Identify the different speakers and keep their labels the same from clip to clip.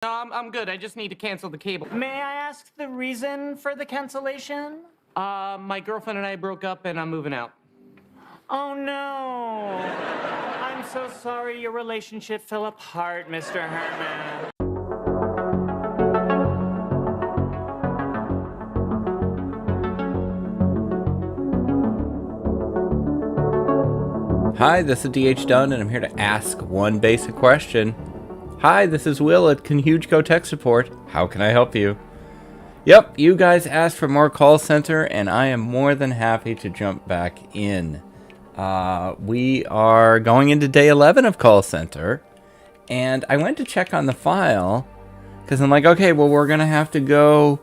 Speaker 1: No, I'm good. I just need to cancel the cable.
Speaker 2: May I ask the reason for the cancellation?
Speaker 1: My girlfriend and I broke up and I'm moving out.
Speaker 2: Oh no. I'm so sorry your relationship fell apart, Mr. Herman.
Speaker 3: Hi, this is DH Dunn, and I'm here to ask one basic question. Hi, this is Will at KirkSteven Tech Support. How can I help you? Yep, you guys asked for more call center, and I am more than happy to jump back in. We are going into day 11 of call center, and I went to check on the file, because I'm like, okay, well, we're going to have to go.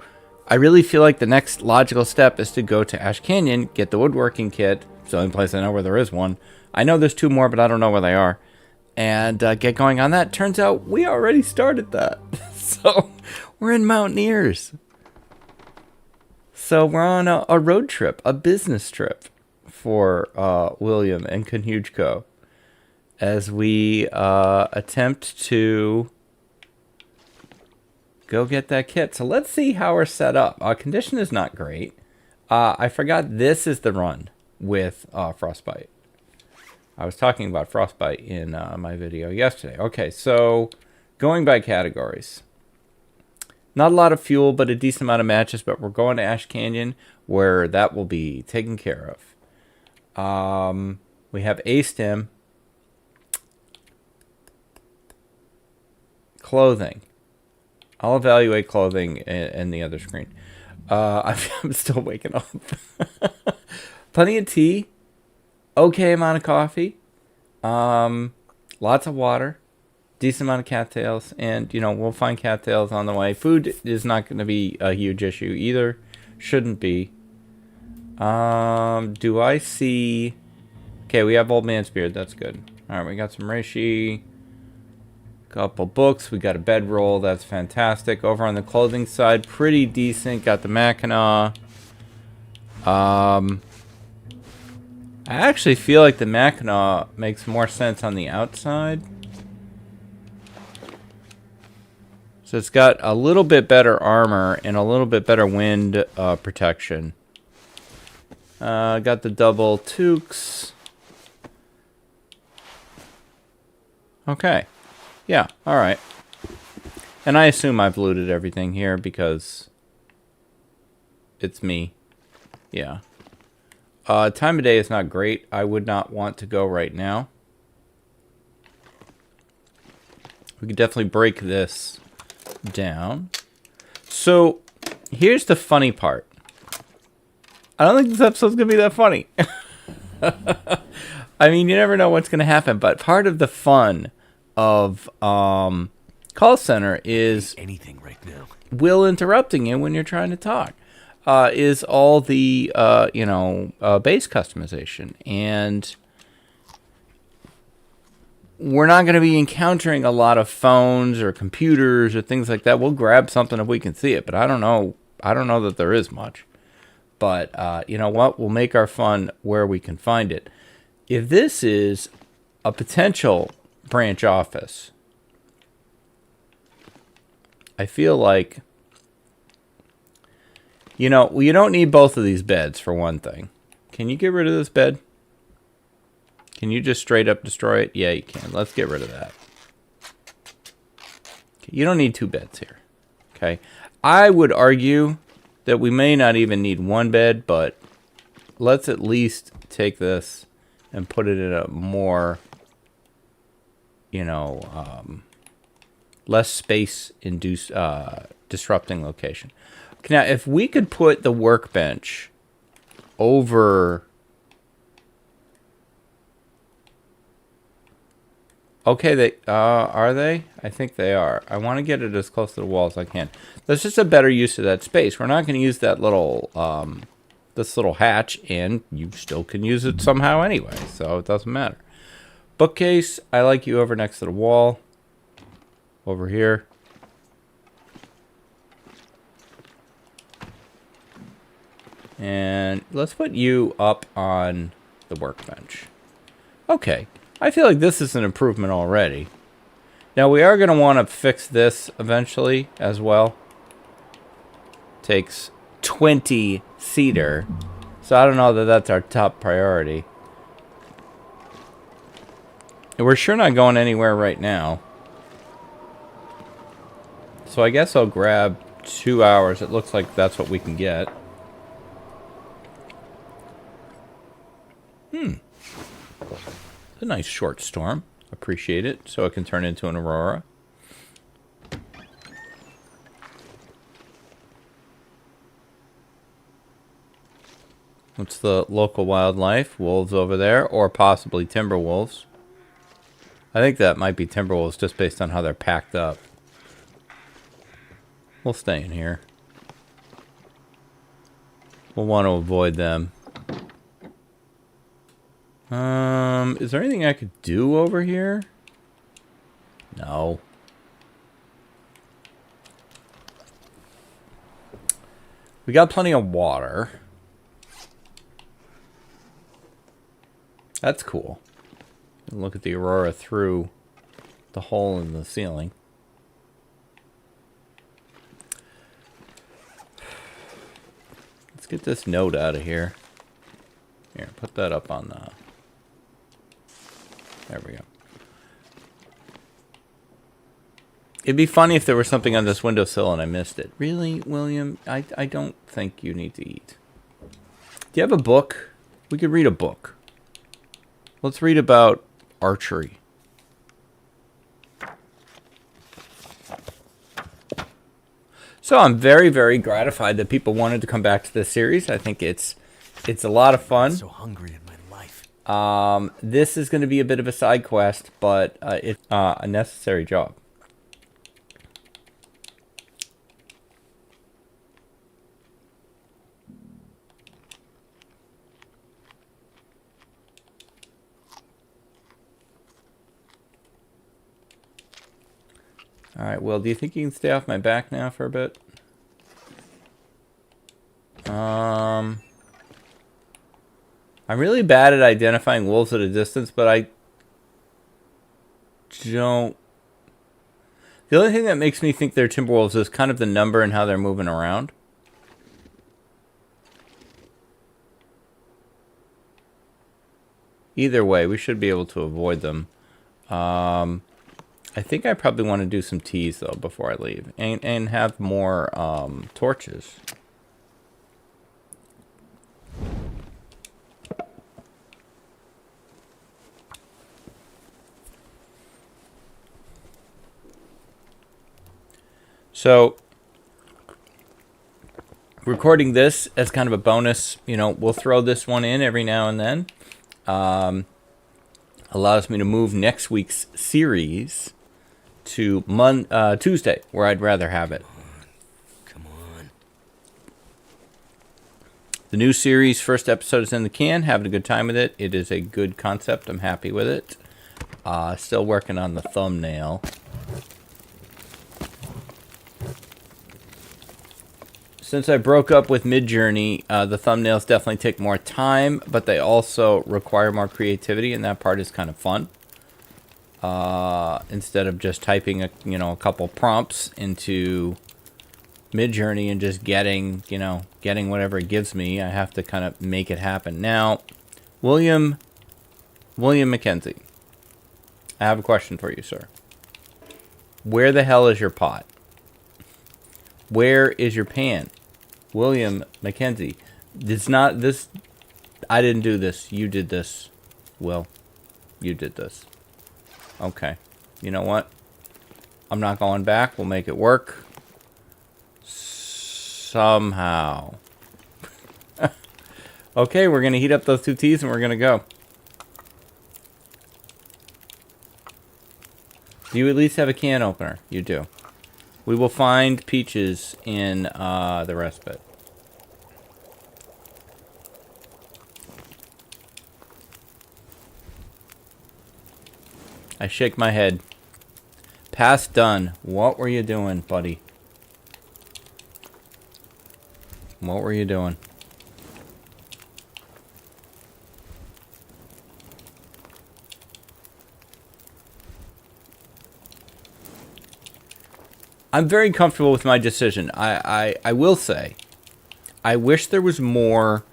Speaker 3: I really feel like the next logical step is to go to Ash Canyon, get the woodworking kit. It's the only place I know where there is one. I know there's two more, but I don't know where they are. And get going on that. Turns out we already started that. So we're in Mountaineers. So we're on a road trip, a business trip for William and KirkSteven as we attempt to go get that kit. So let's see how we're set up. Our condition is not great. I forgot this is the run with Frostbite. I was talking about Frostbite in my video yesterday. Okay, so going by categories. Not a lot of fuel, but a decent amount of matches, but we're going to Ash Canyon where that will be taken care of. We have A-Stim. Clothing. I'll evaluate clothing in the other screen. I'm still waking up. Plenty of tea. Okay amount of coffee. Lots of water. Decent amount of cattails. And, you know, we'll find cattails on the way. Food is not going to be a huge issue either. Shouldn't be. Do I see... Okay, we have Old Man's Beard. That's good. Alright, we got some reishi. Couple books. We got a bedroll. That's fantastic. Over on the clothing side, pretty decent. Got the Mackinac. I actually feel like the Mackinac makes more sense on the outside. So it's got a little bit better armor and a little bit better wind protection. Got the double toques. Okay. Yeah, alright. And I assume I've looted everything here because it's me. Yeah. Time of day is not great. I would not want to go right now. We could definitely break this down. So, here's the funny part. I don't think this episode's going to be that funny. I mean, you never know what's going to happen, but part of the fun of call center is
Speaker 4: anything right now.
Speaker 3: Will interrupting you when you're trying to talk. Is all the, base customization. And we're not going to be encountering a lot of phones or computers or things like that. We'll grab something if we can see it, but I don't know that there is much. But, you know what? We'll make our fun where we can find it. If this is a potential branch office, I feel like... You know, you don't need both of these beds, for one thing. Can you get rid of this bed? Can you just straight up destroy it? Yeah, you can. Let's get rid of that. Okay, you don't need two beds here. Okay. I would argue that we may not even need one bed, but let's at least take this and put it in a more, less space-induced, disrupting location. Now, if we could put the workbench over... Okay, are they? I think they are. I want to get it as close to the wall as I can. That's just a better use of that space. We're not going to use that little, this little hatch, and you still can use it somehow anyway, so it doesn't matter. Bookcase, I like you over next to the wall. Over here. And let's put you up on the workbench. Okay. I feel like this is an improvement already. Now we are going to want to fix this eventually as well. Takes 20 cedar. So I don't know that that's our top priority. And we're sure not going anywhere right now. So I guess I'll grab 2 hours. It looks like that's what we can get. It's a nice short storm. Appreciate it. So it can turn into an aurora. What's the local wildlife? Wolves over there, or possibly timber wolves. I think that might be timber wolves just based on how they're packed up. We'll stay in here. We'll want to avoid them. Is there anything I could do over here? No. We got plenty of water. That's cool. Look at the aurora through the hole in the ceiling. Let's get this note out of here. Here, put that up on the... There we go. It'd be funny if there was something on this windowsill and I missed it. Really, William? I don't think you need to eat. Do you have a book? We could read a book. Let's read about archery. So I'm very, very gratified that people wanted to come back to this series. I think it's a lot of fun.
Speaker 4: I'm so hungry in my life.
Speaker 3: This is going to be a bit of a side quest, but it's a necessary job. Alright, well, do you think you can stay off my back now for a bit? I'm really bad at identifying wolves at a distance, but I don't... The only thing that makes me think they're timber wolves is kind of the number and how they're moving around. Either way, we should be able to avoid them. I think I probably want to do some teas, though, before I leave. And have more torches. So, recording this as kind of a bonus, you know, we'll throw this one in every now and then. Allows me to move next week's series to Tuesday, where I'd rather have it.
Speaker 4: Come on.
Speaker 3: The new series, first episode is in the can. Having a good time with it. It is a good concept. I'm happy with it. Still working on the thumbnail. Since I broke up with Midjourney, the thumbnails definitely take more time, but they also require more creativity, and that part is kind of fun. Instead of just typing a couple prompts into Midjourney and just getting whatever it gives me, I have to kind of make it happen. Now, William McKenzie, I have a question for you, sir. Where the hell is your pot? Where is your pan? William McKenzie. It's not this. I didn't do this. You did this. Will, you did this. Okay. You know what? I'm not going back. We'll make it work. Somehow. Okay, we're going to heat up those 2 teas and we're going to go. Do you at least have a can opener? You do. We will find peaches in the respite. I shake my head. Past Dunn. What were you doing, buddy? What were you doing? I'm very comfortable with my decision. I will say, I wish there was more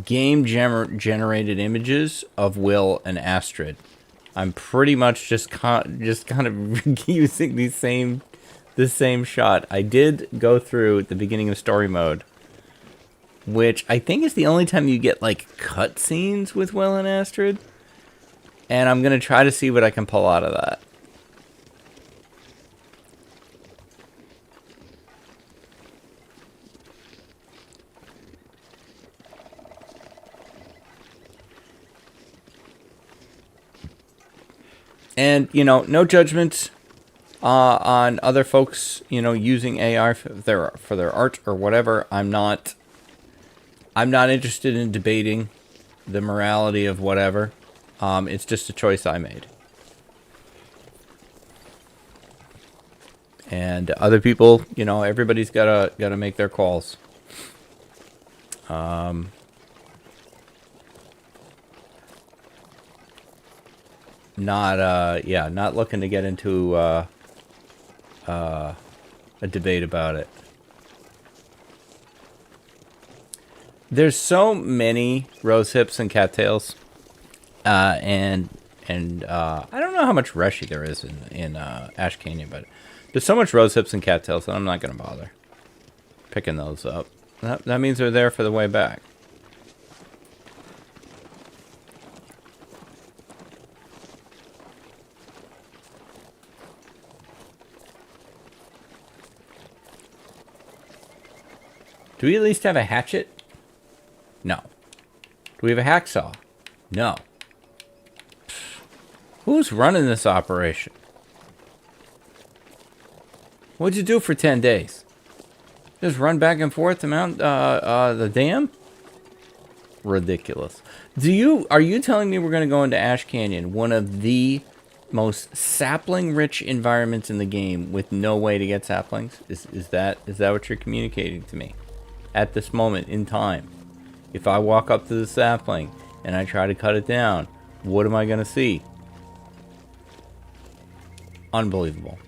Speaker 3: game-generated images of Will and Astrid. I'm pretty much just kind of using the same shot. I did go through at the beginning of story mode, which I think is the only time you get like cutscenes with Will and Astrid. And I'm gonna try to see what I can pull out of that. And, you know, no judgments on other folks, you know, using AI for their art or whatever. I'm not interested in debating the morality of whatever. It's just a choice I made. And other people, you know, everybody's gotta make their calls. Not looking to get into a debate about it. There's so many rose hips and cattails, and I don't know how much Reshi there is in Ash Canyon, but there's so much rose hips and cattails that I'm not gonna bother picking those up. That means they're there for the way back. Do we at least have a hatchet? No. Do we have a hacksaw? No. Who's running this operation? What'd you do for 10 days? Just run back and forth to mount the dam? Ridiculous. Are you telling me we're going to go into Ash Canyon, one of the most sapling-rich environments in the game, with no way to get saplings? Is that what you're communicating to me? At this moment in time, if I walk up to the sapling and I try to cut it down, what am I going to see? Unbelievable.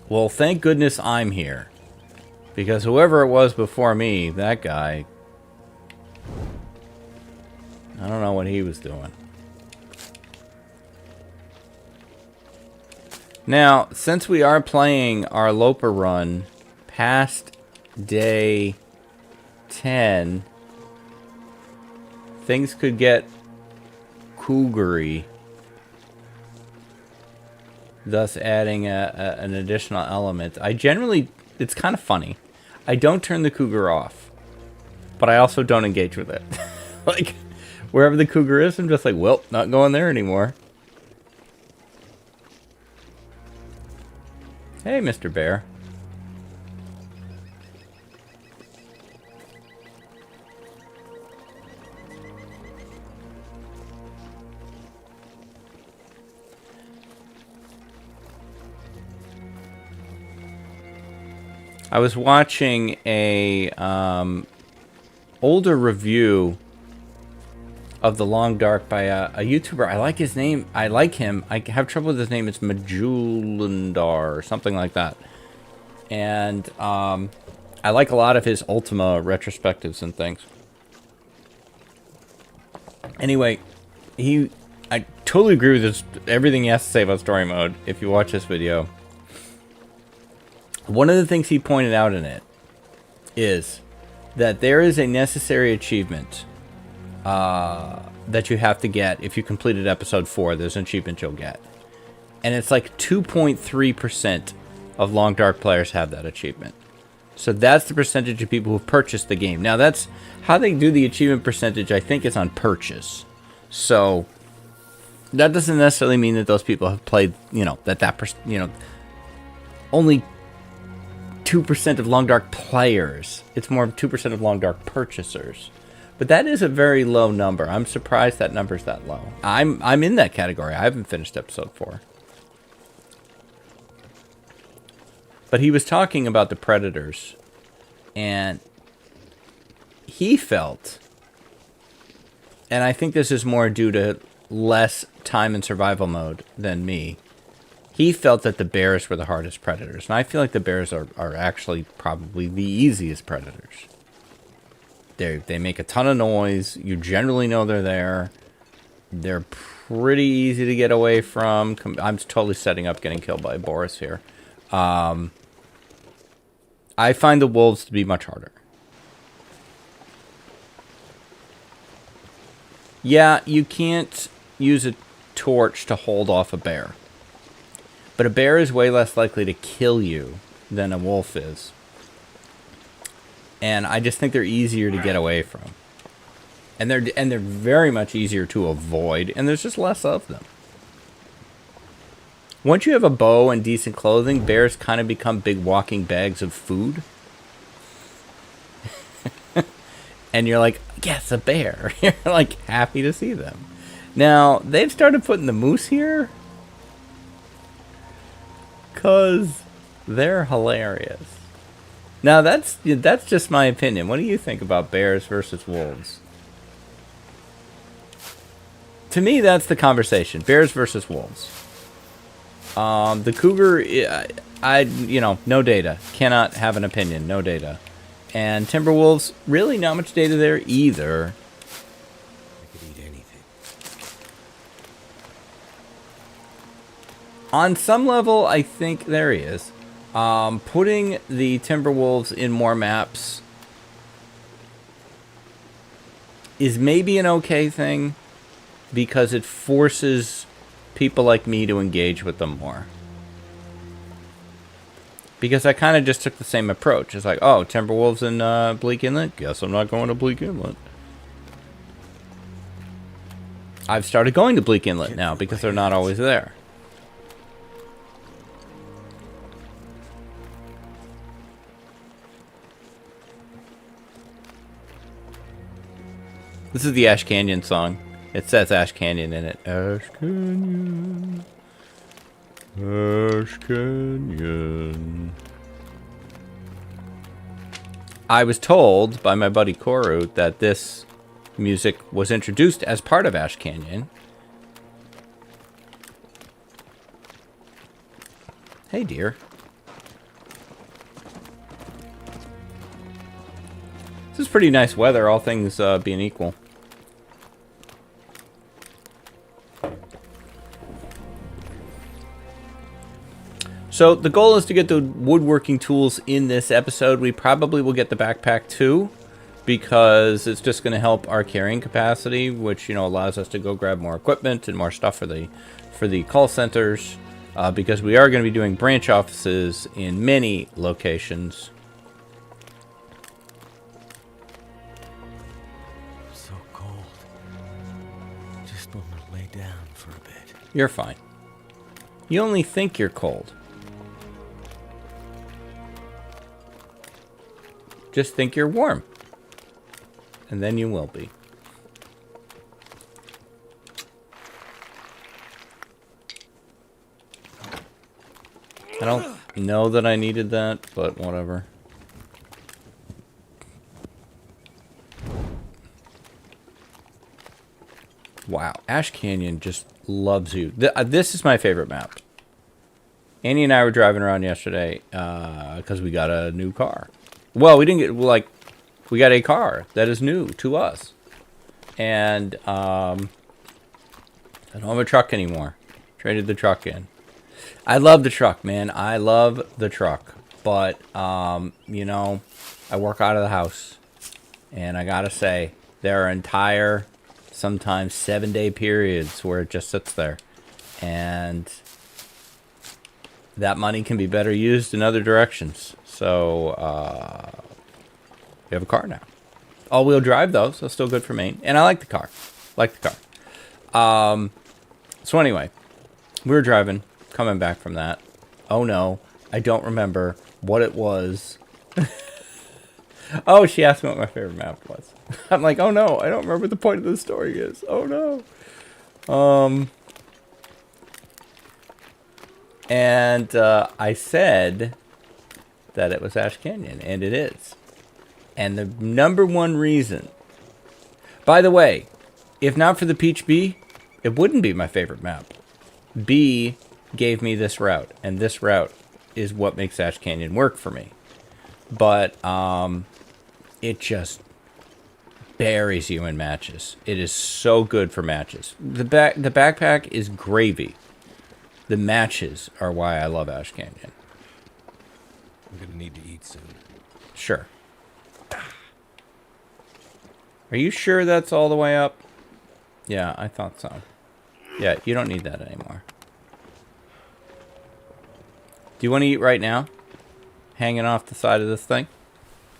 Speaker 3: Well, thank goodness I'm here. Because whoever it was before me, that guy, I don't know what he was doing. Now, since we are playing our Lope run past day 10, things could get cougary, thus adding an additional element. It's kind of funny. I don't turn the cougar off, but I also don't engage with it. Like, wherever the cougar is, I'm just like, well, not going there anymore. Hey, Mr. Bear. I was watching a older review of The Long Dark by a YouTuber. I like his name. I like him. I have trouble with his name. It's Majulandar or something like that. And I like a lot of his Ultima retrospectives and things. Anyway, I totally agree with everything he has to say about story mode if you watch this video. One of the things he pointed out in it is that there is a necessary achievement that you have to get if you completed episode 4. There's an achievement you'll get. And it's like 2.3% of Long Dark players have that achievement. So that's the percentage of people who've purchased the game. Now that's how they do the achievement percentage. I think it's on purchase. So that doesn't necessarily mean that those people have played, only 2% of Long Dark players. It's more 2% of Long Dark purchasers. But that is a very low number. I'm surprised that number's that low. I'm in that category. I haven't finished episode 4. But he was talking about the Predators, and he felt, and I think this is more due to less time in survival mode than me, he felt that the bears were the hardest predators. And I feel like the bears are actually probably the easiest predators. They make a ton of noise. You generally know they're there. They're pretty easy to get away from. I'm totally setting up getting killed by Boris here. I find the wolves to be much harder. Yeah, you can't use a torch to hold off a bear. But a bear is way less likely to kill you than a wolf is. And I just think they're easier to get away from. And they're very much easier to avoid, and there's just less of them. Once you have a bow and decent clothing, bears kind of become big walking bags of food. And you're like, yes, a bear. You're like happy to see them. Now, they've started putting the moose here. 'Cause they're hilarious. Now, that's just my opinion. What do you think about bears versus wolves? To me, that's the conversation. Bears versus wolves. The cougar, no data. Cannot have an opinion. No data. And timberwolves, really not much data there either.
Speaker 4: I could eat anything.
Speaker 3: On some level, I think there he is. Putting the timberwolves in more maps is maybe an okay thing because it forces people like me to engage with them more. Because I kind of just took the same approach. It's like, oh, timberwolves in Bleak Inlet? Guess I'm not going to Bleak Inlet. I've started going to Bleak Inlet now because they're not always there. This is the Ash Canyon song. It says Ash Canyon in it. Ash Canyon. Ash Canyon. I was told by my buddy Koru that this music was introduced as part of Ash Canyon. Hey, dear. This is pretty nice weather, all things being equal. So the goal is to get the woodworking tools in this episode. We probably will get the backpack too, because it's just going to help our carrying capacity, which allows us to go grab more equipment and more stuff for the call centers, because we are going to be doing branch offices in many locations.
Speaker 4: So cold. Just want to lay down for a bit.
Speaker 3: You're fine. You only think you're cold. Just think you're warm. And then you will be. I don't know that I needed that, but whatever. Wow, Ash Canyon just loves you. This is my favorite map. Annie and I were driving around yesterday because we got a new car. Well, we didn't get, we got a car that is new to us. And I don't have a truck anymore. Traded the truck in. I love the truck, man. I love the truck. But, I work out of the house. And I gotta say, there are entire, sometimes 7-day periods where it just sits there. And that money can be better used in other directions. So, we have a car now. All-wheel drive, though, so still good for me. And I like the car. So anyway, we were driving, coming back from that. Oh, no. I don't remember what it was. Oh, she asked me what my favorite map was. I'm like, oh, no. I don't remember what the point of the story is. Oh, no. And I said that it was Ash Canyon, and it is. And the number one reason... By the way, if not for the Peach Bee, It wouldn't be my favorite map. B gave me this route, and this route is what makes Ash Canyon work for me. But it just buries you in matches. It is so good for matches. The backpack is gravy. The matches are why I love Ash Canyon.
Speaker 4: I'm gonna need to eat soon.
Speaker 3: Sure. Are you sure that's all the way up? Yeah, I thought so. Yeah, you don't need that anymore. Do you want to eat right now? Hanging off the side of this thing?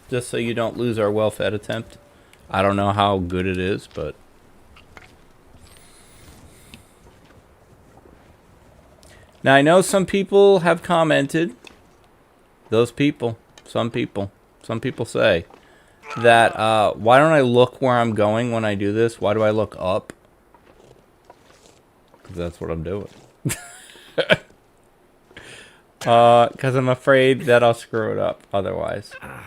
Speaker 3: Just so you don't lose our well-fed attempt. I don't know how good it is, but... Now, I know some people have commented. Those people. Some people say that, why don't I look where I'm going when I do this? Why do I look up? Because that's what I'm doing. Because I'm afraid that I'll screw it up otherwise.
Speaker 4: I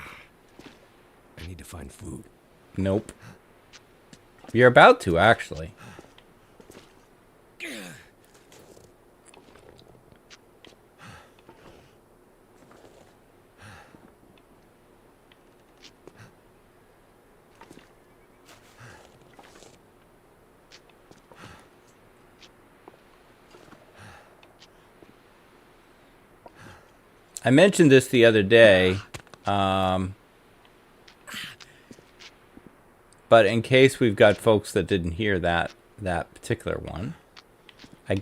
Speaker 4: need to find food.
Speaker 3: Nope. You're about to, actually. I mentioned this the other day, but in case we've got folks that didn't hear that particular one, I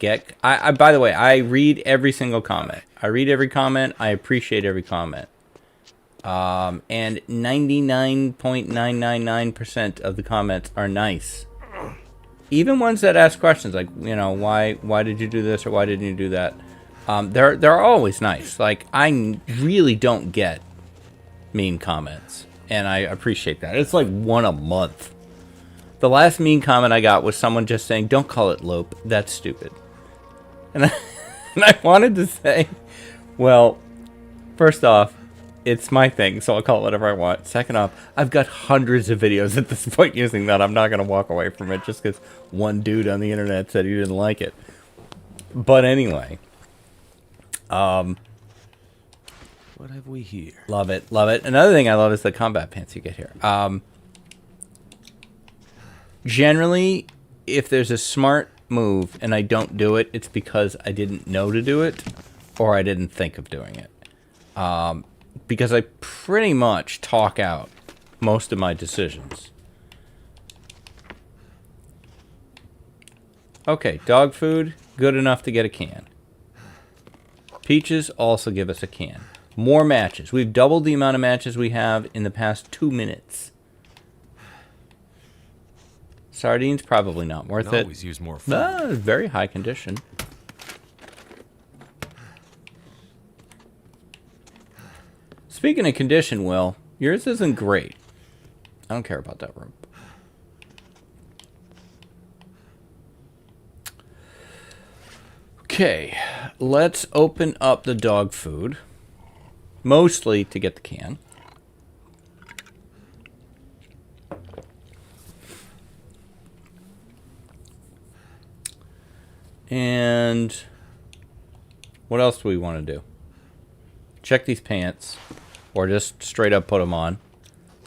Speaker 3: by the way, I read every single comment. I read every comment. I appreciate every comment. And 99.999% of the comments are nice. Even ones that ask questions like, you know, why did you do this or why didn't you do that? They're always nice. Like, I really don't get mean comments, and I appreciate that. It's like one a month. The last mean comment I got was someone just saying, "Don't call it Lope. That's stupid." And I wanted to say, well, first off, it's my thing, so I'll call it whatever I want. Second off, I've got hundreds of videos at this point using that. I'm not going to walk away from it just because one dude on the internet said he didn't like it. But anyway.
Speaker 4: What have we here?
Speaker 3: Love it, love it. Another thing I love is the combat pants you get here. Generally, if there's a smart move and I don't do it, it's because I didn't know to do it or I didn't think of doing it. Because I pretty much talk out most of my decisions. Okay, dog food, good enough to get a can. Peaches also give us a can. More matches. We've doubled the amount of matches we have in the past 2 minutes. Sardines, probably not worth it.
Speaker 4: Always use more food.
Speaker 3: Very high condition. Speaking of condition, Will, yours isn't great. I don't care about that rope. Okay, let's open up the dog food. Mostly to get the can. And what else do we want to do? Check these pants. Or just straight up put them on.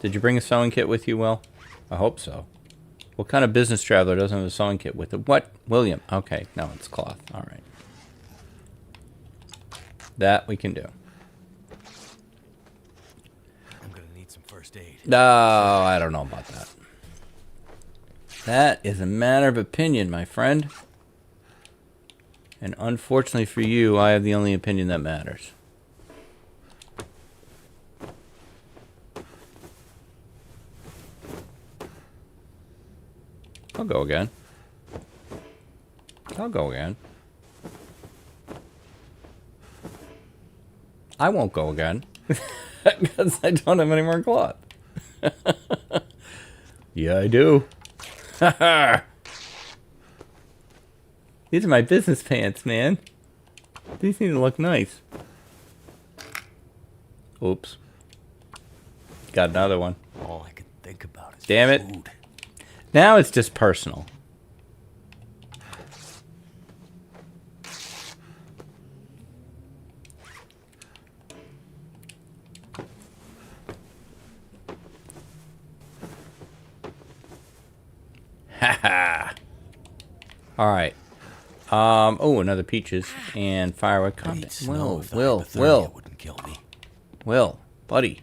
Speaker 3: Did you bring a sewing kit with you, Will? I hope so. What kind of business traveler doesn't have a sewing kit with it? What? William. Okay, no, it's cloth. All right. That we can do.
Speaker 4: I'm gonna need some first aid.
Speaker 3: No, I don't know about that. That is a matter of opinion, my friend. And unfortunately for you, I have the only opinion that matters. I'll go again. I'll go again. I won't go again. Because I don't have any more cloth. Yeah, I do. These are my business pants, man. These need to look nice. Oops. Got another one.
Speaker 4: All I can think about is
Speaker 3: Damn it.
Speaker 4: food.
Speaker 3: Now it's just personal. All right. Oh, another peaches and firewood.
Speaker 4: I
Speaker 3: Come
Speaker 4: need
Speaker 3: down.
Speaker 4: snow if
Speaker 3: Will,
Speaker 4: hypothermia wouldn't kill me.
Speaker 3: Will, buddy.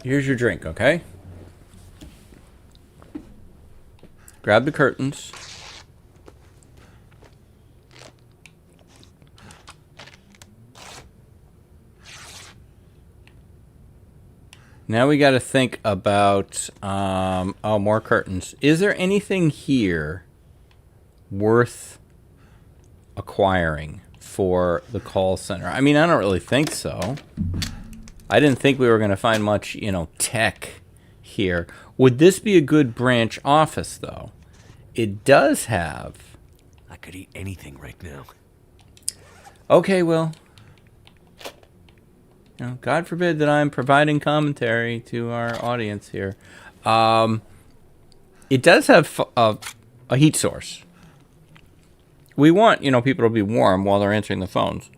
Speaker 3: Here's your drink, okay? Grab the curtains. Now we got to think about, oh, more curtains. Is there anything here worth acquiring for the call center? I mean, I don't really think so. I didn't think we were going to find much, you know, tech here. Would this be a good branch office, though? It does have...
Speaker 4: I could eat anything right now.
Speaker 3: Okay, Will. You know, God forbid that I'm providing commentary to our audience here. It does have a heat source. We want, you know, people to be warm while they're answering the phones.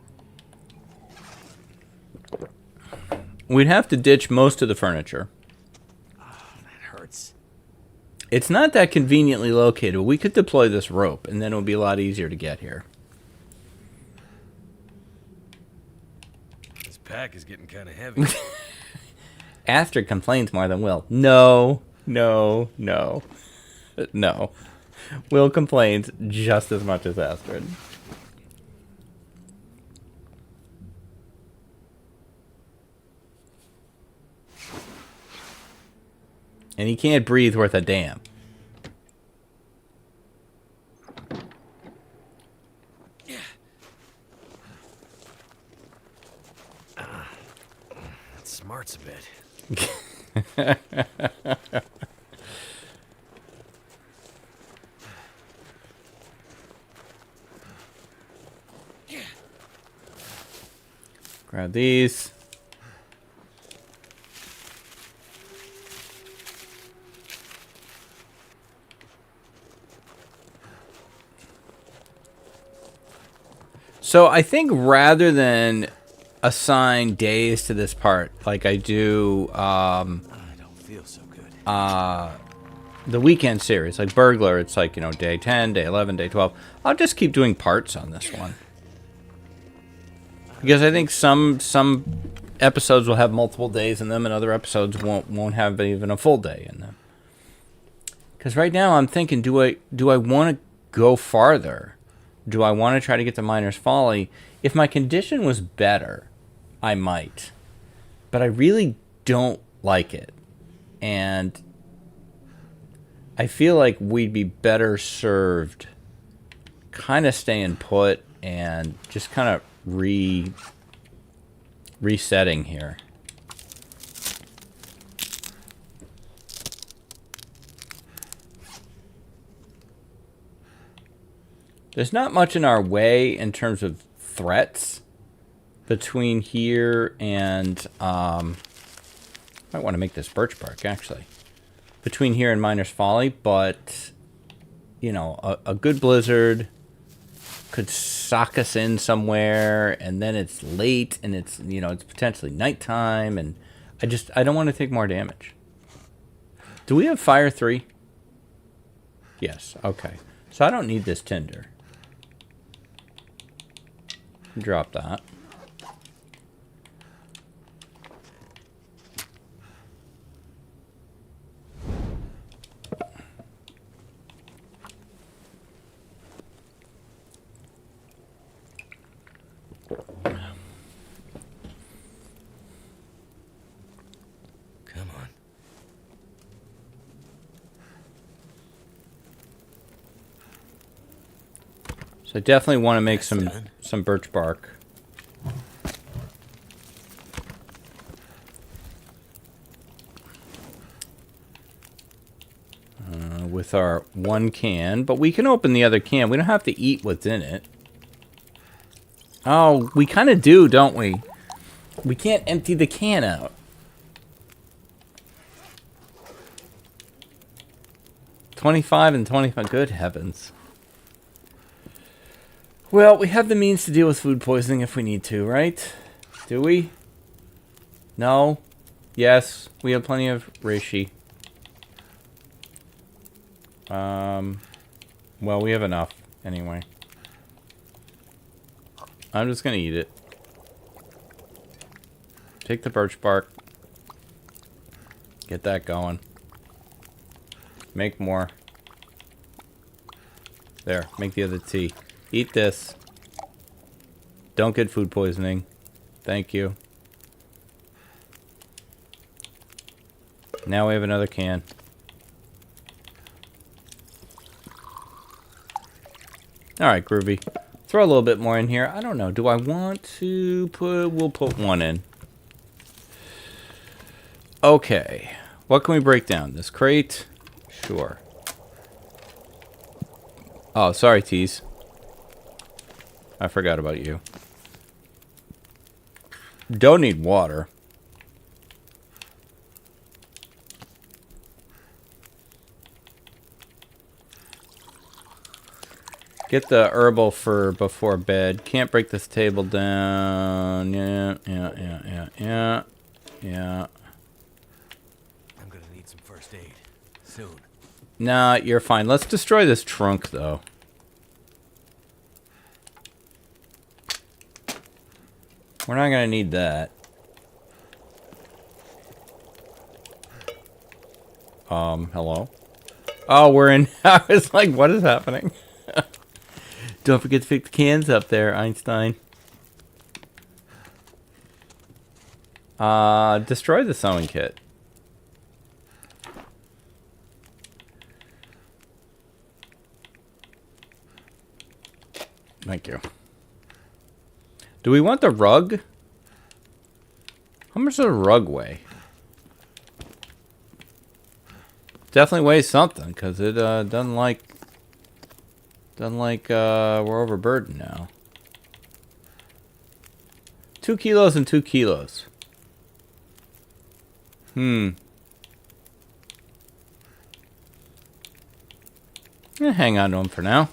Speaker 3: We'd have to ditch most of the furniture.
Speaker 4: That hurts.
Speaker 3: It's not that conveniently located. We could deploy this rope, and then it would be a lot easier to get here.
Speaker 4: This pack is getting kind of heavy.
Speaker 3: Astrid complains more than Will. No. No. Will complains just as much as Astrid. And he can't breathe worth a damn.
Speaker 4: That smarts a bit.
Speaker 3: Grab these. So I think rather than assign days to this part, like I do
Speaker 4: I don't feel so good.
Speaker 3: the weekend series, like Burglar, it's like, you know, day 10, day 11, day 12. I'll just keep doing parts on this one. Because I think some episodes will have multiple days in them, and other episodes won't have even a full day in them. Because right now I'm thinking, do I want to go farther? Do I want to try to get to Miner's Folly? If my condition was better, I might. But I really don't like it. And I feel like we'd be better served kind of staying put and just kind of resetting here. There's not much in our way in terms of threats between here and I might want to make this birch bark actually. Between here and Miner's Folly, but you know, a good blizzard could sock us in somewhere, and then it's late, and it's, you know, it's potentially nighttime, and I don't want to take more damage. Do we have fire 3? Yes, okay. So I don't need this tinder. Drop that.
Speaker 4: Come on.
Speaker 3: So I definitely want to make
Speaker 4: That's
Speaker 3: some birch bark. With our one can, but we can open the other can. We don't have to eat what's in it. Oh, we kind of do, don't we? We can't empty the can out. $25 and $25. Good heavens. Well, we have the means to deal with food poisoning if we need to, right? Do we? No? Yes. We have plenty of reishi. Well, we have enough anyway. I'm just gonna eat it. Take the birch bark. Get that going. Make more. There, make the other tea. Eat this. Don't get food poisoning. Thank you. Now we have another can. Alright, groovy. Throw a little bit more in here. I don't know. Do I want to put... We'll put one in. Okay. What can we break down? This crate? Sure. Oh, sorry, Tease. I forgot about you. Don't need water. Get the herbal for before bed. Can't break this table down. Yeah.
Speaker 4: I'm gonna need some first aid soon.
Speaker 3: Nah, you're fine. Let's destroy this trunk, though. We're not gonna need that. Hello? Oh, we're in... I was like, what is happening? Don't forget to pick the cans up there, Einstein. Destroy the sewing kit. Thank you. Do we want the rug? How much does a rug weigh? Definitely weighs something, because it doesn't like we're overburdened now. 2 kilos and 2 kilos. Yeah, hang on to them for now.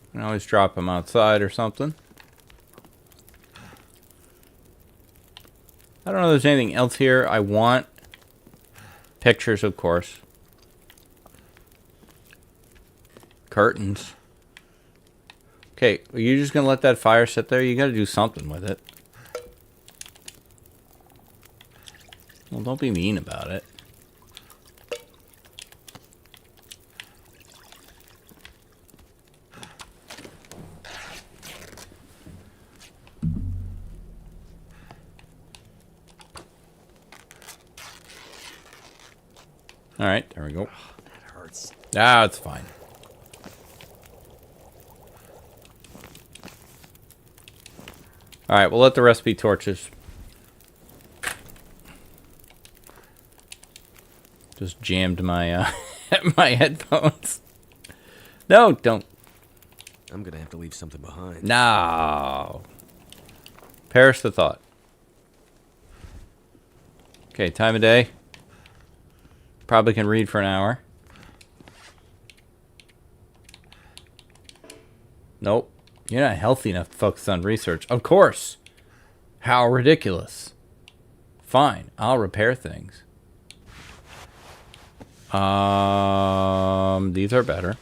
Speaker 3: I can always drop them outside or something. I don't know if there's anything else here I want. Pictures, of course. Curtains. Okay, are you just gonna let that fire sit there? You gotta do something with it. Well, don't be mean about it. Alright, there we go.
Speaker 4: That hurts.
Speaker 3: Ah, it's fine. Alright, we'll let the rest be torches. Just jammed my my headphones. No, don't.
Speaker 4: I'm gonna have to leave something behind.
Speaker 3: No. Perish the thought. Okay, time of day. Probably can read for an hour. Nope. You're not healthy enough to focus on research. Of course. How ridiculous. Fine. I'll repair things. These are better.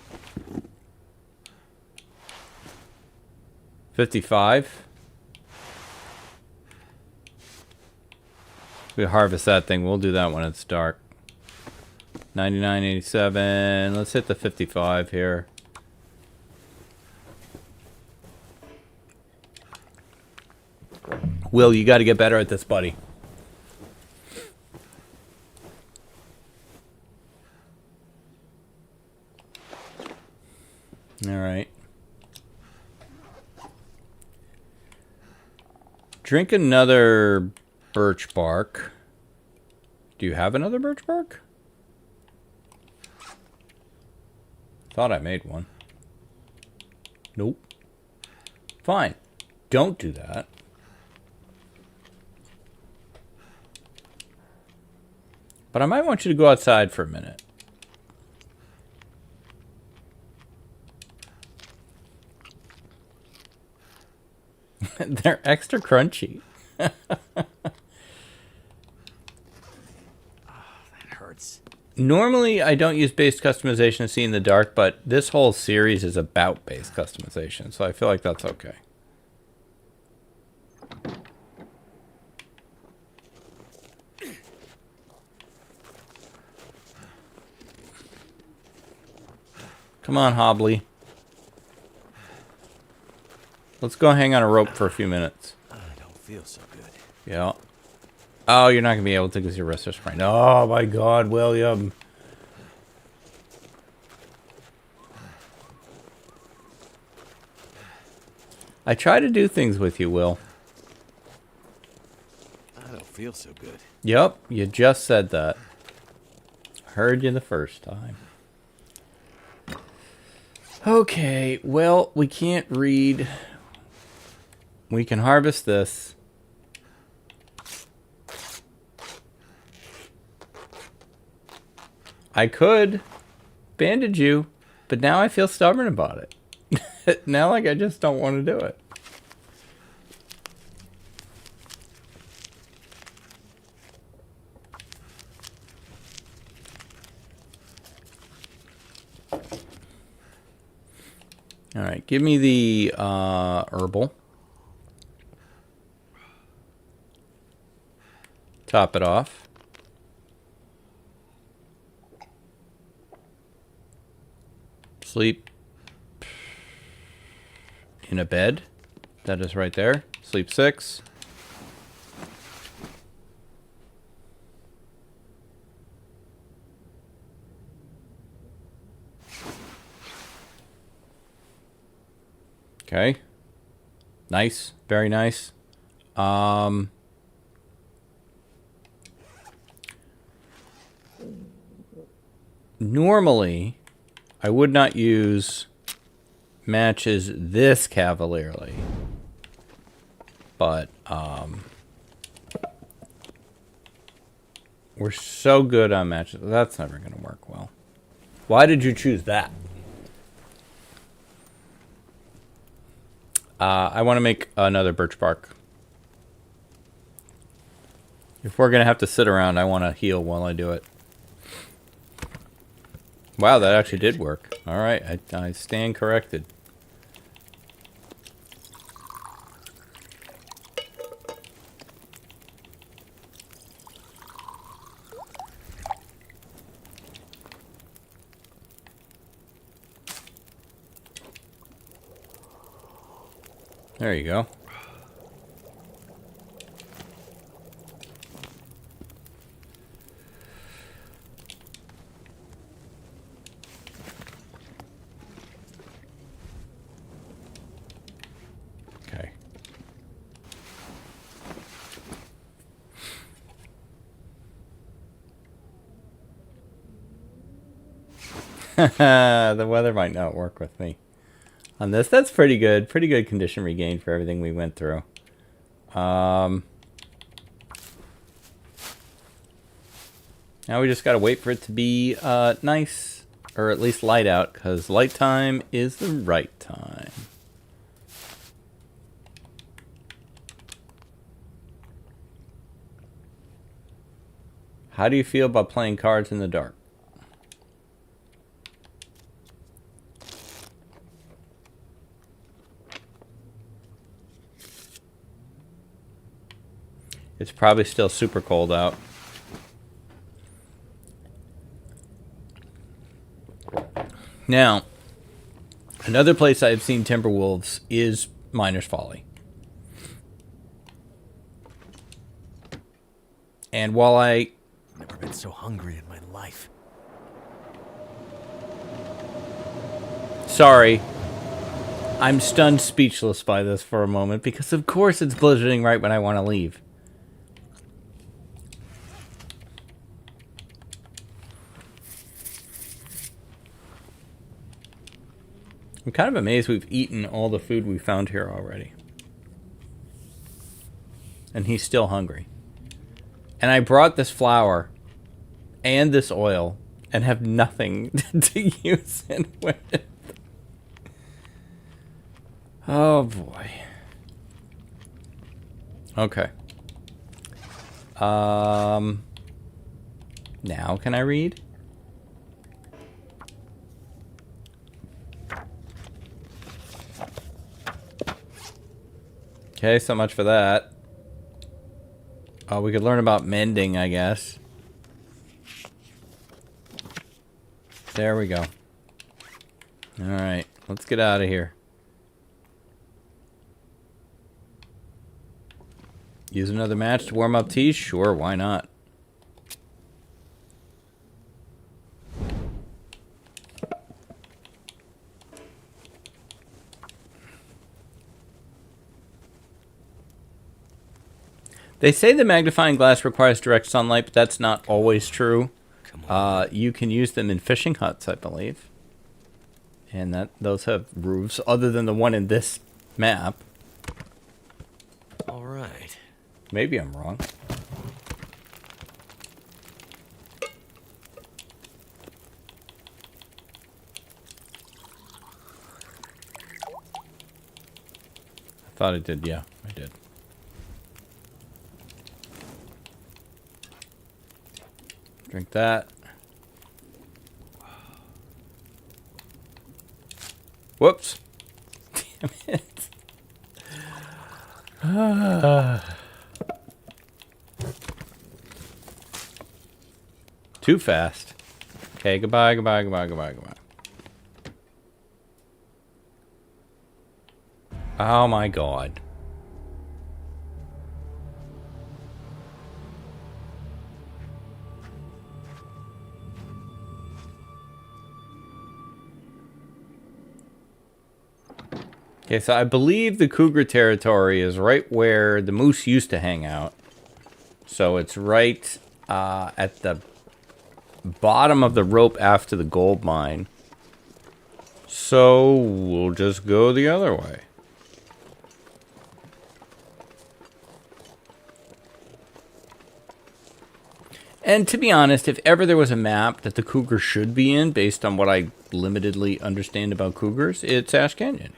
Speaker 3: 55. We harvest that thing. We'll do that when it's dark. 99.87. Let's hit the 55 here. Will, you got to get better at this, buddy. All right. Drink another birch bark. Do you have another birch bark? Thought I made one. Nope. Fine. Don't do that. But I might want you to go outside for a minute. They're extra crunchy.
Speaker 4: That hurts.
Speaker 3: Normally, I don't use base customization to see in the dark, but this whole series is about base customization, so I feel like that's okay. Come on, Hobbly. Let's go hang on a rope for a few minutes.
Speaker 4: I don't feel so good.
Speaker 3: Yeah. Oh, you're not going to be able to because your wrist is sprained. Oh, my God, William. I try to do things with you, Will.
Speaker 4: I don't feel so good.
Speaker 3: Yep, you just said that. Heard you the first time. Okay, well, we can't read. We can harvest this. I could bandage you, but now I feel stubborn about it. Now, like, I just don't want to do it. All right, give me the herbal. Top it off. Sleep in a bed. That is right there. Sleep 6. Okay. Nice. Very nice. Normally, I would not use matches this cavalierly. But, we're so good on matches. That's never going to work well. Why did you choose that? I want to make another birch bark. If we're going to have to sit around, I want to heal while I do it. Wow, that actually did work. Alright, I stand corrected. There you go. Okay. The weather might not work with me on this. That's pretty good. Pretty good condition regain for everything we went through. Now we just gotta wait for it to be nice, or at least light out, because light time is the right time. How do you feel about playing cards in the dark? It's probably still super cold out. Now, another place I've seen Timberwolves is Miner's Folly. And while I...
Speaker 4: Never been so hungry in my life.
Speaker 3: Sorry. I'm stunned speechless by this for a moment, because of course it's blizzarding right when I want to leave. I'm kind of amazed we've eaten all the food we found here already. And he's still hungry. And I brought this flour and this oil and have nothing to use it with. Oh boy. Okay. Now can I read? Okay, so much for that. Oh, we could learn about mending, I guess. There we go. Alright, let's get out of here. Use another match to warm up tea? Sure, why not? They say the magnifying glass requires direct sunlight, but that's not always true. You can use them in fishing huts, I believe. And those have roofs, other than the one in this map.
Speaker 4: All right.
Speaker 3: Maybe I'm wrong. I thought it did, yeah, I did. Drink that. Whoops. Damn it. Too fast. Okay, goodbye, goodbye, goodbye, goodbye, goodbye. Oh my god. Okay, so I believe the cougar territory is right where the moose used to hang out. So it's right at the bottom of the rope after the gold mine. So we'll just go the other way. And to be honest, if ever there was a map that the cougar should be in, based on what I limitedly understand about cougars, it's Ash Canyon.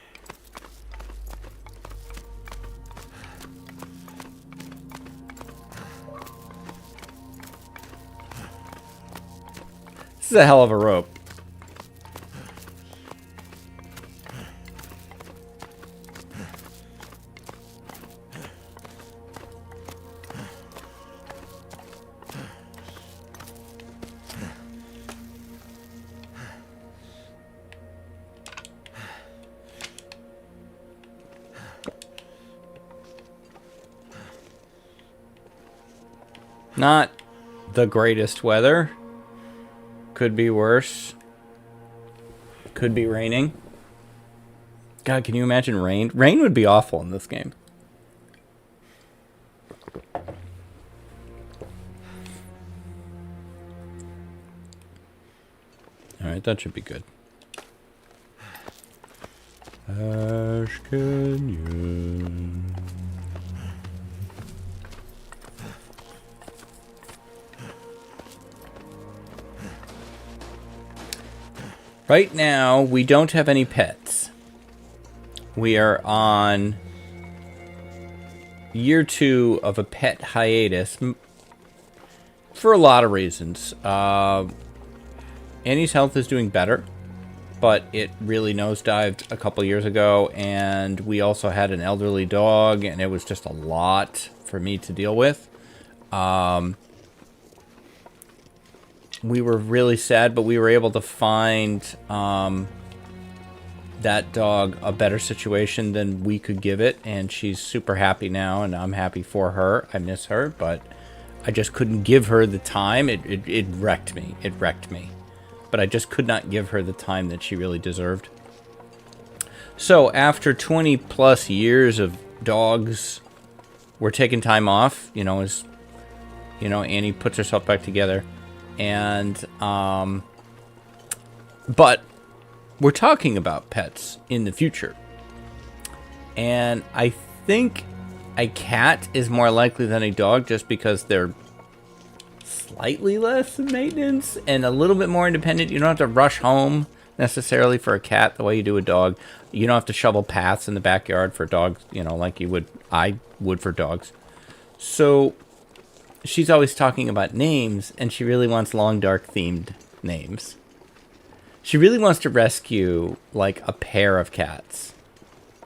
Speaker 3: This is a hell of a rope. Not the greatest weather. Could be worse. Could be raining. God, can you imagine rain? Rain would be awful in this game. Alright, that should be good. Ash Canyon. Right now, we don't have any pets. We are on year 2 of a pet hiatus for a lot of reasons. Annie's health is doing better, but it really nosedived a couple years ago, and we also had an elderly dog, and it was just a lot for me to deal with. We were really sad, but we were able to find that dog a better situation than we could give it, and she's super happy now, and I'm happy for her. I miss her, but I just couldn't give her the time. It wrecked me. It wrecked me. But I just could not give her the time that she really deserved. So after 20 plus years of dogs, we're taking time off, you know, as you know, Annie puts herself back together. And, but we're talking about pets in the future. And I think a cat is more likely than a dog just because they're slightly less maintenance and a little bit more independent. You don't have to rush home necessarily for a cat the way you do a dog. You don't have to shovel paths in the backyard for dogs, you know, like I would for dogs. So she's always talking about names, and she really wants long, dark-themed names. She really wants to rescue, like, a pair of cats.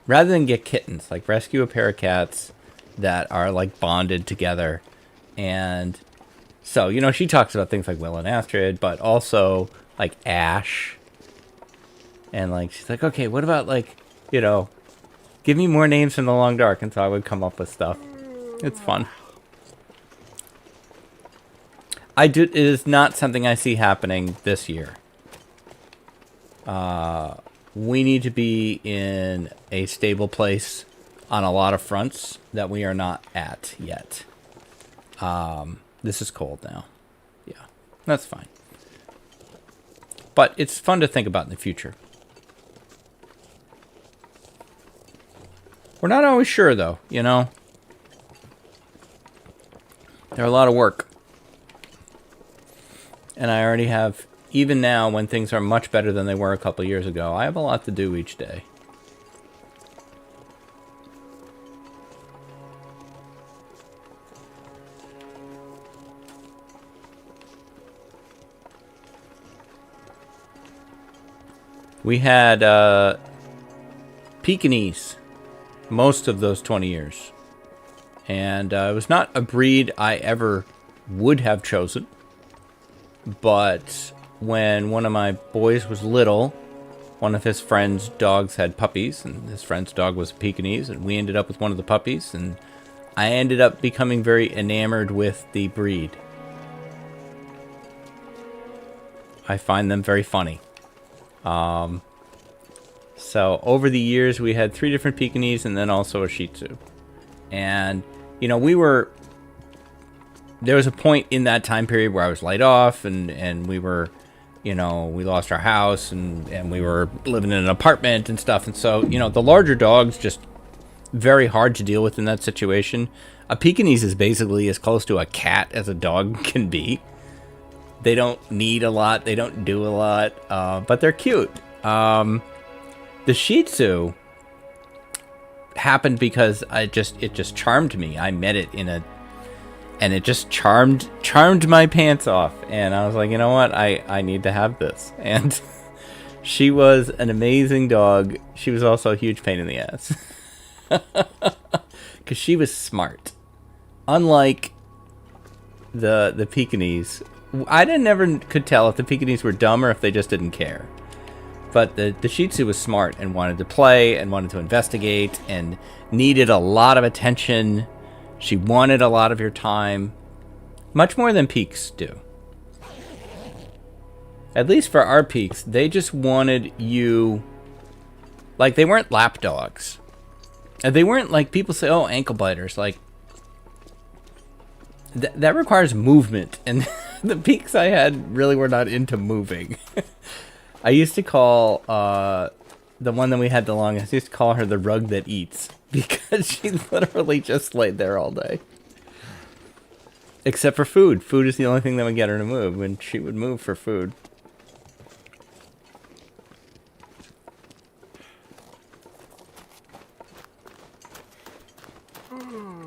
Speaker 3: Rather than get kittens, like rescue a pair of cats that are like bonded together. And so, you know, she talks about things like Will and Astrid, but also like Ash. And like, she's like, okay, what about like, you know, give me more names from the Long Dark. And so I would come up with stuff. It's fun. It is not something I see happening this year. We need to be in a stable place on a lot of fronts that we are not at yet. This is cold now. Yeah, that's fine. But it's fun to think about in the future. We're not always sure, though, you know? They're a lot of work. And I already have, even now when things are much better than they were a couple years ago, I have a lot to do each day. We had Pekingese most of those 20 years. And it was not a breed I ever would have chosen. But when one of my boys was little, one of his friend's dogs had puppies, and his friend's dog was a Pekingese, and we ended up with one of the puppies, and I ended up becoming very enamored with the breed. I find them very funny. So over the years, we had 3 different Pekingese and then also a Shih Tzu. And, you know, there was a point in that time period where I was laid off and we were, you know, we lost our house and we were living in an apartment and stuff. And so, you know, the larger dogs just very hard to deal with in that situation. A Pekingese is basically as close to a cat as a dog can be. They don't need a lot. They don't do a lot, but they're cute. The Shih Tzu happened because it just charmed me. I met it and it just charmed my pants off. And I was like, you know what? I need to have this. And she was an amazing dog. She was also a huge pain in the ass. Because she was smart. Unlike the Pekingese. I never could tell if the Pekingese were dumb or if they just didn't care. But the Shih Tzu was smart and wanted to play and wanted to investigate and needed a lot of attention. She wanted a lot of your time. Much more than Peaks do. At least for our Peaks, they just wanted you... Like, they weren't lap dogs. And they weren't like people say, oh, ankle biters. Like, that requires movement. And the Peaks I had really were not into moving. I used to call the one that we had the longest, I used to call her the rug that eats. Because she literally just laid there all day. Except for food. Food is the only thing that would get her to move. And she would move for food.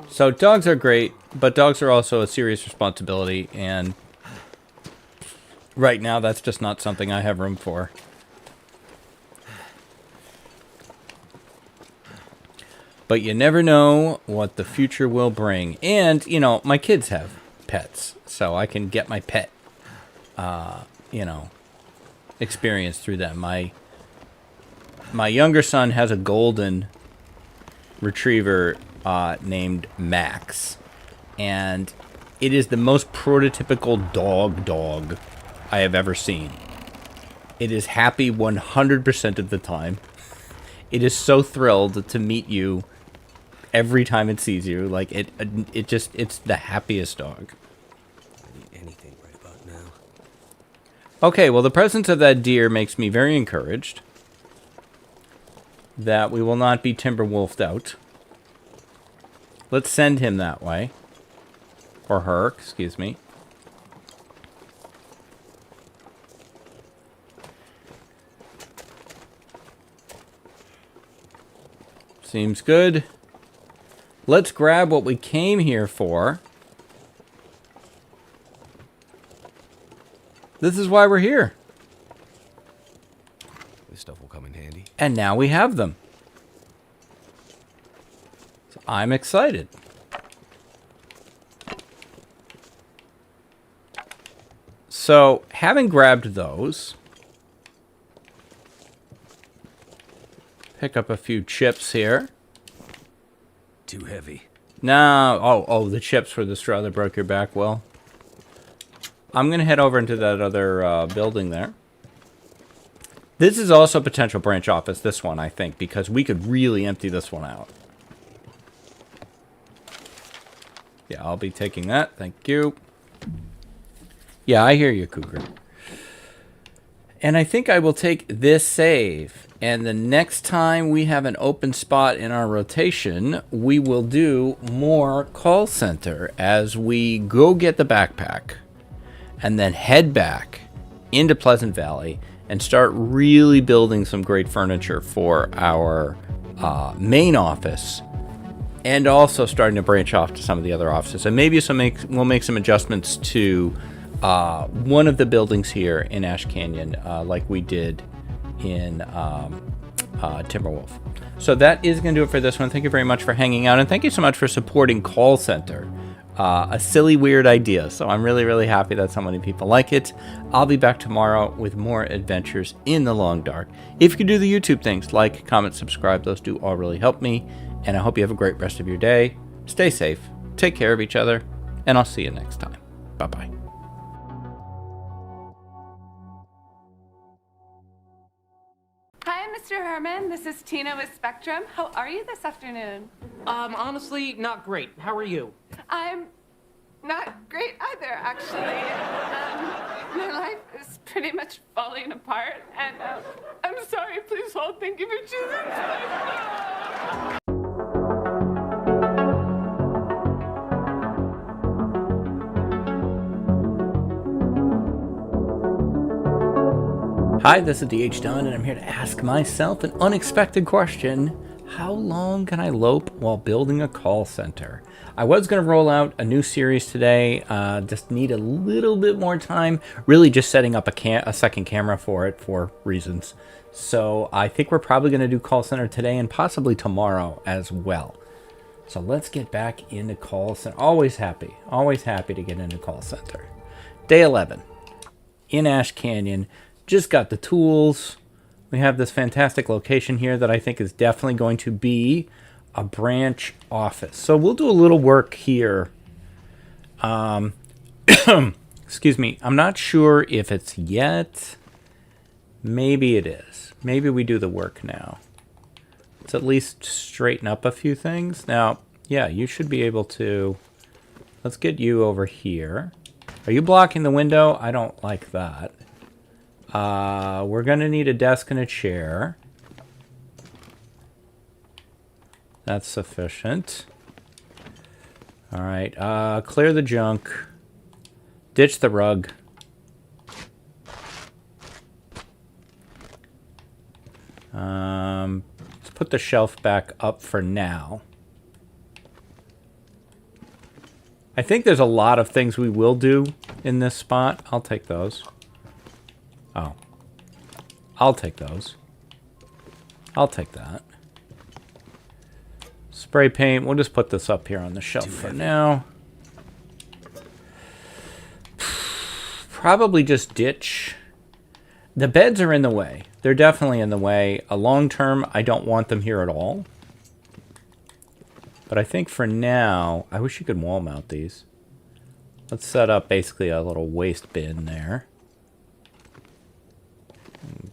Speaker 3: So dogs are great, but dogs are also a serious responsibility, and right now that's just not something I have room for. But you never know what the future will bring. And, you know, my kids have pets, so I can get my pet, you know, experience through them. My younger son has a golden retriever named Max, and it is the most prototypical dog I have ever seen. It is happy 100% of the time. It is so thrilled to meet you every time it sees you. Like it's the happiest dog.
Speaker 4: I need anything right about now.
Speaker 3: Okay, well, the presence of that deer makes me very encouraged that we will not be timber wolfed out. Let's send him that way. Or her, excuse me. Seems good. Let's grab what we came here for. This is why we're here.
Speaker 4: This stuff will come in handy.
Speaker 3: And now we have them. I'm excited. So, having grabbed those, pick up a few chips here.
Speaker 4: Too heavy.
Speaker 3: No, oh, the chips for the straw that broke your back, Will. I'm going to head over into that other building there. This is also a potential branch office, this one, I think, because we could really empty this one out. Yeah, I'll be taking that. Thank you. Yeah, I hear you, Cougar. And I think I will take this save. And the next time we have an open spot in our rotation, we will do more call center as we go get the backpack and then head back into Pleasant Valley and start really building some great furniture for our main office, and also starting to branch off to some of the other offices. And maybe we'll make some adjustments to one of the buildings here in Ash Canyon, like we did in Timberwolf. So that is going to do it for this one. Thank you very much for hanging out, and thank you so much for supporting Call Center. A silly, weird idea, so I'm really, really happy that so many people like it. I'll be back tomorrow with more adventures in the Long Dark. If you could do the YouTube things, like, comment, subscribe, those do all really help me. And I hope you have a great rest of your day. Stay safe, take care of each other, and I'll see you next time. Bye-bye.
Speaker 5: Hi, Mr. Herman. This is Tina with Spectrum. How are you this afternoon?
Speaker 1: Honestly, not great. How are you?
Speaker 5: I'm not great either, actually. My life is pretty much falling apart, and I'm sorry. Please hold. Thank you for choosing Spectrum.
Speaker 3: Hi, this is DH Dunn, and I'm here to ask myself an unexpected question. How long can I lope while building a call center? I was going to roll out a new series today, just need a little bit more time, really just setting up a second camera for it for reasons. So I think we're probably going to do call center today and possibly tomorrow as well. So let's get back into call center. Always happy to get into call center. Day 11 in Ash Canyon. Just got the tools. We have this fantastic location here that I think is definitely going to be a branch office. So we'll do a little work here. Excuse me. I'm not sure if it's yet. Maybe it is. Maybe we do the work now. Let's at least straighten up a few things. Now, yeah, you should be able to. Let's get you over here. Are you blocking the window? I don't like that. We're going to need a desk and a chair. That's sufficient. All right. Clear the junk. Ditch the rug. Let's put the shelf back up for now. I think there's a lot of things we will do in this spot. I'll take those. Oh. I'll take those. I'll take that. Spray paint. We'll just put this up here on the shelf for now. Probably just ditch. The beds are in the way. They're definitely in the way. Long term, I don't want them here at all. But I think for now, I wish you could wall mount these. Let's set up basically a little waste bin there.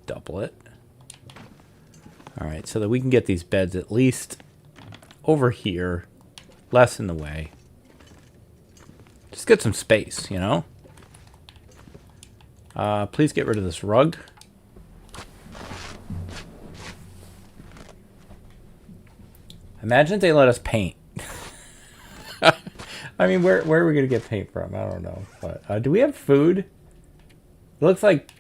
Speaker 3: Double it. Alright, so that we can get these beds at least over here. Less in the way. Just get some space, you know? Please get rid of this rug. Imagine they let us paint. I mean, where are we going to get paint from? I don't know. But do we have food? It looks like...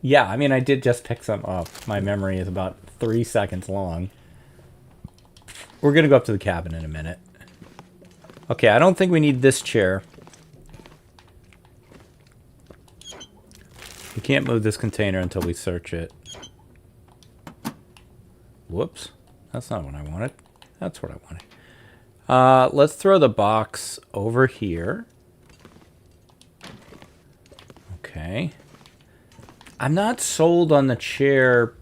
Speaker 3: Yeah, I mean, I did just pick some up. My memory is about 3 seconds long. We're going to go up to the cabin in a minute. Okay, I don't think we need this chair. We can't move this container until we search it. Whoops. That's not what I wanted. That's what I Let's throw the box over here. Okay. I'm not sold on the chair.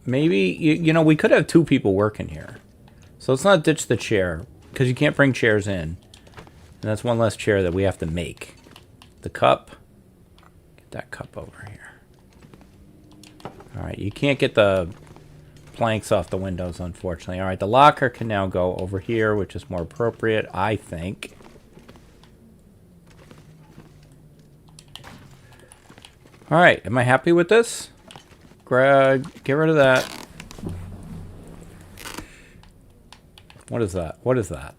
Speaker 3: Maybe, you know, we could have 2 people working here. So let's not ditch the chair, because you can't bring chairs in. And that's one less chair that we have to make. The cup. Get that cup over here. Alright, you can't get the planks off the windows, unfortunately. Alright, the locker can now go over here, which is more appropriate, I think. Alright, am I happy with this? Get rid of that. What is that? What is that?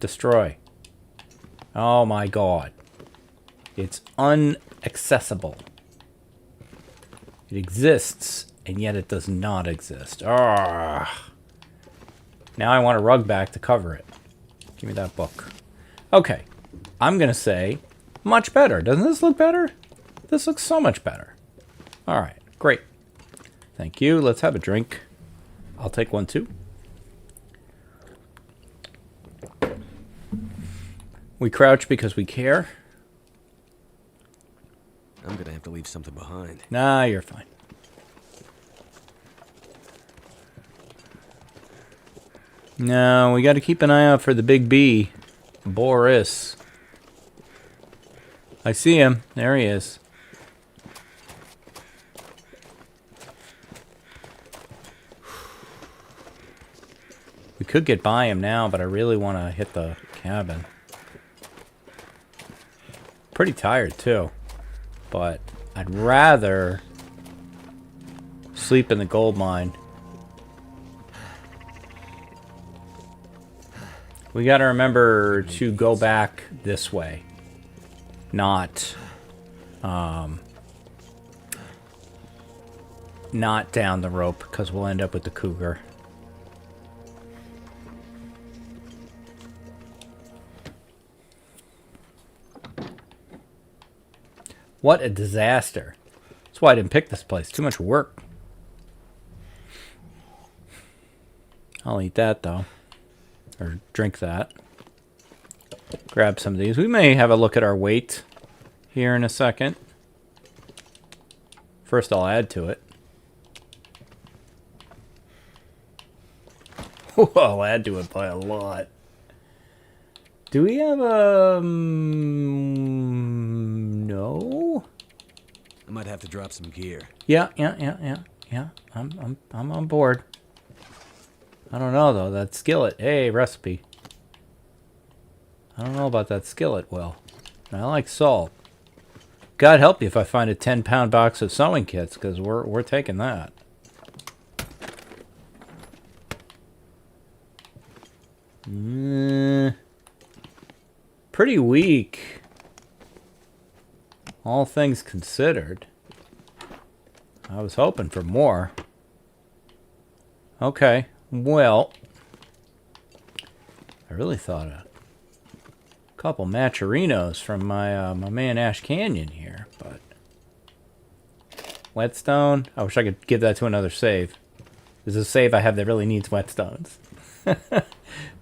Speaker 3: Destroy. Oh my god. It's unaccessible. It exists, and yet it does not exist. Ah. Now I want a rug back to cover it. Give me that book. Okay. I'm going to say much better. Doesn't this look better? This looks so much better. Alright, great. Thank you. Let's have a drink. I'll take one too. We crouch because we care.
Speaker 4: I'm gonna have to leave something behind.
Speaker 3: Nah, you're fine. No, we got to keep an eye out for the big B. Boris. I see him. There he is. We could get by him now, but I really want to hit the cabin. Pretty tired, too. But I'd rather sleep in the gold mine. We gotta remember to go back this way. Not down the rope, because we'll end up with the cougar. What a disaster. That's why I didn't pick this place. Too much work. I'll eat that, though. Or drink that. Grab some of these. We may have a look at our weight here in a second. First, I'll add to it. I'll add to it by a lot. Do we have a... no?
Speaker 4: I might have to drop some gear.
Speaker 3: Yeah. I'm on board. I don't know, though. That skillet. Hey, recipe. I don't know about that skillet, Will. I like salt. God help you if I find a 10-pound box of sewing kits, because we're taking that. Pretty weak. All things considered. I was hoping for more. Okay. Well, I really thought a couple matcherinos from my my man Ash Canyon here, but whetstone. I wish I could give that to another save. There's a save I have that really needs whetstones. If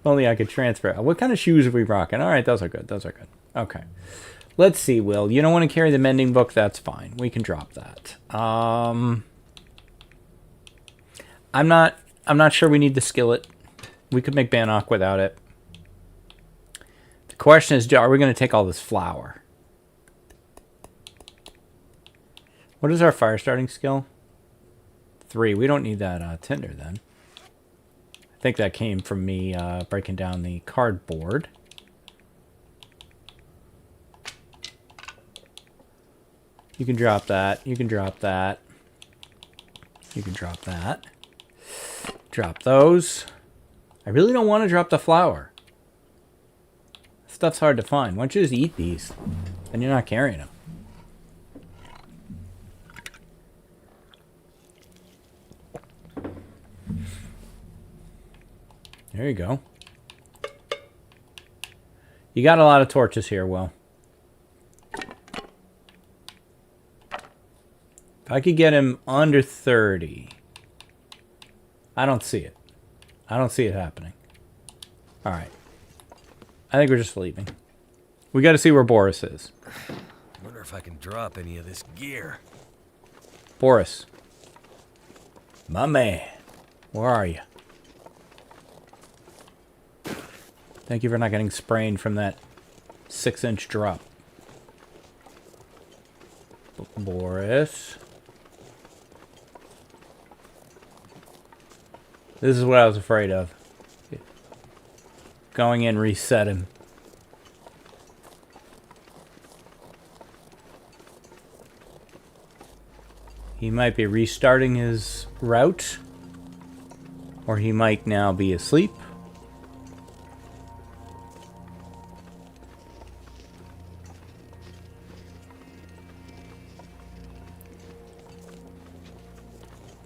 Speaker 3: only I could transfer. What kind of shoes are we rocking? All right, those are good. Those are good. Okay, let's see. Will, you don't want to carry the mending book? That's fine. We can drop that. I'm not sure we need the skillet. We could make Bannock without it. The question is, are we going to take all this flour? What is our fire starting skill? 3. We don't need that tinder then. I think that came from me breaking down the cardboard. You can drop that. You can drop that. You can drop that. Drop those. I really don't want to drop the flour. Stuff's hard to find. Why don't you just eat these? Then you're not carrying them. There you go. You got a lot of torches here, Will. If I could get him under 30... I don't see it. I don't see it happening. Alright. I think we're just leaving. We gotta see where Boris is.
Speaker 4: Wonder if I can drop any of this gear.
Speaker 3: Boris. My man. Where are you? Thank you for not getting sprained from that 6-inch drop. Boris. This is what I was afraid of. Going in, reset him. He might be restarting his route. Or he might now be asleep.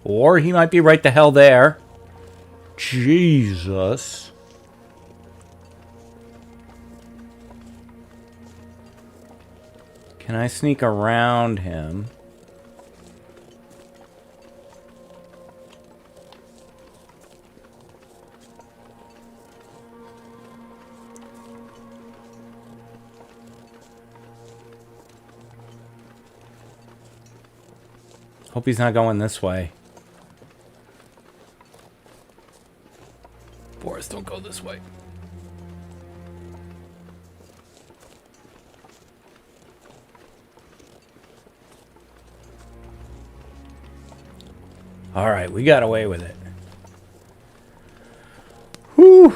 Speaker 3: Or he might be right the hell there. Jesus. Can I sneak around him? Hope he's not going this way. Boris, don't go this way. Alright, we got away with it. Whew.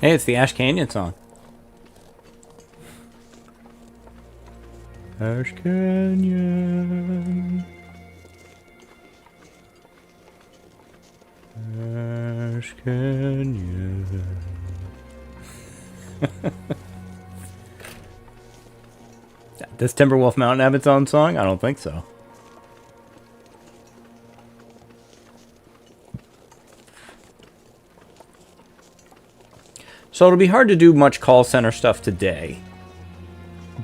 Speaker 3: Hey, it's the Ash Canyon song. Ash Canyon. Ash Canyon. Does Timberwolf Mountain have its own song? I don't think so. So it'll be hard to do much call center stuff today.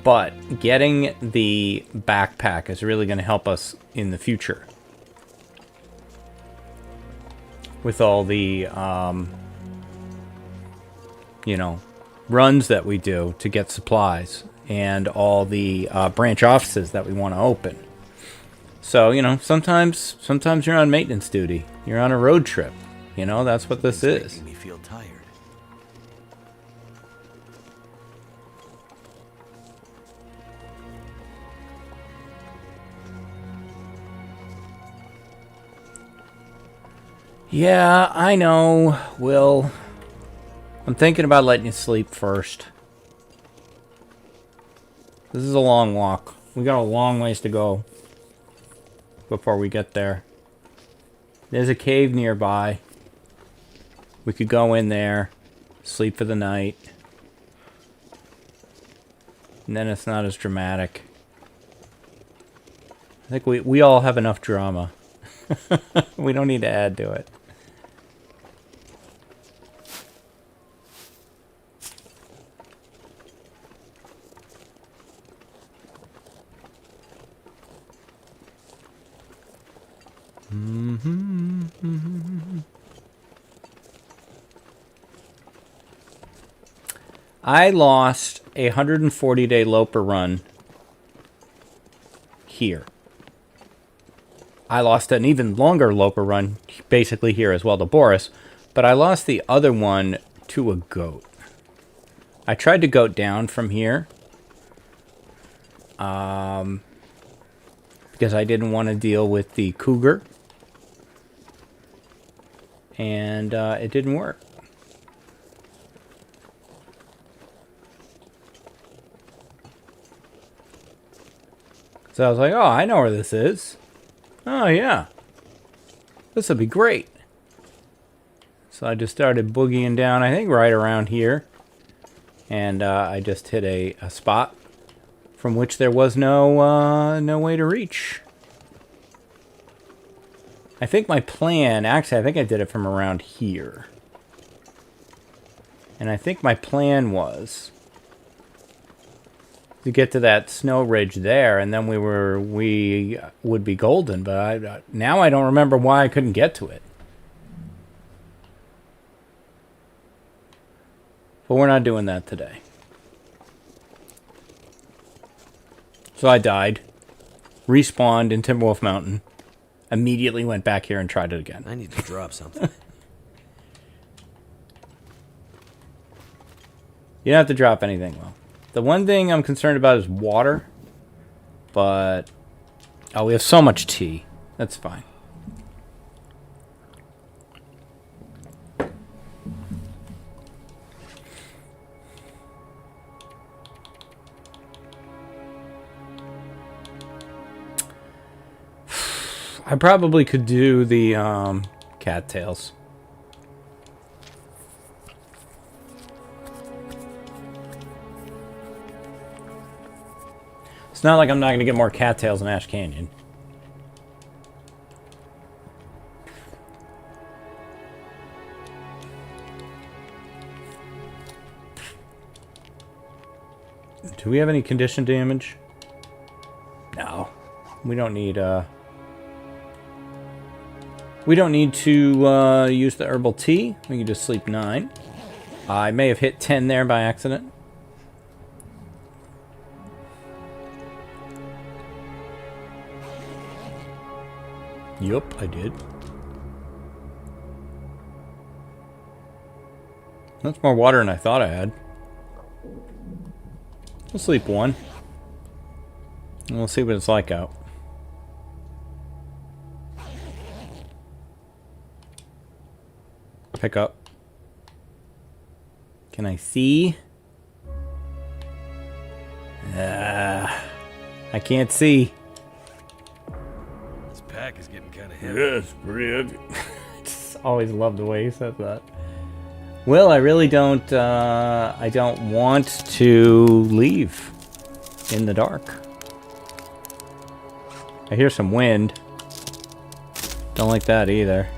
Speaker 3: But getting the backpack is really going to help us in the future. With all the, you know, runs that we do to get supplies. And all the branch offices that we want to open. So, you know, sometimes you're on maintenance duty. You're on a road trip. You know, that's what this is.
Speaker 4: Making me feel tired.
Speaker 3: Yeah, I know, Will. I'm thinking about letting you sleep first. This is a long walk. We got a long ways to go before we get there. There's a cave nearby. We could go in there, sleep for the night. And then it's not as dramatic. I think we all have enough drama. We don't need to add to it. I lost a 140-day Loper run here. I lost an even longer Loper run basically here as well to Boris, but I lost the other one to a goat. I tried to goat down from here because I didn't want to deal with the cougar, and it didn't work. So I was like, oh, I know where this is. Oh, yeah. This would be great. So I just started boogieing down, I think right around here. And I just hit a spot from which there was no way to reach. I think my plan, actually, I think I did it from around here. And I think my plan was to get to that snow ridge there, and then we would be golden. But now I don't remember why I couldn't get to it. But we're not doing that today. So I died. Respawned in Timberwolf Mountain. Immediately went back here and tried it again.
Speaker 4: I need to drop something.
Speaker 3: You don't have to drop anything, Will. The one thing I'm concerned about is water. But... oh, we have so much tea. That's fine. I probably could do the cattails. It's not like I'm not going to get more cattails in Ash Canyon. Do we have any condition damage? No. We don't need we don't need to use the herbal tea. We can just sleep 9. I may have hit 10 there by accident. Yup, I did. That's more water than I thought I had. We'll sleep 1. And we'll see what it's like out. Pick up. Can I see? I can't see.
Speaker 4: This pack is getting kind of heavy.
Speaker 3: Yes, pretty heavy. I just always love the way he says that. Well, I really don't, I don't want to leave in the dark. I hear some wind. Don't like that either.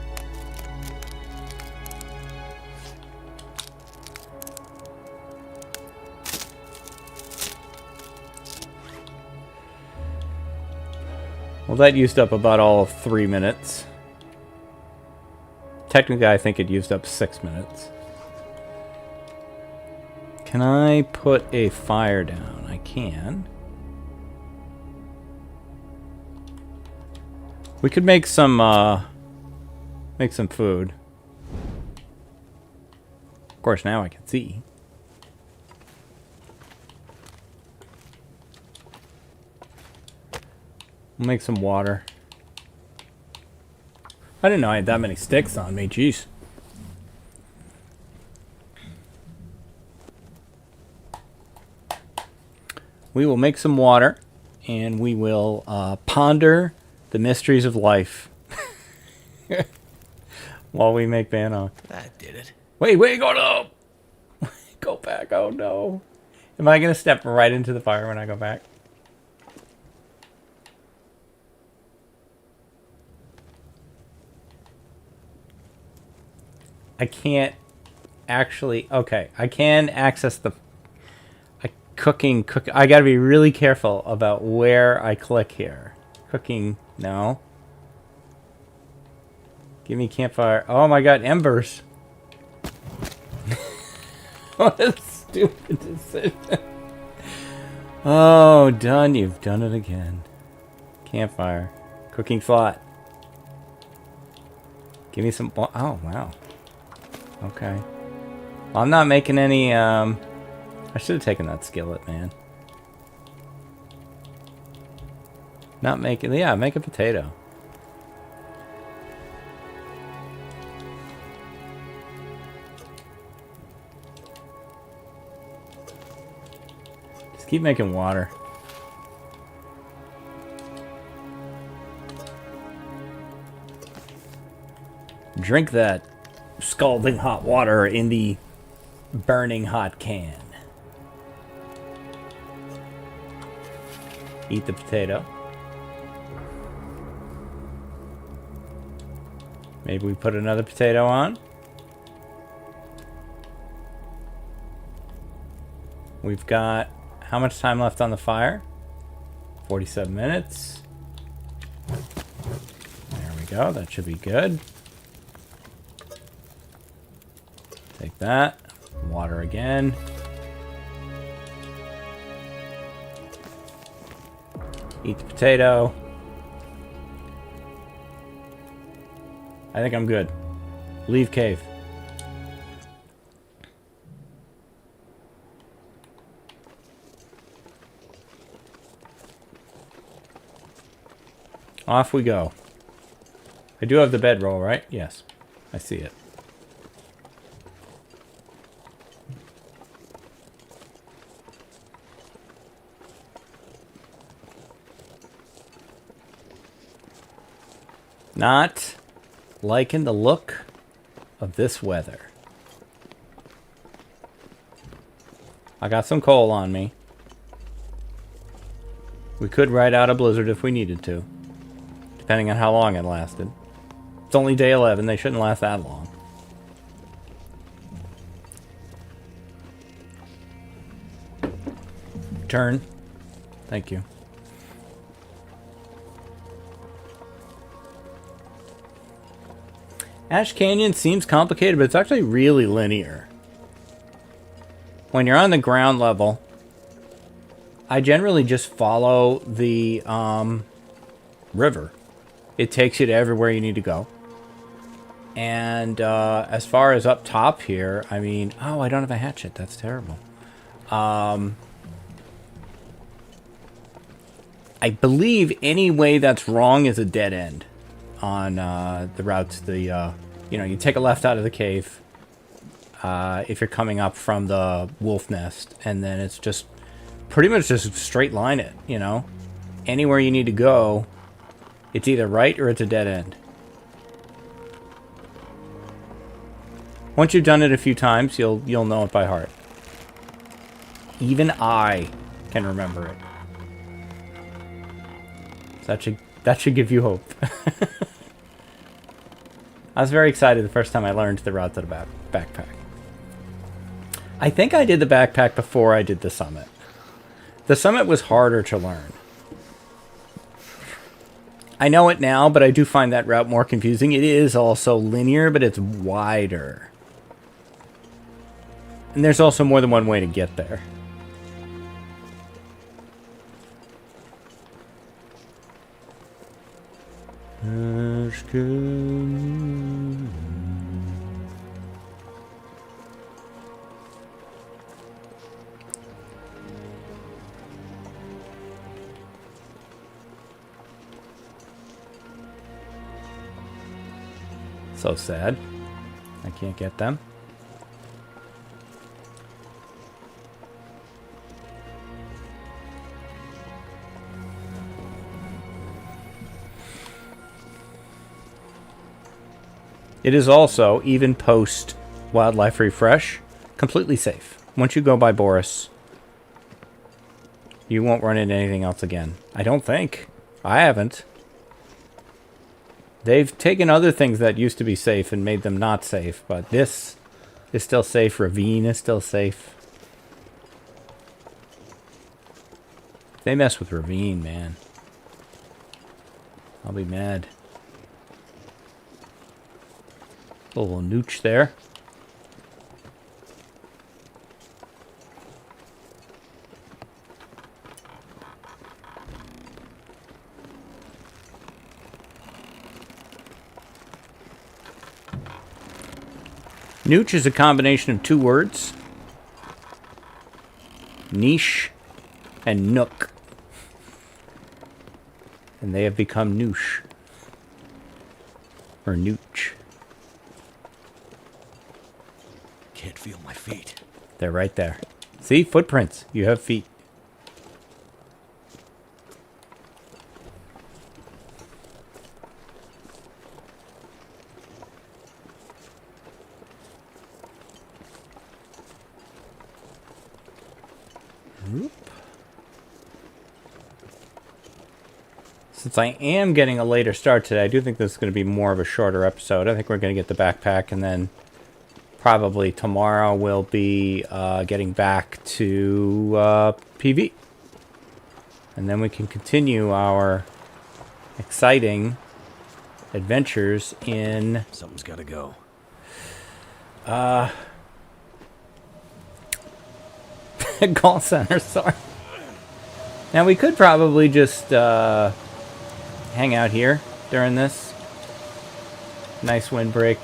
Speaker 3: Well, that used up about all of 3 minutes. Technically, I think it used up 6 minutes. Can I put a fire down? I can. We could make some food. Of course, now I can see. We'll make some water. I didn't know I had that many sticks on me. Jeez. We will make some water, and we will ponder the mysteries of life while we make Bannock.
Speaker 4: That did it.
Speaker 3: Wait, go no! Go back, oh no. Am I going to step right into the fire when I go back? I can't actually... okay, I can access the... Cooking. I gotta be really careful about where I click here. Cooking, no. Give me campfire. Oh my god, embers. What a stupid decision. Oh, Dunn, you've done it again. Campfire. Cooking slot. Give me some... oh, wow. Okay. Well, I'm not making any, I should have taken that skillet, man. Not making... yeah, make a potato. Just keep making water. Drink that scalding hot water in the burning hot can. Eat the potato. Maybe we put another potato on. We've got how much time left on the fire? 47 minutes. There we go. That should be good. Take that. Water again. Eat the potato. I think I'm good. Leave cave. Off we go. I do have the bedroll, right? Yes. I see it. Not liking the look of this weather. I got some coal on me. We could ride out a blizzard if we needed to, depending on how long it lasted. It's only day 11. They shouldn't last that long. Turn. Thank you. Ash Canyon seems complicated, but it's actually really linear. When you're on the ground level, I generally just follow the river. It takes you to everywhere you need to go. And as far as up top here, I mean... Oh, I don't have a hatchet. That's terrible. I believe any way that's wrong is a dead end on the route to the... you know, you take a left out of the cave if you're coming up from the wolf nest. And then it's just... pretty much just straight line it, you know? Anywhere you need to go, it's either right or it's a dead end. Once you've done it a few times, you'll know it by heart. Even I can remember it. So that should give you hope. I was very excited the first time I learned the route to the backpack. I think I did the backpack before I did the summit. The summit was harder to learn. I know it now, but I do find that route more confusing. It is also linear, but it's wider. And there's also more than one way to get there. So sad. I can't get them. It is also, even post Wildlife Refresh, completely safe. Once you go by Boris, you won't run into anything else again. I don't think. I haven't. They've taken other things that used to be safe and made them not safe, but this is still safe. Ravine is still safe. They mess with Ravine, man. I'll be mad. A little nooch there. Nooch is a combination of two words. Niche and nook. And they have become noosh. Or nooch.
Speaker 4: Can't feel my feet.
Speaker 3: They're right there. See? Footprints. You have feet. Since I am getting a later start today, I do think this is going to be more of a shorter episode. I think we're going to get the backpack, and then probably tomorrow we'll be getting back to PV. And then we can continue our exciting adventures in...
Speaker 4: Something's gotta go.
Speaker 3: Call center, sorry. Now we could probably just hang out here during this. Nice windbreak.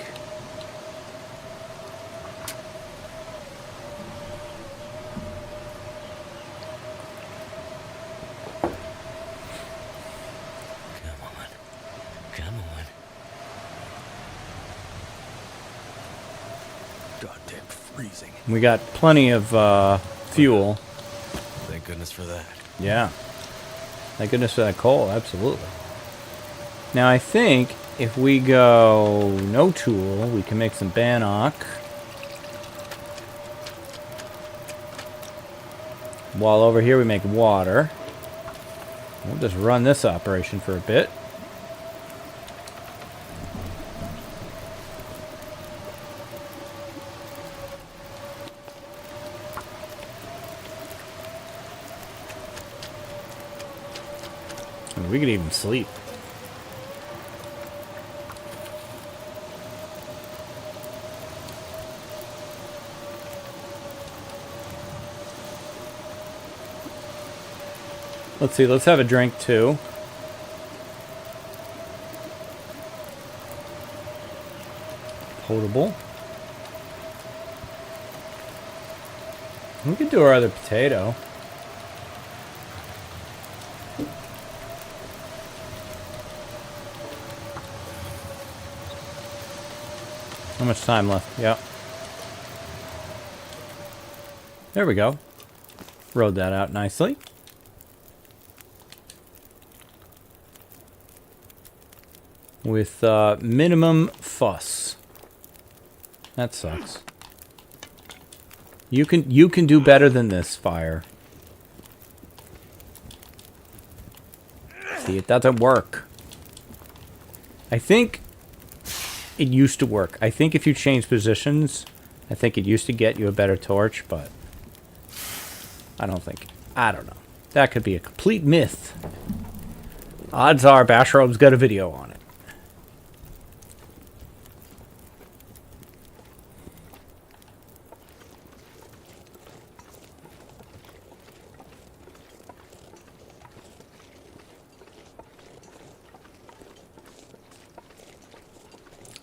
Speaker 4: Come on. Goddamn freezing.
Speaker 3: We got plenty of fuel.
Speaker 4: Thank goodness for that.
Speaker 3: Yeah. Thank goodness for that coal, absolutely. Now I think if we go no tool, we can make some bannock. While over here we make water. We'll just run this operation for a bit. I mean, we could even sleep. Let's see, let's have a drink too. Potable. We could do our other potato. How much time left? Yep. There we go. Rode that out nicely. With minimum fuss. That sucks. You can do better than this, Fire. See, it doesn't work. I think it used to work. I think if you change positions, I think it used to get you a better torch, but I don't know. That could be a complete myth. Odds are Bashrobe's got a video on it.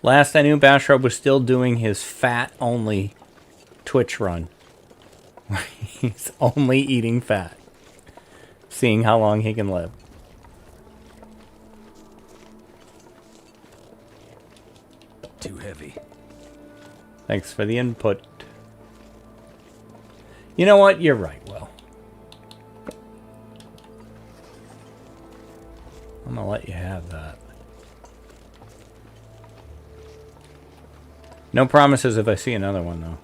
Speaker 3: Last I knew, Bashrobe was still doing his fat-only Twitch run. He's only eating fat. Seeing how long he can live.
Speaker 4: Too heavy.
Speaker 3: Thanks for the input. You know what? You're right, Will. I'm gonna let you have that. No promises if I see another one, though.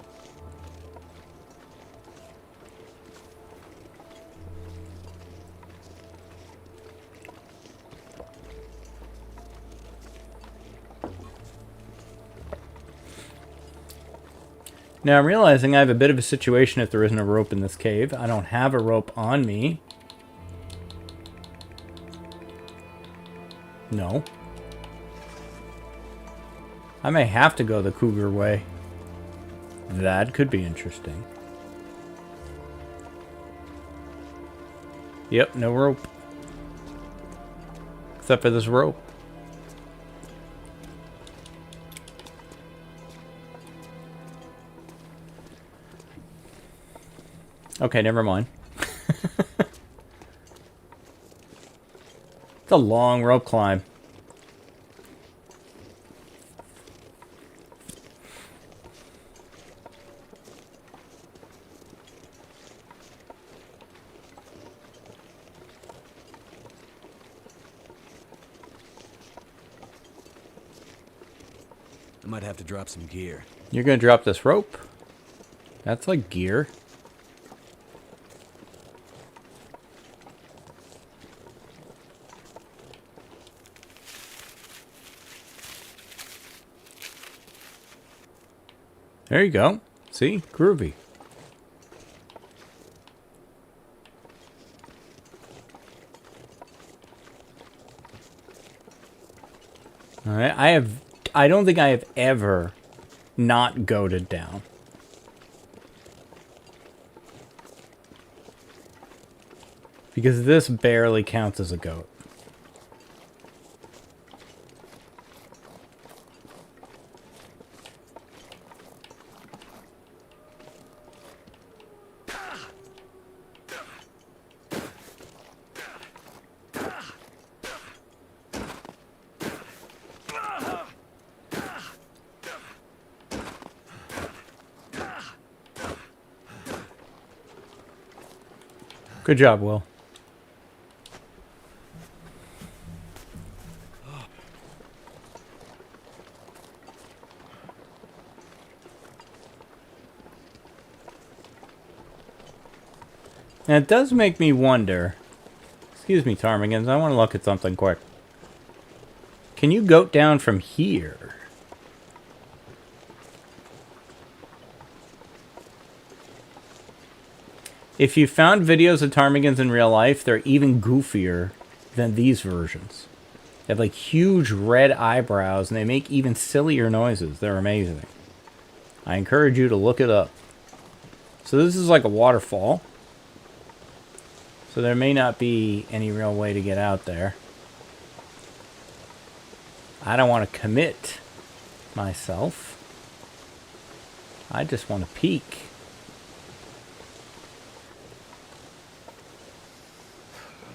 Speaker 3: Now I'm realizing I have a bit of a situation if there isn't a rope in this cave. I don't have a rope on me. No. I may have to go the cougar way. That could be interesting. Yep, no rope. Except for this rope. Okay, never mind. It's a long rope climb.
Speaker 4: I might have to drop some gear.
Speaker 3: You're gonna drop this rope? That's like gear. There you go. See? Groovy. Alright, I don't think I have ever not goated down. Because this barely counts as a goat. Good job, Will. And it does make me wonder. Excuse me, Ptarmigans. I want to look at something quick. Can you goat down from here? If you found videos of Ptarmigans in real life, they're even goofier than these versions. They have like huge red eyebrows and they make even sillier noises. They're amazing. I encourage you to look it up. So this is like a waterfall. So there may not be any real way to get out there. I don't want to commit myself. I just want to peek.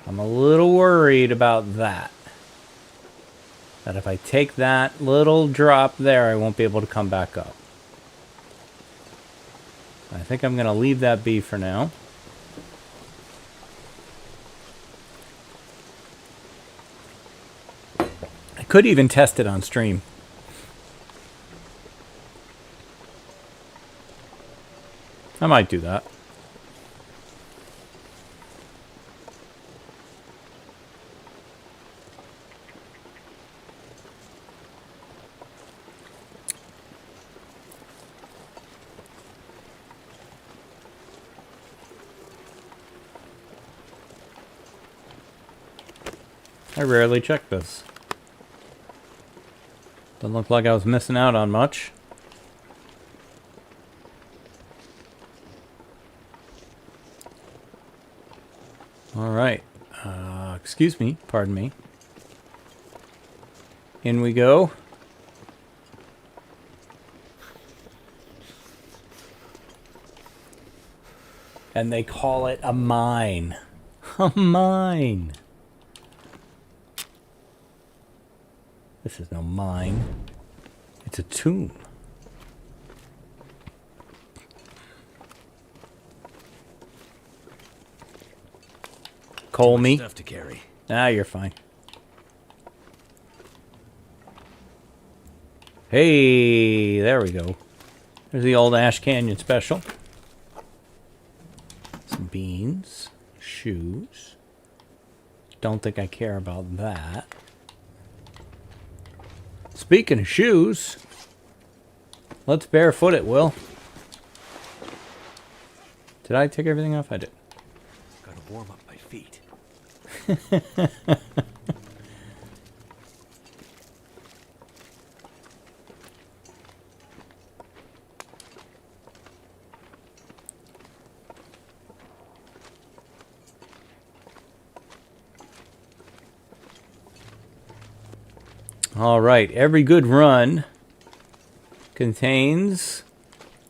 Speaker 3: I'm a little worried about that. That if I take that little drop there, I won't be able to come back up. I think I'm going to leave that be for now. I could even test it on stream. I might do that. I rarely check this. Doesn't look like I was missing out on much. Alright. Excuse me. Pardon me. In we go. And they call it a mine. A mine. This is no mine. It's a tomb. Call me.
Speaker 4: Stuff to carry.
Speaker 3: Ah, you're fine. Hey, there we go. There's the old Ash Canyon special. Some beans. Shoes. Don't think I care about that. Speaking of shoes, let's barefoot it, Will. Did I take everything off? I did.
Speaker 4: Gotta warm up my feet.
Speaker 3: All right, every good run contains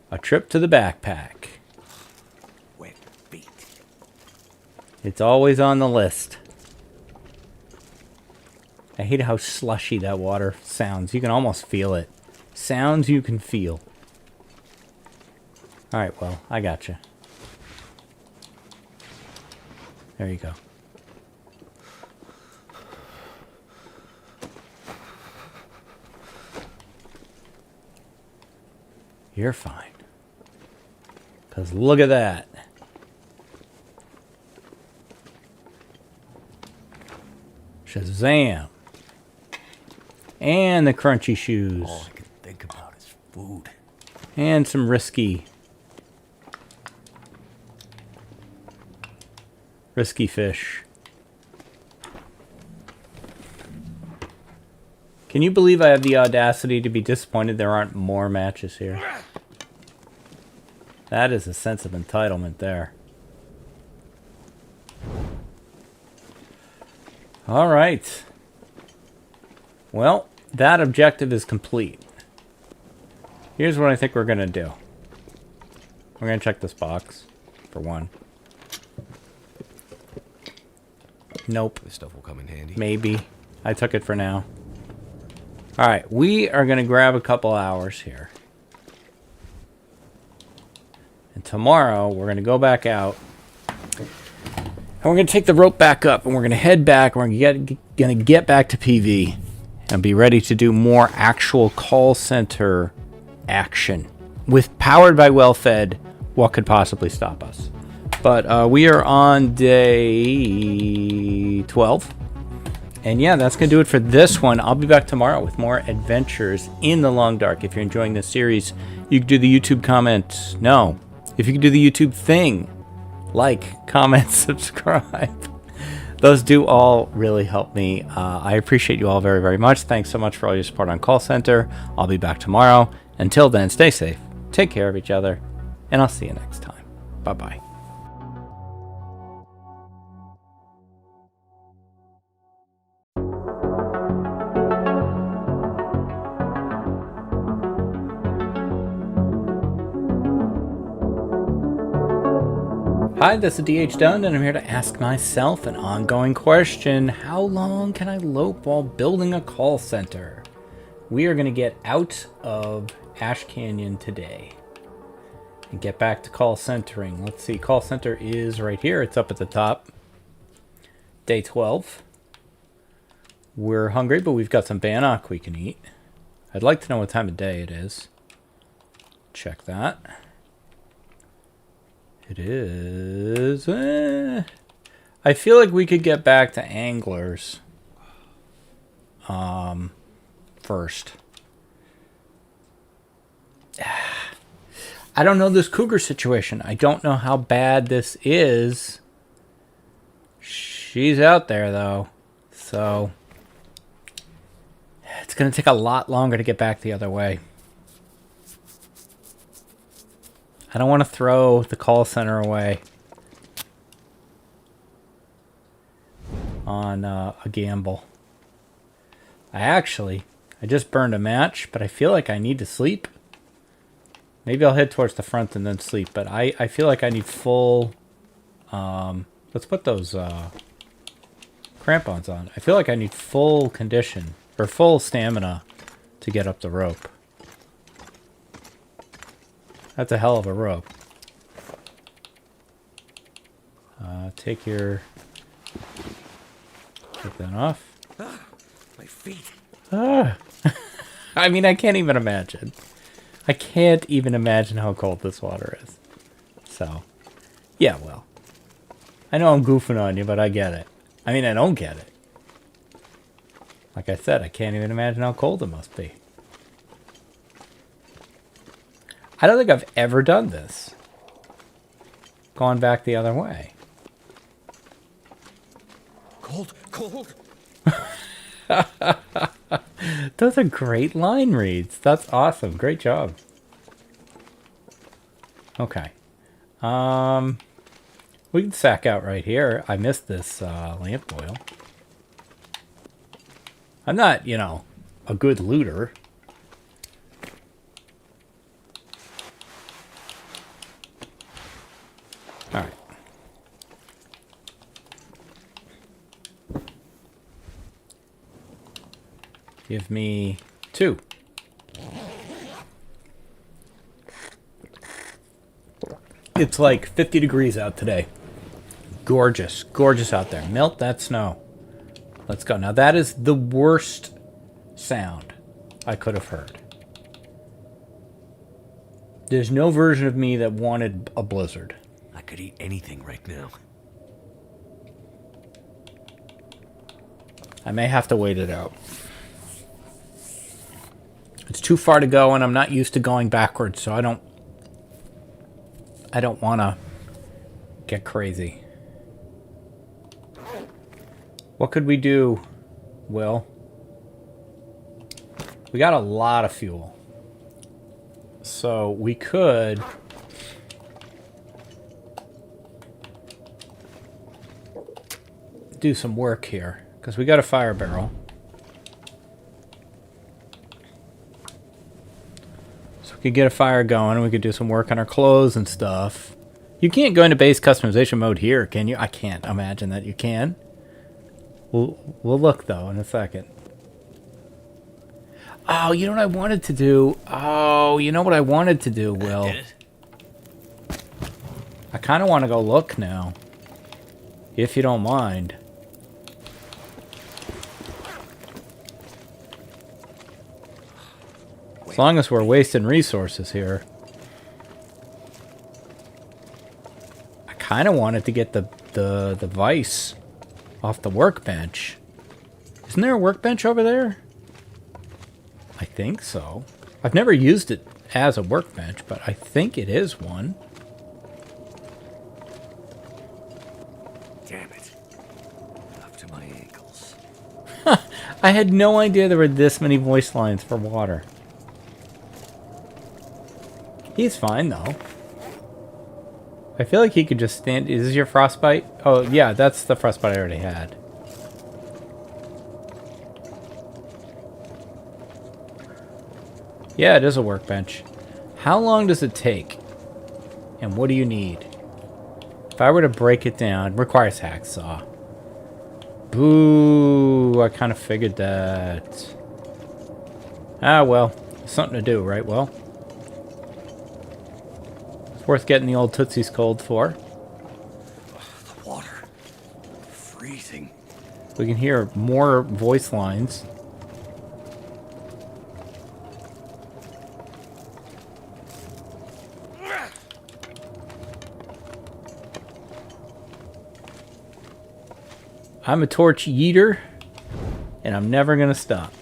Speaker 3: a trip to the backpack.
Speaker 4: Wet feet.
Speaker 3: It's always on the list. I hate how slushy that water sounds. You can almost feel it. Sounds you can feel. All right, well, I got you. There you go. You're fine. Because look at that. Shazam. And the crunchy shoes.
Speaker 4: All I can think about is food.
Speaker 3: And some risky fish. Can you believe I have the audacity to be disappointed there aren't more matches here? That is a sense of entitlement there. All right. Well, that objective is complete. Here's what I think we're going to do. We're going to check this box, for one. Nope.
Speaker 4: This stuff will come in handy.
Speaker 3: Maybe. I took it for now. Alright, we are going to grab a couple hours here. And tomorrow, we're going to go back out. And we're going to take the rope back up. And we're going to head back. We're going to get back to PV. And be ready to do more actual call center action. With Powered by Well-Fed, what could possibly stop us? But we are on day 12. And yeah, that's going to do it for this one. I'll be back tomorrow with more adventures in the Long Dark. If you're enjoying this series, you can do the YouTube comment. No. If you can do the YouTube thing. Like, comment, subscribe. Those do all really help me. I appreciate you all very, very much. Thanks so much for all your support on Call Center. I'll be back tomorrow. Until then, stay safe. Take care of each other. And I'll see you next time. Bye-bye. Hi, this is DH Dunn, and I'm here to ask myself an ongoing question. How long can I lope while building a call center? We are going to get out of Ash Canyon today and get back to call centering. Let's see, call center is right here. It's up at the top. Day 12. We're hungry, but we've got some bannock we can eat. I'd like to know what time of day it is. Check that. It is... I feel like we could get back to anglers first. I don't know this cougar situation. I don't know how bad this is. She's out there, though. So... it's going to take a lot longer to get back the other way. I don't want to throw the call center away on a gamble. I just burned a match, but I feel like I need to sleep. Maybe I'll head towards the front and then sleep, but I feel like I need full... let's put those crampons on. I feel like I need full condition, or full stamina to get up the rope. That's a hell of a rope. Take that off.
Speaker 4: My feet.
Speaker 3: I mean, I can't even imagine. I can't even imagine how cold this water is. So, yeah, well. I know I'm goofing on you, but I get it. I mean, I don't get it. Like I said, I can't even imagine how cold it must be. I don't think I've ever done this. Gone back the other way.
Speaker 4: Cold, cold.
Speaker 3: Those are great line reads. That's awesome. Great job. Okay. We can sack out right here. I missed this lamp oil. I'm not, a good looter. All right. Give me 2. It's like 50 degrees out today. Gorgeous. Gorgeous out there. Melt that snow. Let's go. Now that is the worst sound I could have heard. There's no version of me that wanted a blizzard.
Speaker 4: I could eat anything right now.
Speaker 3: I may have to wait it out. It's too far to go, and I'm not used to going backwards, so I don't want to get crazy. What could we do, Will? We got a lot of fuel. So we could... do some work here. Because we got a fire barrel. So we could get a fire going and we could do some work on our clothes and stuff. You can't go into base customization mode here, can you? I can't imagine that you can. We'll look, though, in a second. Oh, you know what I wanted to do? Oh, you know what I wanted to do, Will?
Speaker 4: Get it?
Speaker 3: I kind of want to go look now. If you don't mind. As long as we're wasting resources here. I kind of wanted to get the vice off the workbench. Isn't there a workbench over there? I think so. I've never used it as a workbench, but I think it is one.
Speaker 4: Damn it. Up to my ankles.
Speaker 3: I had no idea there were this many voice lines for water. He's fine, though. I feel like he could just stand... Is this your frostbite? Oh, yeah, that's the frostbite I already had. Yeah, it is a workbench. How long does it take? And what do you need? If I were to break it down... Requires hacksaw. Boo! I kind of figured that. Ah, well. Something to do, right? Well... Worth getting the old Tootsie's cold for.
Speaker 4: The water. Freezing.
Speaker 3: We can hear more voice lines. I'm a torch yeeter, and I'm never going to stop.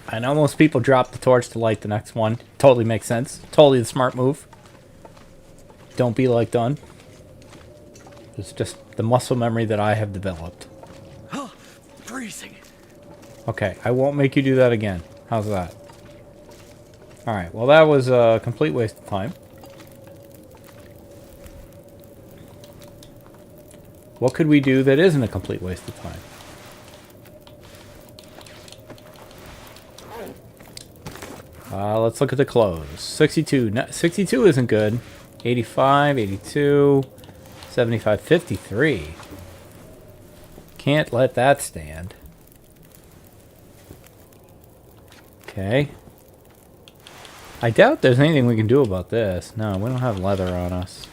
Speaker 3: I know most people drop the torch to light the next one. Totally makes sense. Totally the smart move. Don't be like Dunn. It's just the muscle memory that I have developed.
Speaker 4: Freezing.
Speaker 3: Okay, I won't make you do that again. How's that? Alright, well that was a complete waste of time. What could we do that isn't a complete waste of time? Let's look at the clothes. 62. No, 62 isn't good. 85, 82, 75, 53. Can't let that stand. Okay. I doubt there's anything we can do about this. No, we don't have leather on us.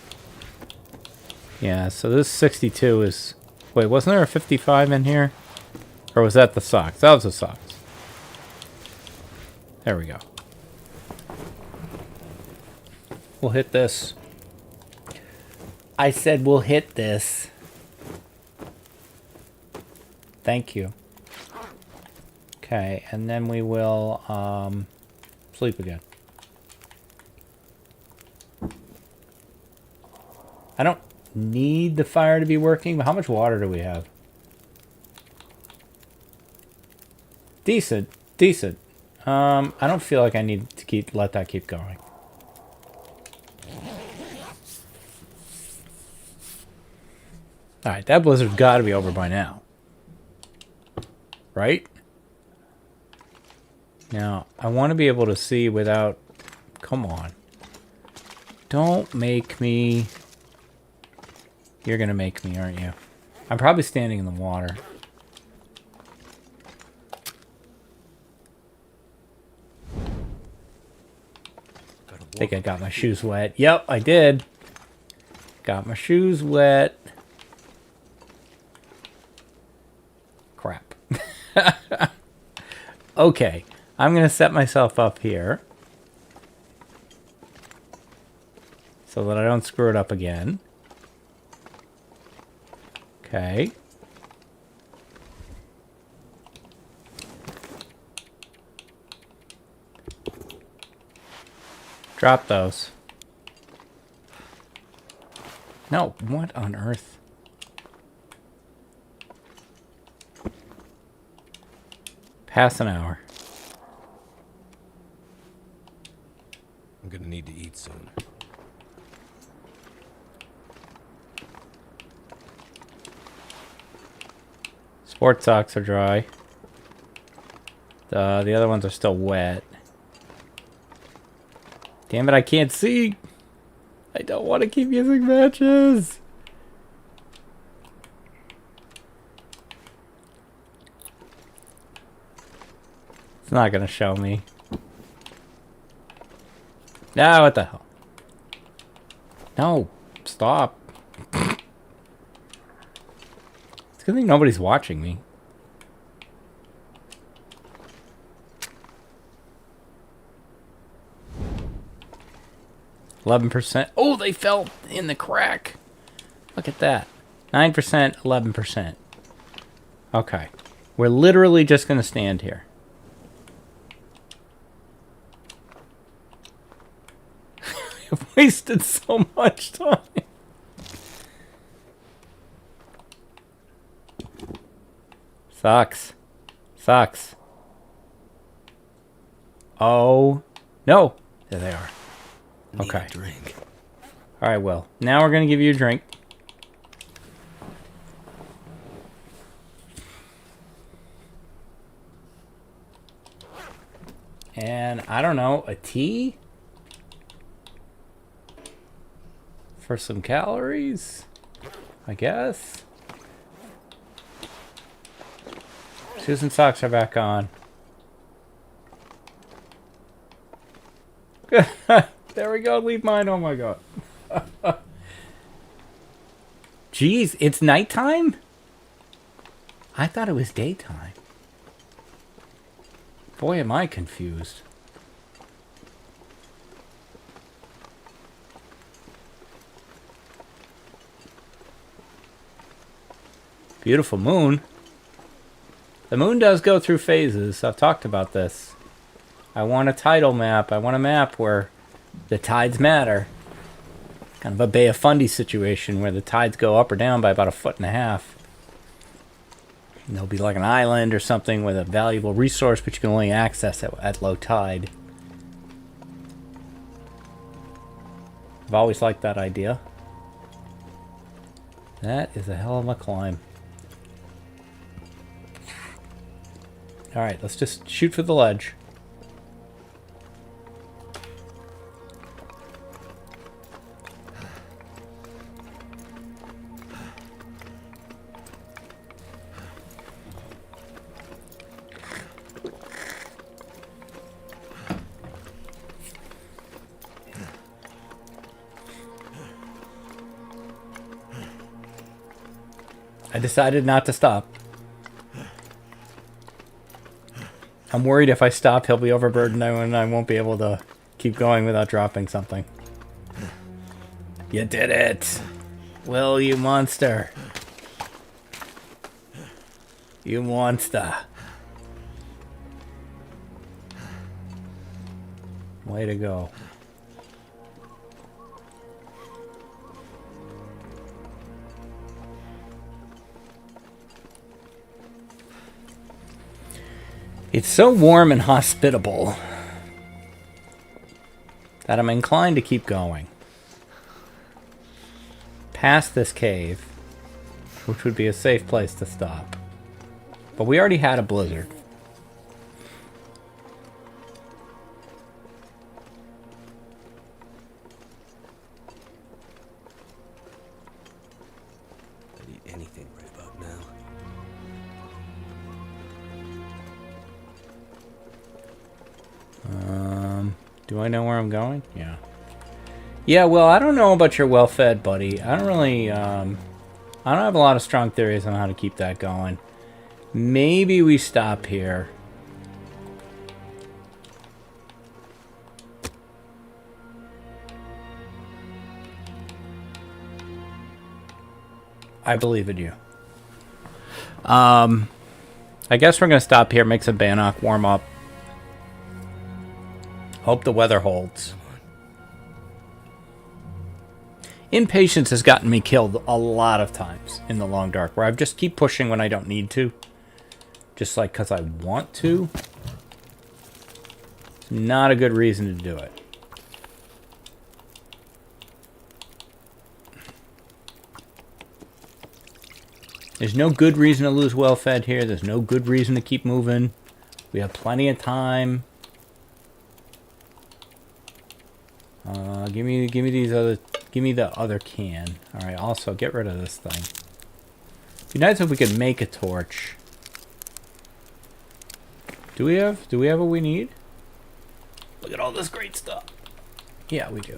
Speaker 3: Yeah, so this 62 is... Wait, wasn't there a 55 in here? Or was that the socks? That was the socks. There we go. We'll hit this. I said we'll hit this. Thank you. Okay, and then we will sleep again. I don't need the fire to be working, but how much water do we have? Decent. Decent. I don't feel like I need to let that keep going. Alright, that blizzard's got to be over by now. Right? Now, I want to be able to see without... Come on. Don't make me... You're going to make me, aren't you? I'm probably standing in the water. I think I got my shoes wet. Yep, I did. Got my shoes wet. Crap. Okay, I'm going to set myself up here. So that I don't screw it up again. Okay. Drop those. No, what on earth? Past an hour.
Speaker 4: I'm gonna need to eat soon.
Speaker 3: Sport socks are dry. The other ones are still wet. Damn it, I can't see. I don't want to keep using matches. It's not going to show me. No, what the hell? No, stop. It's a good thing nobody's watching me. %. Oh, they fell in the crack. Look at that. 9%, 11%. Okay. We're literally just going to stand here. I've wasted so much time. Sucks. Sucks. Oh. No. There they are. Okay.
Speaker 4: Drink.
Speaker 3: All right, Will. Now we're going to give you a drink. And, I don't know, a tea? For some calories? I guess. Shoes and socks are back on. There we go. Leave mine. Oh my god. Jeez, it's nighttime? I thought it was daytime. Boy, am I confused. Beautiful moon. The moon does go through phases. I've talked about this. I want a tidal map. I want a map where the tides matter. Kind of a Bay of Fundy situation where the tides go up or down by about 1.5 feet. And there'll be like an island or something with a valuable resource, but you can only access it at low tide. I've always liked that idea. That is a hell of a climb. Alright, let's just shoot for the ledge. I decided not to stop. I'm worried if I stop, he'll be overburdened and I won't be able to keep going without dropping something. You did it! Will, you monster. You monster. Way to go. It's so warm and hospitable that I'm inclined to keep going. Past this cave, which would be a safe place to stop. But we already had a blizzard.
Speaker 4: I'd eat anything right about now.
Speaker 3: Do I know where I'm going? Yeah. Yeah, well, I don't know about your well-fed, buddy. I don't really, I don't have a lot of strong theories on how to keep that going. Maybe we stop here. I believe in you. I guess we're going to stop here, make some Bannock, warm up. Hope the weather holds. Impatience has gotten me killed a lot of times in the long dark, where I just keep pushing when I don't need to. Just like because I want to. It's not a good reason to do it. There's no good reason to lose well-fed here. There's no good reason to keep moving. We have plenty of time. Give me the other can. All right. Also, get rid of this thing. It'd be nice if we could make a torch. Do we have what we need? Look at all this great stuff. Yeah, we do.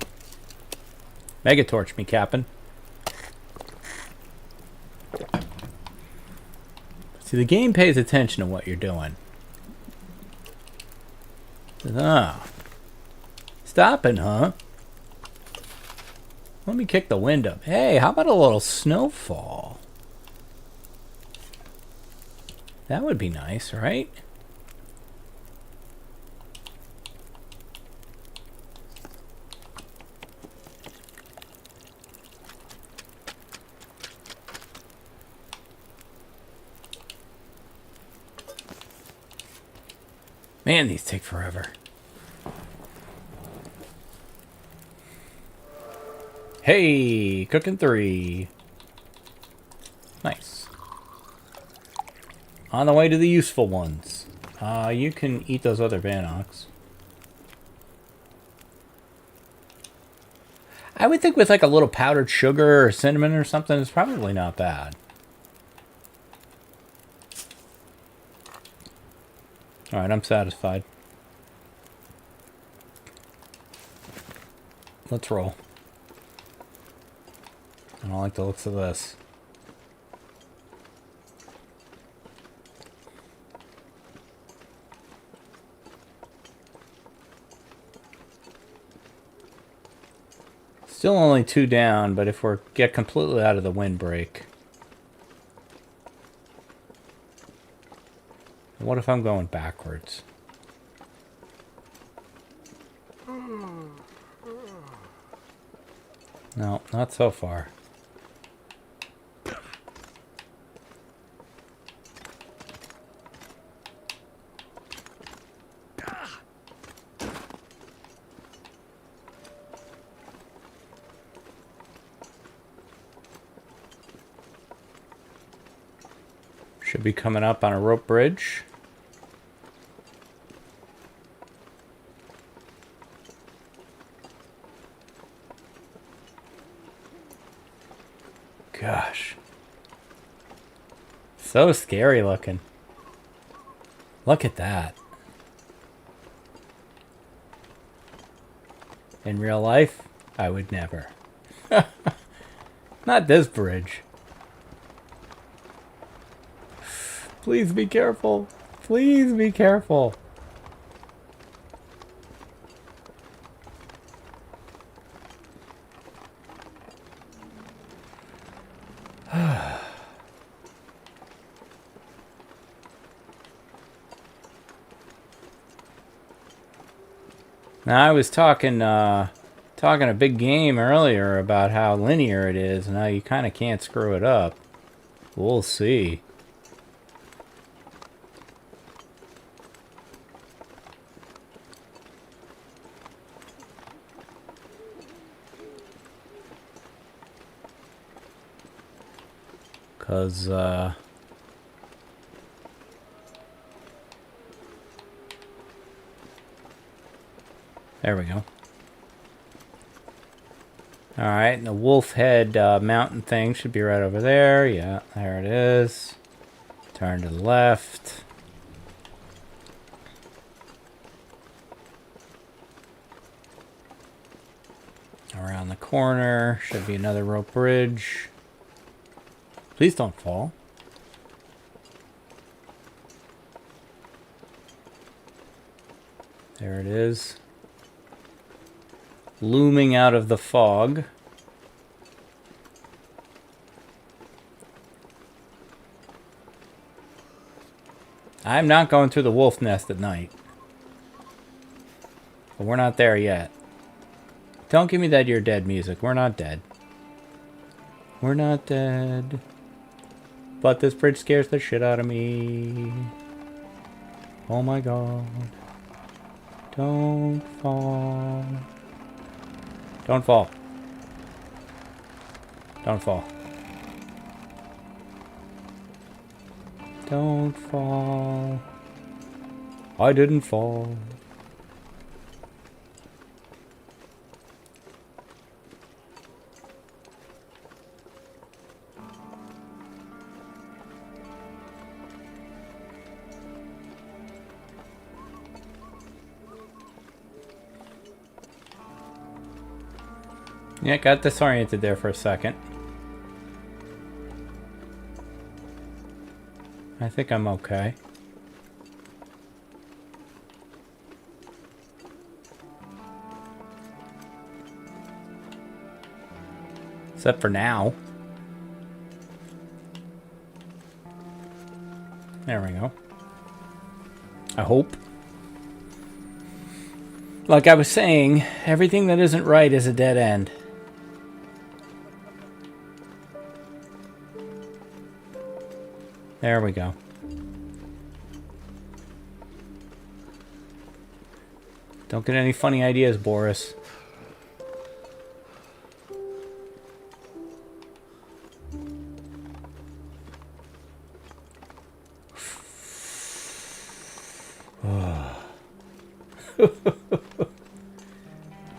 Speaker 3: Mega torch me, Captain. See, the game pays attention to what you're doing. Ah. Stopping, huh? Let me kick the wind up. Hey, how about a little snowfall? That would be nice, right? Man, these take forever. Hey, cooking 3. Nice. On the way to the useful ones. You can eat those other Vanocs. I would think with like a little powdered sugar or cinnamon or something, it's probably not bad. Alright, I'm satisfied. Let's roll. I don't like the looks of this. Still only 2 down, but if we get completely out of the windbreak. What if I'm going backwards? No, not so far. Should be coming up on a rope bridge. Gosh. So scary looking. Look at that. In real life, I would never. Not this bridge. Please be careful. Please be careful. Now I was talking a big game earlier about how linear it is and how you kind of can't screw it up. We'll see. Because, there we go. Alright, and the wolf head mountain thing should be right over there. Yeah, there it is. Turn to the left. Around the corner should be another rope bridge. Please don't fall. There it is. Looming out of the fog. I'm not going through the wolf nest at night. But we're not there yet. Don't give me that you're dead music. We're not dead. We're not dead. But this bridge scares the shit out of me. Oh my god. Don't fall. Don't fall. Don't fall. Don't fall. I didn't fall. Yeah, got disoriented there for a second. I think I'm okay. Except for now. There we go. I hope. Like I was saying, everything that isn't right is a dead end. There we go. Don't get any funny ideas, Boris.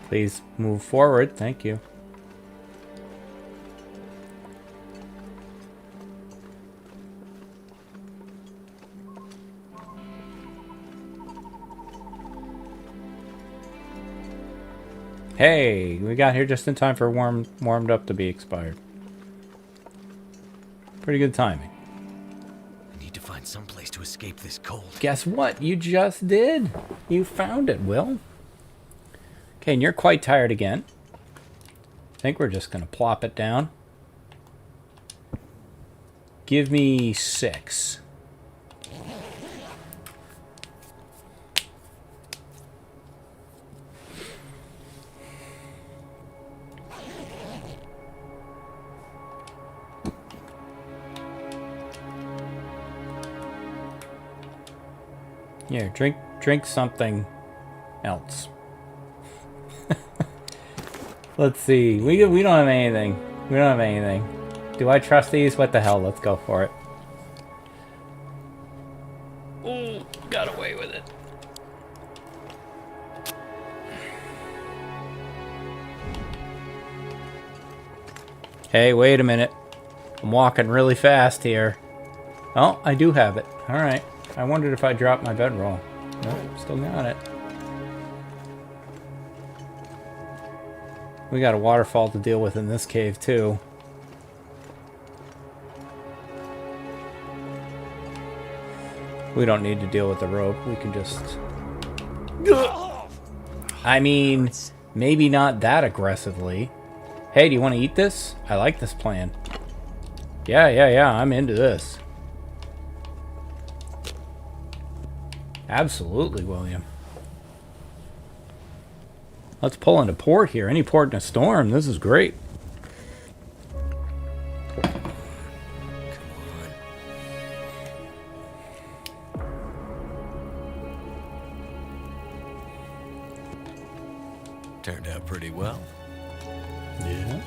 Speaker 3: Please move forward. Thank you. Hey, we got here just in time for warmed up to be expired. Pretty good timing.
Speaker 4: I need to find some place to escape this cold.
Speaker 3: Guess what? You just did. You found it, Will. Okay, and you're quite tired again. I think we're just going to plop it down. Give me 6. Here, drink something else. Let's see. We don't have anything. We don't have anything. Do I trust these? What the hell? Let's go for it. Ooh, got away with it. Hey, wait a minute. I'm walking really fast here. Oh, I do have it. All right. I wondered if I dropped my bedroll. Nope, still got it. We got a waterfall to deal with in this cave, too. We don't need to deal with the rope. We can just... I mean, maybe not that aggressively. Hey, do you want to eat this? I like this plan. Yeah, I'm into this. Absolutely, William. Let's pull into port here. Any port in a storm. This is great.
Speaker 4: Turned out pretty well.
Speaker 3: Yeah.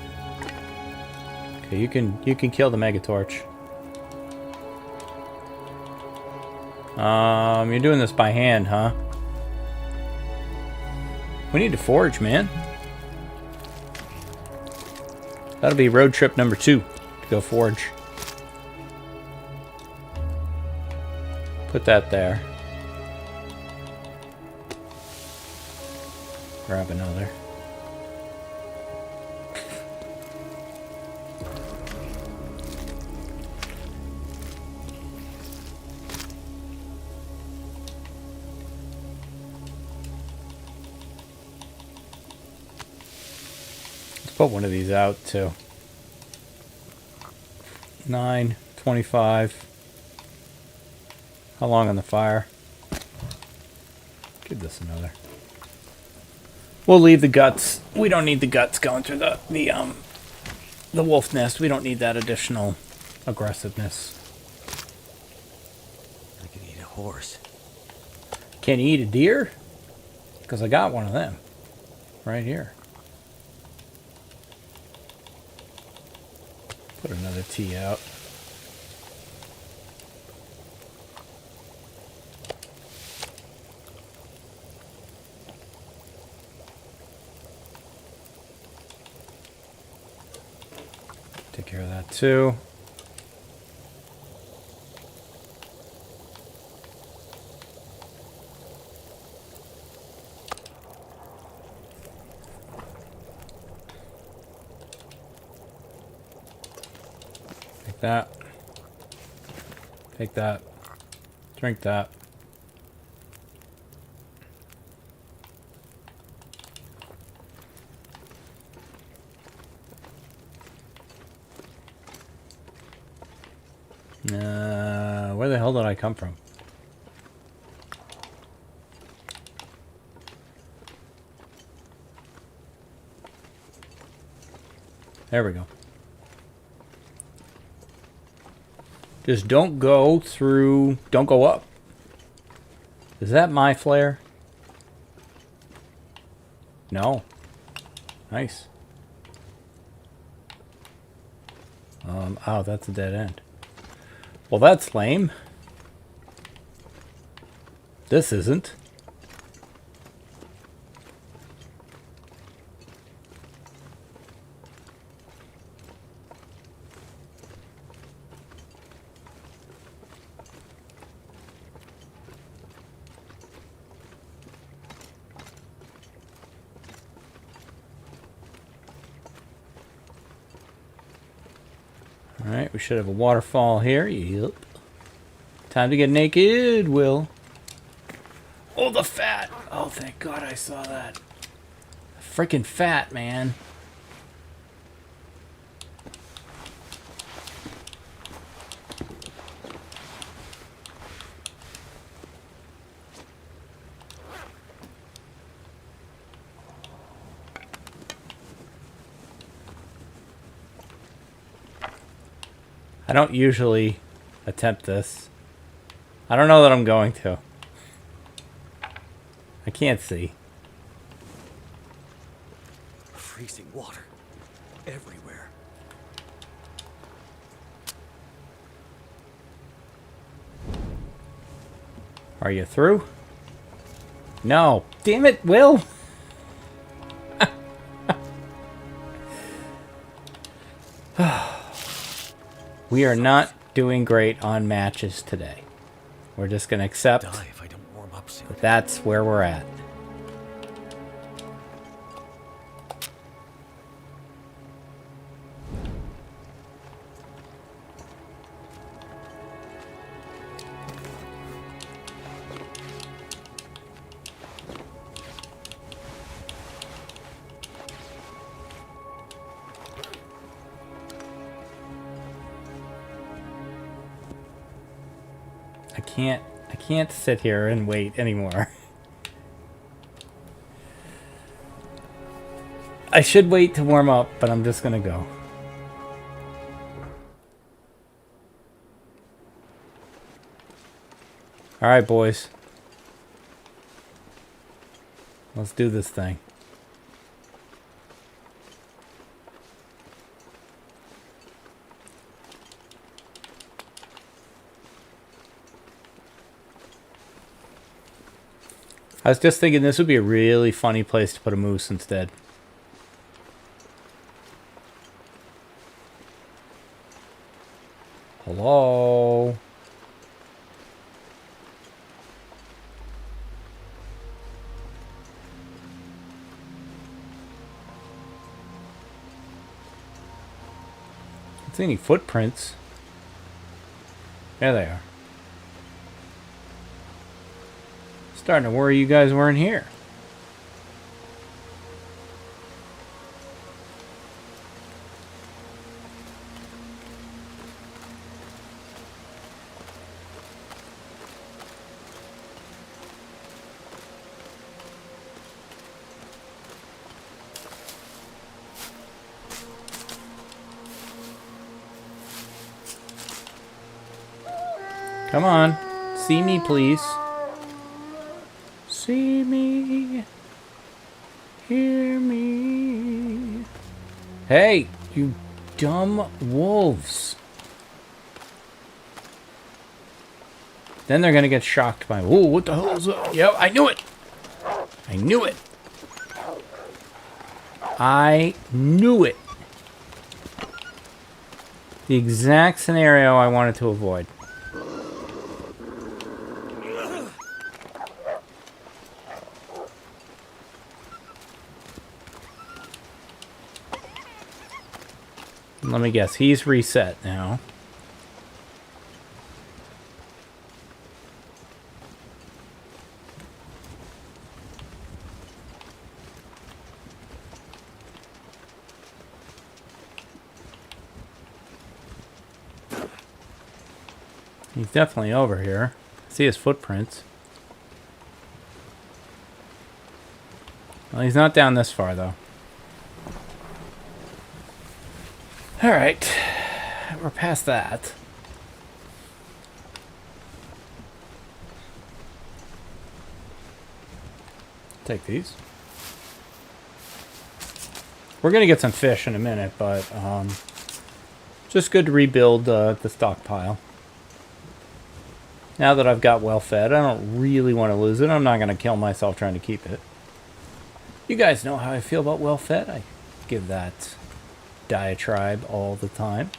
Speaker 3: Okay, you can kill the Megatorch. You're doing this by hand, huh? We need to forge, man. That'll be road trip number 2 to go forge. Put that there. Grab another. Put one of these out too. 9, 25. How long on the fire? Give this another. We'll leave the guts. We don't need the guts going through the wolf nest. We don't need that additional aggressiveness.
Speaker 4: I can eat a horse.
Speaker 3: Can you eat a deer? Because I got one of them right here. Put another tea out. care of that too. Take that. Take that. Drink that. Where the hell did I come from? There we go. Just don't go through... Don't go up. Is that my flare? No. Nice. Oh, that's a dead end. Well, that's lame. This isn't. Alright, we should have a waterfall here. Yep. Time to get naked, Will. Oh, the fat! Oh, thank God I saw that. Freaking fat, man. I don't usually attempt this. I don't know that I'm going to. I can't see.
Speaker 4: Freezing water everywhere.
Speaker 3: Are you through? No. Damn it, Will! We are not doing great on matches today. We're just going to accept
Speaker 4: Die if I don't warm up soon.
Speaker 3: that that's where we're at. I can't sit here and wait anymore. I should wait to warm up, but I'm just gonna go. Alright, boys. Let's do this thing. I was just thinking this would be a really funny place to put a moose instead. Hello? I don't see any footprints. There they are. Starting to worry you guys weren't here. Come on. See me, please. See me. Hear me. Hey, you dumb wolves. Then they're gonna get shocked by, whoa, what the hell is that? Yep, I knew it. I knew it. I knew it. The exact scenario I wanted to avoid. Let me guess, he's reset now. He's definitely over here. I see his footprints. Well, he's not down this far, though. Alright. We're past that. Take these. We're going to get some fish in a minute, but just good to rebuild the stockpile. Now that I've got well fed, I don't really want to lose it. I'm not going to kill myself trying to keep it. You guys know how I feel about well fed. I give that diatribe all the time.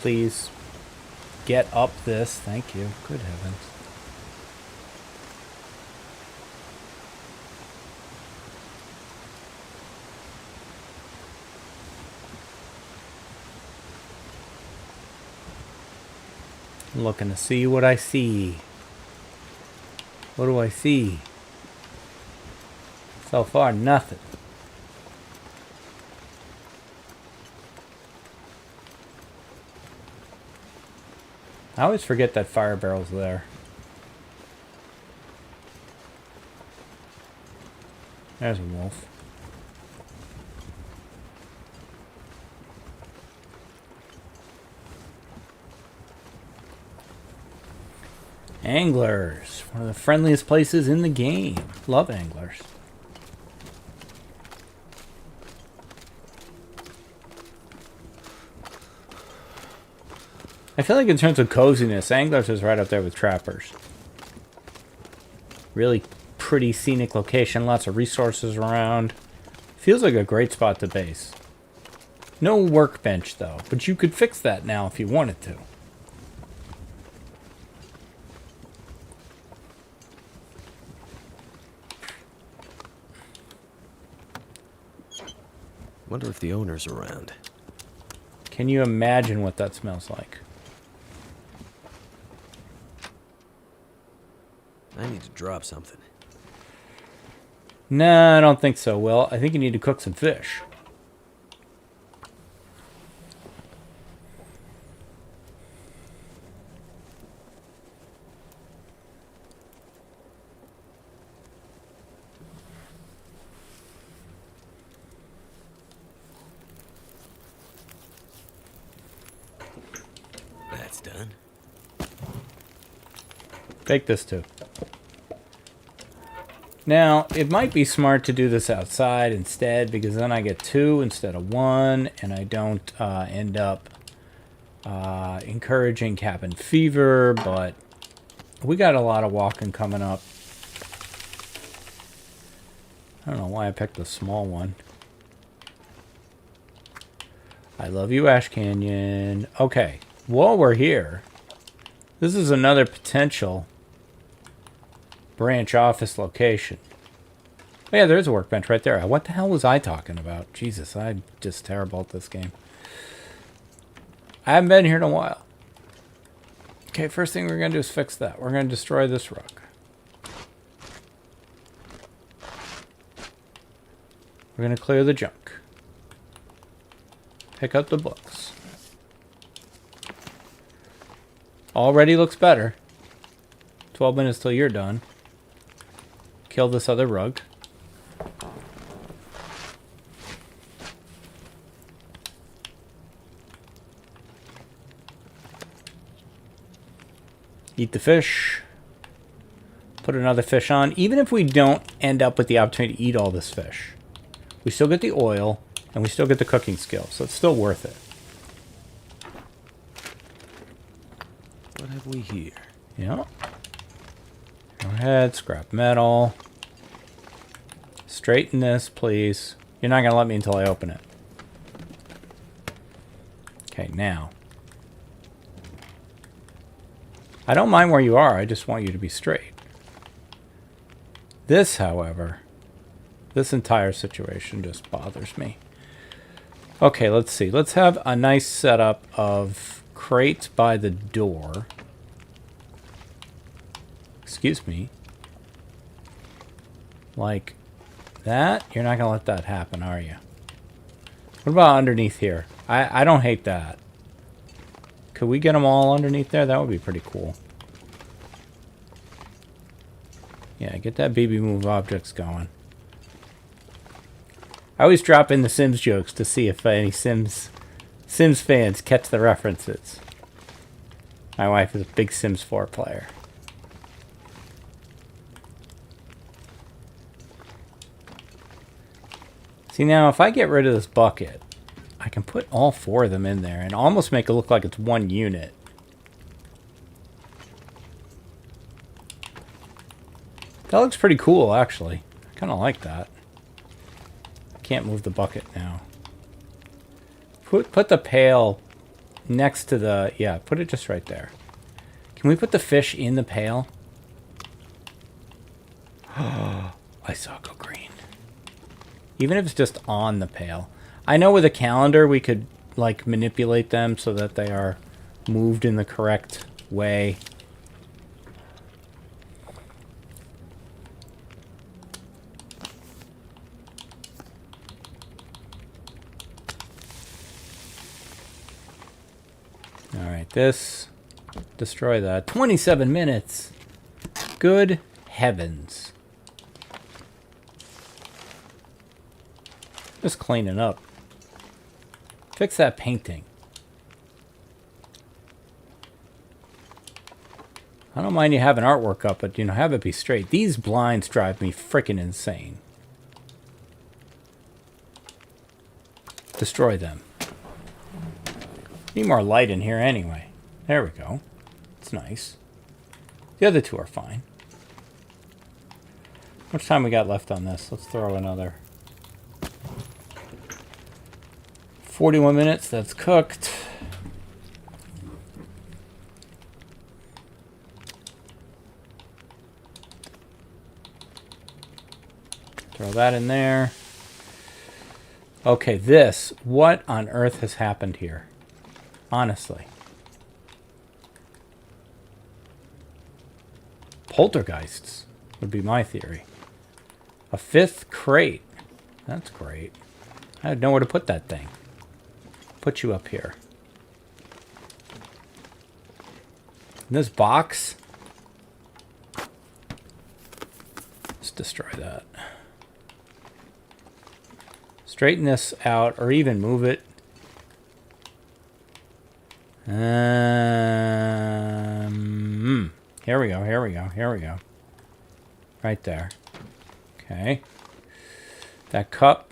Speaker 3: Please get up this. Thank you. Good heavens. I'm looking to see what I see. What do I see? So far, nothing. I always forget that fire barrel's there. There's a wolf. Anglers. One of the friendliest places in the game. Love anglers. I feel like in terms of coziness, Anglers is right up there with Trappers. Really pretty scenic location, lots of resources around. Feels like a great spot to base. No workbench though, but you could fix that now if you wanted to.
Speaker 4: Wonder if the owner's around.
Speaker 3: Can you imagine what that smells like?
Speaker 4: I need to drop something.
Speaker 3: No, I don't think so, Will. I think you need to cook some fish.
Speaker 4: That's done.
Speaker 3: Take this too. Now, it might be smart to do this outside instead, because then I get 2 instead of 1, and I don't end up encouraging cabin fever, but we got a lot of walking coming up. I don't know why I picked the small one. I love you, Ash Canyon. Okay, while we're here, this is another potential branch office location. Oh yeah, there's a workbench right there. What the hell was I talking about? Jesus, I'm just terrible at this game. I haven't been here in a while. Okay, first thing we're going to do is fix that. We're going to destroy this rug. We're going to clear the junk. Pick up the books. Already looks better. 12 minutes till you're done. Kill this other rug. Eat the fish. Put another fish on. Even if we don't end up with the opportunity to eat all this fish, we still get the oil and we still get the cooking skill, so it's still worth it.
Speaker 4: What have we here?
Speaker 3: Yep. Go ahead, scrap metal. Straighten this, please. You're not gonna let me until I open it. Okay, now. I don't mind where you are, I just want you to be straight. This, however, this entire situation just bothers me. Okay, let's see. Let's have a nice setup of crates by the door. Excuse me. Like that? You're not going to let that happen, are you? What about underneath here? I don't hate that. Could we get them all underneath there? That would be pretty cool. Yeah, get that BB move objects going. I always drop in the Sims jokes to see if any Sims fans catch the references. My wife is a big Sims 4 player. See, now if I get rid of this bucket, I can put all 4 of them in there and almost make it look like it's one unit. That looks pretty cool, actually. I kind of like that. Can't move the bucket now. Put the pail next to the... Yeah, put it just right there. Can we put the fish in the pail? Oh, I saw it go green. Even if it's just on the pail. I know with a calendar we could, like, manipulate them so that they are moved in the correct way. Alright, this. Destroy that. 27 minutes! Good heavens. Just cleaning up. Fix that painting. I don't mind you having artwork up, but, you know, have it be straight. These blinds drive me freaking insane. Destroy them. Need more light in here anyway. There we go. It's nice. The other two are fine. How much time we got left on this? Let's throw another 41 minutes. That's cooked. Throw that in there. Okay, this. What on earth has happened here? Honestly. Poltergeists would be my theory. A 5th crate. That's great. I had nowhere to put that thing. Put you up here. And this box. Let's destroy that. Straighten this out or even move it. Here we go, here we go, here we go. Right there. Okay. That cup.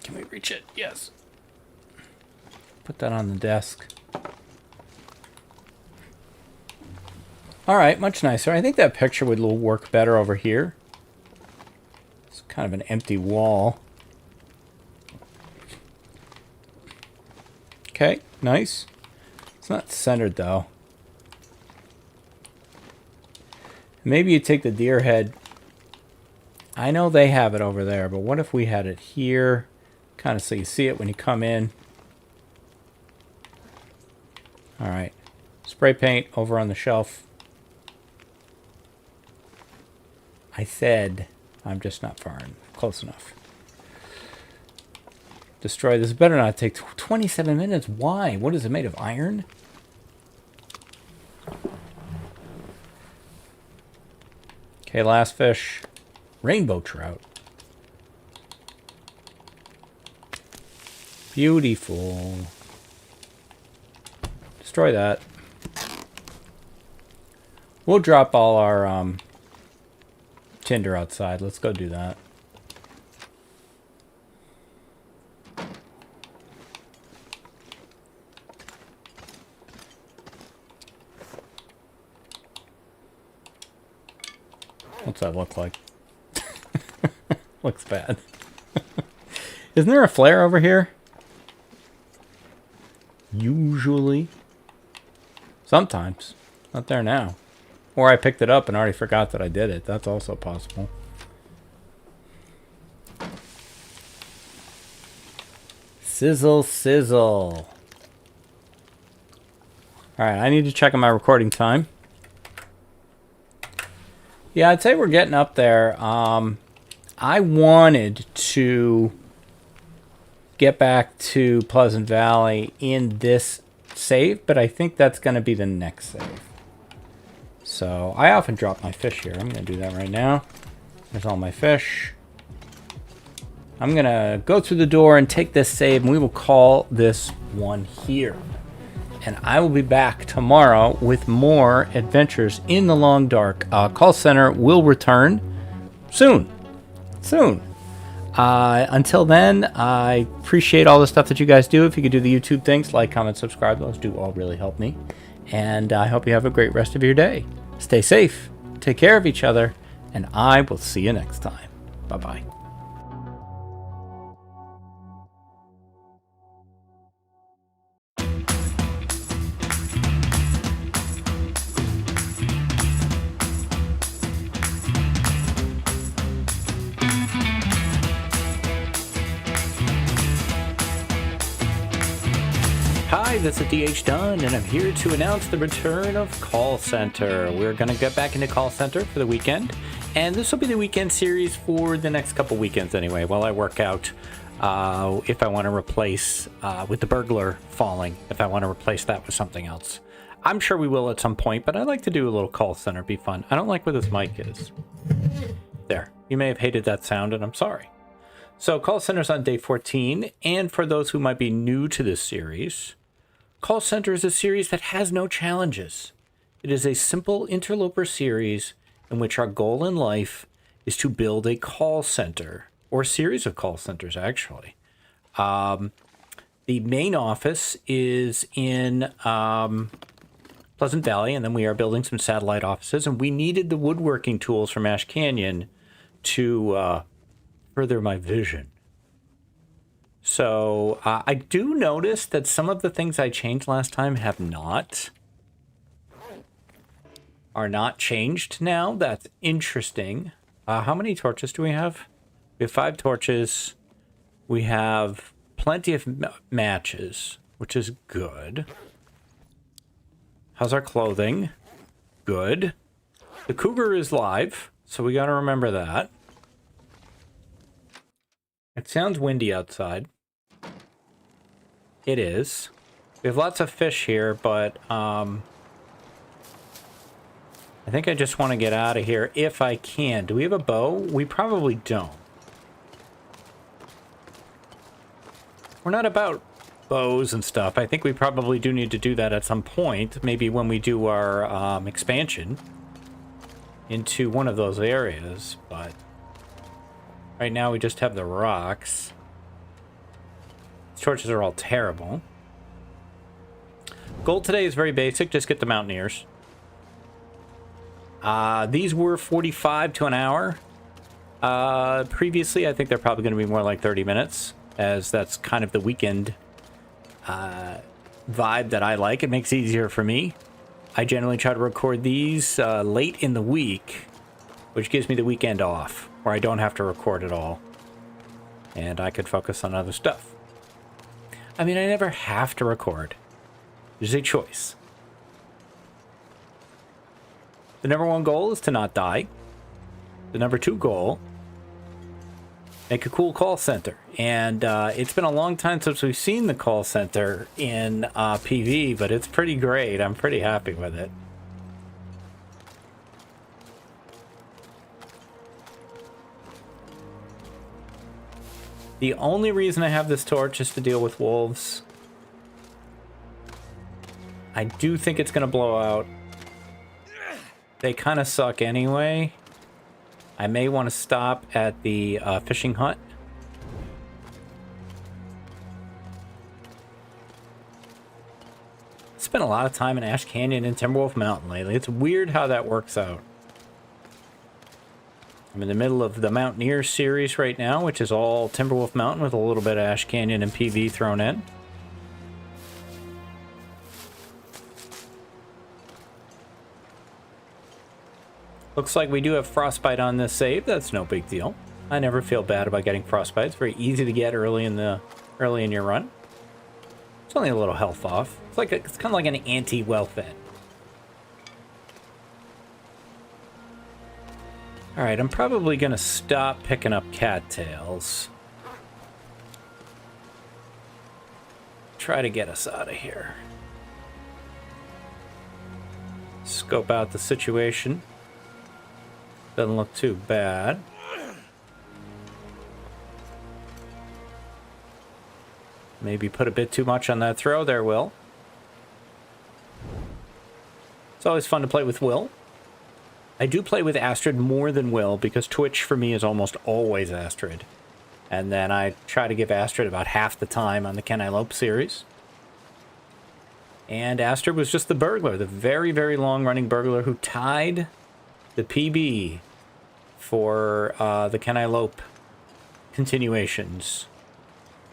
Speaker 3: Can we reach it? Yes. Put that on the desk. Alright, much nicer. I think that picture would work better over here. It's kind of an empty wall. Okay, nice. It's not centered though. Maybe you take the deer head. I know they have it over there, but what if we had it here? Kind of so you see it when you come in. Alright. Spray paint over on the shelf. I said I'm just not far close enough. Destroy this. Better not take 27 minutes. Why? What is it made of? Iron? Okay, last fish. Rainbow trout. Beautiful. Destroy that. We'll drop all our tinder outside. Let's go do that. What's that look like? Looks bad. Isn't there a flare over here? Usually. Sometimes. Not there now. Or I picked it up and already forgot that I did it. That's also possible. Sizzle, sizzle. Alright, I need to check on my recording time. Yeah, I'd say we're getting up there. I wanted to get back to Pleasant Valley in this save, but I think that's going to be the next save. So, I often drop my fish here. I'm going to do that right now. There's all my fish. I'm going to go through the door and take this save, and we will call this one here. And I will be back tomorrow with more adventures in the Long Dark. Call Center will return soon. Until then, I appreciate all the stuff that you guys do. If you could do the YouTube things, like, comment, subscribe, those do all really help me. And I hope you have a great rest of your day. Stay safe, take care of each other, and I will see you next time. Bye-bye. Hi, this is DH Dunn, and I'm here to announce the return of Call Center. We're going to get back into Call Center for the weekend, and this will be the weekend series for the next couple weekends anyway, while I work out if I want to replace, with the burglar falling, if I want to replace that with something else. I'm sure we will at some point, but I like to do a little Call Center, be fun. I don't like where this mic is. There. You may have hated that sound, and I'm sorry. So, Call Center's on day 14, and for those who might be new to this series, Call Center is a series that has no challenges. It is a simple interloper series in which our goal in life is to build a call center, or a series of call centers, actually. The main office is in Pleasant Valley, and then we are building some satellite offices, and we needed the woodworking tools from Ash Canyon to further my vision. So, I do notice that some of the things I changed last time are not changed now. That's interesting. How many torches do we have? We have 5 torches. We have plenty of matches, which is good. How's our clothing? Good. The cougar is live, so we gotta remember that. It sounds windy outside. It is. We have lots of fish here, but I think I just want to get out of here if I can. Do we have a bow? We probably don't. We're not about bows and stuff. I think we probably do need to do that at some point. Maybe when we do our expansion into one of those areas, but right now we just have the rocks. These torches are all terrible. Goal today is very basic. Just get the Mountaineers. These were 45 to an hour. Previously, I think they're probably going to be more like 30 minutes, as that's kind of the weekend vibe that I like. It makes it easier for me. I generally try to record these late in the week, which gives me the weekend off, where I don't have to record at all. And I could focus on other stuff. I mean, I never have to record. There's a choice. The number 1 goal is to not die. The number 2 goal, make a cool call center. And it's been a long time since we've seen the call center in PV, but it's pretty great. I'm pretty happy with it. The only reason I have this torch is to deal with wolves. I do think it's going to blow out. They kind of suck anyway. I may want to stop at the fishing hut. Spent a lot of time in Ash Canyon and Timberwolf Mountain lately. It's weird how that works out.
Speaker 6: I'm in the middle of the Mountaineer series right now, which is all Timberwolf Mountain with a little bit of Ash Canyon and PV thrown in. Looks like we do have Frostbite on this save. That's no big deal. I never feel bad about getting Frostbite. It's very easy to get early in your run. It's only a little health off. It's kind of like an anti-wealth end. All right, I'm probably gonna stop picking up cattails. Try to get us out of here. Scope out the situation. Doesn't look too bad. Maybe put a bit too much on that throw there, Will. It's always fun to play with Will. I do play with Astrid more than Will because Twitch for me is almost always Astrid. And then I try to give Astrid about half the time on the I Lope series. And Astrid was just the burglar, the very, very long-running burglar who tied the PB for the I Lope continuations.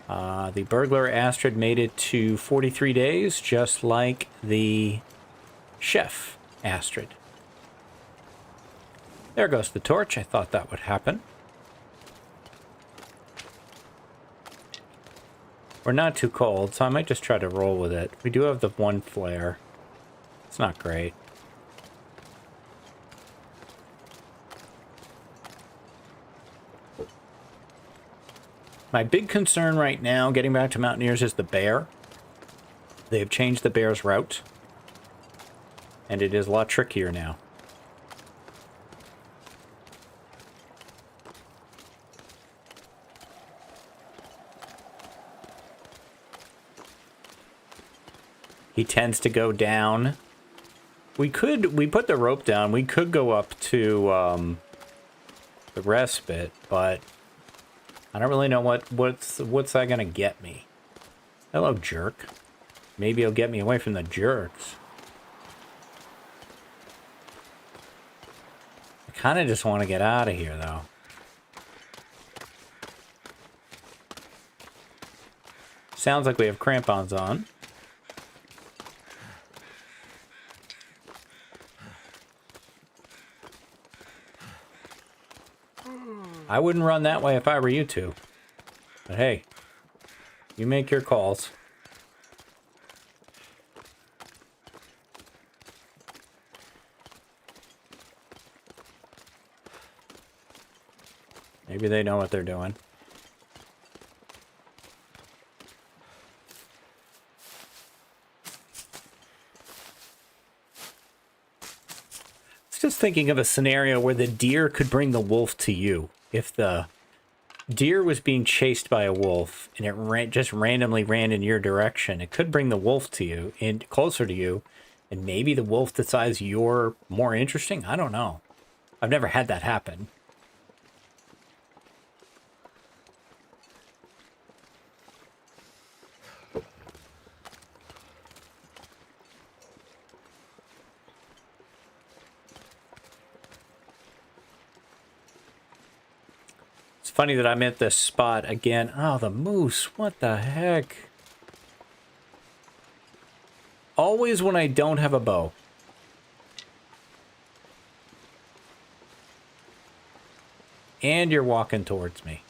Speaker 6: The burglar Astrid made it to 43 days, just like the chef Astrid. There goes the torch. I thought that would happen. We're not too cold, so I might just try to roll with it. We do have the one flare. It's not great. My big concern right now, getting back to Mountaineers, is the bear. They have changed the bear's route. And it is a lot trickier now. He tends to go down. We put the rope down. We could go up to the respite, but I don't really know what's that gonna get me. Hello, jerk. Maybe it'll get me away from the jerks. I kind of just want to get out of here, though. Sounds like we have crampons on. I wouldn't run that way if I were you two. But hey, you make your calls. Maybe they know what they're doing. Just thinking of a scenario where the deer could bring the wolf to you. If the deer was being chased by a wolf and it just randomly ran in your direction, it could bring the wolf to you, and closer to you, and maybe the wolf decides you're more interesting. I don't know. I've never had that happen. Funny that I'm at this spot again. Oh, the moose. What the heck? Always when I don't have a bow. And you're walking towards me.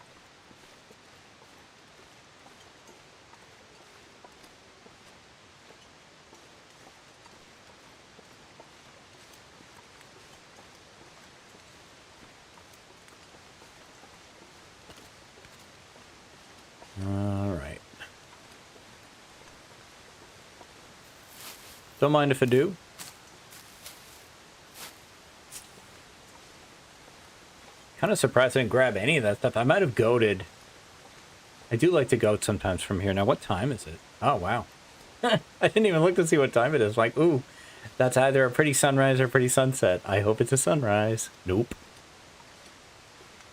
Speaker 6: Don't mind if I do. Kind of surprised I didn't grab any of that stuff. I might have goated. I do like to goat sometimes from here. Now, what time is it? Oh, wow. I didn't even look to see what time it is. Like, ooh, that's either a pretty sunrise or a pretty sunset. I hope it's a sunrise. Nope.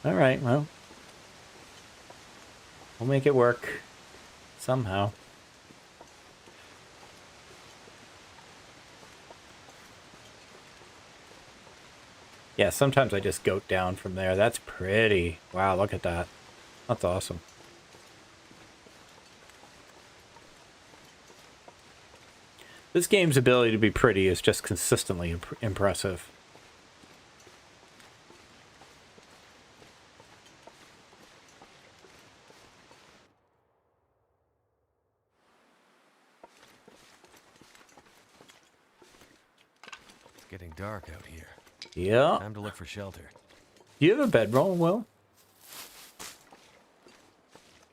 Speaker 6: All right, well. We'll make it work. Somehow. Yeah, sometimes I just goat down from there. That's pretty. Wow, look at that. That's awesome. This game's ability to be pretty is just consistently impressive.
Speaker 4: It's getting dark out here.
Speaker 6: Yeah.
Speaker 4: Time to look for shelter.
Speaker 6: Do you have a bedroll, Will?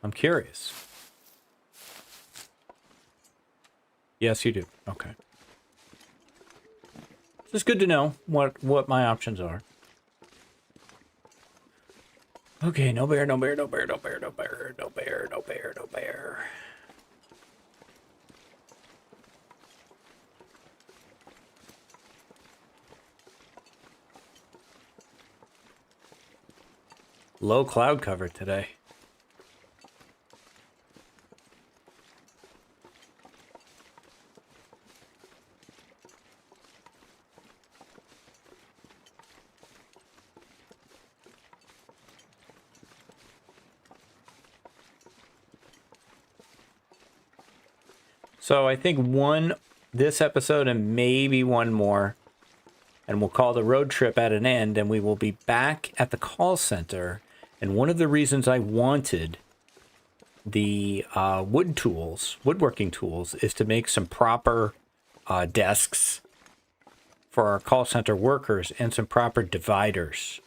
Speaker 6: I'm curious. Yes, you do. Okay. It's just good to know what my options are. Okay, no bear, no bear, no bear, no bear, no bear, no bear, no bear, no bear. Low cloud cover today. So I think this episode and maybe one more, and we'll call the road trip at an end, and we will be back at the call center. And one of the reasons I wanted the woodworking tools, is to make some proper desks for our call center workers and some proper dividers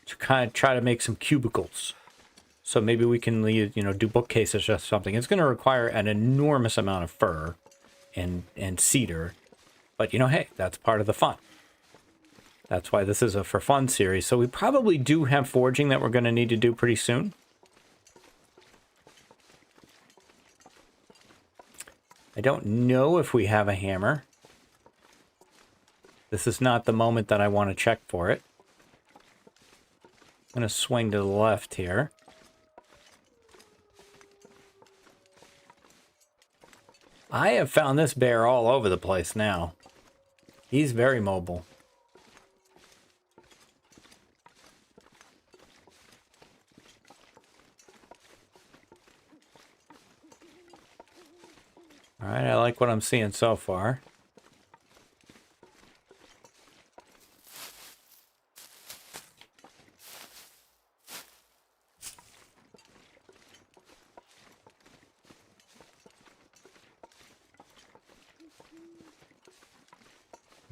Speaker 6: to kind of try to make some cubicles. So maybe we can, do bookcases or something. It's going to require an enormous amount of fir and cedar. But, hey, that's part of the fun. That's why this is a for fun series. So we probably do have forging that we're going to need to do pretty soon. I don't know if we have a hammer. This is not the moment that I want to check for it. I'm going to swing to the left here. I have found this bear all over the place now. He's very mobile. All right, I like what I'm seeing so far.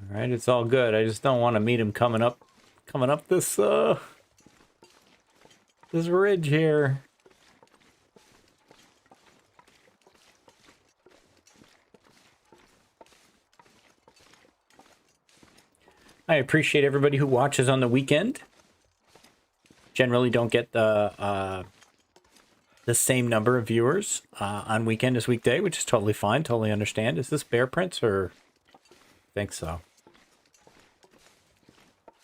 Speaker 6: All right, it's all good. I just don't want to meet him coming up this this ridge here. I appreciate everybody who watches on the weekend. Generally don't get the same number of viewers on weekend as weekday, which is totally fine, totally understand. Is this bear prints or? I think so.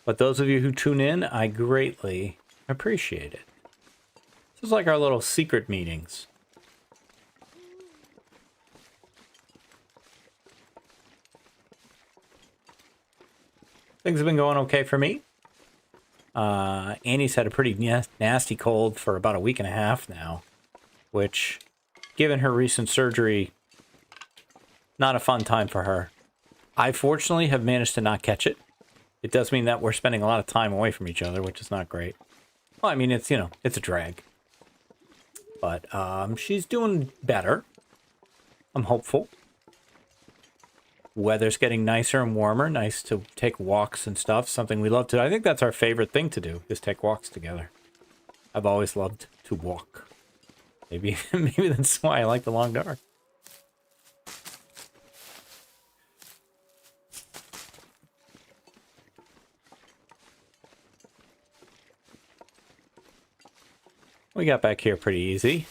Speaker 6: But those of you who tune in, I greatly appreciate it. This is like our little secret meetings. Things have been going okay for me. Annie's had a pretty nasty cold for about a week and a half now, which, given her recent surgery, not a fun time for her. I fortunately have managed to not catch it. It does mean that we're spending a lot of time away from each other, which is not great. Well, I mean, it's, it's a drag. But she's doing better. I'm hopeful. Weather's getting nicer and warmer. Nice to take walks and stuff. Something we love to. I think that's our favorite thing to do, is take walks together. I've always loved to walk. Maybe that's why I like the long dark. We got back here pretty easy.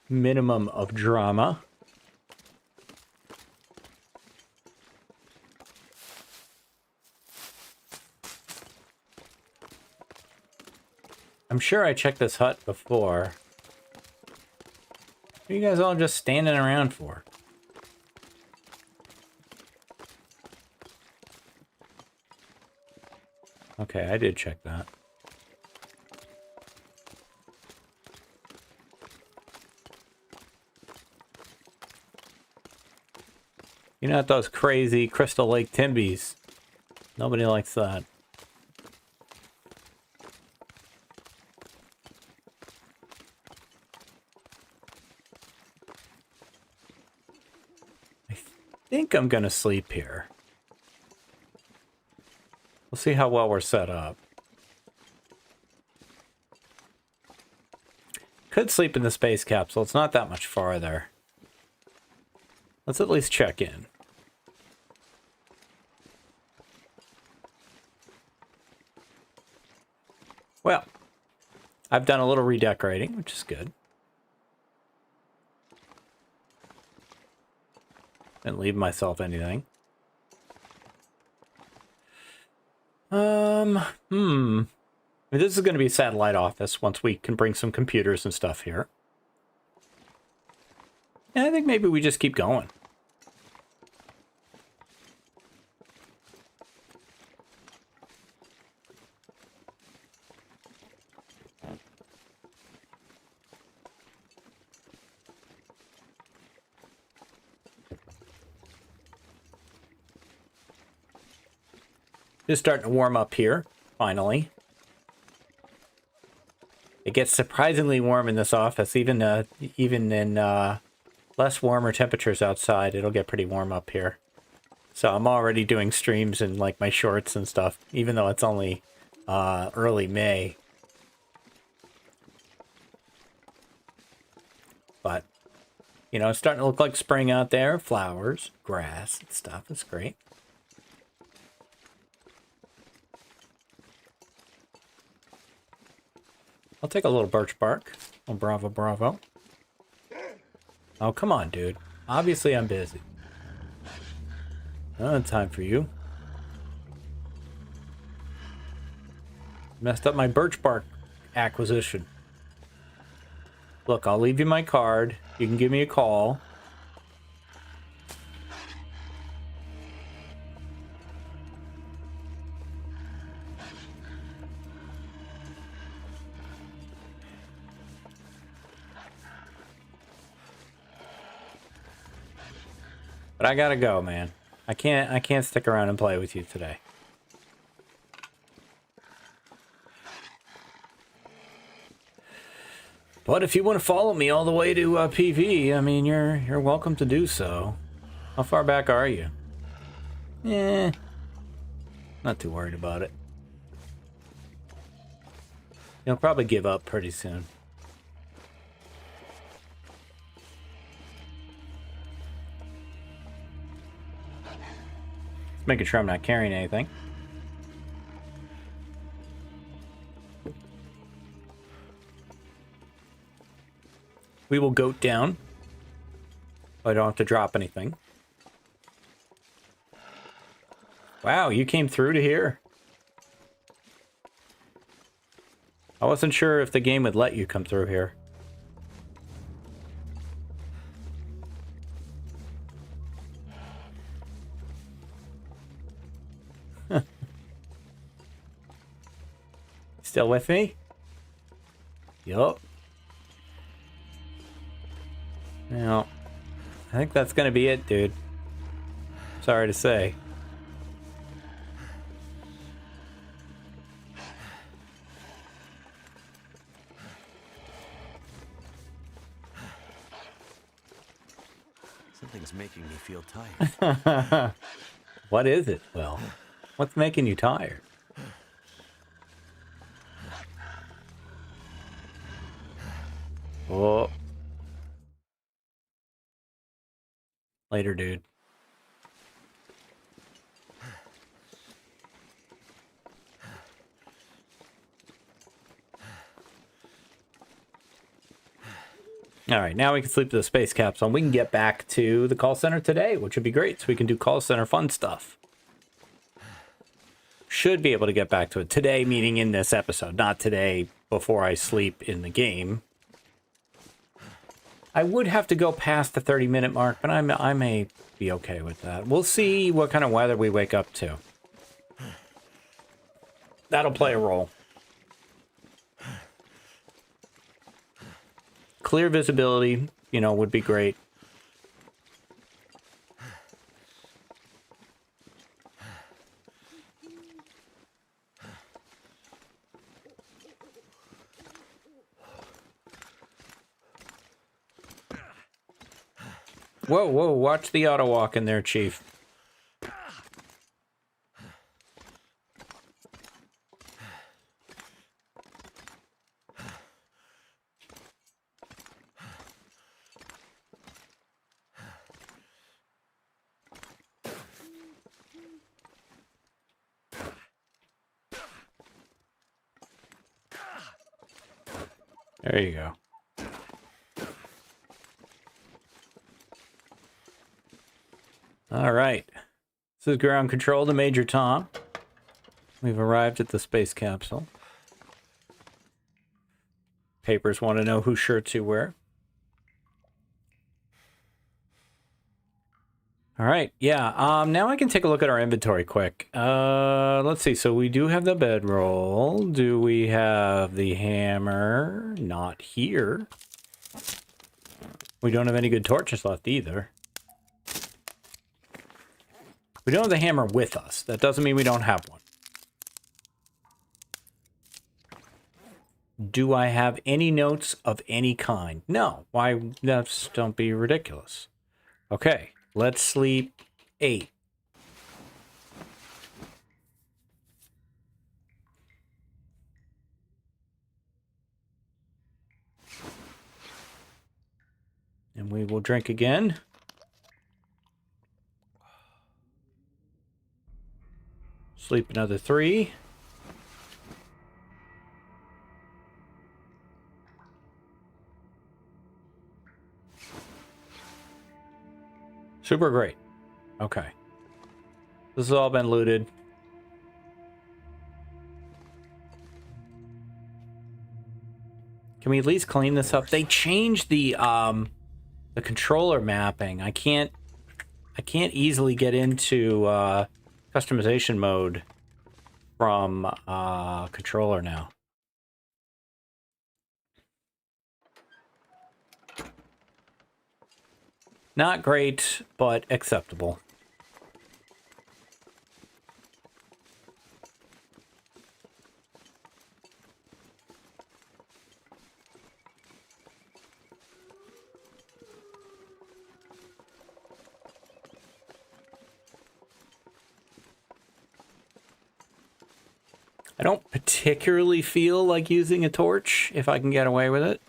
Speaker 6: Minimum of drama. I'm sure I checked this hut before. What are you guys all just standing around for? Okay, I did check that. You know, those crazy Crystal Lake Timbies. Nobody likes that. I think I'm gonna sleep here. We'll see how well we're set up. Could sleep in the space capsule. It's not that much farther. Let's at least check in. Well, I've done a little redecorating, which is good. Didn't leave myself anything. This is going to be a satellite office once we can bring some computers and stuff here. And I think maybe we just keep going. Just starting to warm up here, finally. It gets surprisingly warm in this office, even in less warmer temperatures outside. It'll get pretty warm up here. So I'm already doing streams in like my shorts and stuff, even though it's only early May. But, you know, it's starting to look like spring out there. Flowers, grass, and stuff. It's great. I'll take a little birch bark. Oh, bravo, bravo. Oh, come on, dude. Obviously, I'm busy. I don't have time for you. Messed up my birch bark acquisition. Look, I'll leave you my card. You can give me a call. But I gotta go, man. I can't stick around and play with you today. But if you want to follow me all the way to PV, I mean, you're welcome to do so. How far back are you? Not too worried about it. You'll probably give up pretty soon. Making sure I'm not carrying anything. We will goat down. I don't have to drop anything. Wow, you came through to here. I wasn't sure if the game would let you come through here. Still with me? Yup. Now, I think that's gonna be it, dude. Sorry to say.
Speaker 4: Something's making me feel tired.
Speaker 6: What is it, Will? What's making you tired? Oh. Later, dude. All right, now we can sleep to the space capsule and we can get back to the call center today, which would be great. So we can do call center fun stuff. Should be able to get back to it today, meaning in this episode, not today before I sleep in the game. I would have to go past the 30-minute mark, but I may be okay with that. We'll see what kind of weather we wake up to. That'll play a role. Clear visibility, you know, would be great. Whoa, whoa, watch the auto walk in there, Chief. There you go. All right. This is ground control to Major Tom. We've arrived at the space capsule. Papers want to know whose shirts you wear. All right. Yeah. Now I can take a look at our inventory quick. Let's see. So we do have the bedroll. Do we have the hammer? Not here. We don't have any good torches left either. We don't have the hammer with us. That doesn't mean we don't have one. Do I have any notes of any kind? No. Why? Don't be ridiculous. Okay. Let's sleep 8. And we will drink again. Sleep another 3. Super great. Okay. This has all been looted. Can we at least clean this up? They changed the controller mapping. I can't easily get into customization mode from controller now. Not great, but acceptable. I don't particularly feel like using a torch if I can get away with it.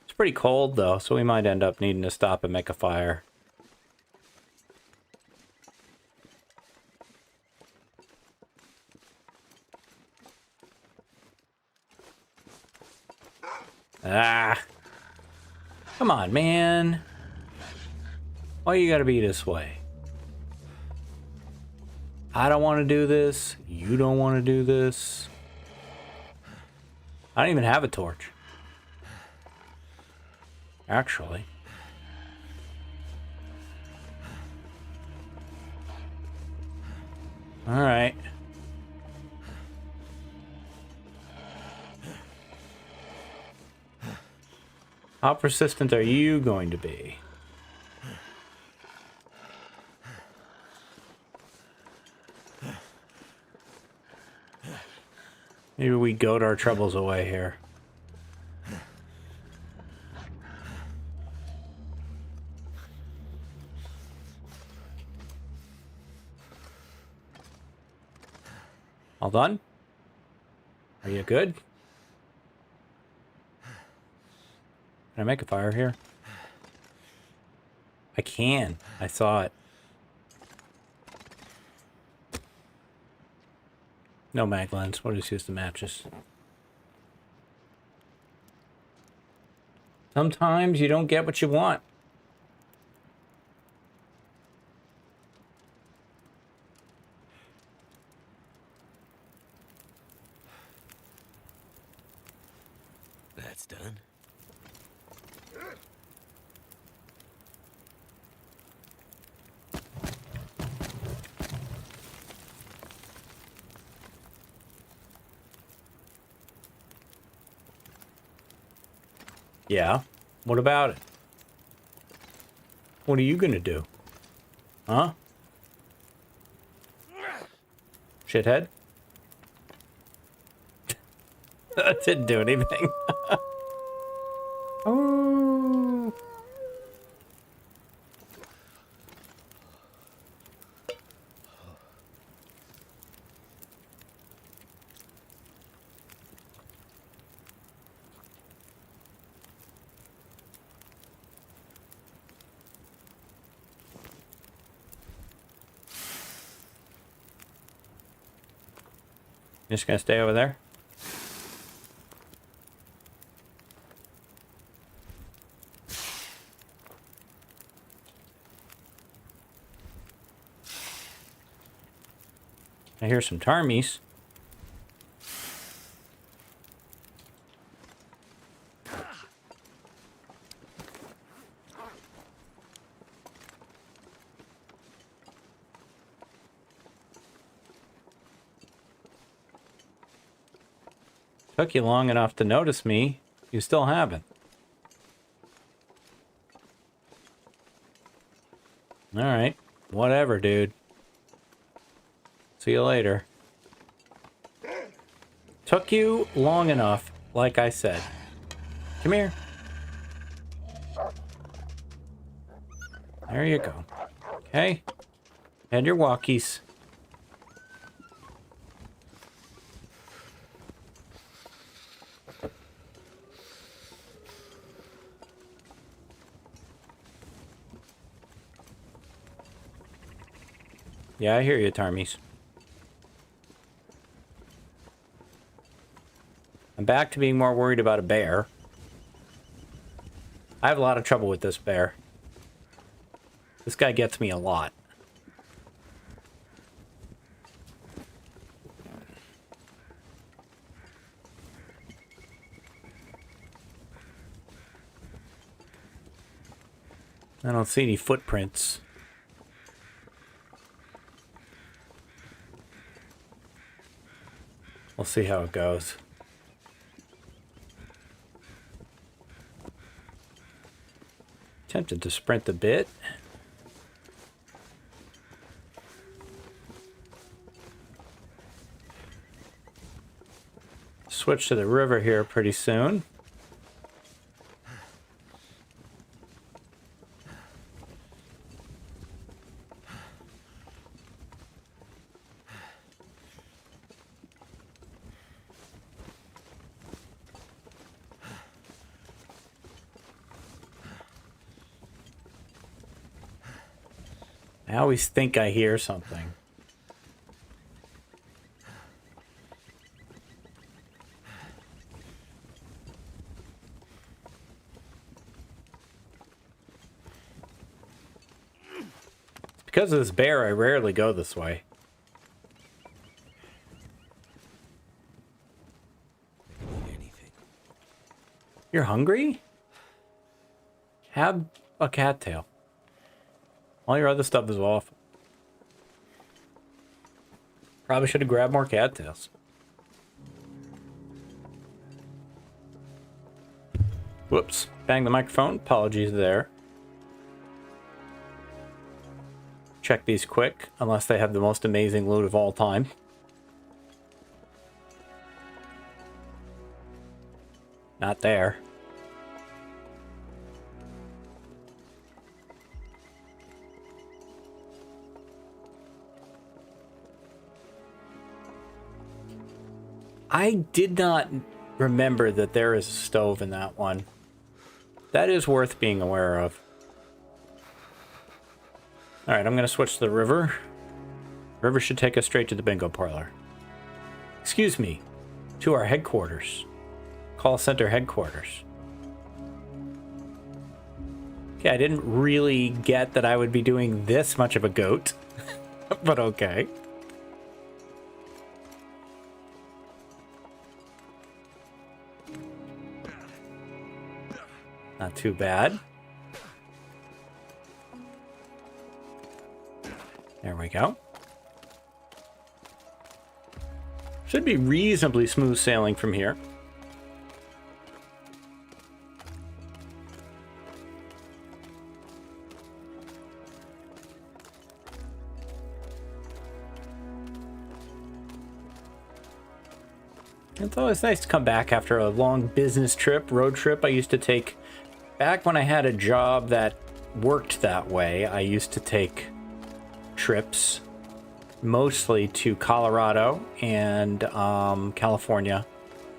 Speaker 6: It's pretty cold though, so we might end up needing to stop and make a fire. Ah! Come on, man. Why you gotta be this way? I don't want to do this. You don't want to do this. I don't even have a torch. Actually. All right. How persistent are you going to be? Maybe we goad our troubles away here. All done? Are you good? Can I make a fire here? I can. I saw it. No mag lens. We'll just use the matches. Sometimes you don't get what you want.
Speaker 4: That's done.
Speaker 6: Yeah? What about it? What are you gonna do? Huh? Shithead? That didn't do anything. Oh. Just gonna stay over there? I hear some tarmies. Took you long enough to notice me. You still haven't. Alright. Whatever, dude. See you later. Took you long enough, like I said. Come here. There you go. Okay. And your walkies. Yeah, I hear you, Tarmies. I'm back to being more worried about a bear. I have a lot of trouble with this bear. This guy gets me a lot. I don't see any footprints. We'll see how it goes. Tempted to sprint a bit. Switch to the river here pretty soon. I always think I hear something. Because of this bear, I rarely go this way. You're hungry? Have a cattail. All your other stuff is awful. Probably should have grabbed more cattails. Whoops. Bang the microphone. Apologies there. Check these quick, unless they have the most amazing loot of all time. Not there. I did not remember that there is a stove in that one. That is worth being aware of. Alright, I'm going to switch to the river. River should take us straight to the bingo parlor. Excuse me. To our headquarters. Call center headquarters. Okay, I didn't really get that I would be doing this much of a goat. But okay. Not too bad. There we go. Should be reasonably smooth sailing from here. It's always nice to come back after a long business trip, road trip I used to take. Back when I had a job that worked that way, I used to take trips mostly to Colorado and California,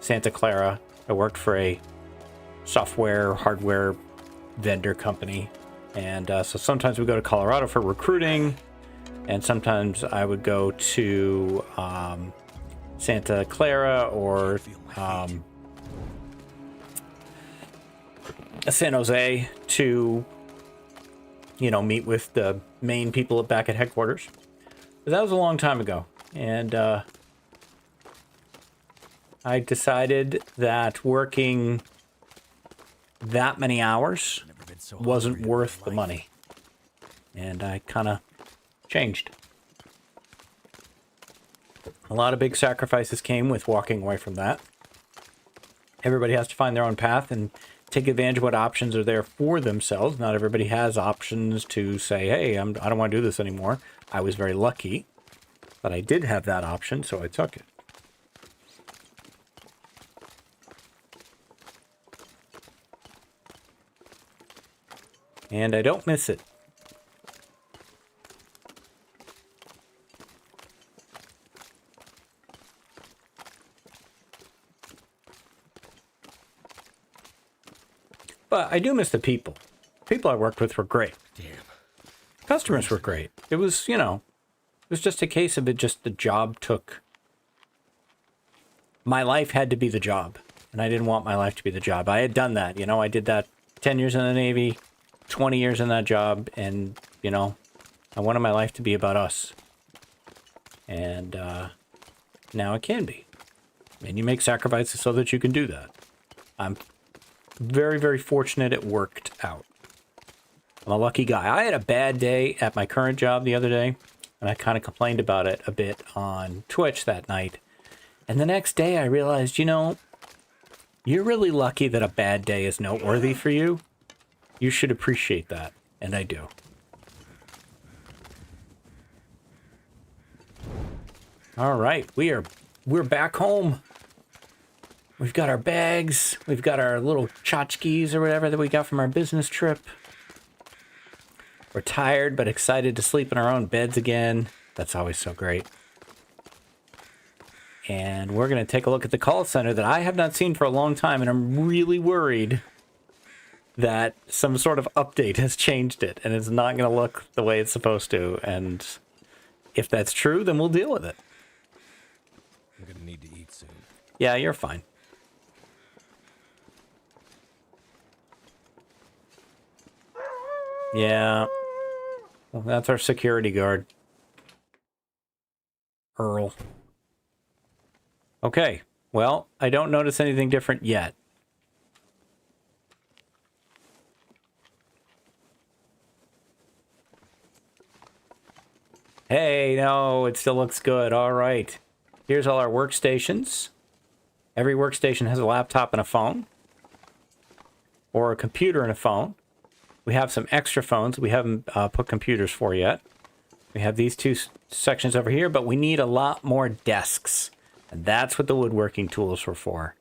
Speaker 6: Santa Clara. I worked for a software, hardware vendor company. And so sometimes we go to Colorado for recruiting, and sometimes I would go to Santa Clara or San Jose to, you know, meet with the main people back at headquarters. But that was a long time ago, and I decided that working that many hours wasn't worth the money, and I kind of changed. A lot of big sacrifices came with walking away from that. Everybody has to find their own path and take advantage of what options are there for themselves. Not everybody has options to say, hey, I don't want to do this anymore. I was very lucky that I did have that option, so I took it. And I don't miss it. But I do miss the people. People I worked with were great.
Speaker 4: Damn.
Speaker 6: Customers were great. It was, you know, it was just a case of it just the job took. My life had to be the job. And I didn't want my life to be the job. I had done that, you know, I did that 10 years in the Navy, 20 years in that job, and, you know, I wanted my life to be about us. And now it can be. And you make sacrifices so that you can do that. I'm very, very fortunate it worked out. I'm a lucky guy. I had a bad day at my current job the other day, and I kind of complained about it a bit on Twitch that night. And the next day I realized, you know, you're really lucky that a bad day is noteworthy for you. You should appreciate that, and I do. All right, we're back home. We've got our bags. We've got our little tchotchkes or whatever that we got from our business trip. We're tired but excited to sleep in our own beds again. That's always so great. And we're going to take a look at the call center that I have not seen for a long time, and I'm really worried that some sort of update has changed it, and it's not going to look the way it's supposed to. And if that's true, then we'll deal with it.
Speaker 4: I'm gonna need to eat soon.
Speaker 6: Yeah, you're fine. Yeah. Well, that's our security guard. Earl. Okay. Well, I don't notice anything different yet. Hey, no, it still looks good. All right. Here's all our workstations. Every workstation has a laptop and a phone. Or a computer and a phone. We have some extra phones we haven't put computers for yet. We have these two sections over here, but we need a lot more desks. And that's what the woodworking tools were for.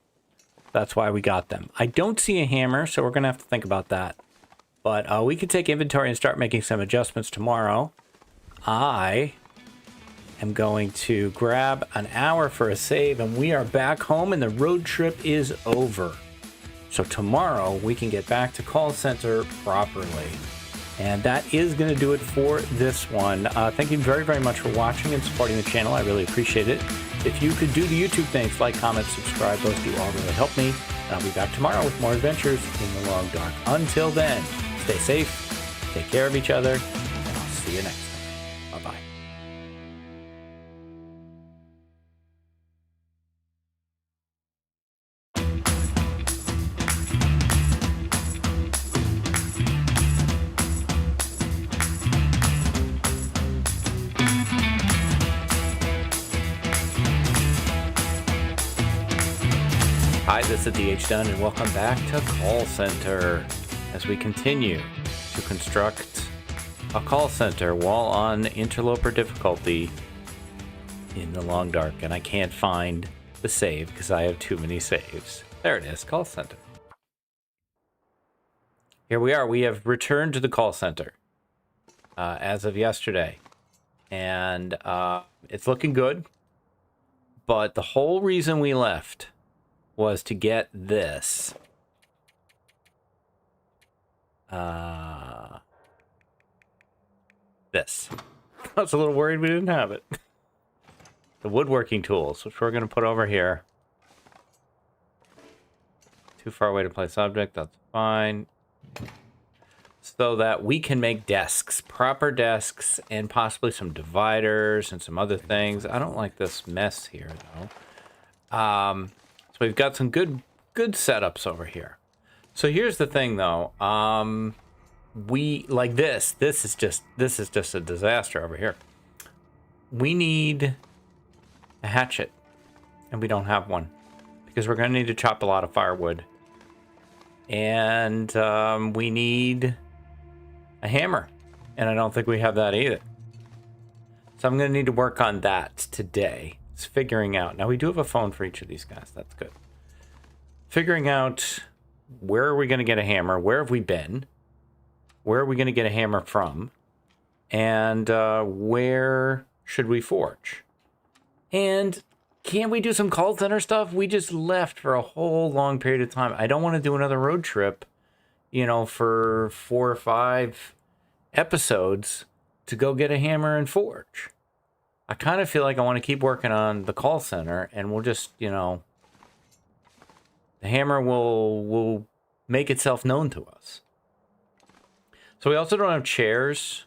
Speaker 6: That's why we got them. I don't see a hammer, so we're going to have to think about that. But we could take inventory and start making some adjustments tomorrow. I am going to grab an hour for a save, and we are back home, and the road trip is over. So tomorrow we can get back to call center properly. And that is going to do it for this one. Thank you very, very much for watching and supporting the channel. I really appreciate it. If you could do the YouTube things, like, comment, subscribe, those do all really help me. And I'll be back tomorrow with more adventures in the long dark. Until then, stay safe, take care of each other, and I'll see you next time. Bye-bye. Hi, this is DH Dunn, and welcome back to Call Center as we continue to construct a call center while on interloper difficulty in the long dark. And I can't find the save because I have too many saves. There it is, call center. Here we are. We have returned to the call center as of yesterday. And it's looking good. But the whole reason we left was to get this. This. I was a little worried we didn't have it. The woodworking tools, which we're going to put over here. Too far away to place object, that's fine. So that we can make desks, proper desks, and possibly some dividers and some other things. I don't like this mess here, though. So we've got some good setups over here. So here's the thing, though. We like this. This is just a disaster over here. We need a hatchet, and we don't have one because we're going to need to chop a lot of firewood, and we need a hammer, and I don't think we have that either. So I'm going to need to work on that today. It's figuring out. Now we do have a phone for each of these guys. That's good. Figuring out where are we going to get a hammer? Where have we been? Where are we going to get a hammer from? And where should we forge? And can we do some call center stuff? We just left for a whole long period of time. I don't want to do another road trip, you know, for 4 or 5 episodes to go get a hammer and forge. I kind of feel like I want to keep working on the call center, and we'll just, you know, the hammer will make itself known to us. So we also don't have chairs.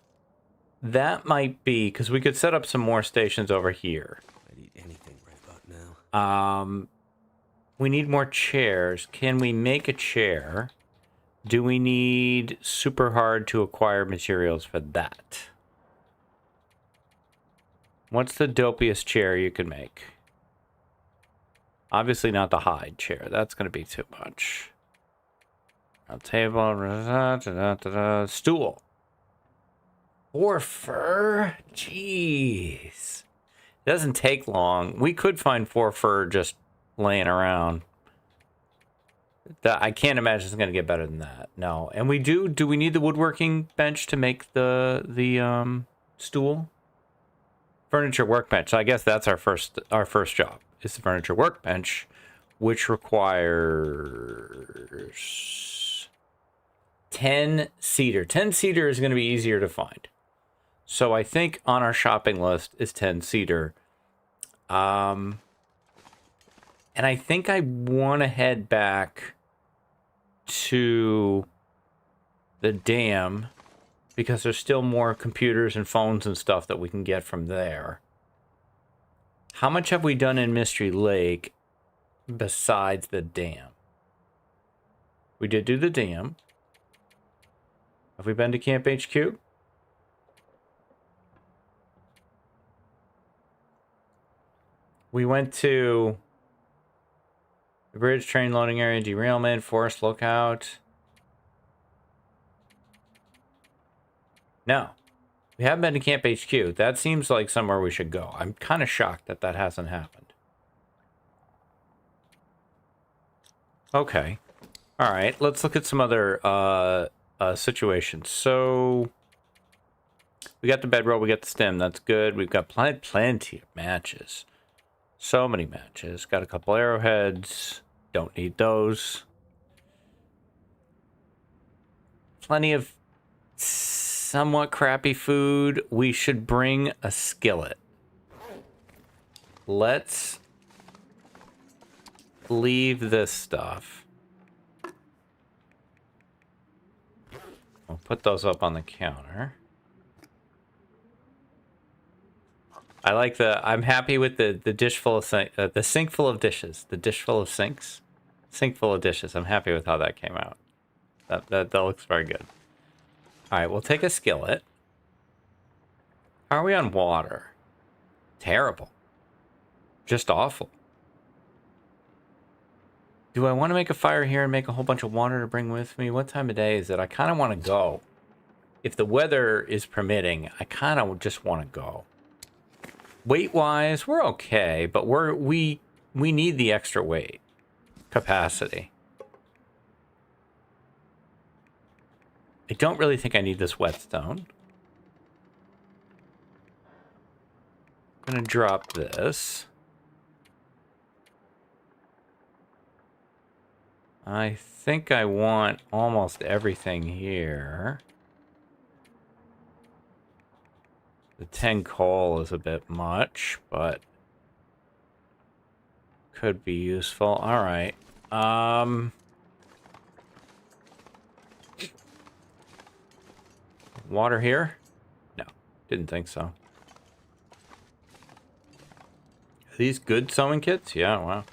Speaker 6: That might be, because we could set up some more stations over here.
Speaker 4: I'd eat anything right about now.
Speaker 6: We need more chairs. Can we make a chair? Do we need super hard to acquire materials for that? What's the dopiest chair you can make? Obviously not the hide chair. That's going to be too much. A table. Stool. Or fur? Jeez. It doesn't take long. We could find 4 fur just laying around. I can't imagine it's going to get better than that. No. And we do we need the woodworking bench to make the stool? Furniture workbench. So I guess that's our first job. Is the furniture workbench, which requires 10 cedar. 10 cedar is going to be easier to find. So I think on our shopping list is 10 cedar. And I think I want to head back to the dam because there's still more computers and phones and stuff that we can get from there. How much have we done in Mystery Lake besides the dam? We did do the dam. Have we been to Camp HQ? We went to the bridge, train loading area, derailment, forest lookout. No. We haven't been to Camp HQ. That seems like somewhere we should go. I'm kind of shocked that that hasn't happened. Okay. All right. Let's look at some other situations. So we got the bedroll. We got the stem. That's good. We've got plenty of matches. So many matches. Got a couple arrowheads. Don't need those. Plenty of somewhat crappy food. We should bring a skillet. Let's leave this stuff. We'll put those up on the counter. I like I'm happy with the dish full of the sink full of dishes. The dish full of sinks. Sink full of dishes. I'm happy with how that came out. That looks very good. All right, we'll take a skillet. How are we on water? Terrible. Just awful. Do I want to make a fire here and make a whole bunch of water to bring with me? What time of day is it? I kind of want to go. If the weather is permitting, I kind of just want to go. Weight-wise, we're okay, but we we need the extra weight capacity. I don't really think I need this whetstone. I'm gonna drop this. I think I want almost everything here. The 10 coal is a bit much, but could be useful. All right. Water here? No, didn't think so. Are these good sewing kits? Yeah, wow.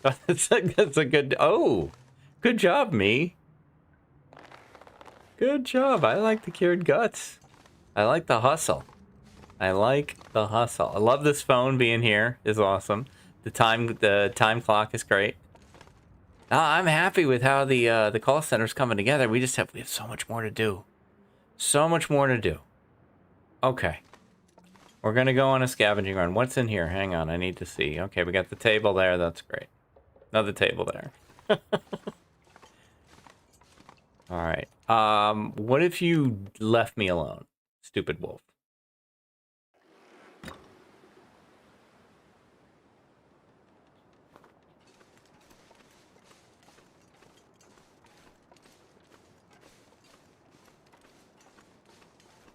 Speaker 6: That's a good... Oh! Good job, me. Good job. I like the cured guts. I like the hustle. I like the hustle. I love this phone being here. Is awesome. The time clock is great. I'm happy with how the call center's coming together. We have so much more to do. So much more to do. Okay. We're gonna go on a scavenging run. What's in here? Hang on, I need to see. Okay, we got the table there. That's great. Another table there. All right. What if you left me alone, stupid wolf?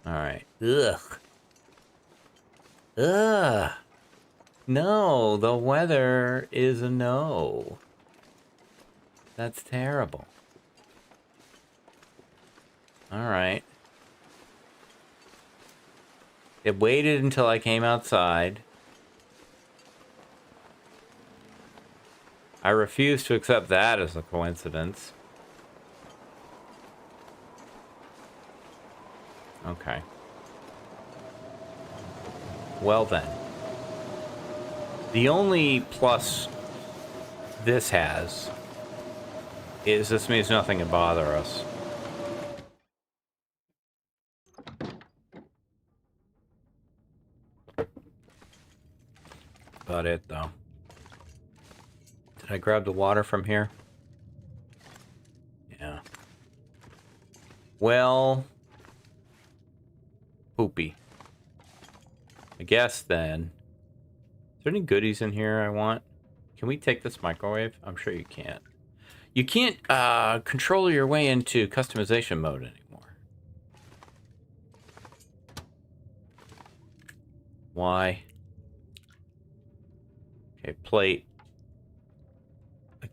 Speaker 6: All right. Ugh. Ugh. No, the weather is a no. That's terrible. All right. It waited until I came outside. I refuse to accept that as a coincidence. Okay. Well then. The only plus this has is this means nothing can bother us. About it, though. Did I grab the water from here? Yeah. Well... Poopy. I guess, then... Is there any goodies in here I want? Can we take this microwave? I'm sure you can't. You can't control your way into customization mode anymore. Why? Okay, plate.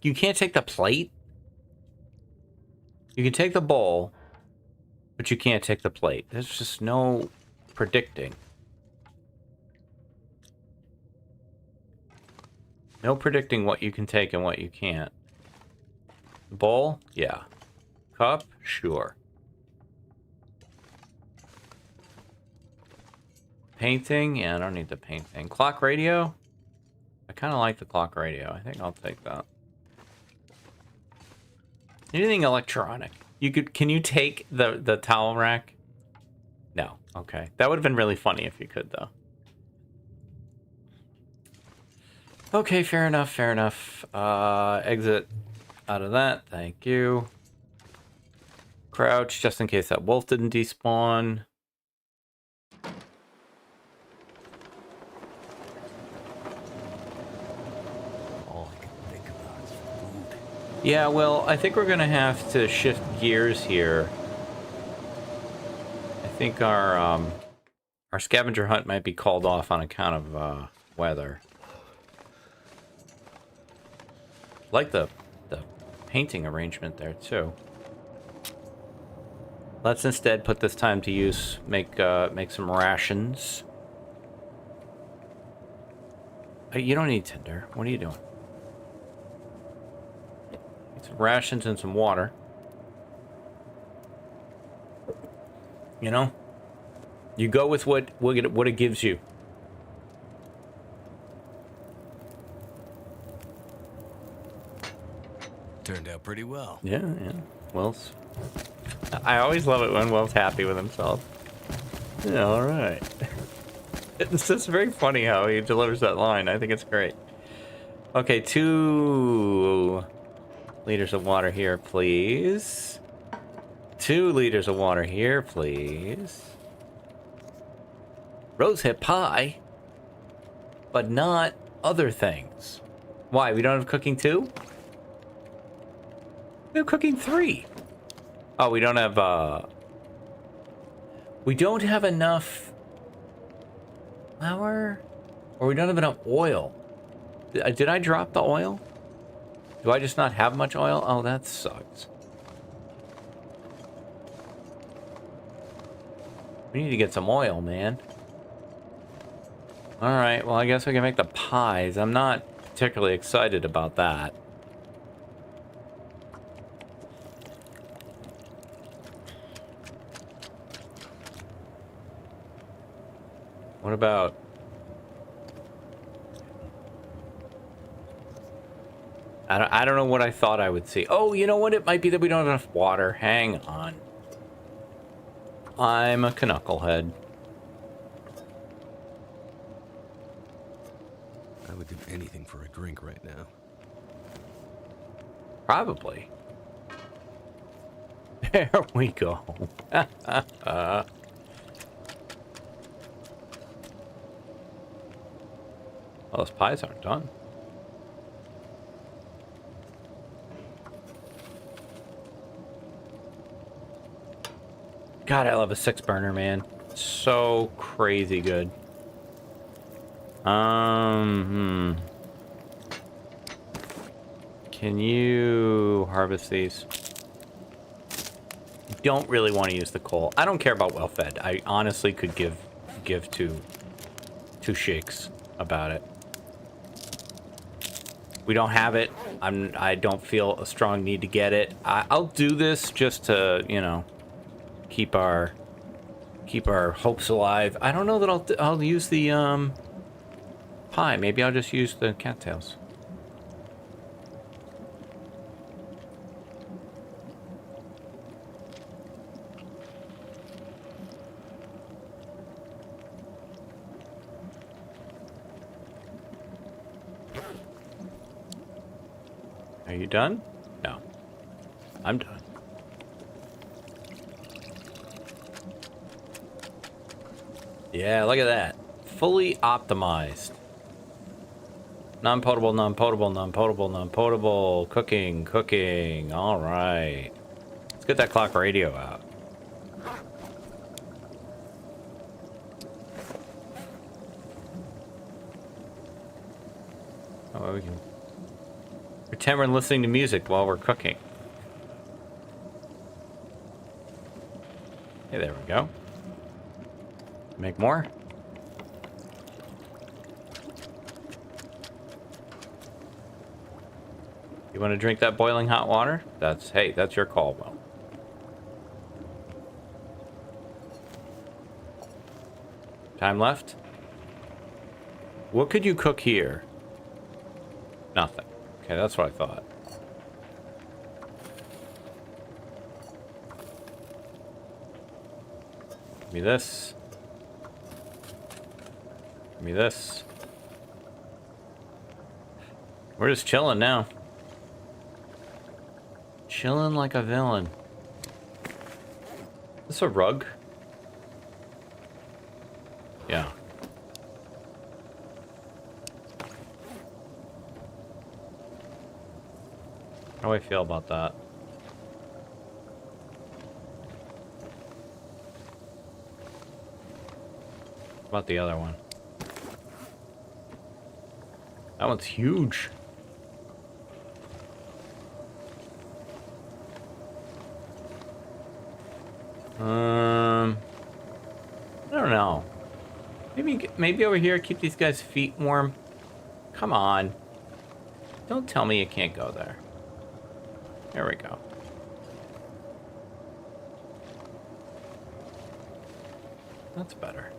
Speaker 6: You can't take the plate? You can take the bowl, but you can't take the plate. There's just no predicting. No predicting what you can take and what you can't. Bowl? Yeah. Cup? Sure. Painting? Yeah, I don't need the painting. Clock radio? I kind of like the clock radio. I think I'll take that. Anything electronic? Can you take the towel rack? No. Okay. That would have been really funny if you could, though. Okay, fair enough, fair enough. Exit out of that. Thank you. Crouch, just in case that wolf didn't despawn.
Speaker 4: All I can think about is food.
Speaker 6: Yeah, well, I think we're gonna have to shift gears here. I think our scavenger hunt might be called off on account of weather. I like the painting arrangement there too. Let's instead put this time to use, make some rations. You don't need tinder. What are you doing? Need some rations and some water. You know, you go with what it gives you.
Speaker 4: Turned out pretty well.
Speaker 6: Yeah, yeah. Will's. I always love it when Will's happy with himself. Yeah, all right. It's just very funny how he delivers that line. I think it's great.
Speaker 3: Okay, 2 liters of water here, please. 2 liters of water here, please. Rosehip pie, but not other things. Why? We don't have cooking 2? We have cooking 3. Oh, we don't have, we don't have enough flour, or we don't have enough oil. Did I drop the oil? Do I just not have much oil? Oh, that sucks. We need to get some oil, man. Alright, well, I guess we can make the pies. I'm not particularly excited about that. What about... I don't know what I thought I would see. Oh, you know what? It might be that we don't have enough water. Hang on. I'm a knucklehead.
Speaker 4: I would do anything for a drink right now.
Speaker 3: Probably. There we go. Oh, those pies aren't done. God, I love a 6-burner, man. So crazy good. Can you harvest these? Don't really want to use the coal. I don't care about well-fed. I honestly could give two shakes about it. We don't have it. I don't feel a strong need to get it. I'll do this just to, you know, keep our hopes alive. I don't know that I'll use the pie. Maybe I'll just use the cattails. Are you done? No. I'm done. Yeah, look at that. Fully optimized. Non-potable, non-potable, non-potable, non-potable. Cooking, cooking. All right. Let's get that clock radio out. Oh, we can pretend we're listening to music while we're cooking. Hey, there we go. Make more. You want to drink that boiling hot water? Hey, that's your call, Will. Time left? What could you cook here? Nothing. Okay, that's what I thought. Give me this. Give me this. We're just chilling now. Chilling like a villain. Is this a rug? Yeah. How do I feel about that? What about the other one? That one's huge. I don't know. Maybe over here, keep these guys' feet warm. Come on. Don't tell me you can't go there. There we go. That's better.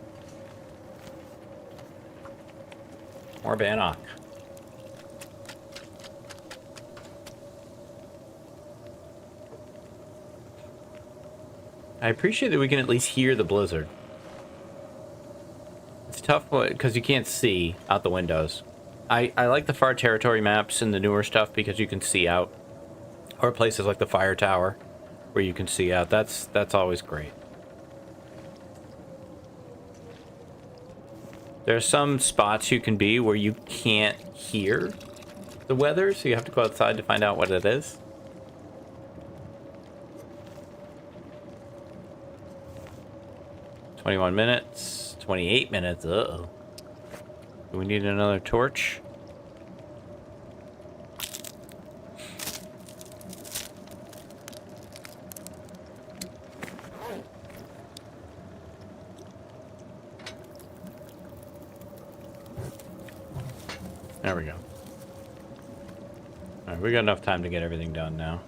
Speaker 3: More Bannock. I appreciate that we can at least hear the blizzard. It's tough because you can't see out the windows.
Speaker 6: I like the far territory maps and the newer stuff because you can see out. Or places like the fire tower where you can see out. That's always great. There are some spots you can be where you can't hear the weather, so you have to go outside to find out what it is. "21 minutes, 28 minutes, uh-oh. Do we need another torch? There we go. Alright, we got enough time to get everything done now.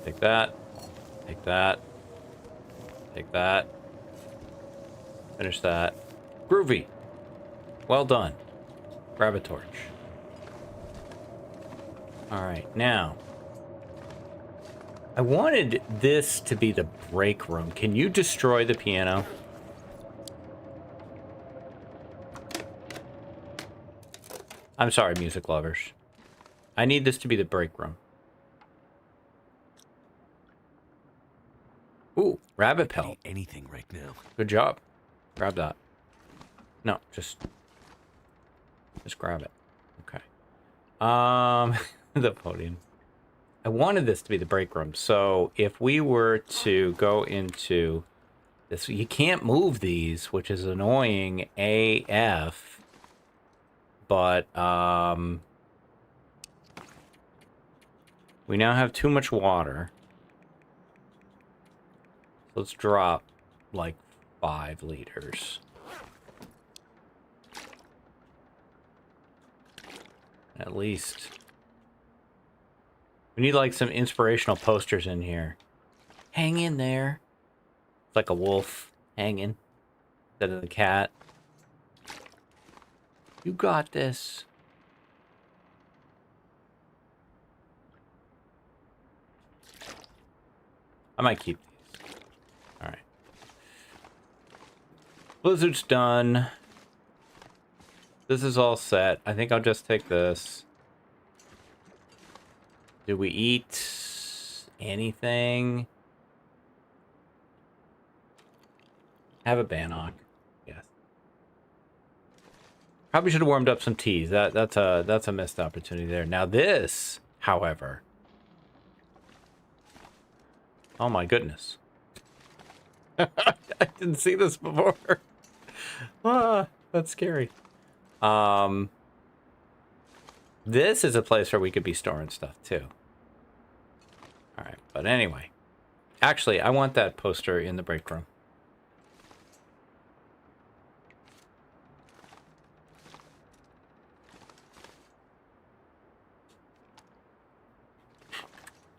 Speaker 6: Take that. Take that. Take that. Finish that. Groovy. Well done. Grab a torch. Alright, now. I wanted this to be the break room. Can you destroy the piano? I'm sorry, music lovers. I need this to be the break room. Ooh, rabbit pelt.
Speaker 4: Anything right now.
Speaker 6: Good job. Grab that. No, just grab it. Okay. The podium. I wanted this to be the break room. So if we were to go into this, you can't move these, which is annoying AF. But, we now have too much water. Let's drop, like, 5 liters. At least. We need, like, some inspirational posters in here. Hang in there. It's like a wolf hanging instead of the cat. You got this. I might keep these. Alright. Blizzard's done. This is all set. I think I'll just take this. Did we eat anything? Have a bannock. Yes. Probably should have warmed up some teas. That's a missed opportunity there. Now this, however. Oh my goodness. I didn't see this before. Ah, that's scary. This is a place where we could be storing stuff too. All right, but anyway. Actually, I want that poster in the break room.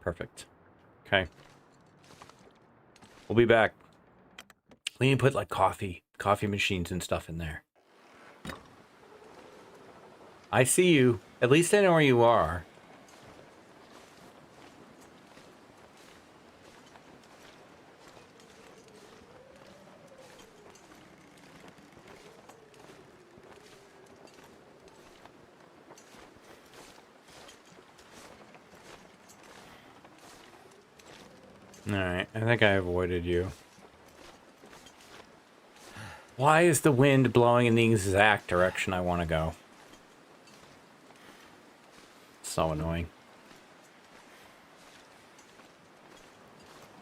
Speaker 6: Perfect. Okay. We'll be back. We need to put like coffee machines and stuff in there. I see you. At least I know where you are. Alright, I think I avoided you. Why is the wind blowing in the exact direction I want to go? So annoying.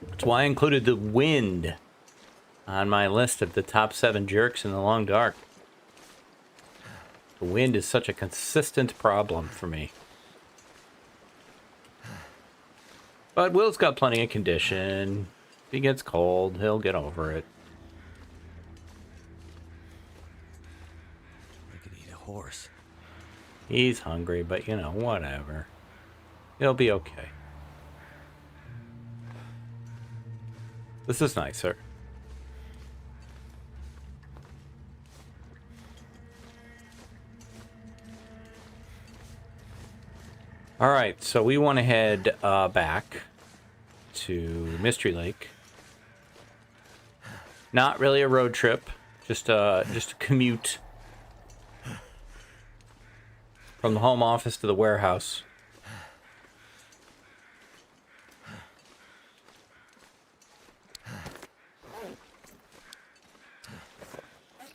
Speaker 6: That's why I included the wind on my list of the top 7 jerks in the long dark. The wind is such a consistent problem for me. But Will's got plenty of condition. If he gets cold, he'll get over it.
Speaker 4: I could eat a horse.
Speaker 6: He's hungry, but you know, whatever. He'll be okay. This is nicer. All right, so we want to head back to Mystery Lake. Not really a road trip, just a commute From the home office to the warehouse.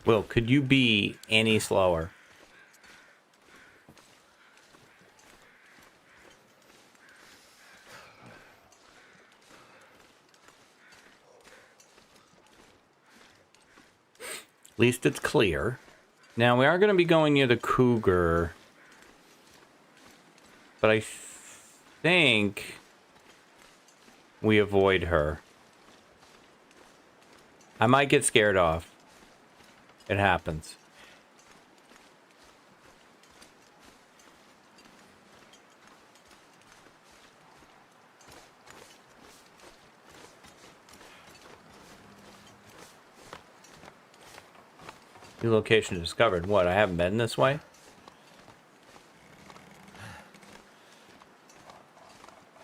Speaker 6: Will, could you be any slower? At least it's clear. Now, we are going to be going near the cougar. But I think we avoid her. I might get scared off. It happens. New location discovered. What? I haven't been this way?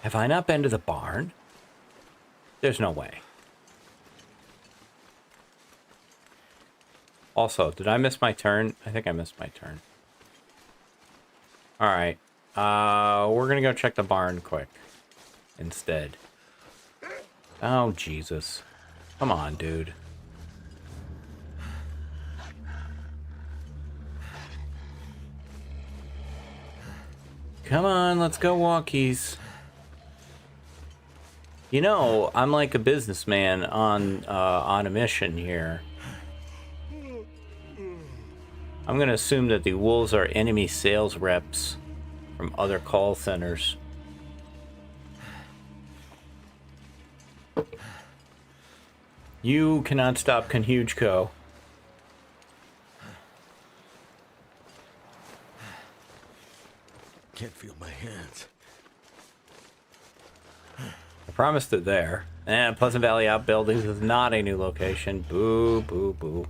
Speaker 6: Have I not been to the barn? There's no way. Also, did I miss my turn? I think I missed my turn. Alright. We're gonna go check the barn quick. Instead. Oh, Jesus. Come on, dude. Come on, let's go walkies. You know, I'm like a businessman on a mission here. I'm gonna assume that the wolves are enemy sales reps from other call centers. You cannot stop Conhuge.
Speaker 4: Can't feel my hands.
Speaker 6: I promised it there. And Pleasant Valley Outbuildings is not a new location. Boo, boo, boo.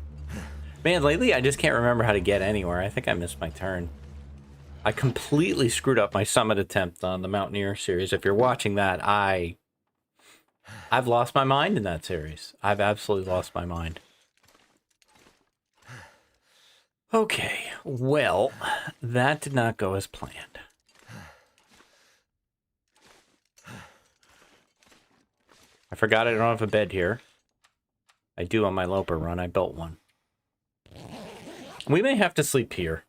Speaker 6: Man, lately I just can't remember how to get anywhere. I think I missed my turn. I completely screwed up my summit attempt on the Mountaineer series. If you're watching that, I've lost my mind in that series. I've absolutely lost my mind. Okay, well, that did not go as planned. I forgot I don't have a bed here. I do on my Loper run. I built one. We may have to sleep here.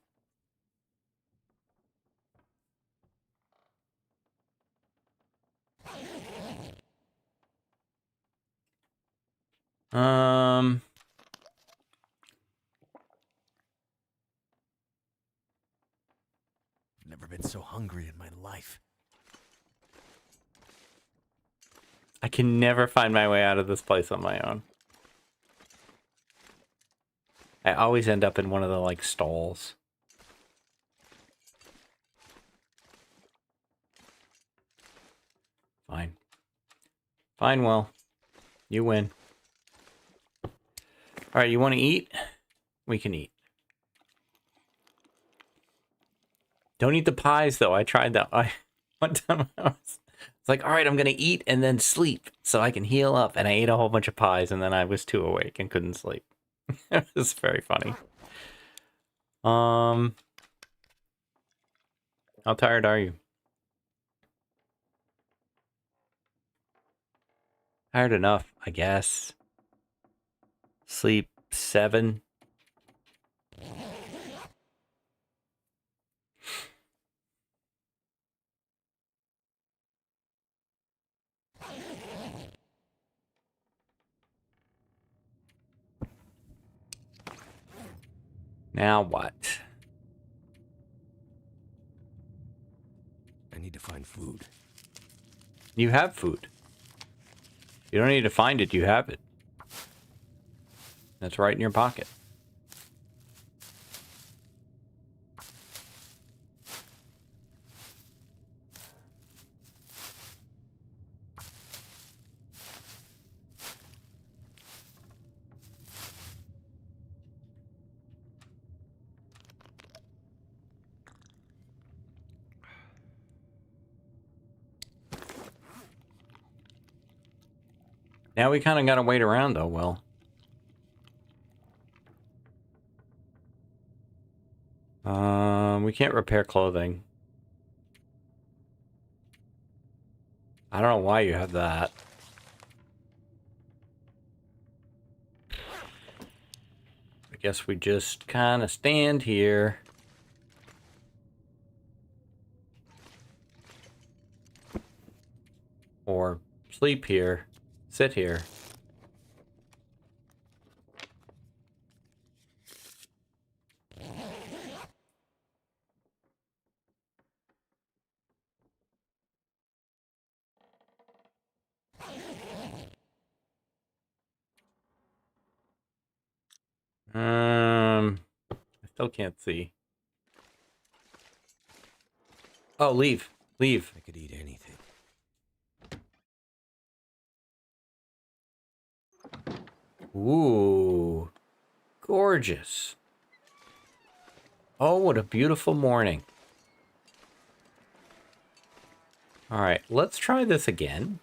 Speaker 4: Never been so hungry in my life.
Speaker 6: I can never find my way out of this place on my own. I always end up in one of the, like, stalls. Fine. Fine, Will. You win. Alright, you want to eat? We can eat. Don't eat the pies, though. I tried that. One time I was... It's like, alright, I'm going to eat and then sleep so I can heal up. And I ate a whole bunch of pies, and then I was too awake and couldn't sleep. It was very funny. How tired are you? Tired enough, I guess. Sleep 7. Now what?
Speaker 4: I need to find food.
Speaker 6: You have food. You don't need to find it, you have it. That's right in your pocket. Now we kind of got to wait around, though, Will. We can't repair clothing. I don't know why you have that. I guess we just kind of stand here. Or sleep here. Sit here. I still can't see. Oh, leave. Leave.
Speaker 4: I could eat anything.
Speaker 6: Ooh. Gorgeous. Oh, what a beautiful morning. All right, let's try this again.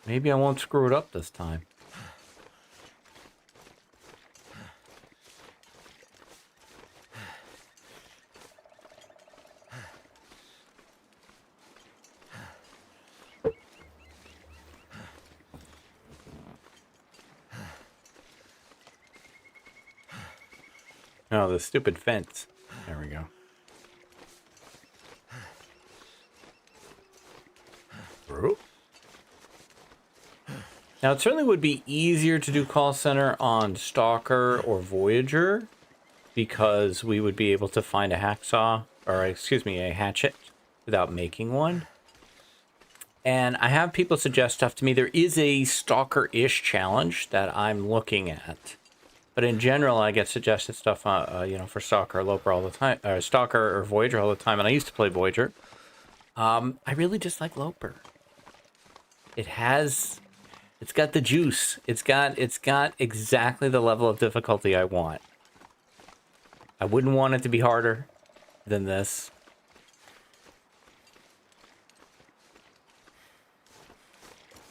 Speaker 6: Maybe I won't screw it up this time. Oh, the stupid fence. There we go. Now, it certainly would be easier to do call center on Stalker or Voyager because we would be able to find a hacksaw, or excuse me, a hatchet without making one. And I have people suggest stuff to me. There is a Stalker-ish challenge that I'm looking at. But in general, I get suggested stuff, you know, for Stalker or Loper all the time, or Stalker or Voyager all the time. And I used to play Voyager. I really just like Loper. It's got the juice. It's got exactly the level of difficulty I want. I wouldn't want it to be harder than this.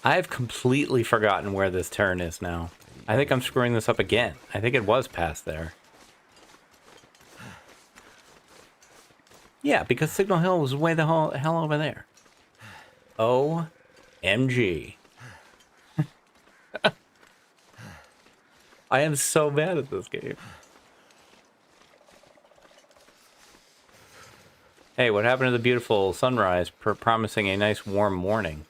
Speaker 6: I've completely forgotten where this turn is now. I think I'm screwing this up again. I think it was past there. Yeah, because Signal Hill was way the hell over there. OMG. I am so bad at this game. Hey, what happened to the beautiful sunrise promising a nice warm morning?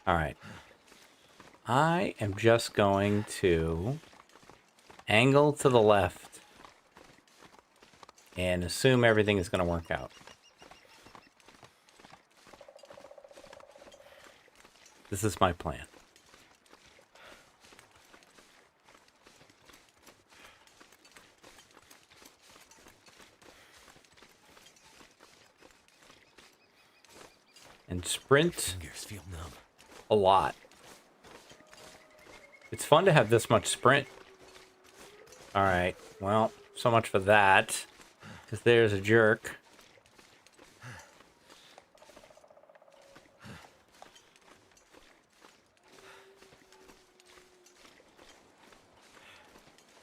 Speaker 6: Alright. I am just going to angle to the left and assume everything is going to work out. This is my plan. And sprint
Speaker 4: Fingers feel numb.
Speaker 6: a lot. It's fun to have this much sprint. Alright, well, so much for that. Because there's a jerk.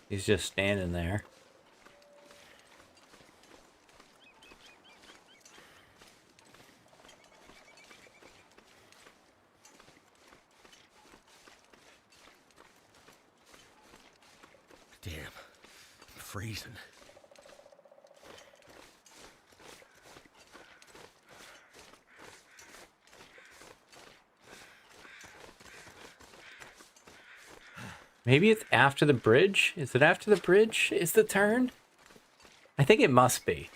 Speaker 6: He's just standing there.
Speaker 4: Damn. I'm freezing.
Speaker 6: Maybe it's after the bridge? Is it after the bridge is the turn? I think it must be.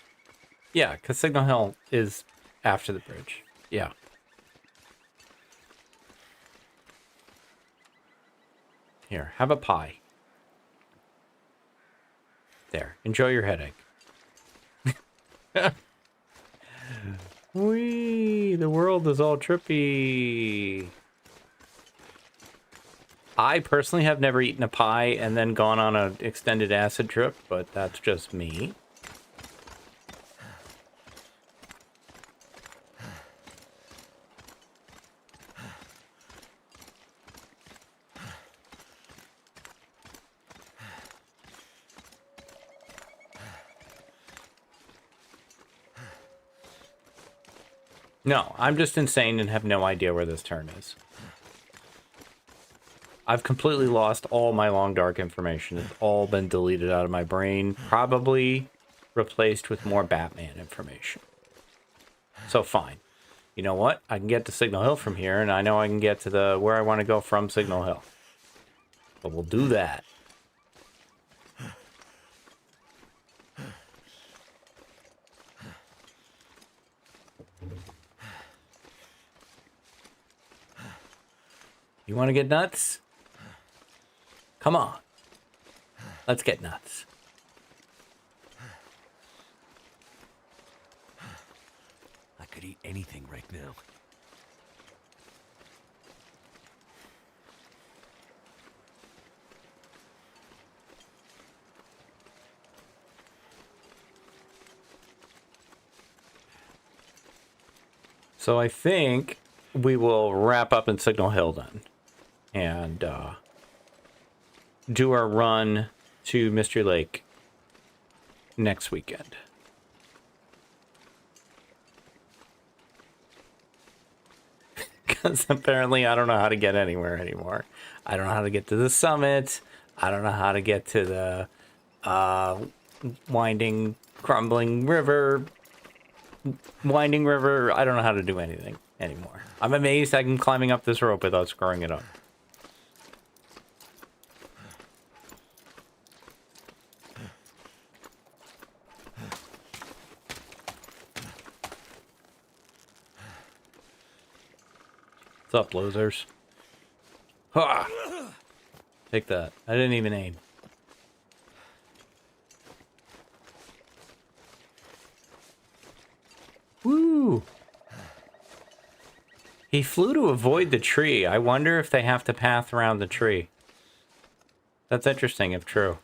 Speaker 6: Yeah, because Signal Hill is after the bridge. Yeah. Here, have a pie. There, enjoy your headache. Whee! The world is all trippy. I personally have never eaten a pie and then gone on an extended acid trip, but that's just me. No, I'm just insane and have no idea where this turn is. I've completely lost all my long dark information. It's all been deleted out of my brain, probably replaced with more Batman information. So fine. You know what? I can get to Signal Hill from here, and I know I can get to the where I want to go from Signal Hill. But we'll do that. You want to get nuts? Come on. Let's get nuts.
Speaker 4: I could eat anything right now.
Speaker 6: So I think we will wrap up in Signal Hill then. And do our run to Mystery Lake next weekend. Because apparently I don't know how to get anywhere anymore. I don't know how to get to the summit. I don't know how to get to the winding river. I don't know how to do anything anymore. I'm amazed I'm climbing up this rope without screwing it up. What's up, losers? Ha! Take that. I didn't even aim. Woo! He flew to avoid the tree. I wonder if they have to path around the tree. That's interesting if true.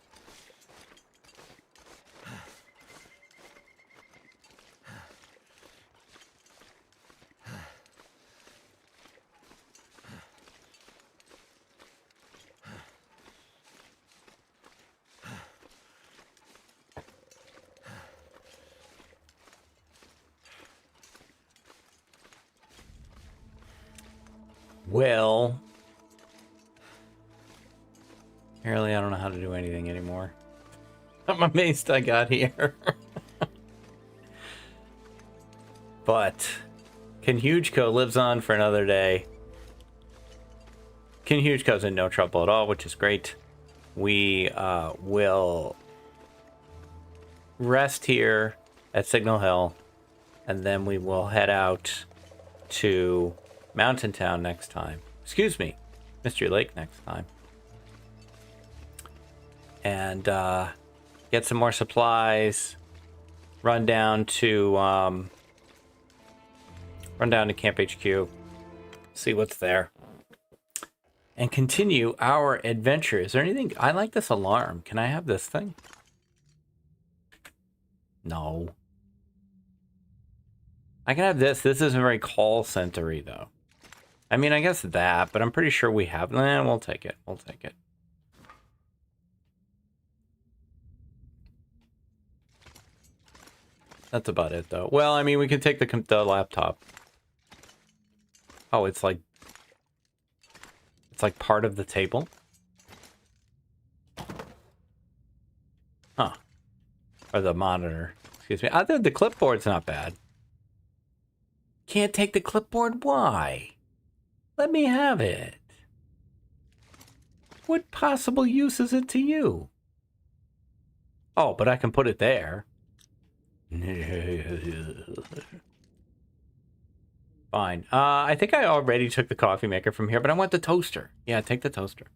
Speaker 6: Well, apparently I don't know how to do anything anymore. I'm amazed I got here. But Ken Hugeco lives on for another day. Ken Hugeco's in no trouble at all, which is great. We will rest here at Signal Hill, and then we will head out to Mountain Town next time. Excuse me, Mystery Lake next time. And get some more supplies. Run down to Camp HQ. See what's there. And continue our adventure. Is there anything? I like this alarm. Can I have this thing? No. I can have this. This isn't very call center-y, though. I mean, I guess that, but I'm pretty sure we have... Nah, we'll take it. We'll take it. That's about it, though. Well, I mean, we can take the laptop. Oh, it's like part of the table? Huh. Or the monitor. Excuse me. I think the clipboard's not bad. Can't take the clipboard? Why? Let me have it. What possible use is it to you? Oh, but I can put it there. Fine. I think I already took the coffee maker from here, but I want the toaster. Yeah, take the toaster.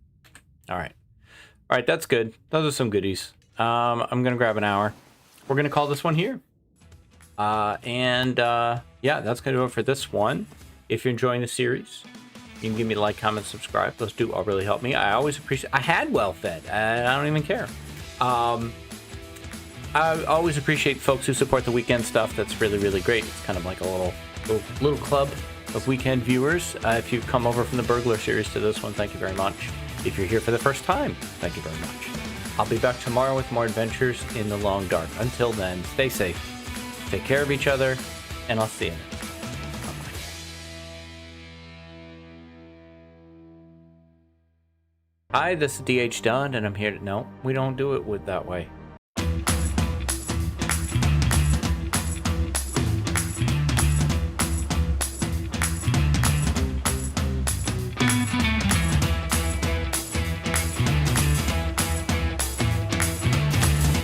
Speaker 6: All right. All right, that's good. Those are some goodies. I'm going to grab an hour. We're going to call this one here. Yeah, that's going to do it for this one. If you're enjoying the series, you can give me a like, comment, subscribe. Those do all really help me. I always appreciate... I had well fed. I don't even care. I always appreciate folks who support the weekend stuff. That's really, really great. It's kind of like a little club of weekend viewers. If you've come over from the Burglar series to this one, thank you very much. If you're here for the first time, thank you very much. I'll be back tomorrow with more adventures in the long dark. Until then, stay safe, take care of each other, and I'll see you next time. Hi, this is DH Dunn, and I'm here to... No, we don't do it with that way.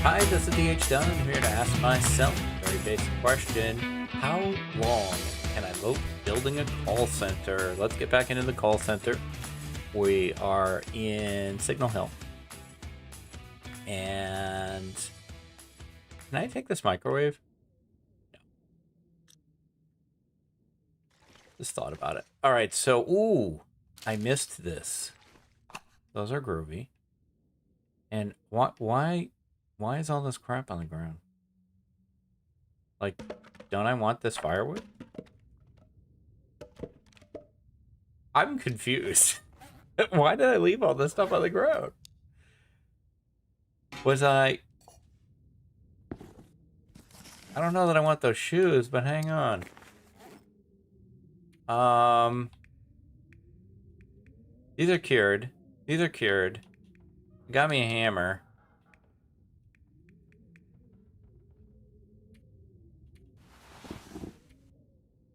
Speaker 6: Hi, this is DH Dunn. I'm here to ask myself a very basic question. How long can I lope building a call center? Let's get back into the call center. We are in Signal Hill. And can I take this microwave? No. Just thought about it. All right, so, ooh, I missed this. Those are groovy. And why is all this crap on the ground? Like, don't I want this firewood? I'm confused. Why did I leave all this stuff on the ground? Was I don't know that I want those shoes, but hang on. These are cured. These are cured. Got me a hammer.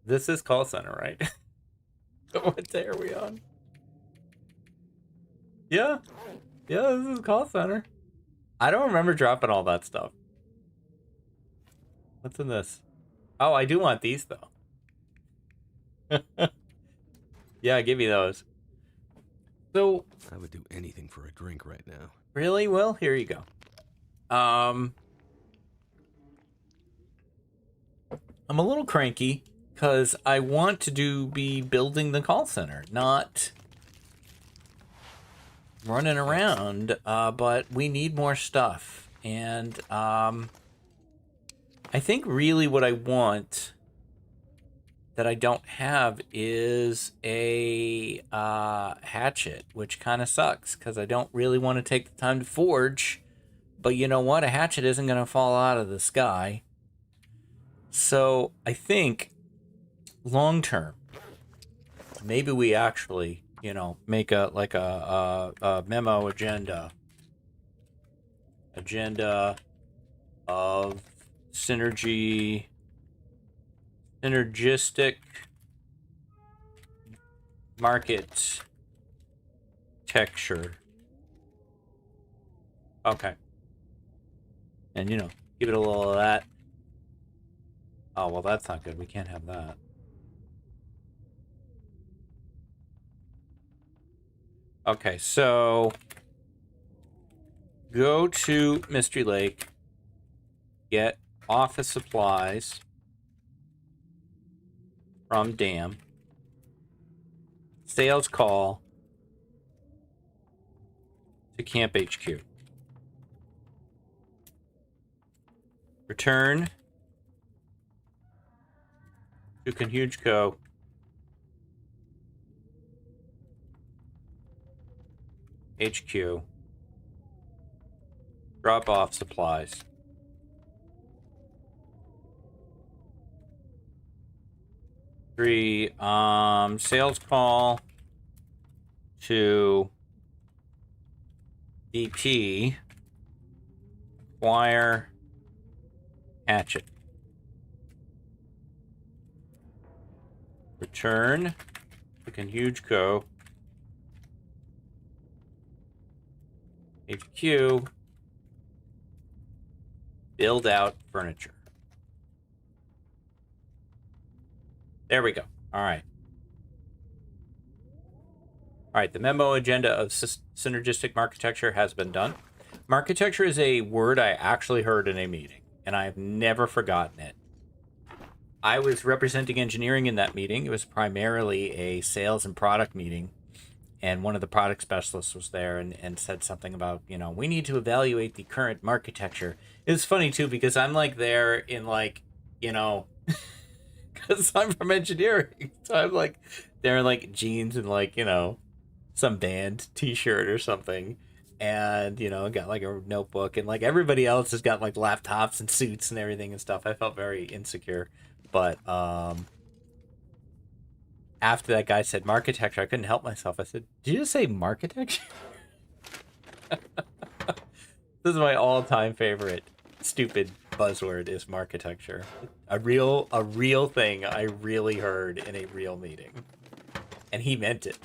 Speaker 6: This is call center, right? What day are we on? Yeah. Yeah, this is call center. I don't remember dropping all that stuff. What's in this? Oh, I do want these, though. Yeah, give me those. So...
Speaker 4: I would do anything for a drink right now.
Speaker 6: Really? Well, here you go. I'm a little cranky because I want to be building the call center, not running around, but we need more stuff. And I think really what I want that I don't have is a hatchet, which kind of sucks because I don't really want to take the time to forge. But you know what? A hatchet isn't going to fall out of the sky. So I think long term, maybe we actually, you know, make a memo agenda of synergistic market texture. Okay. And, you know, give it a little of that. Oh, well, that's not good. We can't have that. Okay, so go to Mystery Lake, get office supplies from Dam, sales call to Camp HQ. Return to Conhuge Co. HQ. Drop off supplies. Three, sales call to DP. Acquire hatchet. Return to Conhuge Co. HQ. Build out furniture. There we go. All right. All right, the memo agenda of synergistic architecture has been done. Marketecture is a word I actually heard in a meeting, and I have never forgotten it. I was representing engineering in that meeting. It was primarily a sales and product meeting, and one of the product specialists was there and said something about, you know, we need to evaluate the current marketecture. It's funny, too, because I'm, like, there in, like, you know... Because I'm from engineering. So I'm like, they're in like jeans and like, you know, some band t-shirt or something. And, you know, got like a notebook. And like everybody else has got like laptops and suits and everything and stuff. I felt very insecure. But after that guy said marketecture, I couldn't help myself. I said, did you just say marketecture? This is my all-time favorite stupid buzzword is marketecture. A real thing I really heard in a real meeting. And he meant it.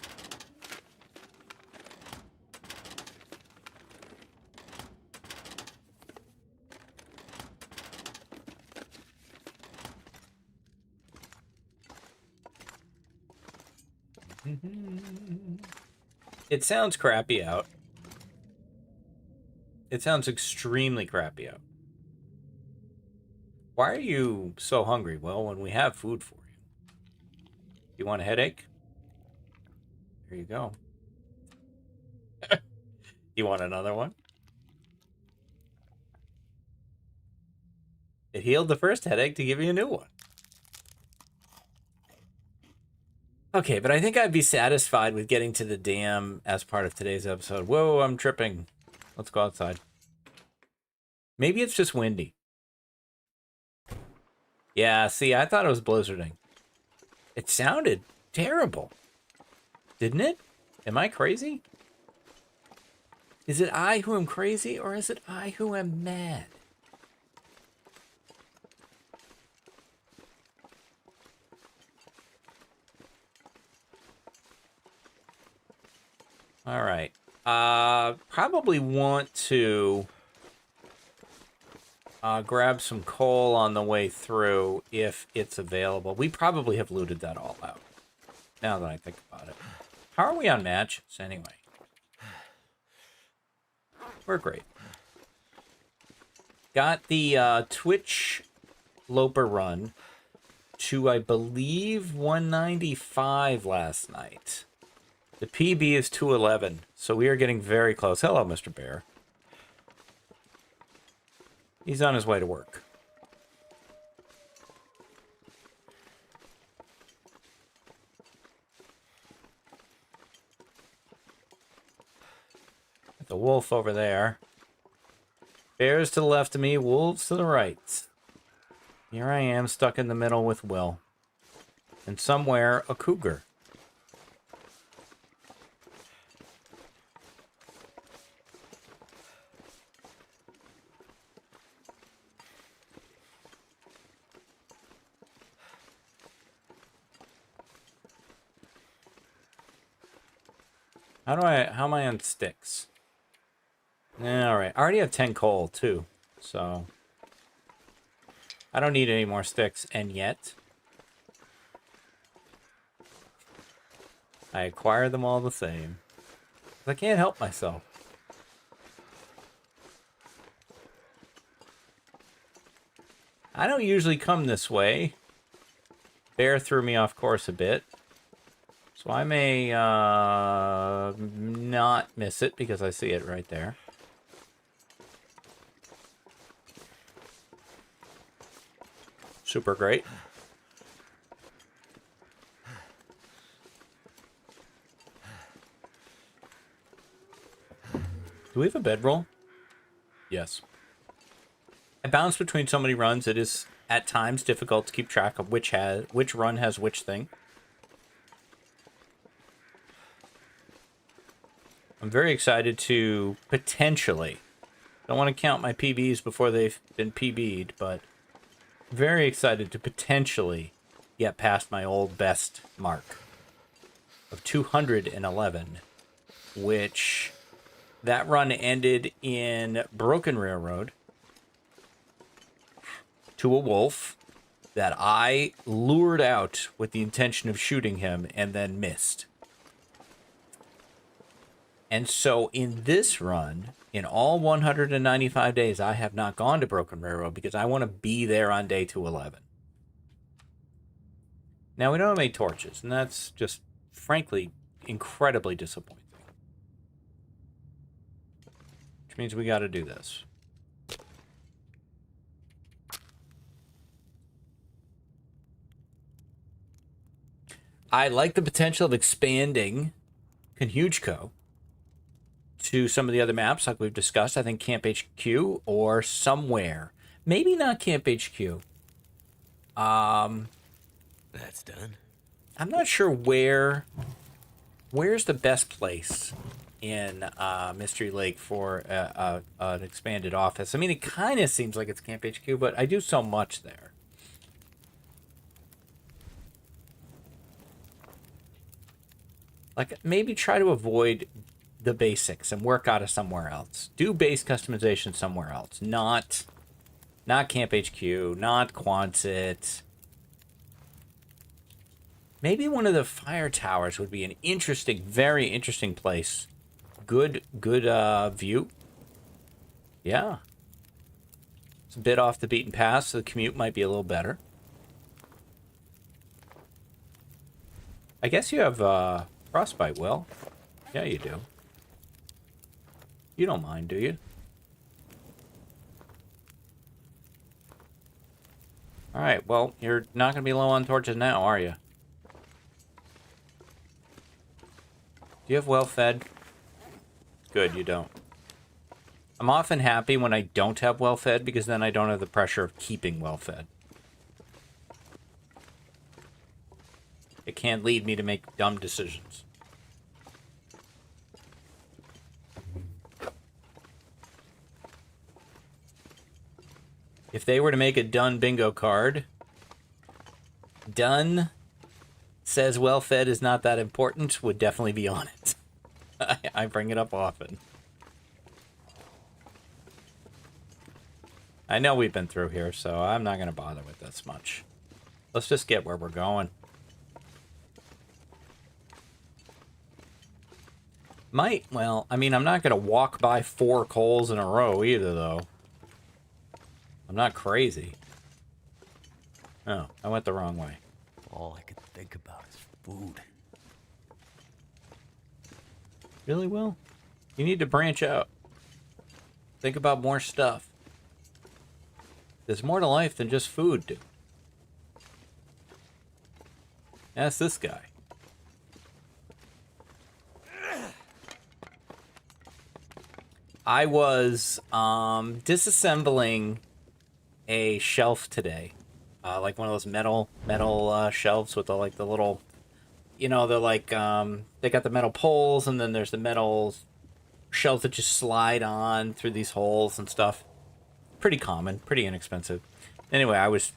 Speaker 6: It sounds crappy out. It sounds extremely crappy out. Why are you so hungry? Well, when we have food for you. You want a headache? Here you go. You want another one? It healed the first headache to give you a new one. Okay, but I think I'd be satisfied with getting to the dam as part of today's episode. Whoa, I'm tripping. Let's go outside. Maybe it's just windy. Yeah, see, I thought it was blizzarding. It sounded terrible. Didn't it? Am I crazy? Is it I who am crazy, or is it I who am mad? All right. Probably want to grab some coal on the way through if it's available. We probably have looted that all out, now that I think about it. How are we on matches, anyway? We're great. Got the Twitch Loper run to, I believe, 195 last night. The PB is 211, so we are getting very close. Hello, Mr. Bear. He's on his way to work. The wolf over there. Bears to the left of me, wolves to the right. Here I am, stuck in the middle with Will. And somewhere, a cougar. How am I on sticks? Alright, I already have 10 coal too, so I don't need any more sticks, and yet I acquire them all the same. I can't help myself. I don't usually come this way. Bear threw me off course a bit. So I may not miss it because I see it right there. Super great. Do we have a bedroll? Yes. I bounce between so many runs, it is at times difficult to keep track of which run has which thing. I'm very excited to potentially, don't want to count my PBs before they've been PB'd, but very excited to potentially get past my old best mark of 211, which that run ended in Broken Railroad to a wolf that I lured out with the intention of shooting him and then missed. And so in this run, in all 195 days, I have not gone to Broken Railroad because I want to be there on day 211. Now, we don't have any torches, and that's just, frankly, incredibly disappointing. Which means we got to do this. I like the potential of expanding Conhugeco to some of the other maps like we've discussed. I think Camp HQ or somewhere. Maybe not Camp HQ.
Speaker 4: That's done.
Speaker 6: I'm not sure where's the best place in Mystery Lake for an expanded office. I mean, it kind of seems like it's Camp HQ, but I do so much there. Like, maybe try to avoid the basics and work out of somewhere else. Do base customization somewhere else. Not Camp HQ, not Quonset. Maybe one of the fire towers would be an interesting, very interesting place. Good view. Yeah. It's a bit off the beaten path, so the commute might be a little better. I guess you have frostbite, Will. Yeah, you do. You don't mind, do you? Alright, well, you're not going to be low on torches now, are you? Do you have well fed? Good, you don't. I'm often happy when I don't have well fed because then I don't have the pressure of keeping well fed. It can't lead me to make dumb decisions. If they were to make a Dunn bingo card, Dunn says well-fed is not that important would definitely be on it. I bring it up often. I know we've been through here, so I'm not going to bother with this much. Let's just get where we're going. Well, I mean, I'm not going to walk by 4 coals in a row either, though. I'm not crazy. Oh, I went the wrong way.
Speaker 4: All I could think about is food.
Speaker 6: Really, Will? You need to branch out. Think about more stuff. There's more to life than just food, dude. Ask this guy. I was disassembling a shelf today, like one of those metal shelves with the little, you know, they're like they got the metal poles and then there's the metal shelves that just slide on through these holes and stuff. Pretty common, pretty inexpensive. Anyway, I was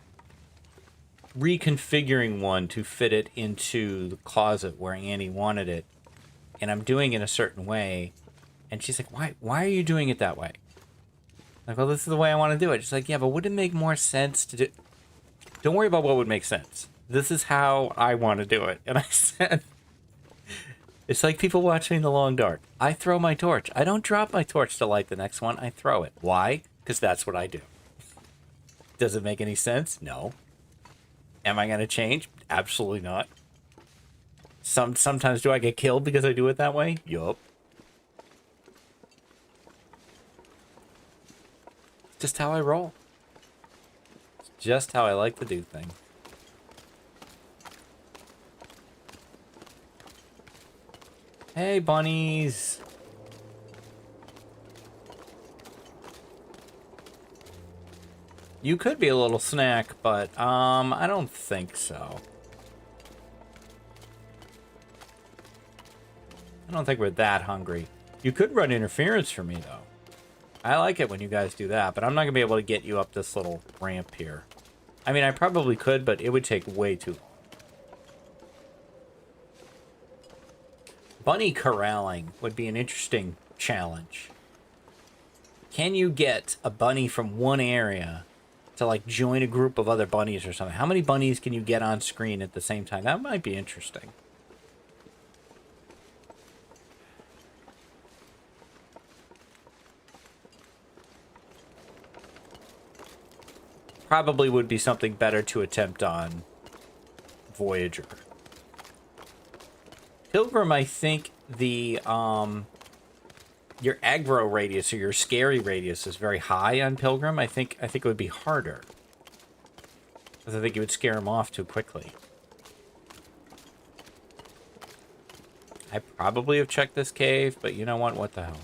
Speaker 6: reconfiguring one to fit it into the closet where Annie wanted it, and I'm doing it a certain way, and she's like, why are you doing it that way? Like, well, this is the way I want to do it. She's like, yeah, but would it make more sense to do... Don't worry about what would make sense. This is how I want to do it. And I said, it's like people watching The Long Dark. I throw my torch. I don't drop my torch to light the next one. I throw it. Why? Because that's what I do. Does it make any sense? No. Am I going to change? Absolutely not. Sometimes do I get killed because I do it that way? Yup. Just how I roll. It's just how I like to do things. Hey, bunnies. You could be a little snack, but I don't think so. I don't think we're that hungry. You could run interference for me, though. I like it when you guys do that, but I'm not going to be able to get you up this little ramp here. I mean, I probably could, but it would take way too long. Bunny corralling would be an interesting challenge. Can you get a bunny from one area to, like, join a group of other bunnies or something? How many bunnies can you get on screen at the same time? That might be interesting. Probably would be something better to attempt on Voyager. Pilgrim, I think the your aggro radius or your scary radius is very high on Pilgrim. I think it would be harder, because I think you would scare him off too quickly. I probably have checked this cave, but you know what? What the hell?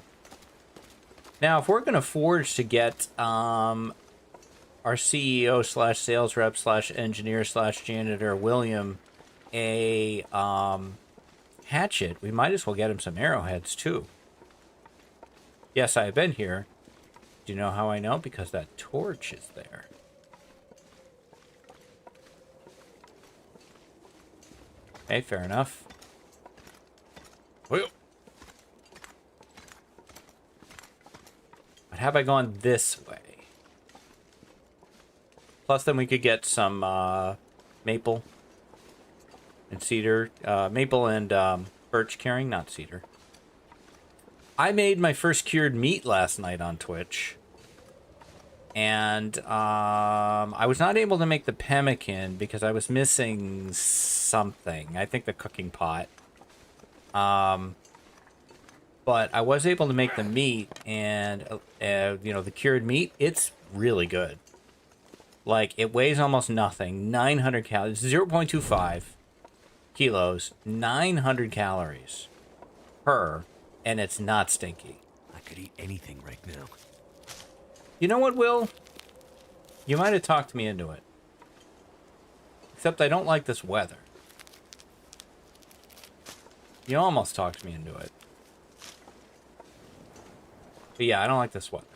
Speaker 6: Now, if we're gonna forge to get our CEO / sales rep / engineer / janitor William a hatchet, we might as well get him some arrowheads too. Yes, I have been here. Do you know how I know? Because that torch is there. Okay, fair enough. Well. But have I gone this way? Plus, then we could get some maple and cedar. Maple and birch carrying, not cedar. I made my first cured meat last night on Twitch. And I was not able to make the pemmican because I was missing something. I think the cooking pot. But I was able to make the meat, and you know, the cured meat, it's really good. Like, it weighs almost nothing. 900 calories, 0.25 kilos, 900 calories per, and it's not stinky.
Speaker 4: I could eat anything right now.
Speaker 6: You know what, Will? You might have talked me into it. Except I don't like this weather. You almost talked me into it. But yeah, I don't like this weather.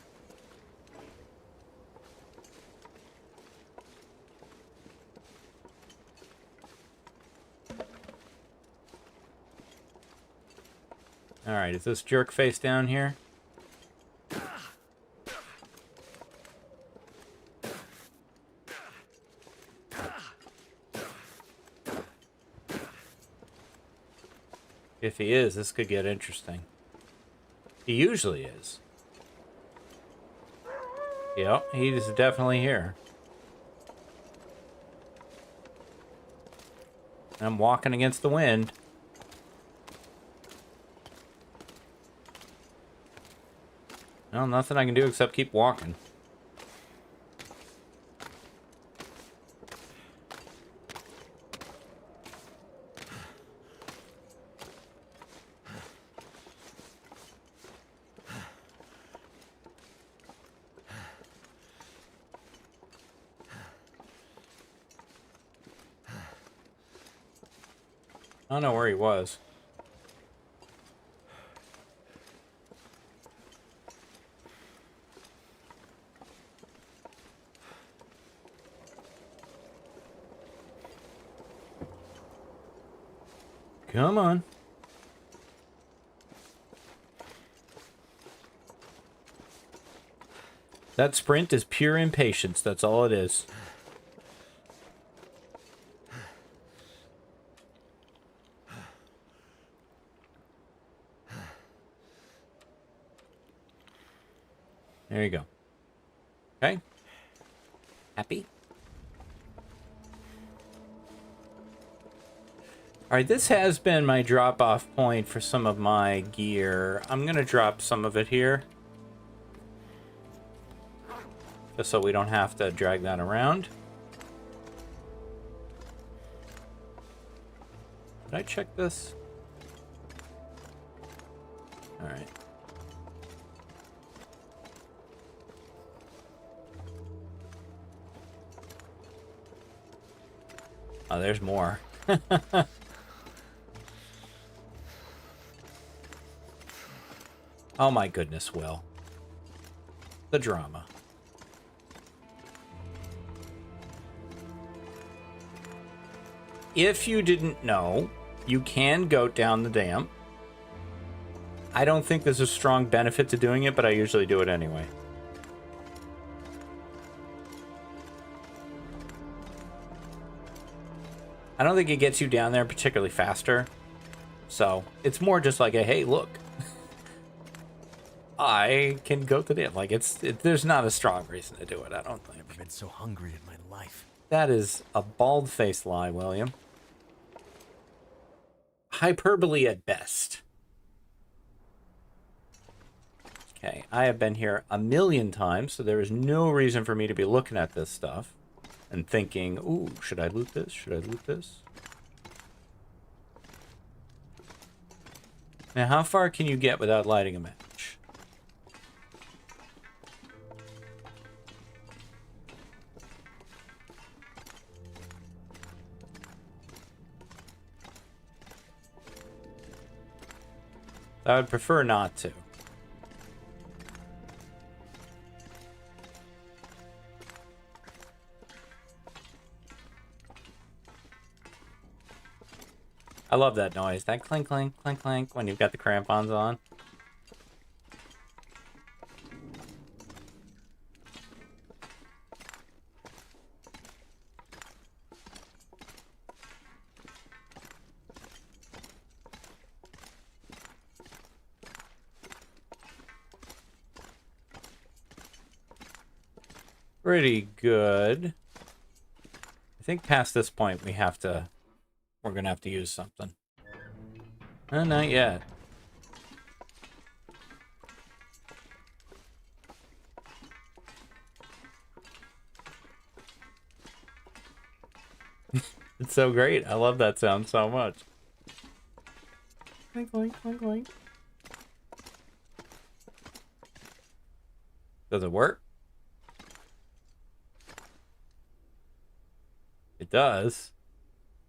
Speaker 6: Alright, is this jerk face down here? If he is, this could get interesting. He usually is. Yep, he's definitely here. I'm walking against the wind. Well, nothing I can do except keep walking. I don't know where he was. Come on. That sprint is pure impatience. That's all it is. There you go. Okay. Happy? Alright, this has been my drop-off point for some of my gear. I'm gonna drop some of it here. Just so we don't have to drag that around. Did I check this? Alright. Oh, there's more. Oh my goodness, Will. The drama. If you didn't know, you can goat down the dam. I don't think there's a strong benefit to doing it, but I usually do it anyway. I don't think it gets you down there particularly faster. So, it's more just like a, hey, look. I can go to the dam. Like, there's not a strong reason to do it, I don't think.
Speaker 4: I've never been so hungry in my life.
Speaker 6: That is a bald-faced lie, William. Hyperbole at best. Okay, I have been here a million times, so there is no reason for me to be looking at this stuff and thinking, ooh, should I loot this? Should I loot this? Now, how far can you get without lighting a match? I would prefer not to. I love that noise. That clink, clink, clink, clink when you've got the crampons on. Pretty good. I think past this point we're gonna have to use something. Not yet. It's so great. I love that sound so much. Clink, clink, clink, clink. Does it work? It does.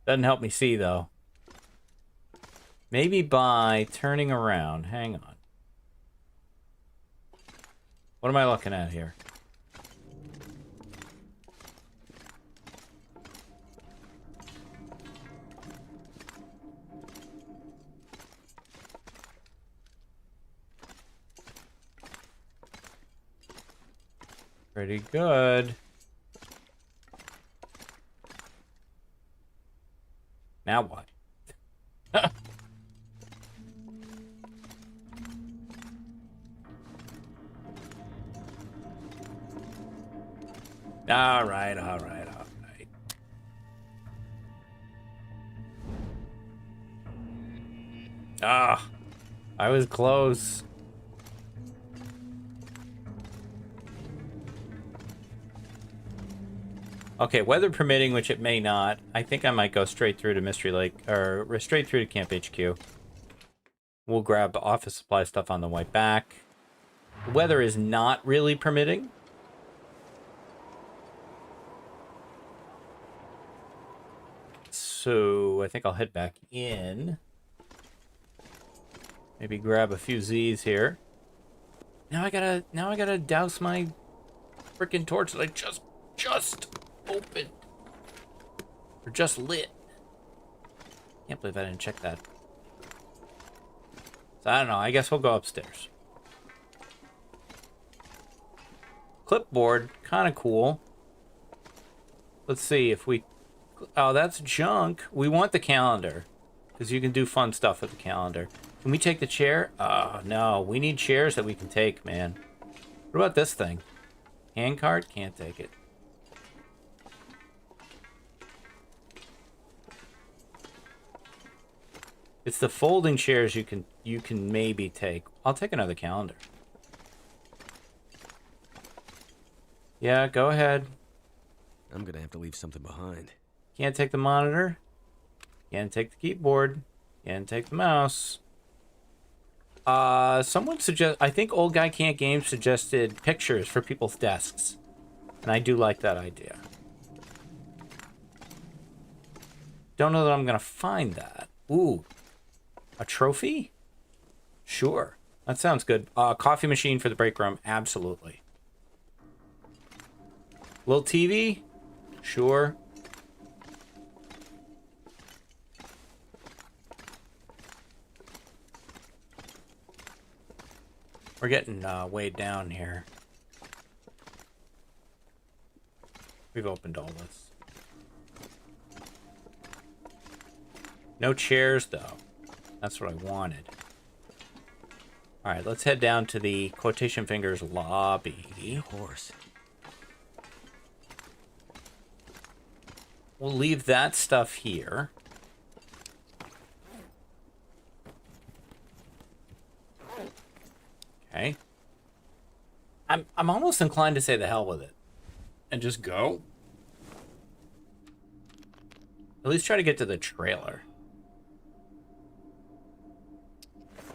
Speaker 6: Doesn't help me see, though. Maybe by turning around. Hang on. What am I looking at here? Pretty good. Now what? All right. Ah, I was close. Okay, weather permitting, which it may not, I think I might go straight through to Mystery Lake, or straight through to Camp HQ. We'll grab office supply stuff on the way back. The weather is not really permitting. So I think I'll head back in. Maybe grab a few Z's here. Now I gotta douse my freaking torch that I just opened. Or just lit. Can't believe I didn't check that. So I don't know, I guess we'll go upstairs. Clipboard, kind of cool. Let's see if we... Oh, that's junk. We want the calendar. Because you can do fun stuff with the calendar. Can we take the chair? Oh, no. We need chairs that we can take, man. What about this thing? Handcart? Can't take it. It's the folding chairs you can maybe take. I'll take another calendar. Yeah, go ahead.
Speaker 4: I'm gonna have to leave something behind.
Speaker 6: Can't take the monitor. Can't take the keyboard. Can't take the mouse. Someone I think Old Guy Can't Game suggested pictures for people's desks. And I do like that idea. Don't know that I'm gonna find that. Ooh. A trophy? Sure. That sounds good. Coffee machine for the break room. Absolutely. Little TV? Sure. We're getting weighed down here. We've opened all this. No chairs, though. That's what I wanted. Alright, let's head down to the Quotation Fingers lobby.
Speaker 4: Horse.
Speaker 6: We'll leave that stuff here. Okay. I'm almost inclined to say the hell with it. And just go. At least try to get to the trailer.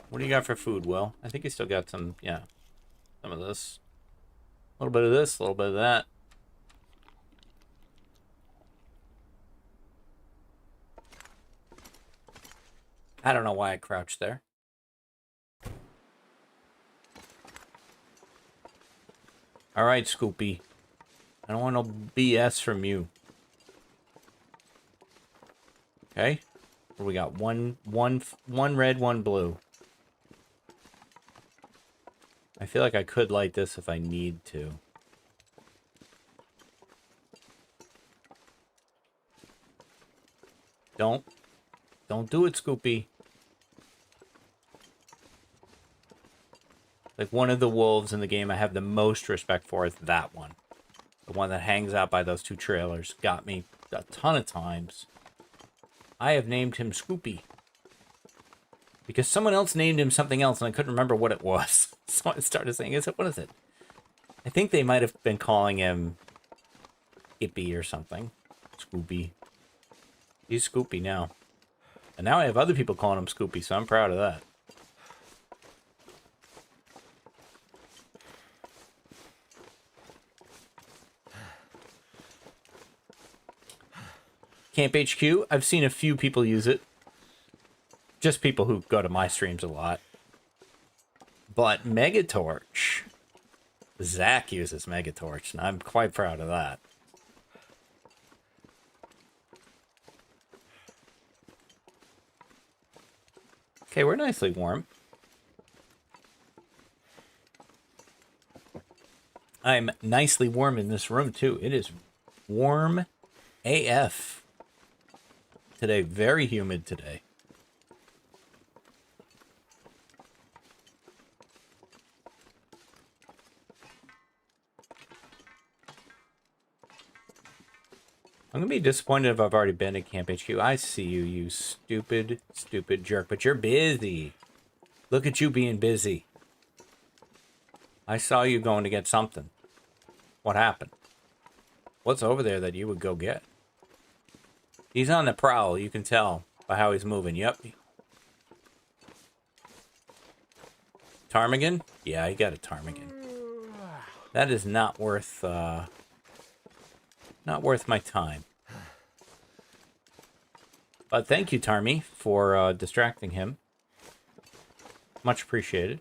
Speaker 6: What do you got for food, Will? I think you still got some, yeah. Some of this. A little bit of this, a little bit of that. I don't know why I crouched there. Alright, Scoopy. I don't want no BS from you. Okay. What do we got? One red, one blue. I feel like I could light this if I need to. Don't do it, Scoopy. Like, one of the wolves in the game I have the most respect for is that one. The one that hangs out by those two trailers. Got me a ton of times. I have named him Scoopy. Because someone else named him something else and I couldn't remember what it was. So I started saying, what is it? I think they might have been calling him Ippy or something. Scoopy. He's Scoopy now. And now I have other people calling him Scoopy, so I'm proud of that. Camp HQ, I've seen a few people use it. Just people who go to my streams a lot. But Megatorch. Zach uses Megatorch, and I'm quite proud of that. Okay, we're nicely warm. I'm nicely warm in this room, too. It is warm AF today. Very humid today. I'm going to be disappointed if I've already been at Camp HQ. I see you, you stupid, stupid jerk. But you're busy. Look at you being busy. I saw you going to get something. What happened? What's over there that you would go get? He's on the prowl. You can tell by how he's moving. Yep. Ptarmigan? Yeah, he got a ptarmigan. That is not worth my time. But thank you, Tarmy, for distracting him. Much appreciated.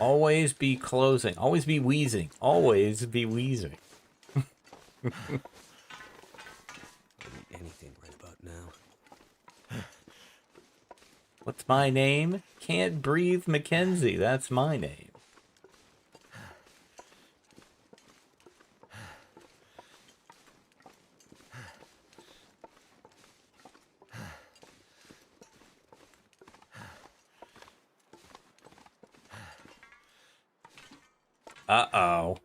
Speaker 6: Always be closing. Always be wheezing. Always be wheezing.
Speaker 4: Anything right about now.
Speaker 6: What's my name? Can't Breathe McKenzie. That's my name. Uh-oh.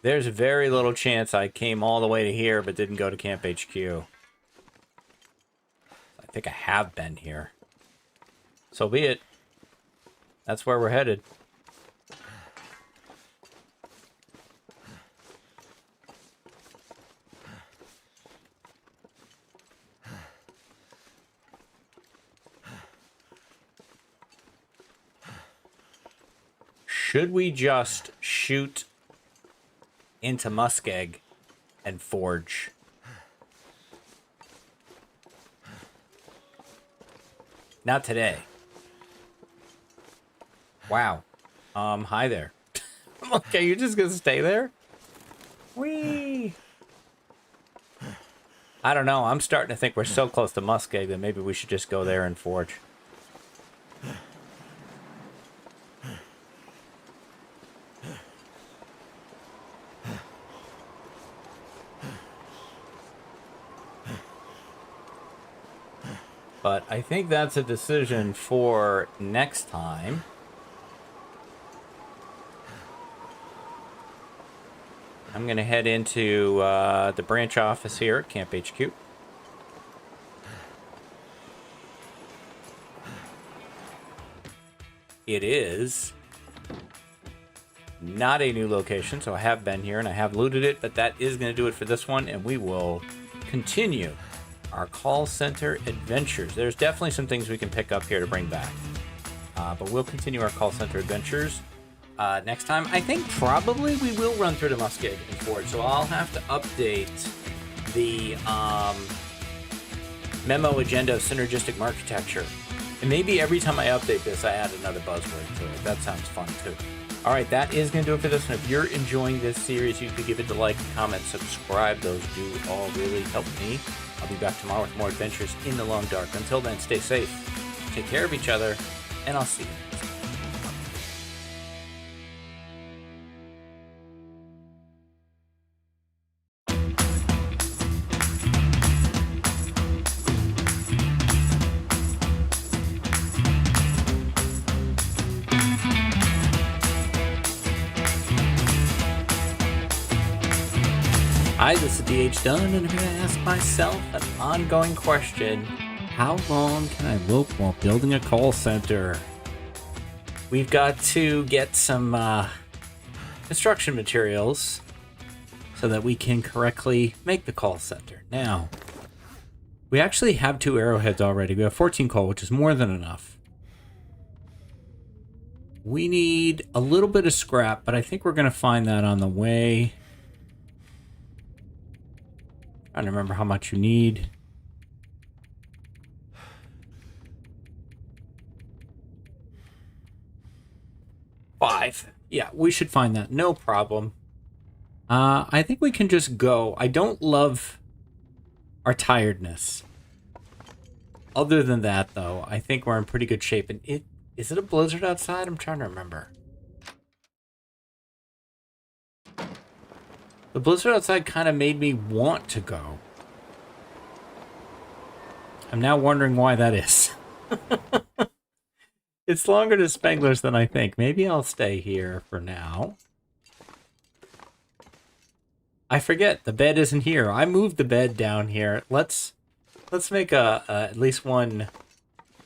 Speaker 6: There's very little chance I came all the way to here but didn't go to Camp HQ. I think I have been here. So be it. That's where we're headed. Should we just shoot into Muskeg and forge? Not today. Wow. Hi there. Okay, you're just gonna stay there? Whee! I don't know. I'm starting to think we're so close to Muskeg that maybe we should just go there and forge. But I think that's a decision for next time. I'm going to head into the branch office here at Camp HQ. It is not a new location, so I have been here and I have looted it, but that is going to do it for this one, and we will continue our call center adventures. There's definitely some things we can pick up here to bring back. But we'll continue our call center adventures next time. I think probably we will run through the Muskeg and Forge, so I'll have to update the memo agenda of synergistic architecture And maybe every time I update this, I add another buzzword to it. That sounds fun, too. All right, that is going to do it for this one. If you're enjoying this series, you could give it a like, comment, subscribe. Those do all really help me. I'll be back tomorrow with more adventures in the long dark. Until then, stay safe, take care of each other, and I'll see you. Hi, this is DH Dunn, and I'm going to ask myself an ongoing question. How long can I lope while building a call center? We've got to get some construction materials so that we can correctly make the call center. Now, we actually have 2 arrowheads already. We have 14 coal, which is more than enough. We need a little bit of scrap, but I think we're going to find that on the way. I don't remember how much you need. Five. Yeah, we should find that. No problem. I think we can just go. I don't love our tiredness. Other than that, though, I think we're in pretty good shape. And is it a blizzard outside? I'm trying to remember. The blizzard outside kind of made me want to go. I'm now wondering why that is. It's longer to Spanglers than I think. Maybe I'll stay here for now. I forget, the bed isn't here. I moved the bed down here. Let's make at least one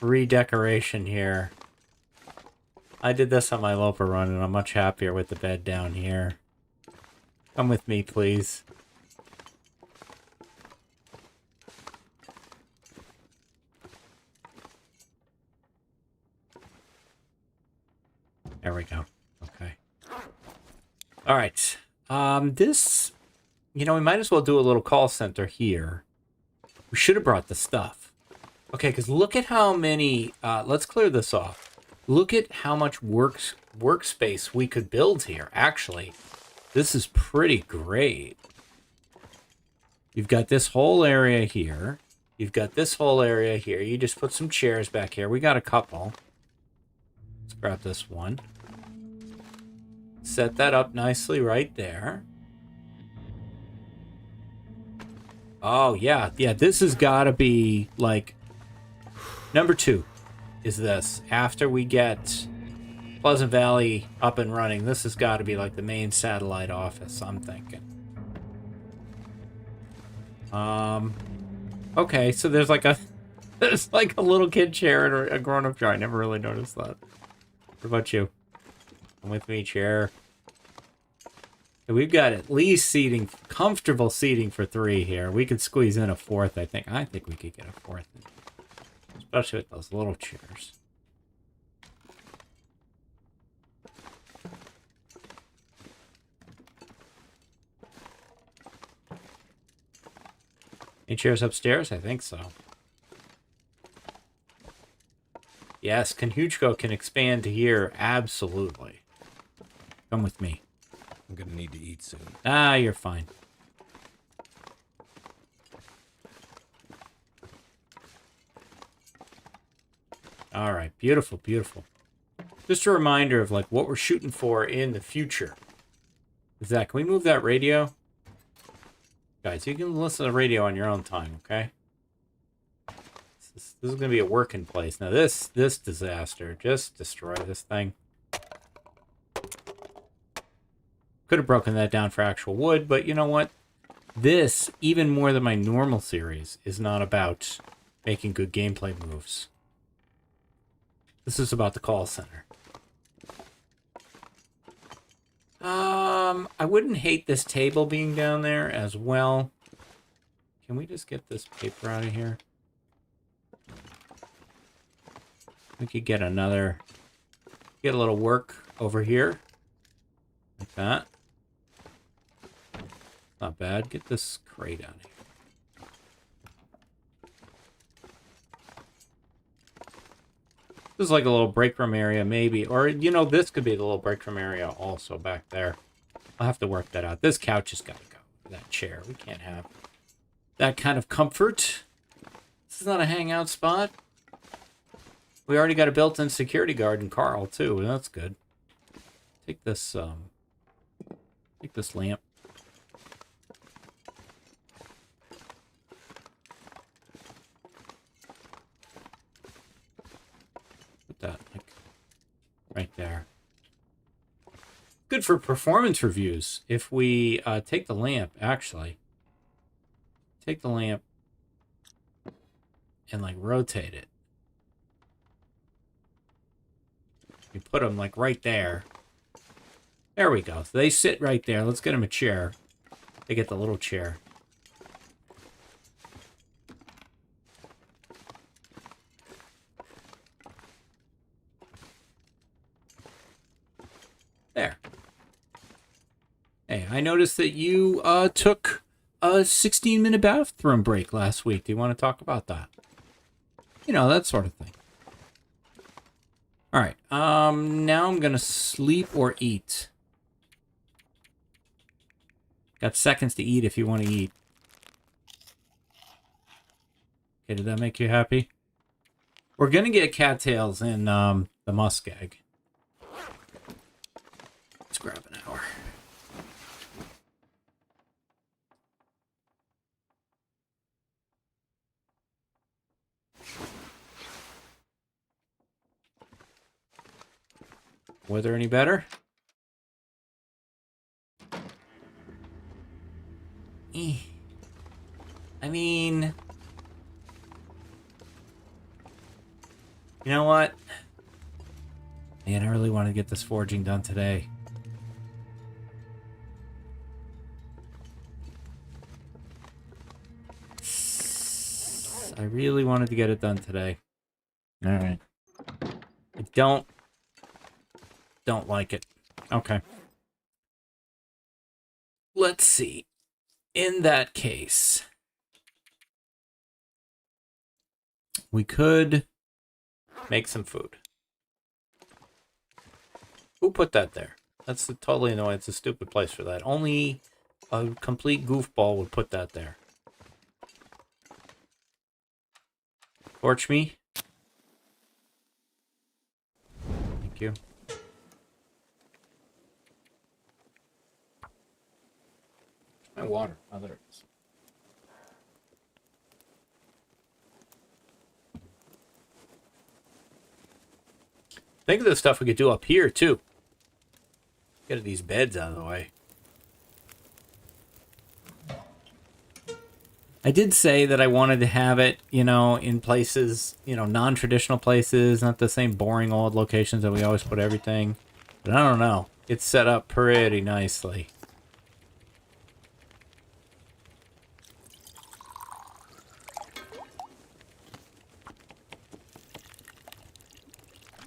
Speaker 6: redecoration here. I did this on my Loper run, and I'm much happier with the bed down here. Come with me, please. There we go. Okay. All right. This, we might as well do a little call center here. We should have brought the stuff. Okay, because look at how many, let's clear this off. Look at how much workspace we could build here, actually. This is pretty great. You've got this whole area here. You've got this whole area here. You just put some chairs back here. We got a couple. Let's grab this one. Set that up nicely right there. Oh, yeah. Yeah, this has got to be, like... Number 2 is this. After we get... Pleasant Valley up and running. This has got to be like the main satellite office, I'm thinking. Okay, so there's like a little kid chair and a grown-up chair. I never really noticed that. What about you? Come with me, chair. So we've got at least seating, comfortable seating for 3 here. We could squeeze in a 4th, I think. I think we could get a 4th. Especially with those little chairs. Any chairs upstairs? I think so. Yes, Conhuchko can expand to here. Absolutely. Come with me.
Speaker 4: I'm gonna need to eat soon.
Speaker 6: Ah, you're fine. All right, beautiful, beautiful. Just a reminder of like what we're shooting for in the future. Zach, can we move that radio? Guys, you can listen to the radio on your own time, okay? This is going to be a working place. Now, this disaster, just destroy this thing. Could have broken that down for actual wood, but you know what? This, even more than my normal series, is not about making good gameplay moves. This is about the call center. I wouldn't hate this table being down there as well. Can we just get this paper out of here? We could get get a little work over here. Like that. Not bad. Get this crate out of here. This is like a little break room area, maybe. Or, you know, this could be the little break room area also back there. I'll have to work that out. This couch has got to go. That chair. We can't have that kind of comfort. This is not a hangout spot. We already got a built-in security guard in Carl, too. That's good. Take this lamp. Put that, like, right there. Good for performance reviews. If we take the lamp, actually. Take the lamp and, like, rotate it. We put them, like, right there. There we go. So they sit right there. Let's get them a chair. They get the little chair. There. Hey, I noticed that you took a 16-minute bathroom break last week. Do you want to talk about that? You know, that sort of thing. All right. Now I'm going to sleep or eat. Got seconds to eat if you want to eat. Okay, did that make you happy? We're going to get cattails in the muskeg. Let's grab an hour. Weather any better? I mean, you know what? Man, I really want to get this forging done today. I really wanted to get it done today. All right. I don't like it. Okay. Let's see. In that case, we could make some food. Who put that there? That's totally annoying. It's a stupid place for that. Only a complete goofball would put that there. Torch me. Thank you. My water. Oh, there it is. Think of the stuff we could do up here, too. Get these beds out of the way. I did say that I wanted to have it, you know, in places, you know, non-traditional places, not the same boring old locations that we always put everything. But I don't know. It's set up pretty nicely.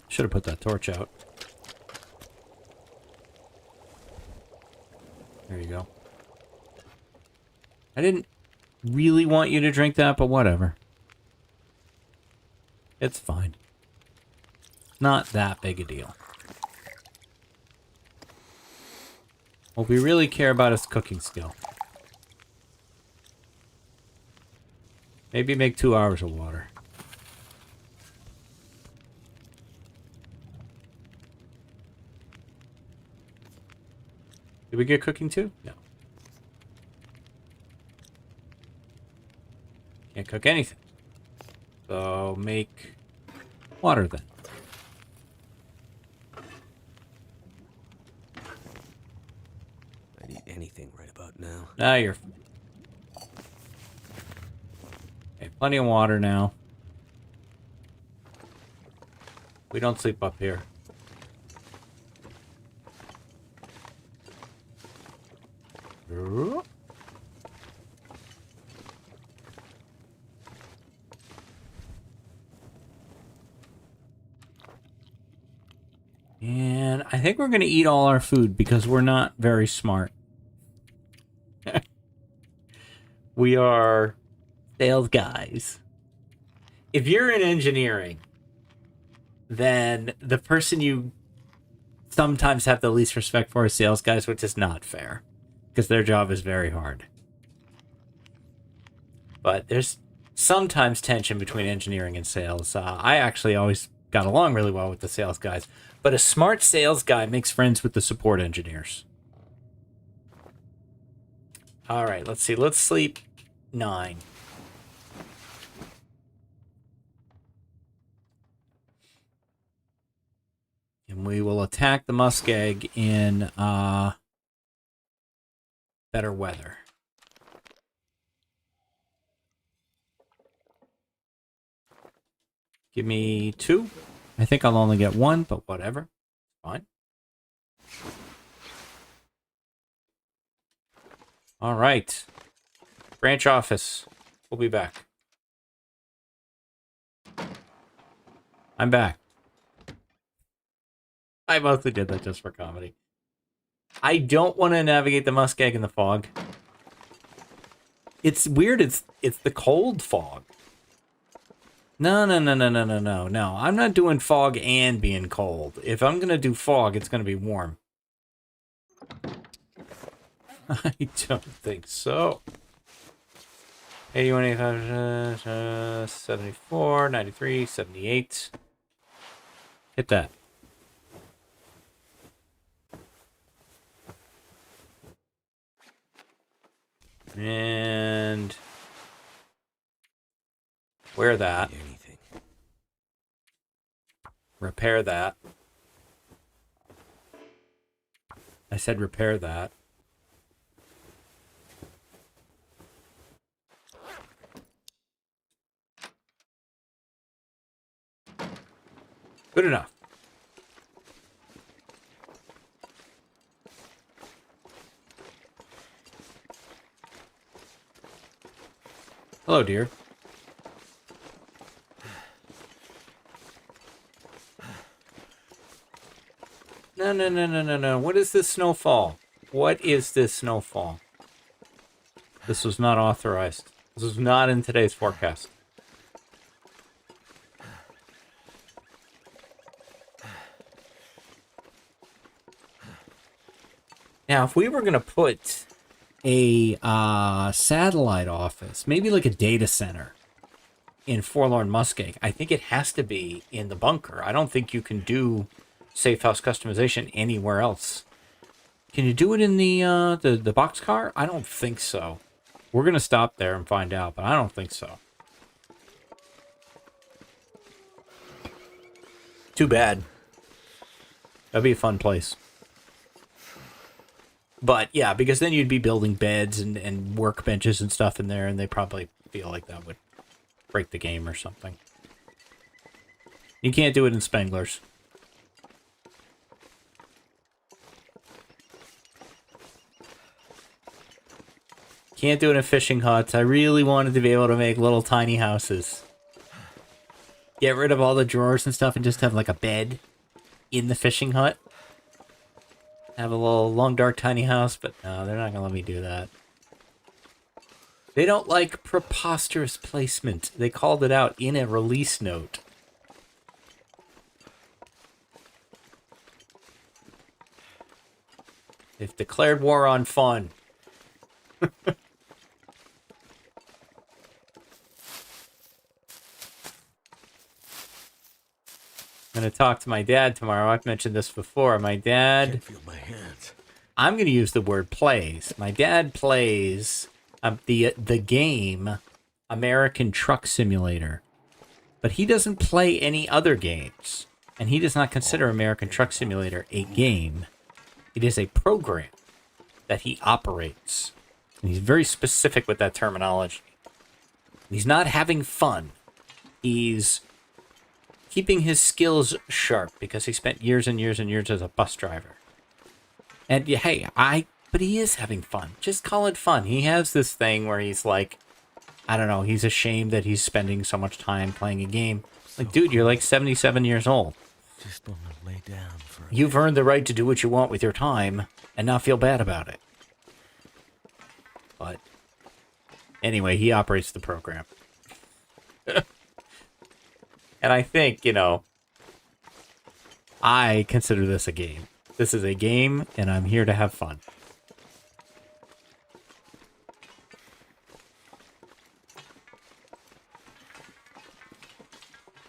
Speaker 6: Should have put that torch out. There you go. I didn't really want you to drink that, but whatever. It's fine. Not that big a deal. What we really care about is cooking skill. Maybe make 2 hours of water. Did we get cooking too? No. Can't cook anything. So make water then.
Speaker 4: I'd eat anything right about now.
Speaker 6: Now you're... Okay, plenty of water now. We don't sleep up here. And I think we're going to eat all our food because we're not very smart. We are sales guys. If you're in engineering, then the person you sometimes have the least respect for is sales guys, which is not fair because their job is very hard. But there's sometimes tension between engineering and sales. I actually always got along really well with the sales guys, but a smart sales guy makes friends with the support engineers. All right, let's see. Let's sleep 9. And we will attack the muskeg in better weather. Give me 2. I think I'll only get 1, but whatever. Fine. All right. Branch office. We'll be back. I'm back. I mostly did that just for comedy. I don't want to navigate the muskeg in the fog. It's weird. It's the cold fog. No. I'm not doing fog and being cold. If I'm going to do fog, it's going to be warm. I don't think so. 81, 85, 74, 93, 78. Hit that. And wear that.
Speaker 4: Anything.
Speaker 6: Repair that. I said repair that. Good enough. Hello, dear. No. What is this snowfall? What is this snowfall? This was not authorized. This was not in today's forecast. Now, if we were going to put a satellite office, maybe like a data center in Forlorn Muskeg, I think it has to be in the bunker. I don't think you can do safe house customization anywhere else. Can you do it in the boxcar? I don't think so. We're going to stop there and find out, but I don't think so. Too bad. That'd be a fun place. But, yeah, because then you'd be building beds and workbenches and stuff in there, and they probably feel like that would break the game or something. You can't do it in Spengler's. Can't do it in fishing huts. I really wanted to be able to make little tiny houses. Get rid of all the drawers and stuff and just have like a bed in the fishing hut. Have a little long, dark, tiny house, but no, they're not going to let me do that. They don't like preposterous placement. They called it out in a release note. They've declared war on fun. I'm going to talk to my dad tomorrow. I've mentioned this before. My dad...
Speaker 4: Can't feel my hands.
Speaker 6: I'm going to use the word plays. My dad plays the game American Truck Simulator. But he doesn't play any other games. And he does not consider American Truck Simulator a game. It is a program that he operates. And he's very specific with that terminology. He's not having fun. He's keeping his skills sharp because he spent years and years and years as a bus driver. And yeah, hey, but he is having fun. Just call it fun. He has this thing where he's like, I don't know, he's ashamed that he's spending so much time playing a game. Like, dude, you're like 77 years old.
Speaker 4: Just want to lay down for a
Speaker 6: You've earned the right to do what you want with your time and not feel bad about it. But anyway, he operates the program. And I think, you know, I consider this a game. This is a game, and I'm here to have fun.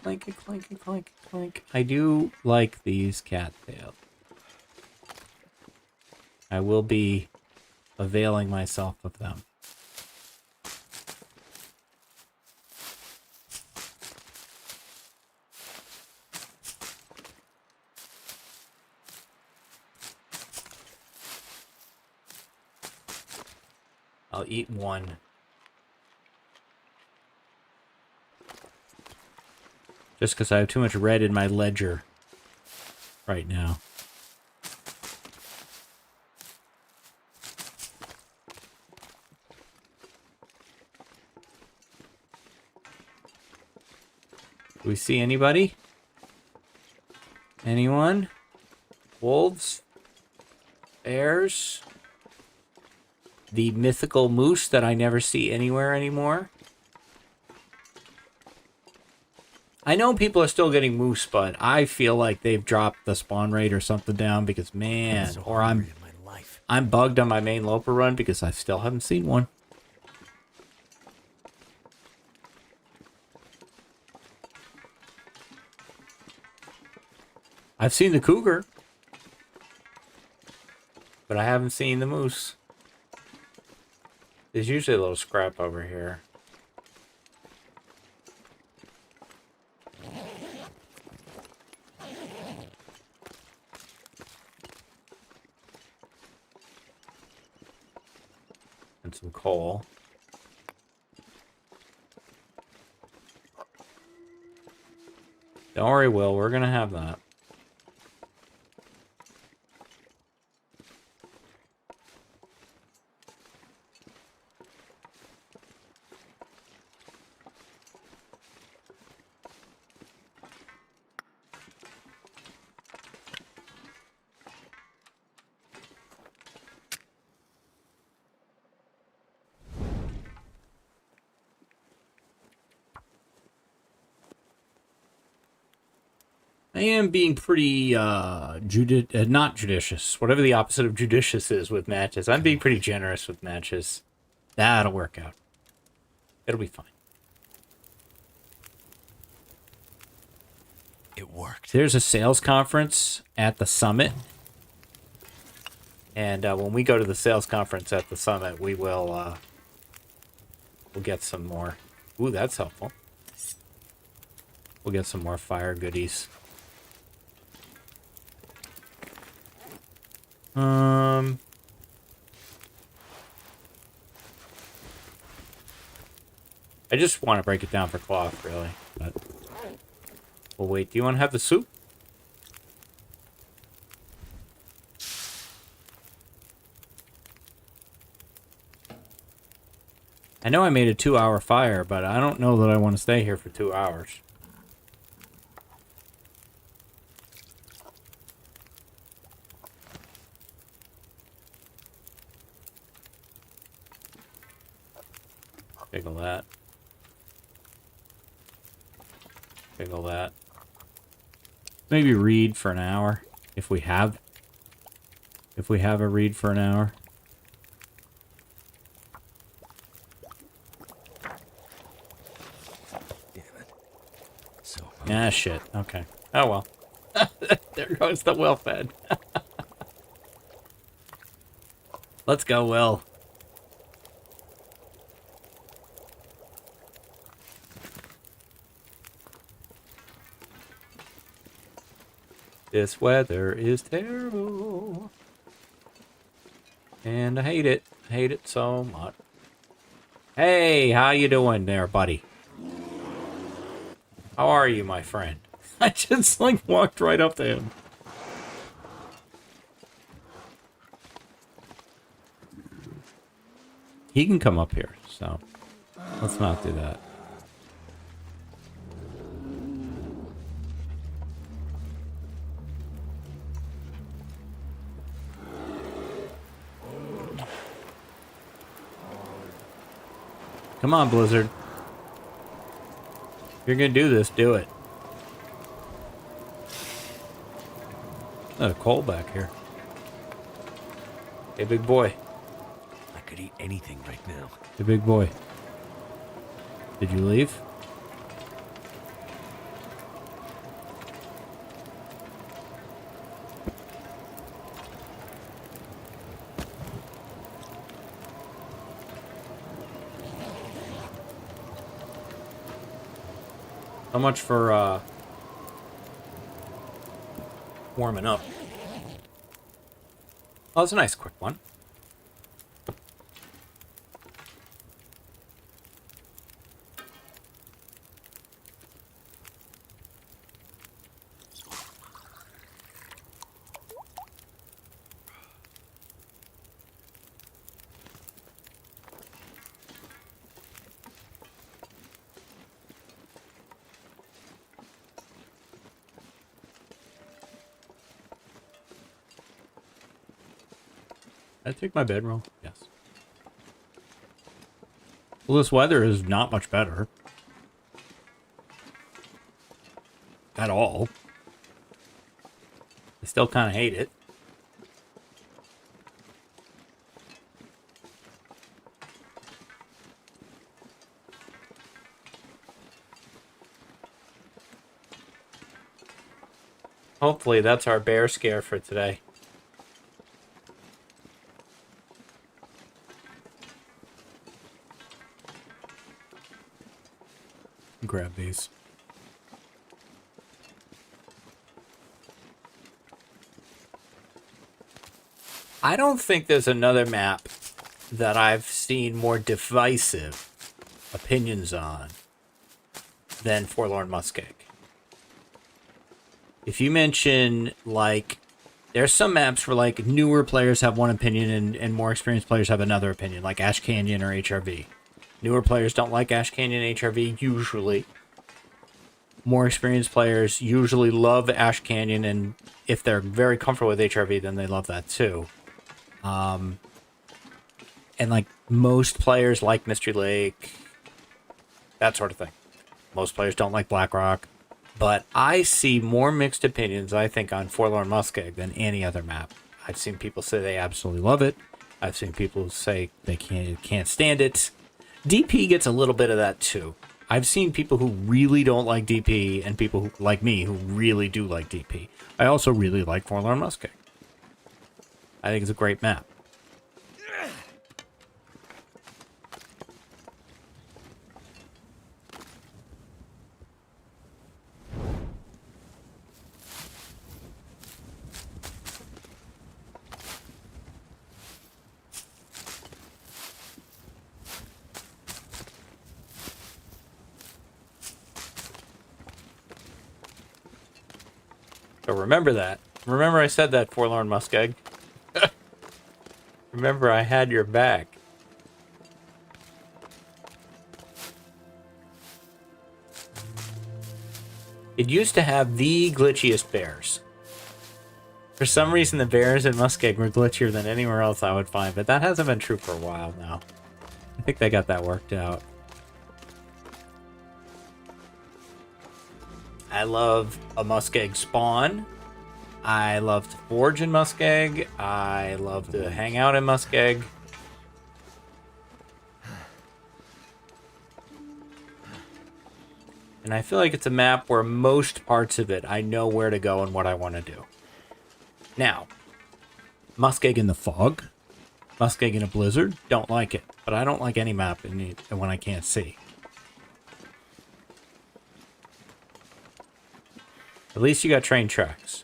Speaker 6: Clanky, clanky, clanky, clank. I do like these cattails. I will be availing myself of them. I'll eat one. Just because I have too much red in my ledger right now. Do we see anybody? Anyone? Wolves? Bears? The mythical moose that I never see anywhere anymore? I know people are still getting moose, but I feel like they've dropped the spawn rate or something down because, man,
Speaker 4: So
Speaker 6: or
Speaker 4: hungry in my life.
Speaker 6: I'm bugged on my main Loper run because I still haven't seen one. I've seen the cougar, but I haven't seen the moose. There's usually a little scrap over here. And some coal. Don't worry, Will, we're gonna have that. I am being pretty, not judicious. Whatever the opposite of judicious is with matches. I'm being pretty generous with matches. That'll work out. It'll be fine.
Speaker 4: It worked.
Speaker 6: There's a sales conference at the summit. And when we go to the sales conference at the summit, we will, we'll get some more. Ooh, that's helpful. We'll get some more fire goodies. I just want to break it down for cloth, really. But well, wait. Do you want to have the soup? I know I made a 2-hour fire, but I don't know that I want to stay here for 2 hours. Jiggle that. Jiggle that. Maybe read for an hour if we have a read for an hour.
Speaker 4: Damn it. So
Speaker 6: Ah, shit. Okay. Oh well. There goes the well fed. Let's go, Will. This weather is terrible. And I hate it. I hate it so much. Hey, how you doing there, buddy? How are you, my friend? I just, like, walked right up to him. He can come up here, so let's not do that. Come on, Blizzard. If you're gonna do this, do it. A coal back here. Hey, big boy.
Speaker 4: I could eat anything right now.
Speaker 6: Hey, big boy. Did you leave? So much for warming up. Oh, that's a nice quick one. Did I take my bedroll? Yes. Well, this weather is not much better. At all. I still kind of hate it. Hopefully that's our bear scare for today. Grab these. I don't think there's another map that I've seen more divisive opinions on than Forlorn Muskeg. If you mention, like, there's some maps where, like, newer players have one opinion and more experienced players have another opinion, like Ash Canyon or HRV. Newer players don't like Ash Canyon HRV, usually. More experienced players usually love Ash Canyon, and if they're very comfortable with HRV, then they love that too. And, like, most players like Mystery Lake, that sort of thing. Most players don't like Blackrock. But I see more mixed opinions, I think, on Forlorn Muskeg than any other map. I've seen people say they absolutely love it. I've seen people say they can't stand it. DP gets a little bit of that too. I've seen people who really don't like DP and people who, like me, who really do like DP. I also really like Forlorn Muskeg. I think it's a great map. So remember that. Remember I said that, Forlorn Muskeg. Remember I had your back. It used to have the glitchiest bears. For some reason the bears in Muskeg were glitchier than anywhere else I would find, but that hasn't been true for a while now. I think they got that worked out. I love a Muskeg spawn. I love to forge in Muskeg. I love to hang out in Muskeg. And I feel like it's a map where most parts of it, I know where to go and what I want to do. Now, Muskeg in the fog, Muskeg in a blizzard, don't like it. But I don't like any map when I can't see. At least you got train tracks.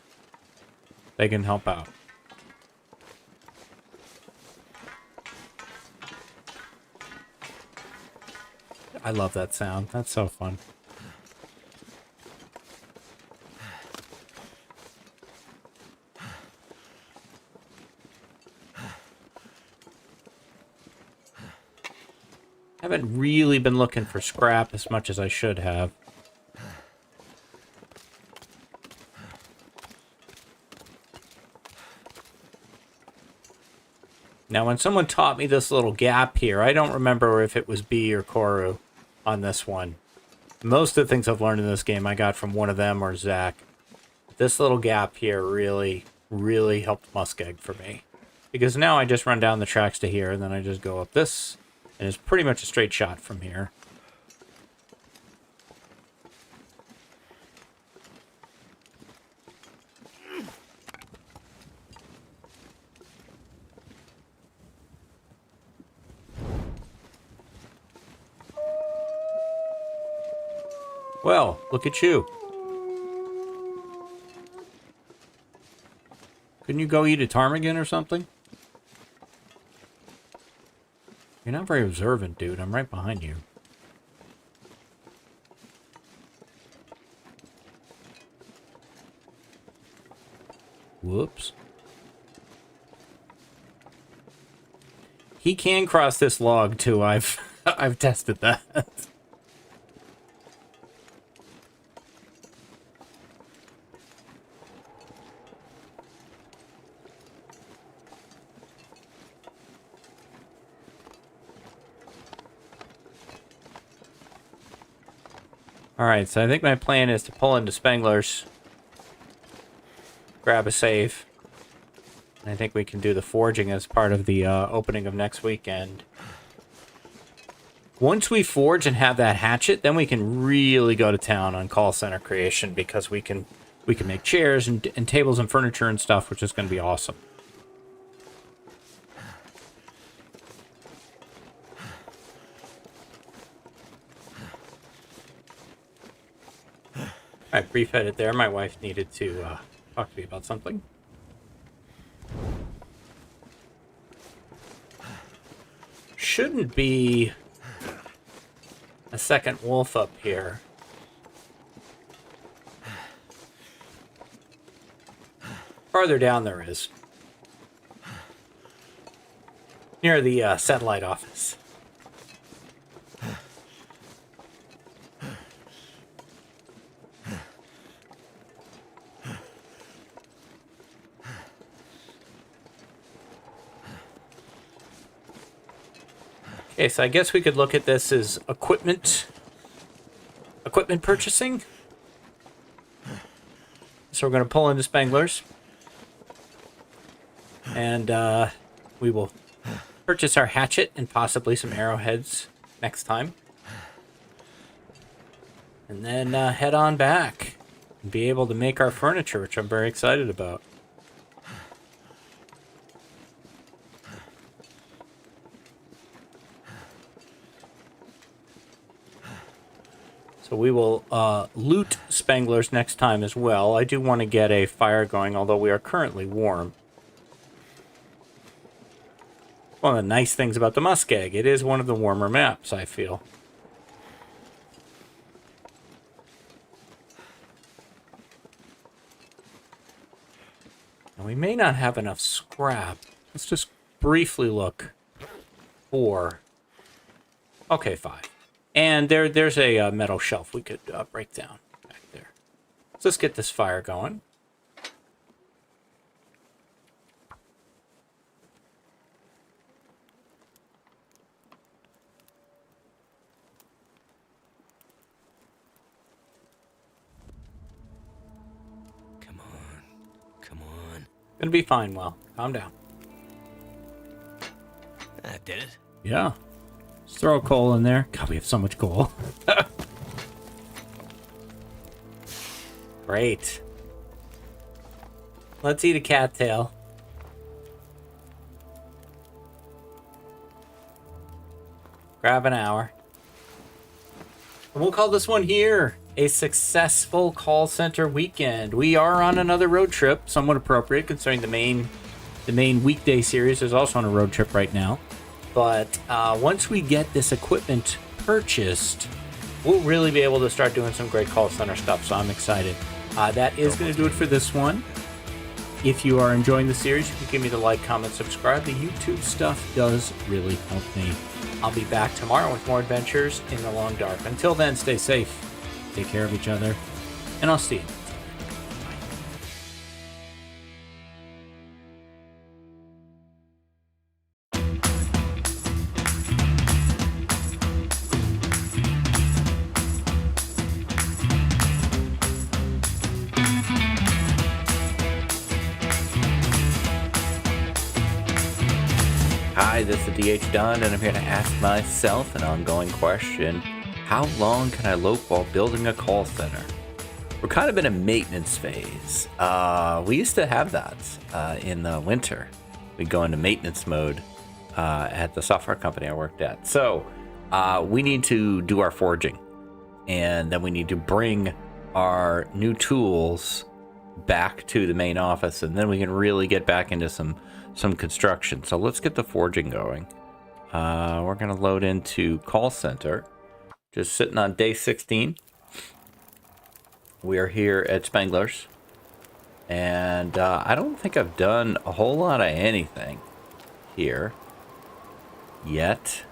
Speaker 6: They can help out. I love that sound. That's so fun. I haven't really been looking for scrap as much as I should have. Now, when someone taught me this little gap here, I don't remember if it was B or Koru on this one. Most of the things I've learned in this game I got from one of them or Zach. This little gap here really, really helped Muskeg for me. Because now I just run down the tracks to here, and then I just go up this, and it's pretty much a straight shot from here. Well, look at you. Couldn't you go eat a ptarmigan or something? You're not very observant, dude. I'm right behind you. Whoops. He can cross this log too. I've tested that. Alright, so I think my plan is to pull into Spengler's, grab a save. I think we can do the forging as part of the opening of next weekend. Once we forge and have that hatchet, then we can really go to town on call center creation, because we can make chairs and tables and furniture and stuff, which is going to be awesome. Alright, brief edit there. My wife needed to talk to me about something. Shouldn't be a second wolf up here. Farther down there is. Near the satellite office. Okay, so I guess we could look at this as equipment purchasing. So we're going to pull into Spengler's, and we will purchase our hatchet and possibly some arrowheads next time, and then head on back and be able to make our furniture, which I'm very excited about. So we will loot Spengler's next time as well. I do want to get a fire going, although we are currently warm. One of the nice things about the Muskeg, it is one of the warmer maps, I feel. And we may not have enough scrap. Let's just briefly look for... Okay, 5. And there's a metal shelf we could break down back there. So let's get this fire going.
Speaker 4: Come on. Come on.
Speaker 6: Gonna be fine, Well. Calm down.
Speaker 4: That did it.
Speaker 6: Yeah. Let's throw a coal in there. God, we have so much coal. Great. Let's eat a cattail. Grab an hour. And we'll call this one here a successful call center weekend. We are on another road trip, somewhat appropriate considering the main weekday series is also on a road trip right now. But once we get this equipment purchased, we'll really be able to start doing some great call center stuff, so I'm excited. That is going to do it for this one. If you are enjoying the series, you can give me the like, comment, subscribe. The YouTube stuff does really help me. I'll be back tomorrow with more adventures in the long dark. Until then, stay safe, take care of each other, and I'll see you.
Speaker 3: Hi, this is DH Dunn, and I'm here to ask myself an ongoing question. How long can I lope while building a call center? We're kind of in a maintenance phase. We used to have that in the winter. We'd go into maintenance mode at the software company I worked at. So we need to do our forging, and then we need to bring our new tools back to the main office, and then we can really get back into some construction. So let's get the forging going. We're going to load into call center. Just sitting on day 16. We are here at Spangler's, and I don't think I've done a whole lot of anything here yet.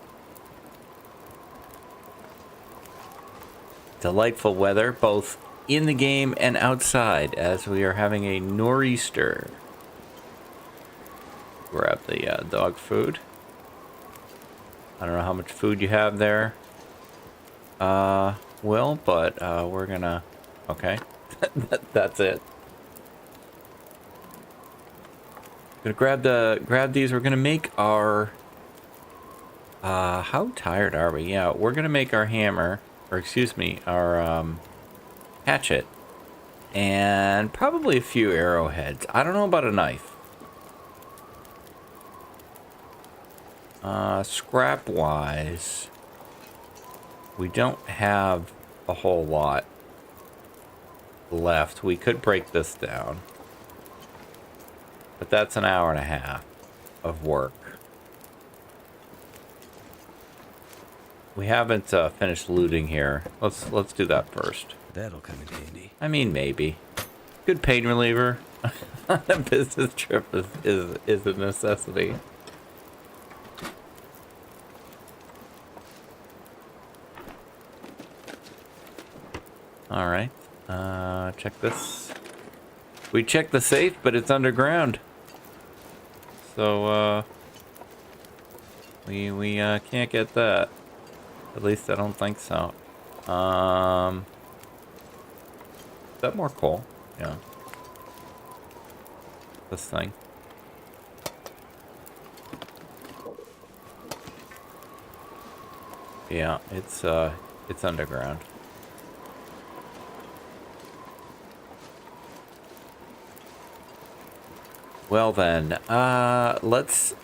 Speaker 3: Delightful weather, both in the game and outside, as we are having a nor'easter. Grab the dog food. I don't know how much food you have there, Will, but we're gonna... Okay, that's it. Gonna grab these. We're gonna make our... how tired are we? Yeah, we're gonna make our hammer, or excuse me, our hatchet, and probably a few arrowheads. I don't know about a knife. Scrap wise, we don't have a whole lot left. We could break this down, but that's an hour and a half of work. We haven't finished looting here. Let's do that first.
Speaker 4: That'll come in handy.
Speaker 3: I mean, maybe. Good pain reliever. A business trip is a necessity. All right. Check this. We checked the safe, but it's underground. So we can't get that. At least I don't think so. Is that more coal? Yeah. This thing. Yeah, it's underground. Well then, let's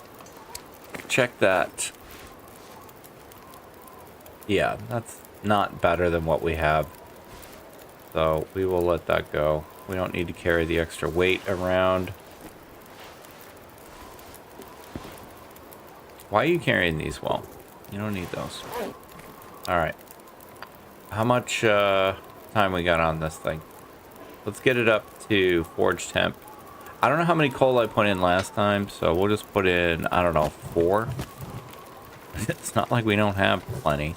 Speaker 3: check that. Yeah, that's not better than what we have. So we will let that go. We don't need to carry the extra weight around. Why are you carrying these, Will? You don't need those. Alright. How much time we got on this thing? Let's get it up to forge temp. I don't know how many coal I put in last time, so we'll just put in, I don't know, 4. It's not like we don't have plenty.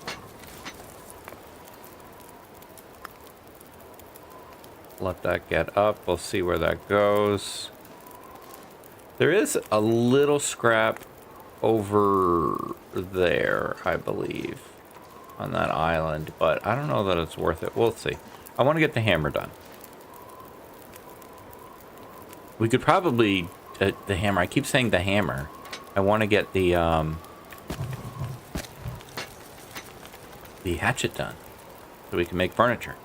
Speaker 3: Let that get up. We'll see where that goes. There is a little scrap over there, I believe, on that island, but I don't know that it's worth it. We'll see. I want to get the hammer done. We could probably... the hammer. I keep saying the hammer. I want to get the hatchet done so we can make furniture.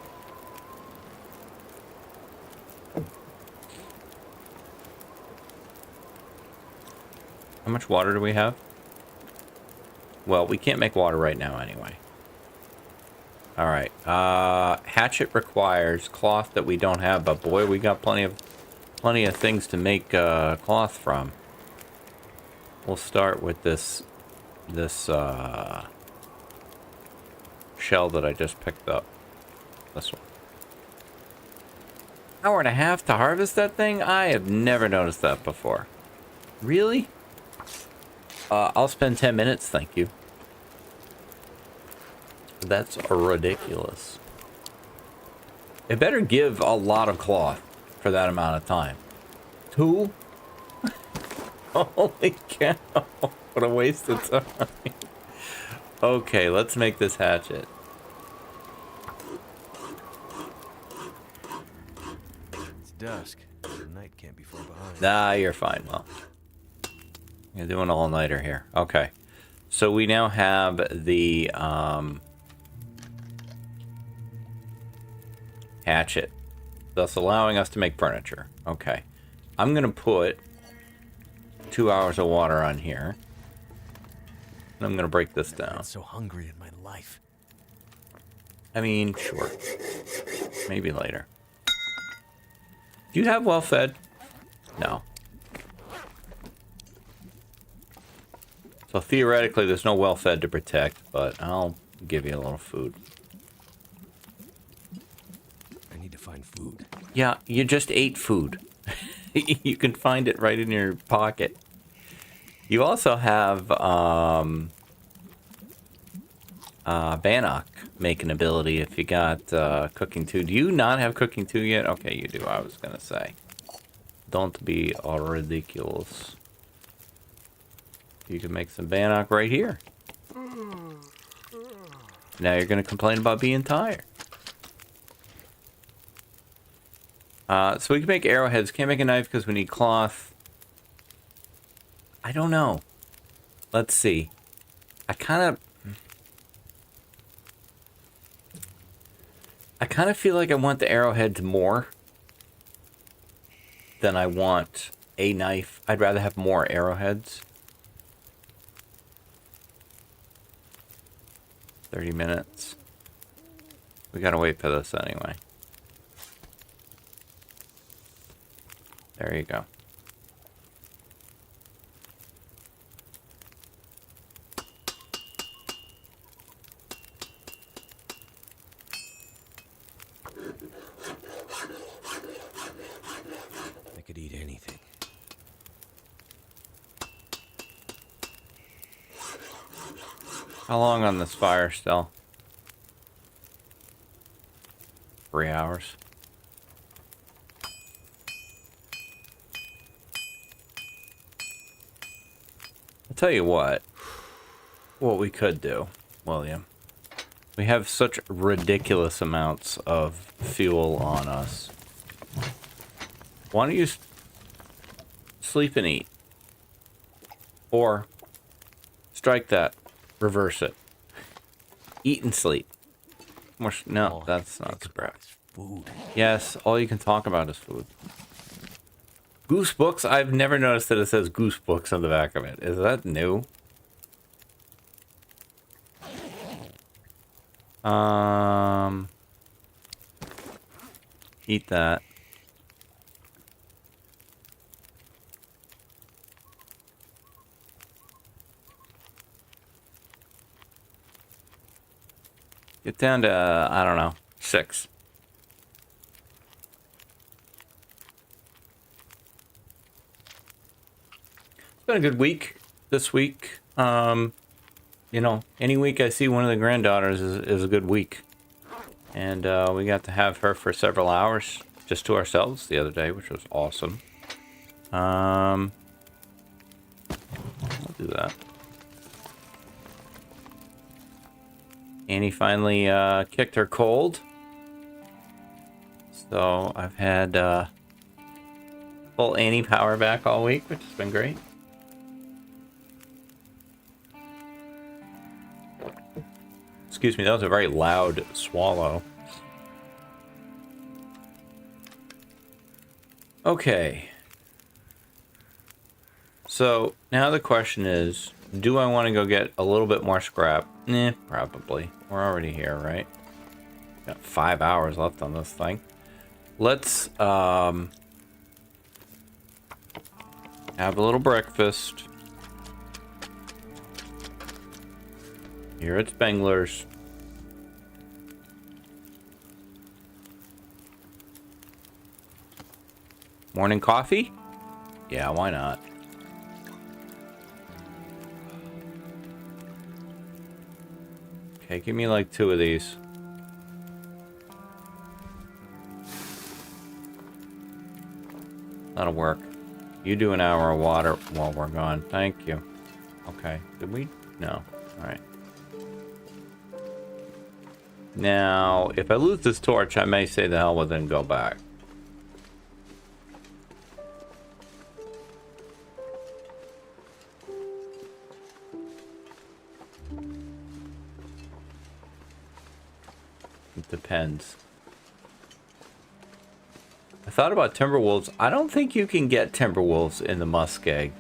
Speaker 3: How much water do we have? Well, we can't make water right now anyway. Alright. Hatchet requires cloth that we don't have, but boy, we got plenty of things to make cloth from. We'll start with this shell that I just picked up. This one. Hour and a half to harvest that thing? I have never noticed that before. Really? I'll spend 10 minutes, thank you. That's ridiculous. It better give a lot of cloth for that amount of time. 2? Holy cow. What a waste of time. Okay, let's make this hatchet.
Speaker 4: It's dusk. The night can't be far behind.
Speaker 3: Nah, you're fine, Well. You're doing all-nighter here. Okay. So we now have the hatchet, thus allowing us to make furniture. Okay. I'm going to put 2 hours of water on here. And I'm going to break this down.
Speaker 4: I'm so hungry in my life.
Speaker 3: I mean, sure. Maybe later. Do you have well-fed? No. So theoretically, there's no well-fed to protect, but I'll give you a little food.
Speaker 4: I need to find food.
Speaker 3: Yeah, you just ate food. You can find it right in your pocket. You also have Bannock making ability if you got cooking 2. Do you not have cooking 2 yet? Okay, you do, I was gonna say. Don't be all ridiculous. You can make some Bannock right here. Now you're gonna complain about being tired. So we can make arrowheads. Can't make a knife because we need cloth. I don't know. Let's see. I kind of feel like I want the arrowheads more than I want a knife. I'd rather have more arrowheads. 30 minutes. We gotta wait for this anyway. There you go.
Speaker 4: I could eat anything.
Speaker 3: How long on this fire still? 3 hours. I'll tell you what we could do, William. We have such ridiculous amounts of fuel on us. Why don't you sleep and eat? Or strike that. Reverse it. Eat and sleep. No, that's not scrap.
Speaker 4: Food.
Speaker 3: Yes, all you can talk about is food. Goose books? I've never noticed that it says goose books on the back of it. Is that new? Eat that. Get down to, I don't know, 6. It's been a good week this week. You know, any week I see one of the granddaughters is a good week. And we got to have her for several hours just to ourselves the other day, which was awesome. I'll do that. Annie finally kicked her cold. So I've had full Annie power back all week, which has been great. Excuse me, that was a very loud swallow. Okay. So now the question is, do I want to go get a little bit more scrap? Probably. We're already here, right? Got 5 hours left on this thing. Let's have a little breakfast. Here at Spengler's. Morning coffee? Yeah, why not? Okay, give me like 2 of these. That'll work. You do an hour of water while we're gone. Thank you. Okay. Did we? No. Alright. Now, if I lose this torch, I may say the hell with it and go back. Depends. I thought about Timberwolves. I don't think you can get Timberwolves in the Muskeg,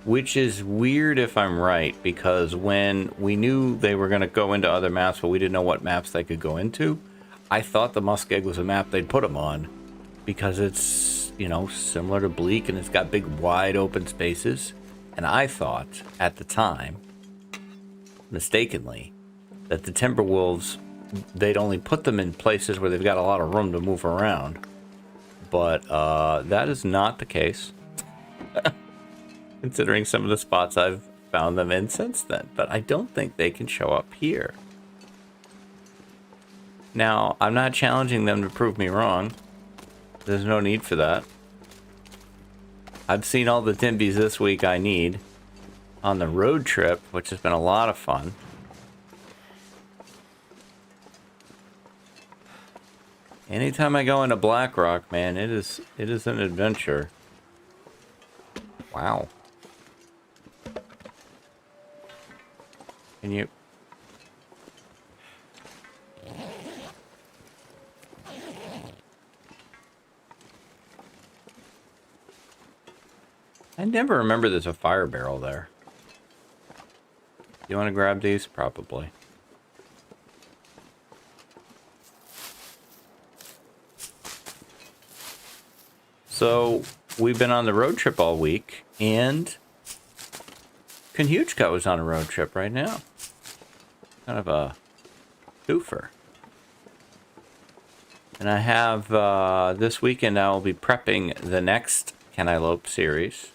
Speaker 3: which is weird if I'm right, because when we knew they were going to go into other maps, but we didn't know what maps they could go into, I thought the Muskeg was a map they'd put them on, because it's, you know, similar to Bleak, and it's got big, wide open spaces. And I thought, at the time, mistakenly, that the Timberwolves, they'd only put them in places where they've got a lot of room to move around. But that is not the case, considering some of the spots I've found them in since then. But I don't think they can show up here. Now, I'm not challenging them to prove me wrong. There's no need for that. I've seen all the Timbies this week I need on the road trip, which has been a lot of fun. Anytime I go into Blackrock, man, it is an adventure. Wow. Can you... I never remember there's a fire barrel there. You want to grab these? Probably. So, we've been on the road trip all week, and Konhuchka was on a road trip right now. Kind of a twofer. And I have, this weekend I will be prepping the next I Lope series.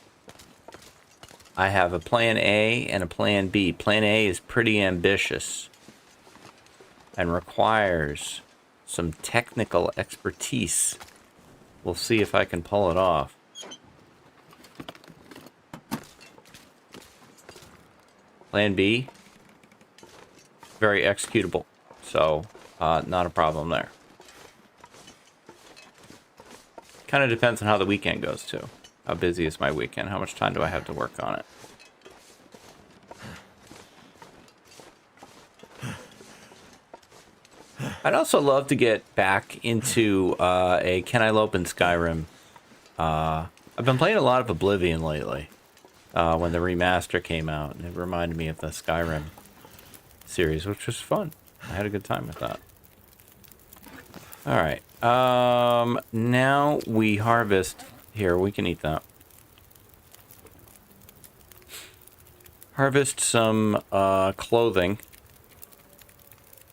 Speaker 3: I have a plan A and a plan B. Plan A is pretty ambitious and requires some technical expertise. We'll see if I can pull it off. Plan B, very executable, so not a problem there. Kind of depends on how the weekend goes too. How busy is my weekend? How much time do I have to work on it? I'd also love to get back into a I Lope in Skyrim. I've been playing a lot of Oblivion lately. When the remaster came out, and it reminded me of the Skyrim series, which was fun. I had a good time with that. Alright. Now we harvest. Here, we can eat that. Harvest some clothing.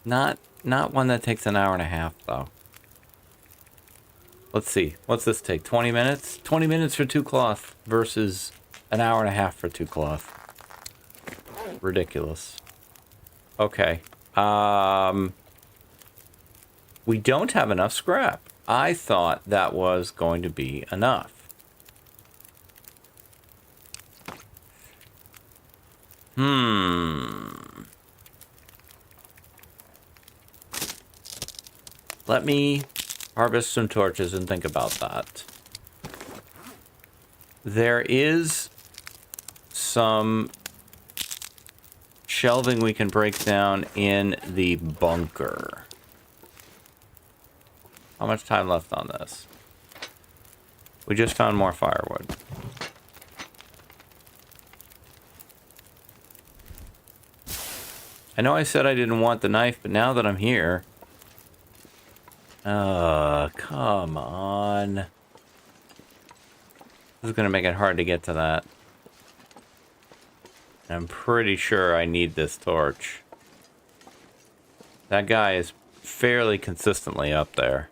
Speaker 3: Not one that takes an hour and a half, though. Let's see. What's this take? 20 minutes? 20 minutes for 2 cloth versus an hour and a half for 2 cloth. Ridiculous. Okay. We don't have enough scrap. I thought that was going to be enough. Let me harvest some torches and think about that. There is some shelving we can break down in the bunker. How much time left on this? We just found more firewood. I know I said I didn't want the knife, but now that I'm here... come on. This is going to make it hard to get to that. I'm pretty sure I need this torch. That guy is fairly consistently up there.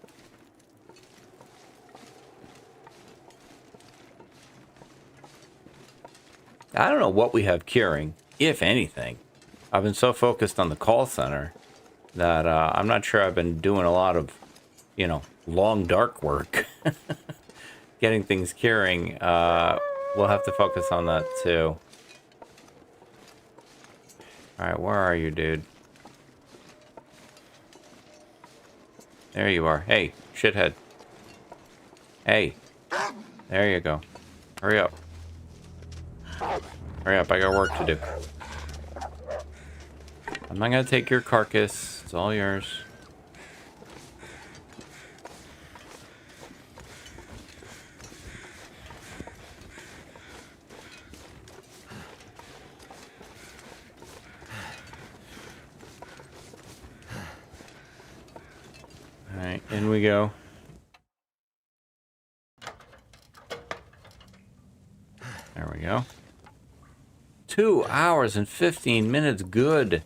Speaker 3: I don't know what we have curing, if anything. I've been so focused on the call center that I'm not sure I've been doing a lot of, you know, long dark work. Getting things curing, we'll have to focus on that too. Alright, where are you, dude? There you are. Hey, shithead. Hey. There you go. Hurry up. Hurry up, I got work to do. I'm not gonna take your carcass. It's all yours. In we go. There we go. 2 hours and 15 minutes. Good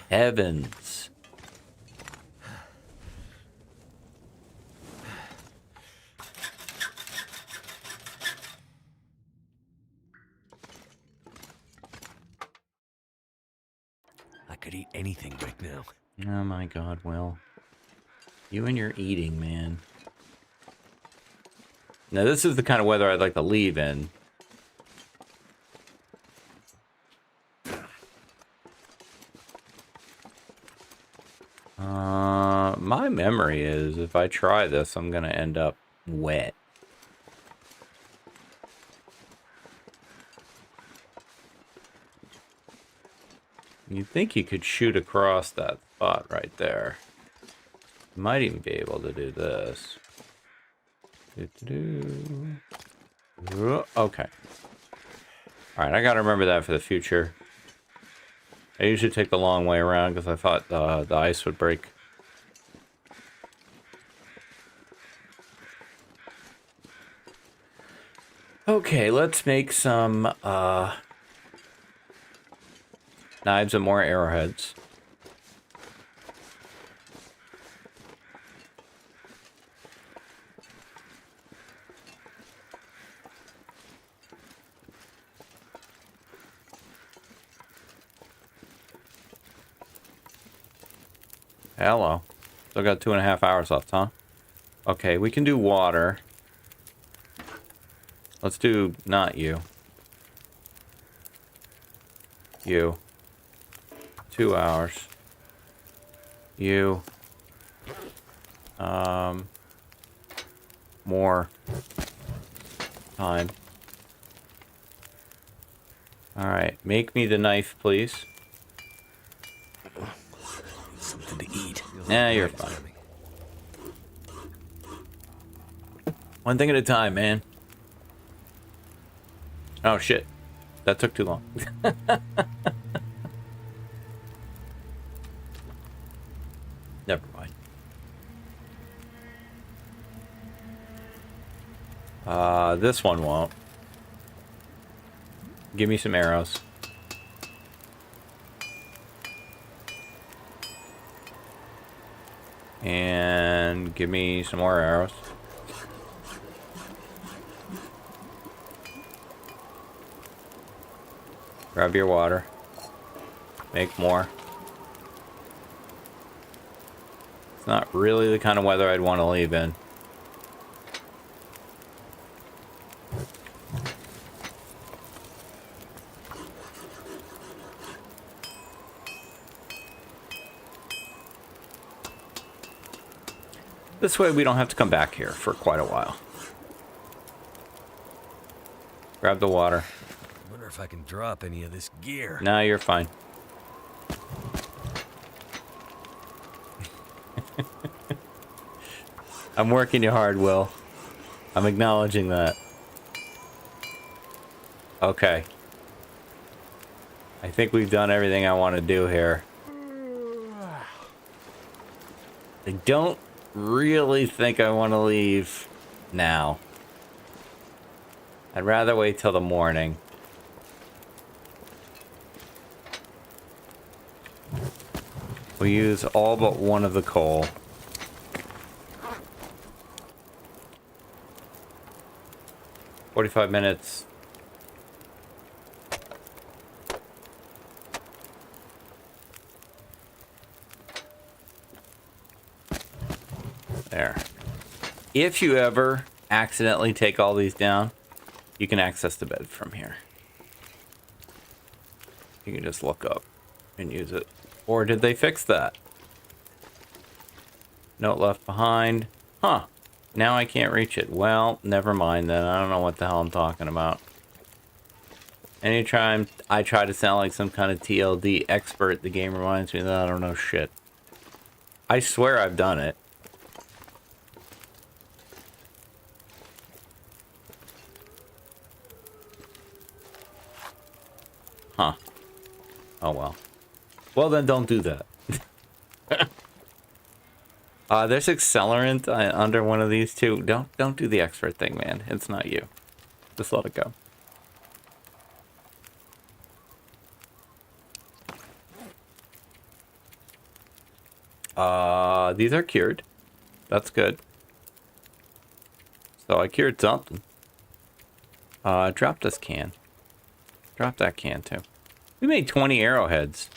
Speaker 3: heavens.
Speaker 4: I could eat anything right now.
Speaker 3: Oh my god, Will. You and your eating, man. Now this is the kind of weather I'd like to leave in. My memory is if I try this, I'm gonna end up wet. You'd think you could shoot across that spot right there. You might even be able to do this. Okay. Alright, I gotta remember that for the future. I usually take the long way around because I thought the ice would break. Okay, let's make some knives and more arrowheads. Hello. Still got 2.5 hours left, huh? Okay, we can do water. Let's do not you. You. 2 hours. You. More time. Alright, make me the knife, please.
Speaker 4: Something to eat.
Speaker 3: Nah, you're fine. One thing at a time, man. Oh, shit. That took too long. Never mind. This one won't. Give me some arrows. And give me some more arrows. Grab your water. Make more. It's not really the kind of weather I'd want to leave in. This way we don't have to come back here for quite a while. Grab the water.
Speaker 4: Wonder if I can drop any of this gear.
Speaker 3: No, you're fine. I'm working you hard, Will. I'm acknowledging that. Okay. I think we've done everything I want to do here. I don't really think I want to leave now. I'd rather wait till the morning. We use all but one of the coal. "45 minutes. There. If you ever accidentally take all these down, you can access the bed from here. You can just look up and use it. Or did they fix that? Note left behind. Huh. Now I can't reach it. Well, never mind then. I don't know what the hell I'm talking about. Anytime I try to sound like some kind of TLD expert, the game reminds me that I don't know shit. I swear I've done it. Huh. Oh well. Well then don't do that. There's accelerant under one of these too. Don't do the expert thing, man. It's not you. Just let it go. These are cured. That's good. So I cured something. Drop this can. Drop that can too. We made 20 arrowheads.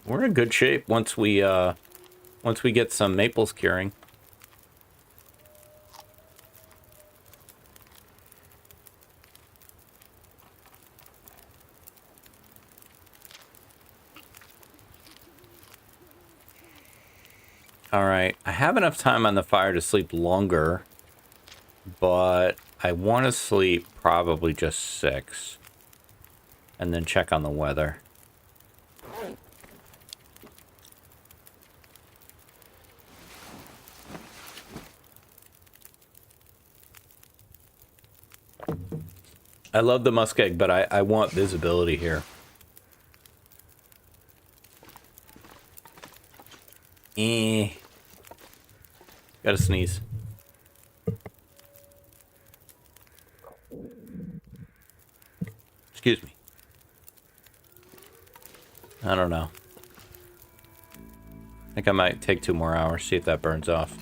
Speaker 3: We're in good shape once we get some maples curing. Alright, I have enough time on the fire to sleep longer, but I want to sleep probably just 6. And then check on the weather. I love the muskeg, but I want visibility here. Gotta sneeze. Excuse me. I don't know. I think I might take 2 more hours, see if that burns off.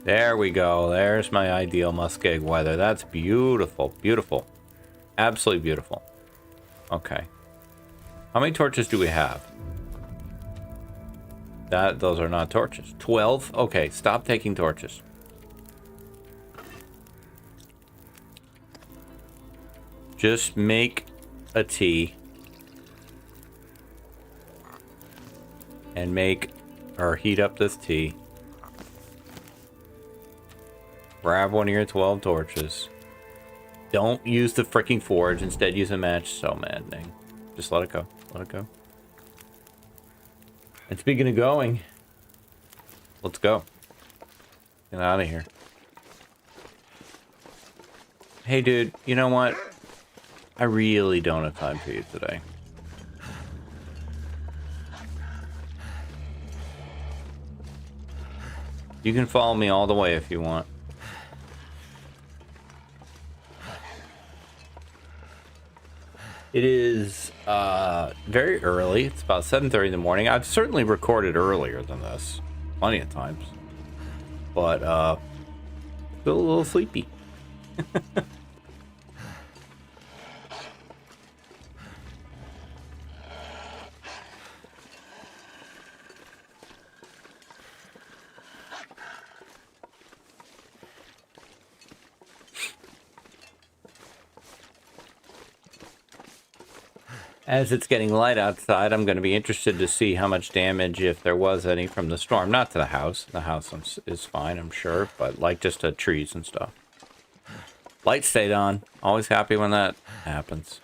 Speaker 3: There we go. There's my ideal muskeg weather. That's beautiful. Beautiful. Absolutely beautiful. Okay. How many torches do we have? Those are not torches. 12? Okay, stop taking torches. Just make a tea. And heat up this tea. Grab one of your 12 torches. Don't use the freaking forge. Instead, use a match. So maddening. Just let it go. Let it go. And speaking of going, let's go. Get out of here. Hey, dude. You know what? I really don't have time for you today. You can follow me all the way if you want. It is very early. It's about 7:30 in the morning. I've certainly recorded earlier than this. Plenty of times. But, still a little sleepy. As it's getting light outside, I'm going to be interested to see how much damage, if there was any, from the storm. Not to the house. The house is fine, I'm sure. But, like, just to trees and stuff. Light stayed on. Always happy when that happens.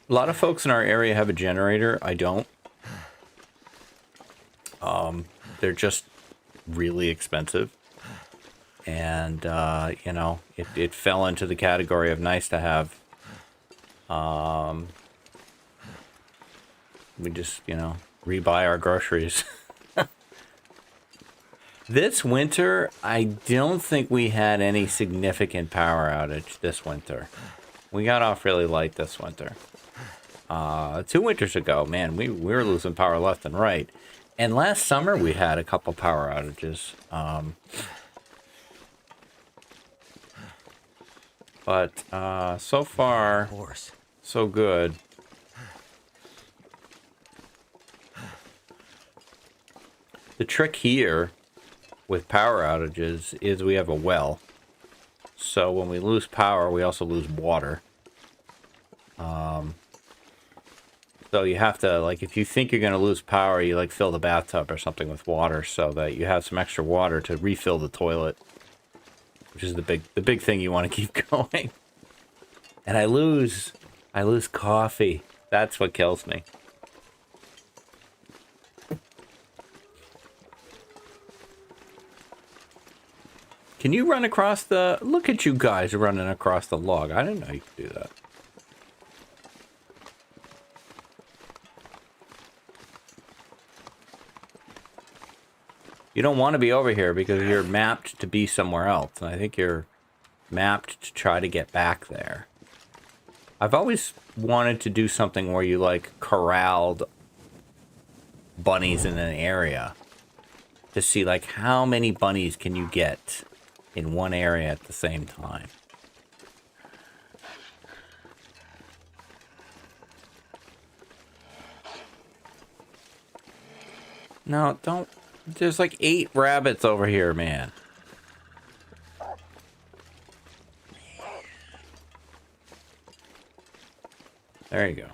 Speaker 3: A lot of folks in our area have a generator. I don't. They're just really expensive. And, you know, it fell into the category of nice to have. We just, you know, rebuy our groceries. This winter, I don't think we had any significant power outage this winter. We got off really light this winter. 2 winters ago, man, we were losing power left and right. And last summer, we had a couple power outages. But so far, so good. The trick here with power outages is we have a well. So when we lose power, we also lose water. So you have to, like, if you think you're going to lose power, you, like, fill the bathtub or something with water so that you have some extra water to refill the toilet. Which is the big thing you want to keep going. And I lose coffee. That's what kills me. Can you run across the... Look at you guys running across the log. I didn't know you could do that. You don't want to be over here because you're mapped to be somewhere else. And I think you're mapped to try to get back there. I've always wanted to do something where you, like, corralled bunnies in an area. To see, like, how many bunnies can you get in one area at the same time. No, don't... There's like 8 rabbits over here, man. There you go.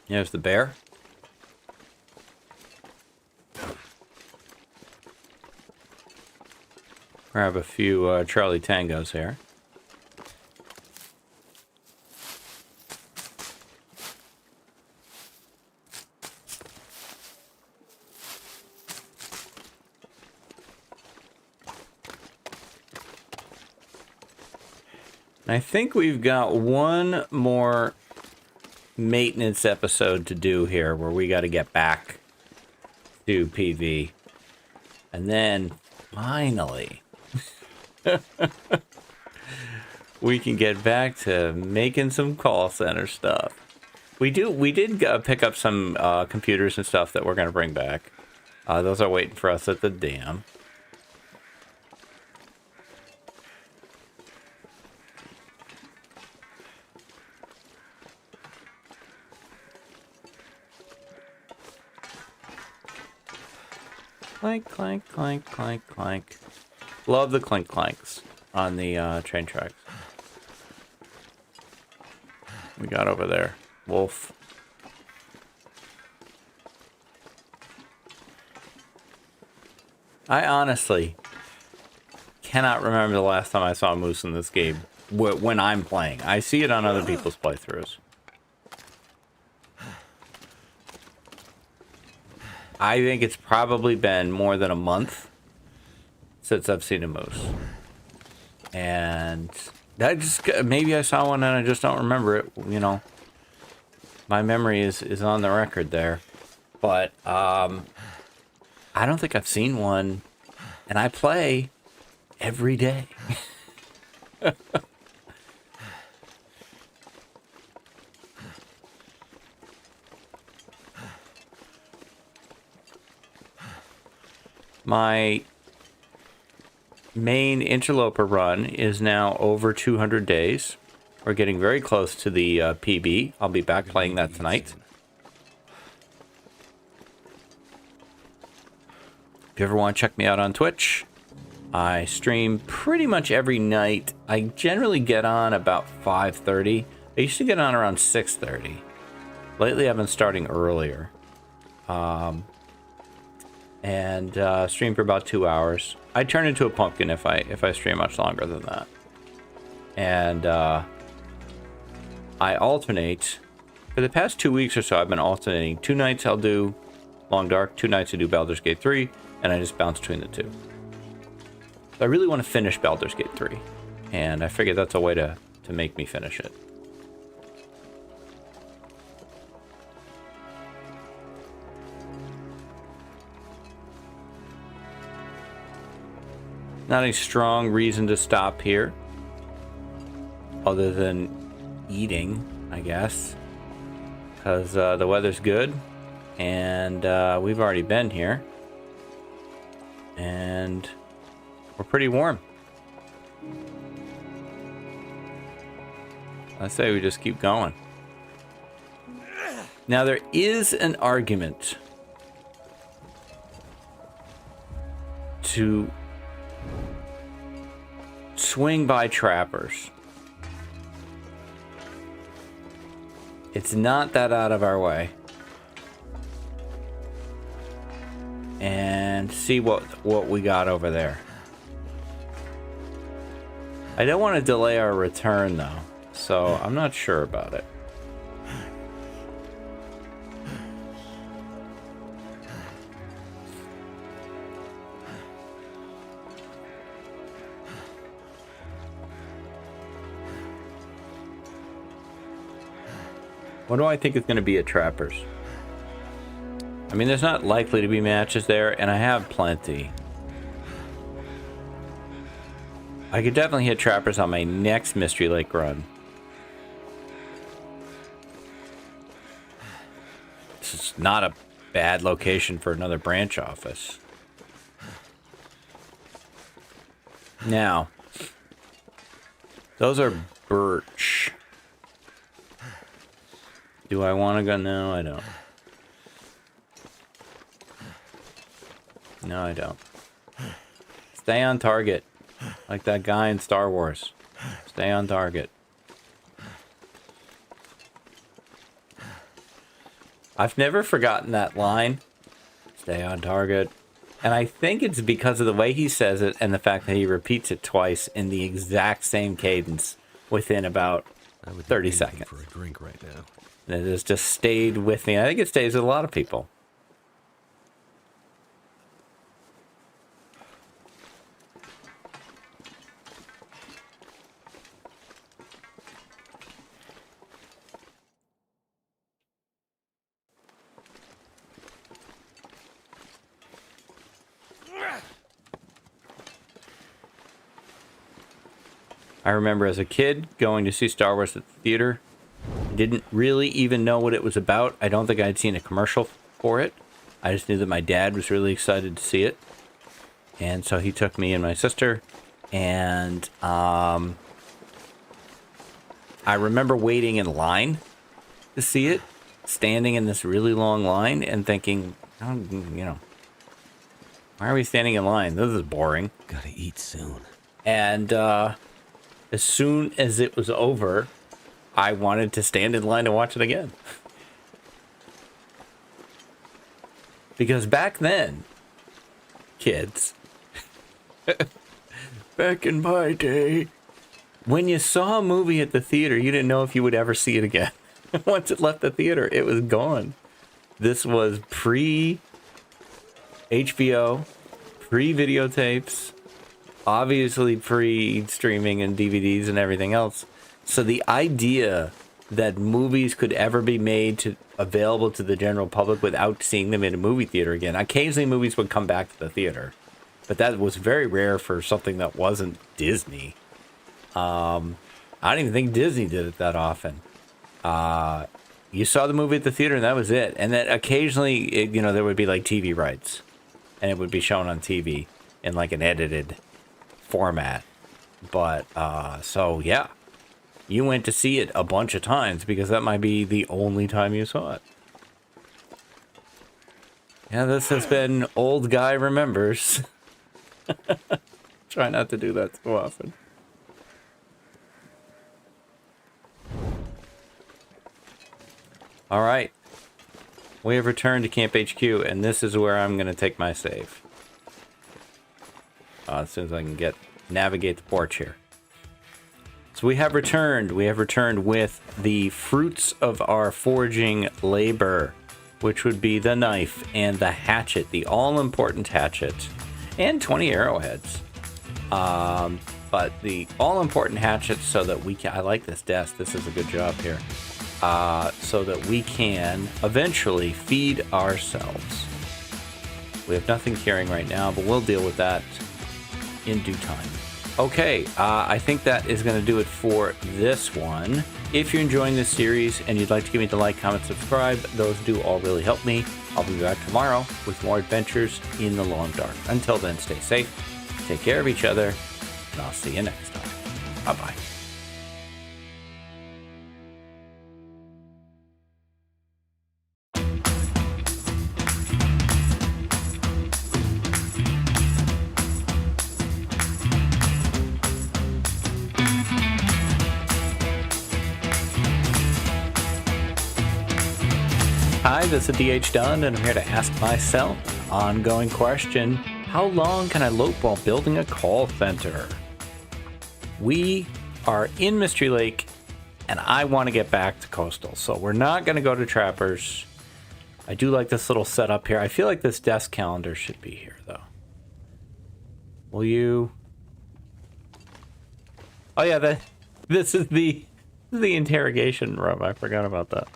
Speaker 3: There's the bear. Grab a few Charlie Tangos here. I think we've got one more maintenance episode to do here where we got to get back to PV. And then finally we can get back to making some call center stuff. We did pick up some computers and stuff that we're going to bring back. Those are waiting for us at the dam. Clank, clank, clank, clank, clank. Love the clink clanks on the train tracks. We got over there. Wolf. I honestly cannot remember the last time I saw a moose in this game when I'm playing. I see it on other people's playthroughs. I think it's probably been more than a month since I've seen a moose. And that just, maybe I saw one and I just don't remember it, you know. My memory is on the record there. But I don't think I've seen one, and I play every day. My main interloper run is now over 200 days. We're getting very close to the PB. I'll be back playing that tonight. If you ever want to check me out on Twitch, I stream pretty much every night. I generally get on about 5:30. I used to get on around 6:30. Lately I've been starting earlier. And stream for about 2 hours. I turn into a pumpkin if I stream much longer than that. And I alternate. For the past 2 weeks or so, I've been alternating. 2 nights I'll do Long Dark, 2 nights I do Baldur's Gate 3, and I just bounce between the two. So I really want to finish Baldur's Gate 3, and I figured that's a way to make me finish it. Not a strong reason to stop here, other than eating, I guess, because the weather's good, and we've already been here, and we're pretty warm. I say we just keep going. Now there is an argument to swing by trappers. It's not that out of our way. And see what we got over there. I don't want to delay our return though, so I'm not sure about it. What do I think is going to be at Trappers? I mean, there's not likely to be matches there, and I have plenty. I could definitely hit Trappers on my next Mystery Lake run. This is not a bad location for another branch office. Now, those are birch. Do I want to go? No, I don't. No, I don't. Stay on target. Like that guy in Star Wars. Stay on target. I've never forgotten that line. Stay on target. And I think it's because of the way he says it and the fact that he repeats it twice in the exact same cadence within about 30 seconds.
Speaker 4: For a drink right now.
Speaker 3: And it has just stayed with me. I think it stays with a lot of people. I remember as a kid going to see Star Wars at the theater. Didn't really even know what it was about. I don't think I'd seen a commercial for it. I just knew that my dad was really excited to see it. And so he took me and my sister. And I remember waiting in line to see it. Standing in this really long line and thinking, oh, you know, why are we standing in line? This is boring.
Speaker 4: Gotta eat soon.
Speaker 3: And as soon as it was over, I wanted to stand in line to watch it again. Because back then, kids, back in my day, when you saw a movie at the theater, you didn't know if you would ever see it again. Once it left the theater, it was gone. This was pre-HBO, pre-videotapes, obviously pre-streaming and DVDs and everything else. So the idea that movies could ever be made available to the general public without seeing them in a movie theater again. Occasionally movies would come back to the theater, but that was very rare for something that wasn't Disney. I don't even think Disney did it that often. You saw the movie at the theater and that was it. And then occasionally, there would be like TV rights and it would be shown on TV in like an edited format. But, so yeah. You went to see it a bunch of times because that might be the only time you saw it. Yeah, this has been Old Guy Remembers. Try not to do that so often. All right. We have returned to Camp HQ, and this is where I'm going to take my save. As soon as I can navigate the porch here. So we have returned. We have returned with the fruits of our forging labor, which would be the knife and the hatchet, the all-important hatchet, and 20 arrowheads. But the all-important hatchet so that we can... I like this desk. This is a good job here. So that we can eventually feed ourselves. We have nothing carrying right now, but we'll deal with that in due time. Okay, I think that is going to do it for this one. If you're enjoying this series and you'd like to give me the like, comment, subscribe, those do all really help me. I'll be back tomorrow with more adventures in the long dark. Until then, stay safe, take care of each other, and I'll see you next time. Bye-bye. Hi, this is DH Dunn, and I'm here to ask myself an ongoing question. How long can I lope while building a call center? We are in Mystery Lake, and I want to get back to Coastal, so we're not going to go to Trappers. I do like this little setup here. I feel like this desk calendar should be here, though. Will you... Oh, yeah, this is the interrogation room. I forgot about that.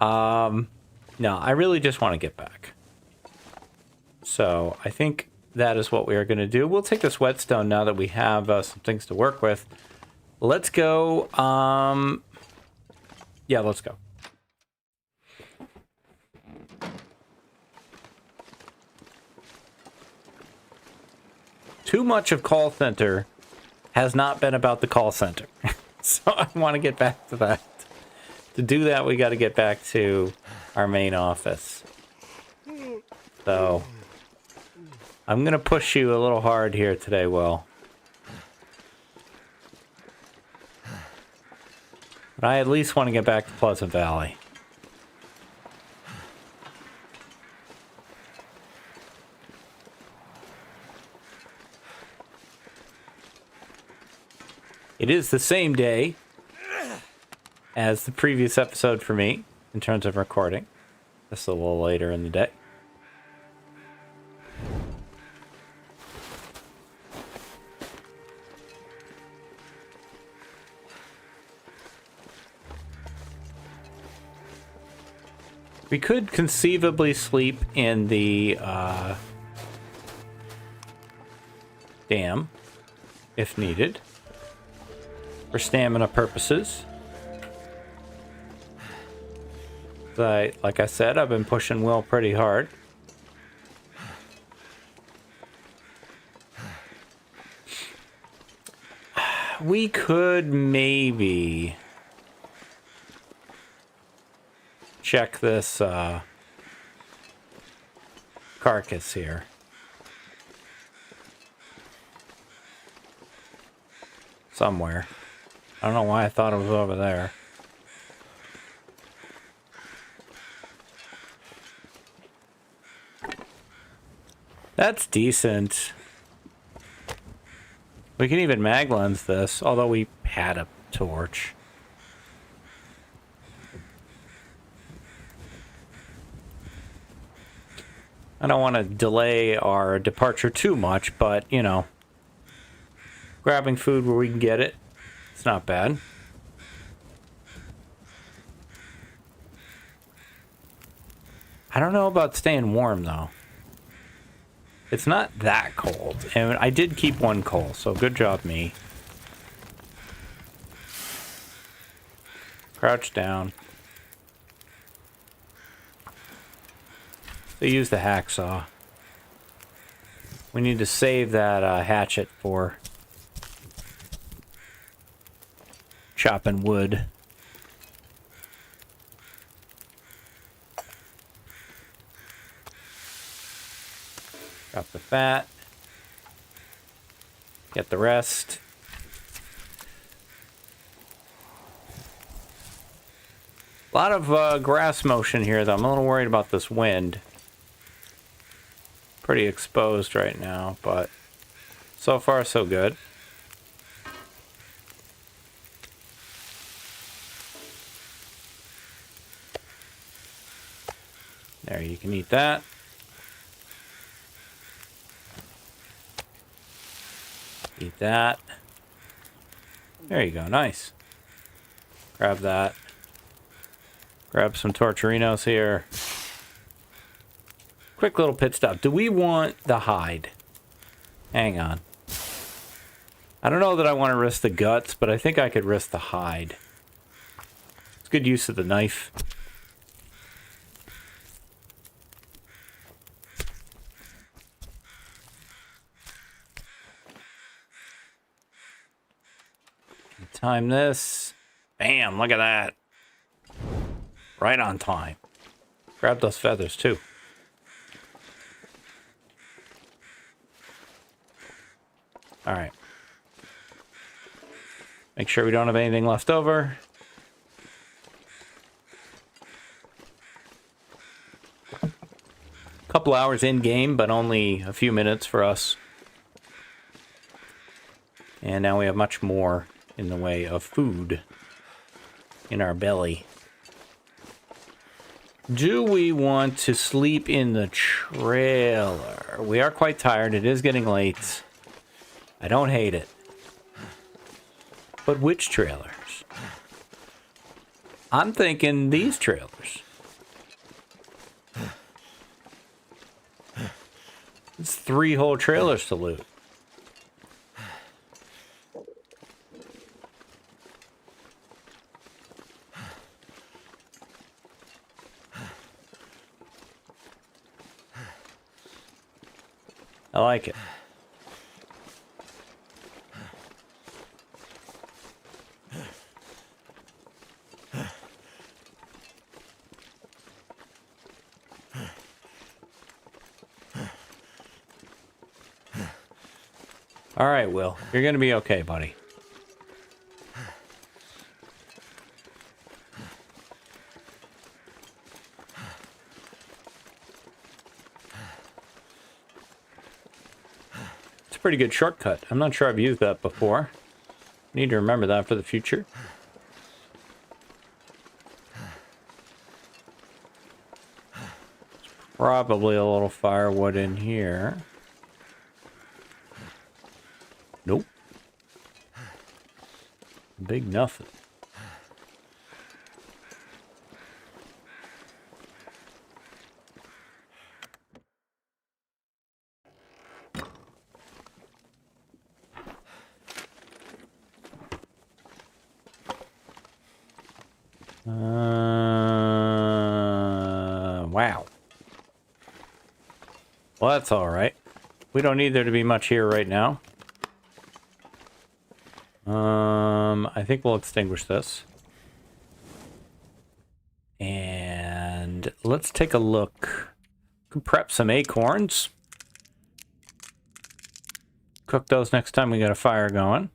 Speaker 6: No, I really just want to get back. So I think that is what we are going to do. We'll take this whetstone now that we have some things to work with. Let's go. Yeah, let's go. Too much of call center has not been about the call center. So I want to get back to that. To do that, we got to get back to our main office. So I'm going to push you a little hard here today, Will. But I at least want to get back to Pleasant Valley. It is the same day as the previous episode for me in terms of recording. Just a little later in the day. We could conceivably sleep in the dam if needed for stamina purposes. But like I said, I've been pushing Will pretty hard. We could maybe check this carcass here. Somewhere. I don't know why I thought it was over there. That's decent. We can even mag lens this, although we had a torch. I don't want to delay our departure too much, but, you know, grabbing food where we can get it, it's not bad. I don't know about staying warm, though. It's not that cold, and I did keep one coal, so good job, me. Crouch down. They use the hacksaw. We need to save that hatchet for chopping wood. Drop the fat. Get the rest. A lot of grass motion here, though. I'm a little worried about this wind. Pretty exposed right now, but so far so good. There, you can eat that. Eat that. There you go, nice. Grab that. Grab some torcherinos here. Quick little pit stop. Do we want the hide? Hang on. I don't know that I want to risk the guts, but I think I could risk the hide. It's good use of the knife. Time this. Bam, look at that. Right on time. Grab those feathers too. All right. Make sure we don't have anything left over. Couple hours in game, but only a few minutes for us. And now we have much more in the way of food in our belly. Do we want to sleep in the trailer? We are quite tired. It is getting late. I don't hate it. But which trailers? I'm thinking these trailers. It's 3 whole trailers to loot. I like it. All right, Will. You're going to be okay, buddy. It's a pretty good shortcut. I'm not sure I've used that before. Need to remember that for the future. Probably a little firewood in here. Nope. Big nothing. Wow. Well, that's all right. We don't need there to be much here right now. I think we'll extinguish this. And let's take a look. Could prep some acorns. Cook those next time we got a fire going.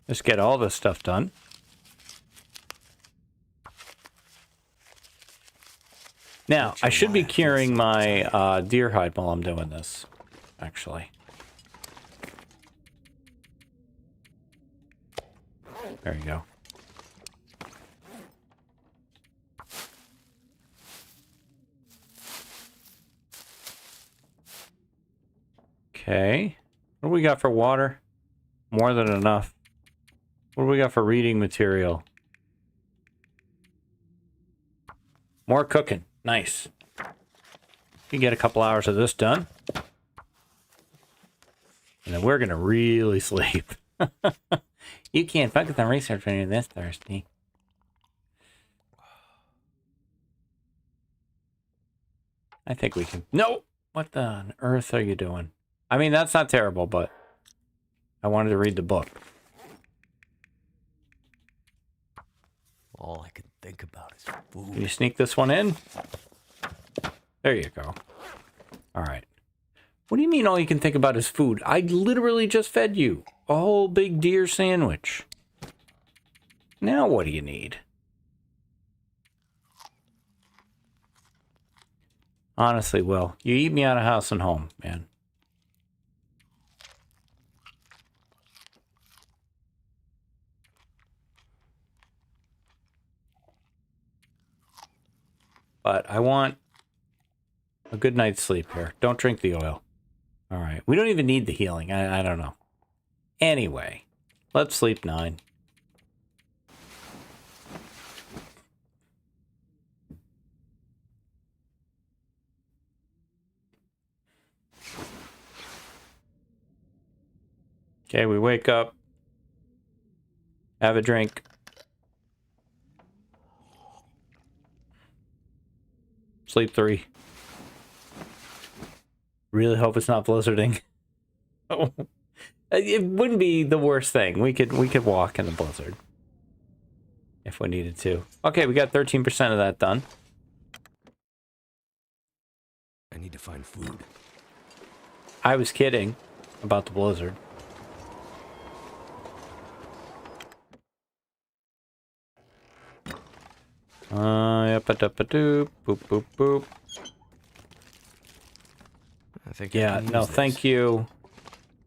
Speaker 6: Just get all this stuff done. Now, I should be curing my deer hide while I'm doing this, actually. There you go. Okay. What do we got for water? More than enough. What do we got for reading material? More cooking. Nice. You get a couple hours of this done. And then we're going to really sleep. You can't focus on research when you're this thirsty. I think we can... No! What on earth are you doing? I mean, that's not terrible, but I wanted to read the book.
Speaker 4: All I can think about is food.
Speaker 6: Can you sneak this one in? There you go. All right. What do you mean all you can think about is food? I literally just fed you a whole big deer sandwich. Now what do you need? Honestly, Will, you eat me out of house and home, man. But I want a good night's sleep here. Don't drink the oil. All right. We don't even need the healing. I don't know. Anyway, let's sleep 9. Okay, we wake up. Have a drink. Sleep 3. Really hope it's not blizzarding. It wouldn't be the worst thing. We could walk in the blizzard if we needed to. Okay, we got 13% of that done.
Speaker 4: I need to find food.
Speaker 6: I was kidding about the blizzard. Yep, boop, boop, boop.
Speaker 4: I think
Speaker 6: Yeah, no, thank you.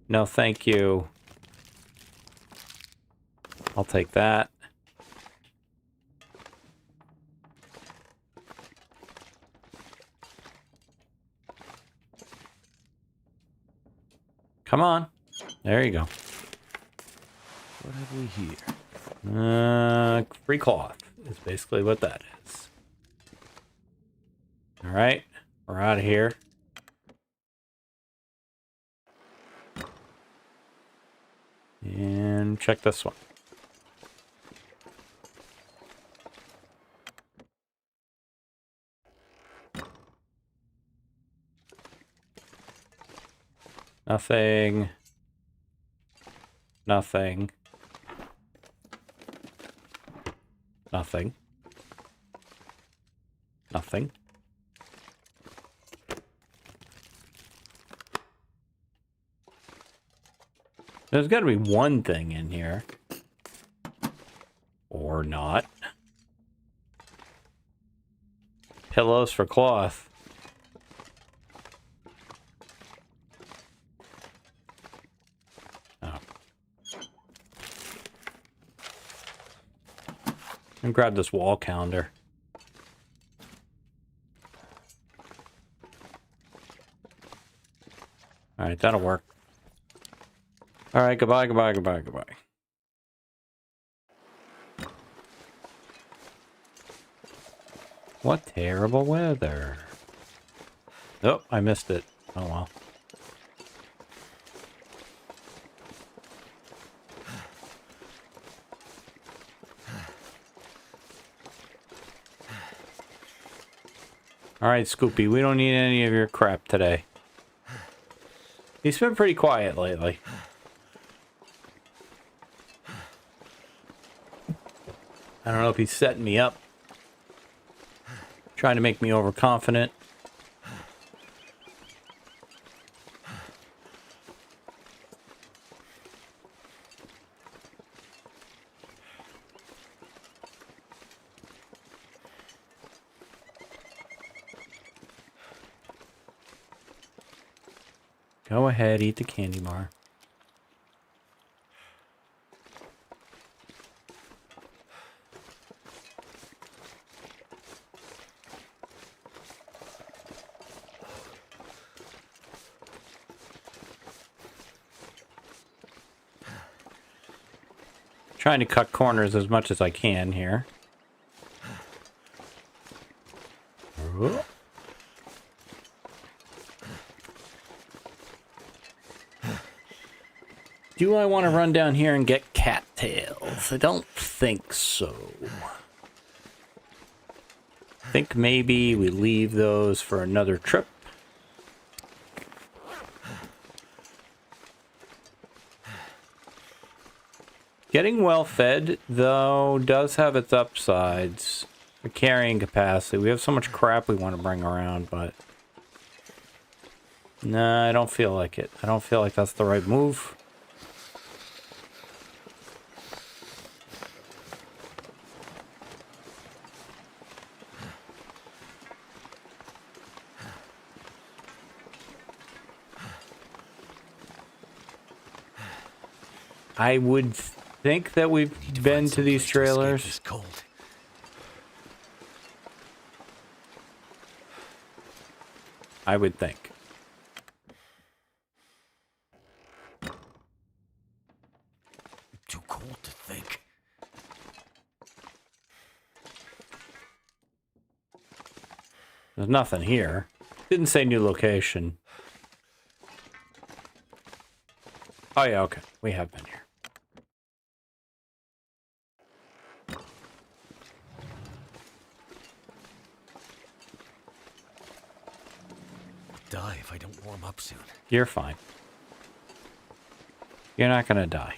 Speaker 6: No, thank you. I'll take that. Come on. There you go.
Speaker 4: What have we here?
Speaker 6: Free cloth is basically what that is. Alright, we're out of here. And check this one. Nothing. Nothing. Nothing. Nothing. There's got to be one thing in here. Or not. Pillows for cloth. Oh. And grab this wall calendar. Alright, that'll work. Alright, goodbye, goodbye, goodbye, goodbye. What terrible weather. Oh, I missed it. Oh well. Alright, Scoopy, we don't need any of your crap today. He's been pretty quiet lately. I don't know if he's setting me up. Trying to make me overconfident. Go ahead, eat the candy bar. Trying to cut corners as much as I can here. Do I want to run down here and get cattails? I don't think so. I think maybe we leave those for another trip. Getting well fed, though, does have its upsides. The carrying capacity. We have so much crap we want to bring around, but... Nah, I don't feel like it. I don't feel like that's the right move. I would think that we've been to these trailers.
Speaker 4: Cold.
Speaker 6: I would think.
Speaker 4: Too cold to think.
Speaker 6: There's nothing here. Didn't say new location. Oh yeah, okay. We have been here.
Speaker 4: Die if I don't warm up soon.
Speaker 6: You're fine. You're not gonna die.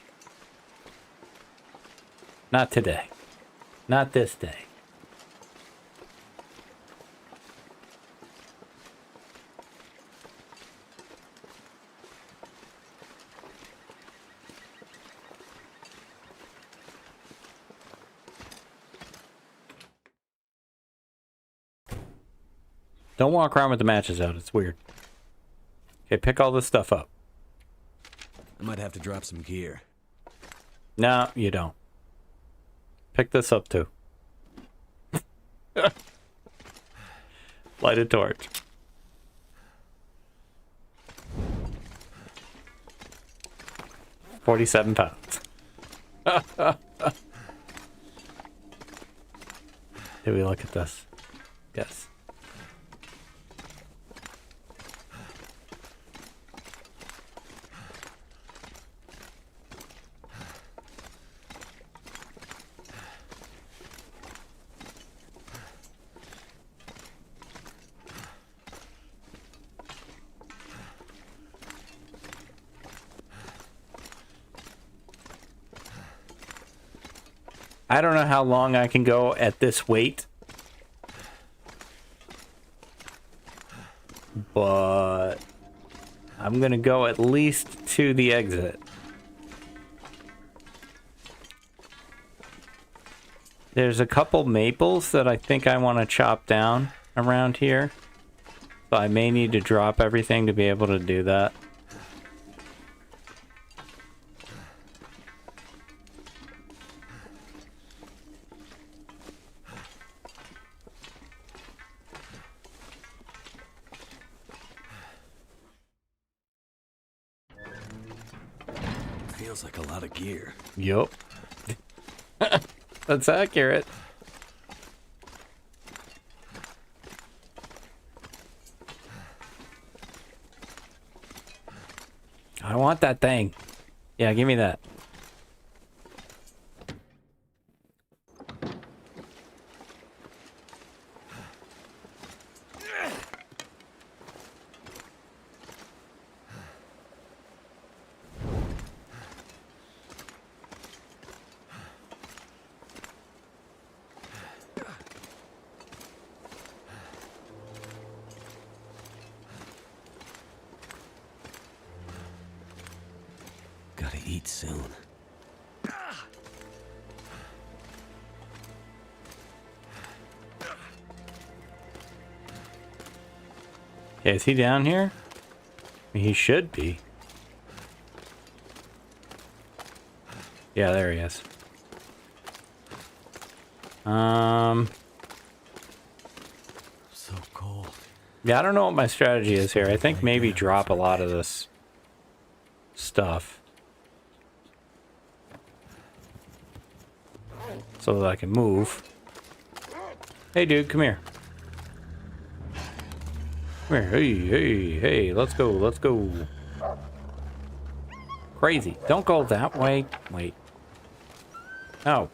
Speaker 6: Not today. Not this day. Don't walk around with the matches out. It's weird. Okay, pick all this stuff up.
Speaker 4: I might have to drop some gear.
Speaker 6: No, you don't. Pick this up too. Light a torch. £47. Did we look at this? Yes. I don't know how long I can go at this weight. But I'm gonna go at least to the exit. There's a couple maples that I think I want to chop down around here. So I may need to drop everything to be able to do that.
Speaker 4: Feels like a lot of gear.
Speaker 6: Yup. That's accurate. I want that thing. Yeah, give me that.
Speaker 4: Gotta eat soon.
Speaker 6: Okay, is he down here? He should be. Yeah, there he is.
Speaker 4: So cold.
Speaker 6: Yeah, I don't know what my strategy is here. I think maybe drop a lot of this stuff so that I can move. Hey, dude, come here. Come here. Hey, let's go, let's go. Crazy. Don't go that way. Wait. No.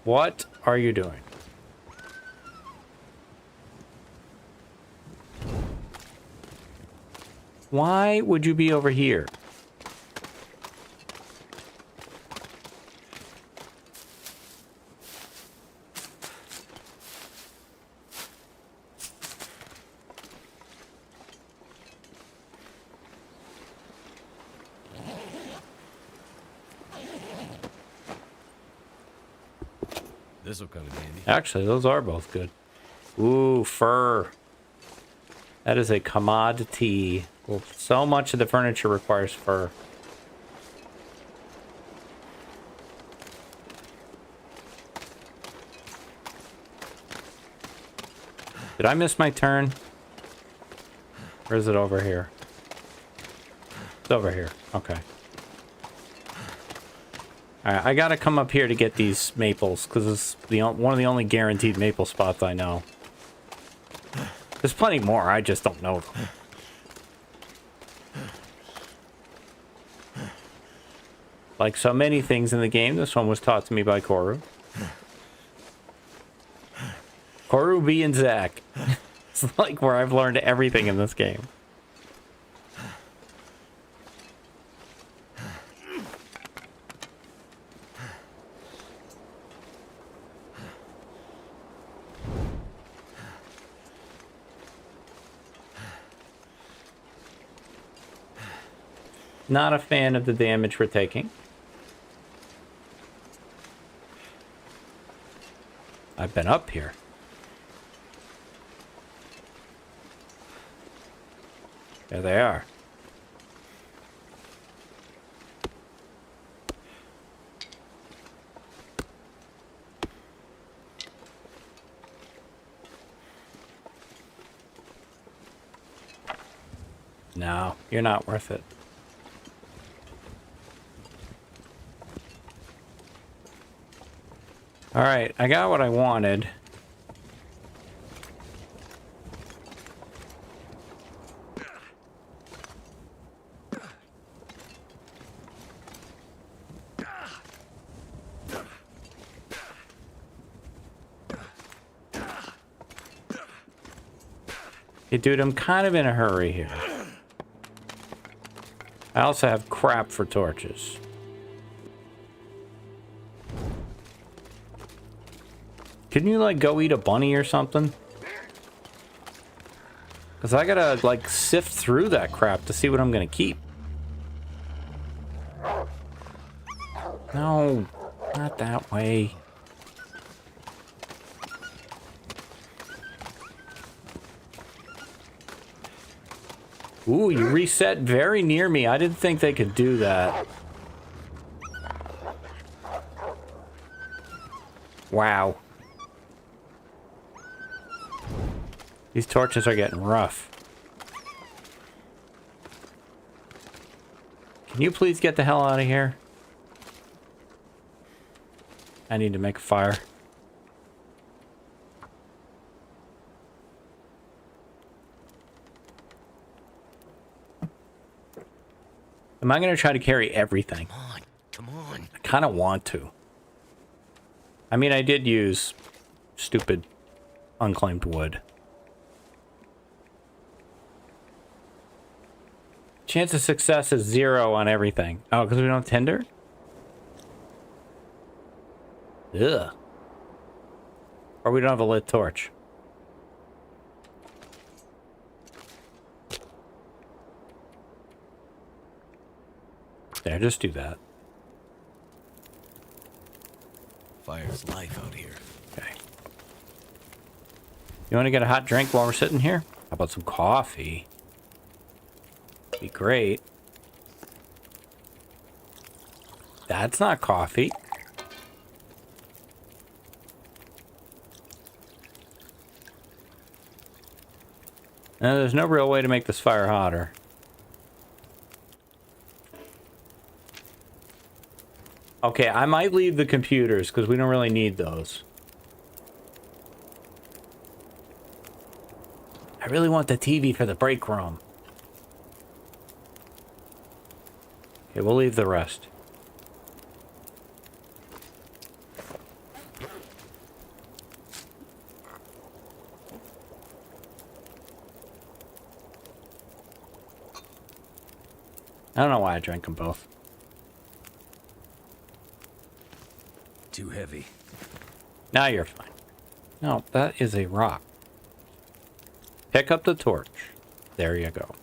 Speaker 6: What are you doing? Why would you be over here?
Speaker 4: This'll come in handy.
Speaker 6: Actually, those are both good. Ooh, fur. That is a commodity. Well, so much of the furniture requires fur. Did I miss my turn? Or is it over here? It's over here. Okay. Alright, I gotta come up here to get these maples, because it's one of the only guaranteed maple spots I know. There's plenty more, I just don't know them. Like so many things in the game, this one was taught to me by Koru. Koru B and Zach. It's like where I've learned everything in this game. Not a fan of the damage we're taking. I've been up here. There they are. No, you're not worth it. Alright, I got what I wanted. Hey, dude, I'm kind of in a hurry here. I also have crap for torches. Can you, like, go eat a bunny or something? Because I gotta, like, sift through that crap to see what I'm gonna keep. No, not that way. Ooh, you reset very near me. I didn't think they could do that. Wow. These torches are getting rough. Can you please get the hell out of here? I need to make a fire. Am I going to try to carry everything?
Speaker 4: Come on, come on.
Speaker 6: I kind of want to. I mean, I did use stupid unclaimed wood. Chance of success is 0 on everything. Oh, because we don't have tinder? Ugh. Or we don't have a lit torch. There, just do that.
Speaker 4: Fire's life out here.
Speaker 6: Okay. You want to get a hot drink while we're sitting here? How about some coffee? Be great. That's not coffee. No, there's no real way to make this fire hotter. Okay, I might leave the computers because we don't really need those. I really want the TV for the break room. Okay, we'll leave the rest. I don't know why I drank them both.
Speaker 4: Too heavy.
Speaker 6: Now you're fine. No, that is a rock. Pick up the torch. There you go.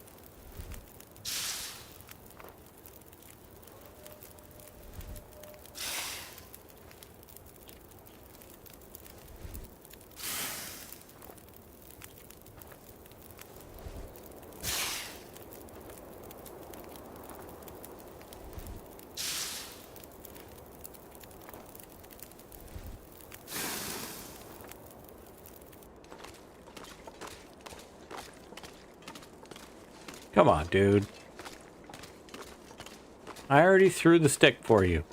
Speaker 6: Come on, dude. I already threw the stick for you.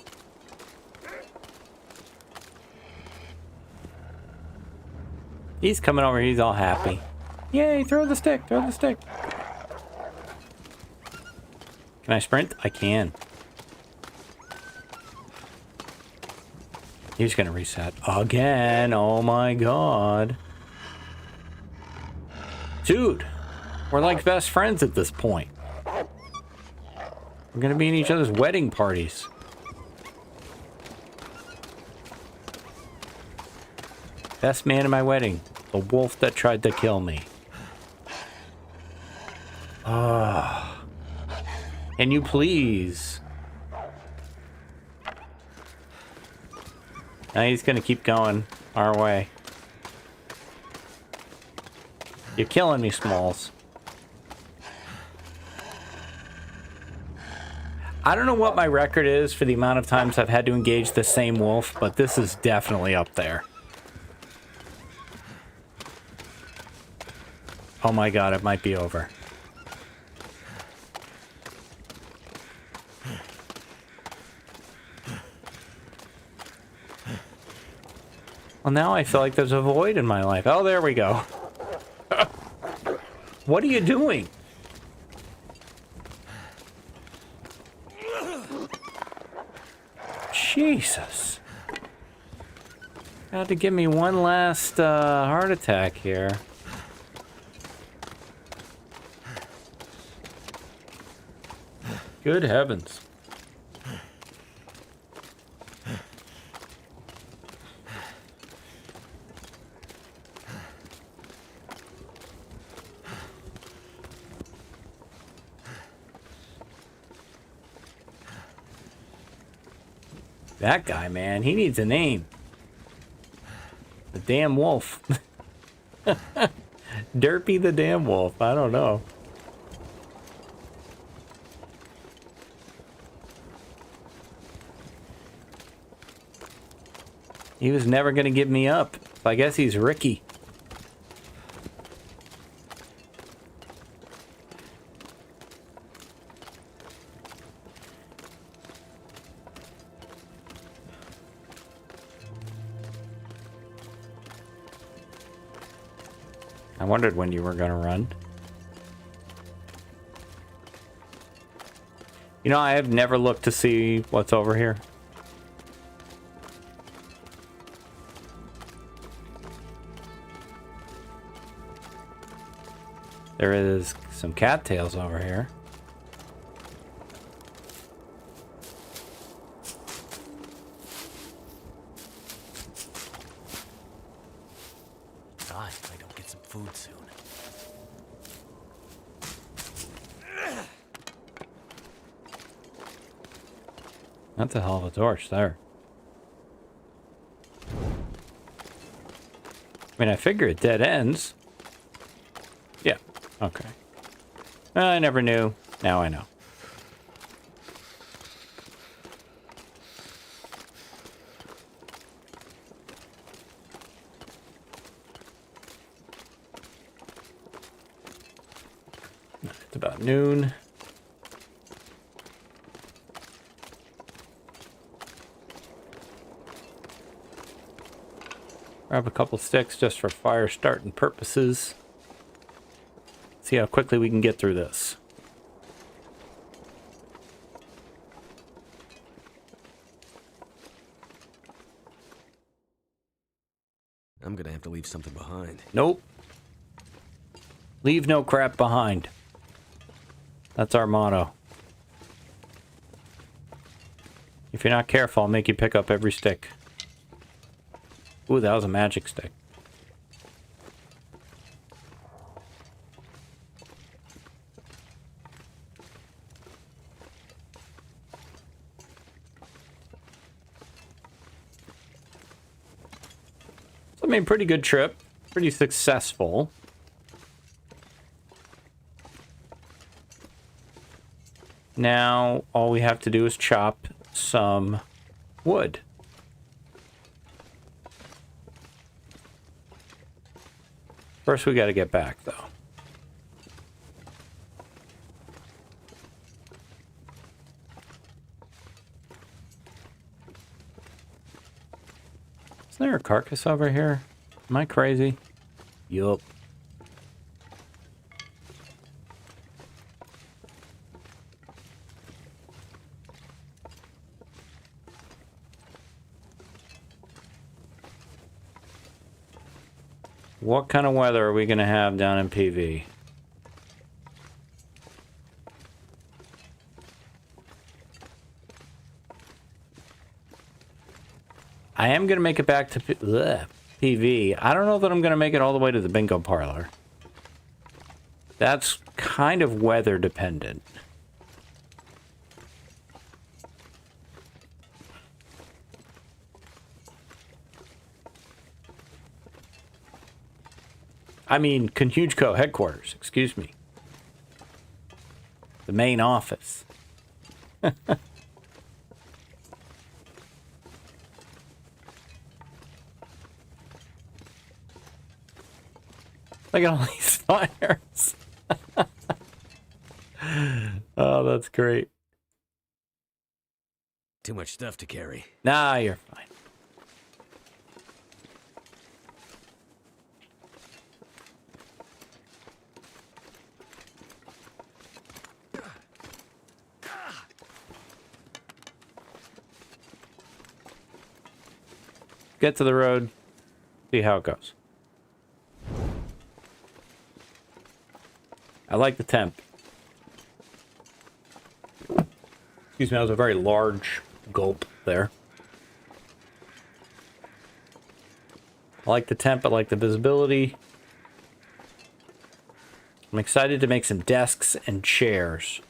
Speaker 6: He's coming over, he's all happy. Yay, throw the stick, throw the stick. Can I sprint? I can. He's gonna reset again. Oh my god. Dude. We're like best friends at this point. We're gonna be in each other's wedding parties. Best man in my wedding. The wolf that tried to kill me. Ah. Can you please? Now he's gonna keep going our way. You're killing me, Smalls. I don't know what my record is for the amount of times I've had to engage the same wolf, but this is definitely up there. Oh my god, it might be over. Well, now I feel like there's a void in my life. Oh, there we go. What are you doing? Jesus. Had to give me one last heart attack here. Good heavens. That guy, man, he needs a name. The damn wolf. Derpy the damn wolf. I don't know. He was never going to give me up. So I guess he's Ricky. I wondered when you were going to run. You know, I have never looked to see what's over here. There is some cattails over here.
Speaker 4: Die if I don't get some food soon.
Speaker 6: That's a hell of a torch there. I mean, I figure it dead ends. Yeah, okay. I never knew. Now I know. It's about noon. Grab a couple sticks just for fire starting purposes. See how quickly we can get through this.
Speaker 4: I'm gonna have to leave something behind.
Speaker 6: Nope. Leave no crap behind. That's our motto. If you're not careful, I'll make you pick up every stick. Ooh, that was a magic stick. So I mean, pretty good trip. Pretty successful. Now, all we have to do is chop some wood. First, we got to get back, though. Isn't there a carcass over here? Am I crazy? Yup. What kind of weather are we going to have down in PV? I am going to make it back to PV. I don't know that I'm going to make it all the way to the bingo parlor. That's kind of weather dependent. I mean, Conhugeco headquarters, excuse me. The main office. Look at all these fires. Oh, that's great.
Speaker 4: Too much stuff to carry.
Speaker 6: Nah, you're fine. get to the road, see how it goes. I like the temp. Excuse me, that was a very large gulp there. I like the temp, I like the visibility. I'm excited to make some desks and chairs.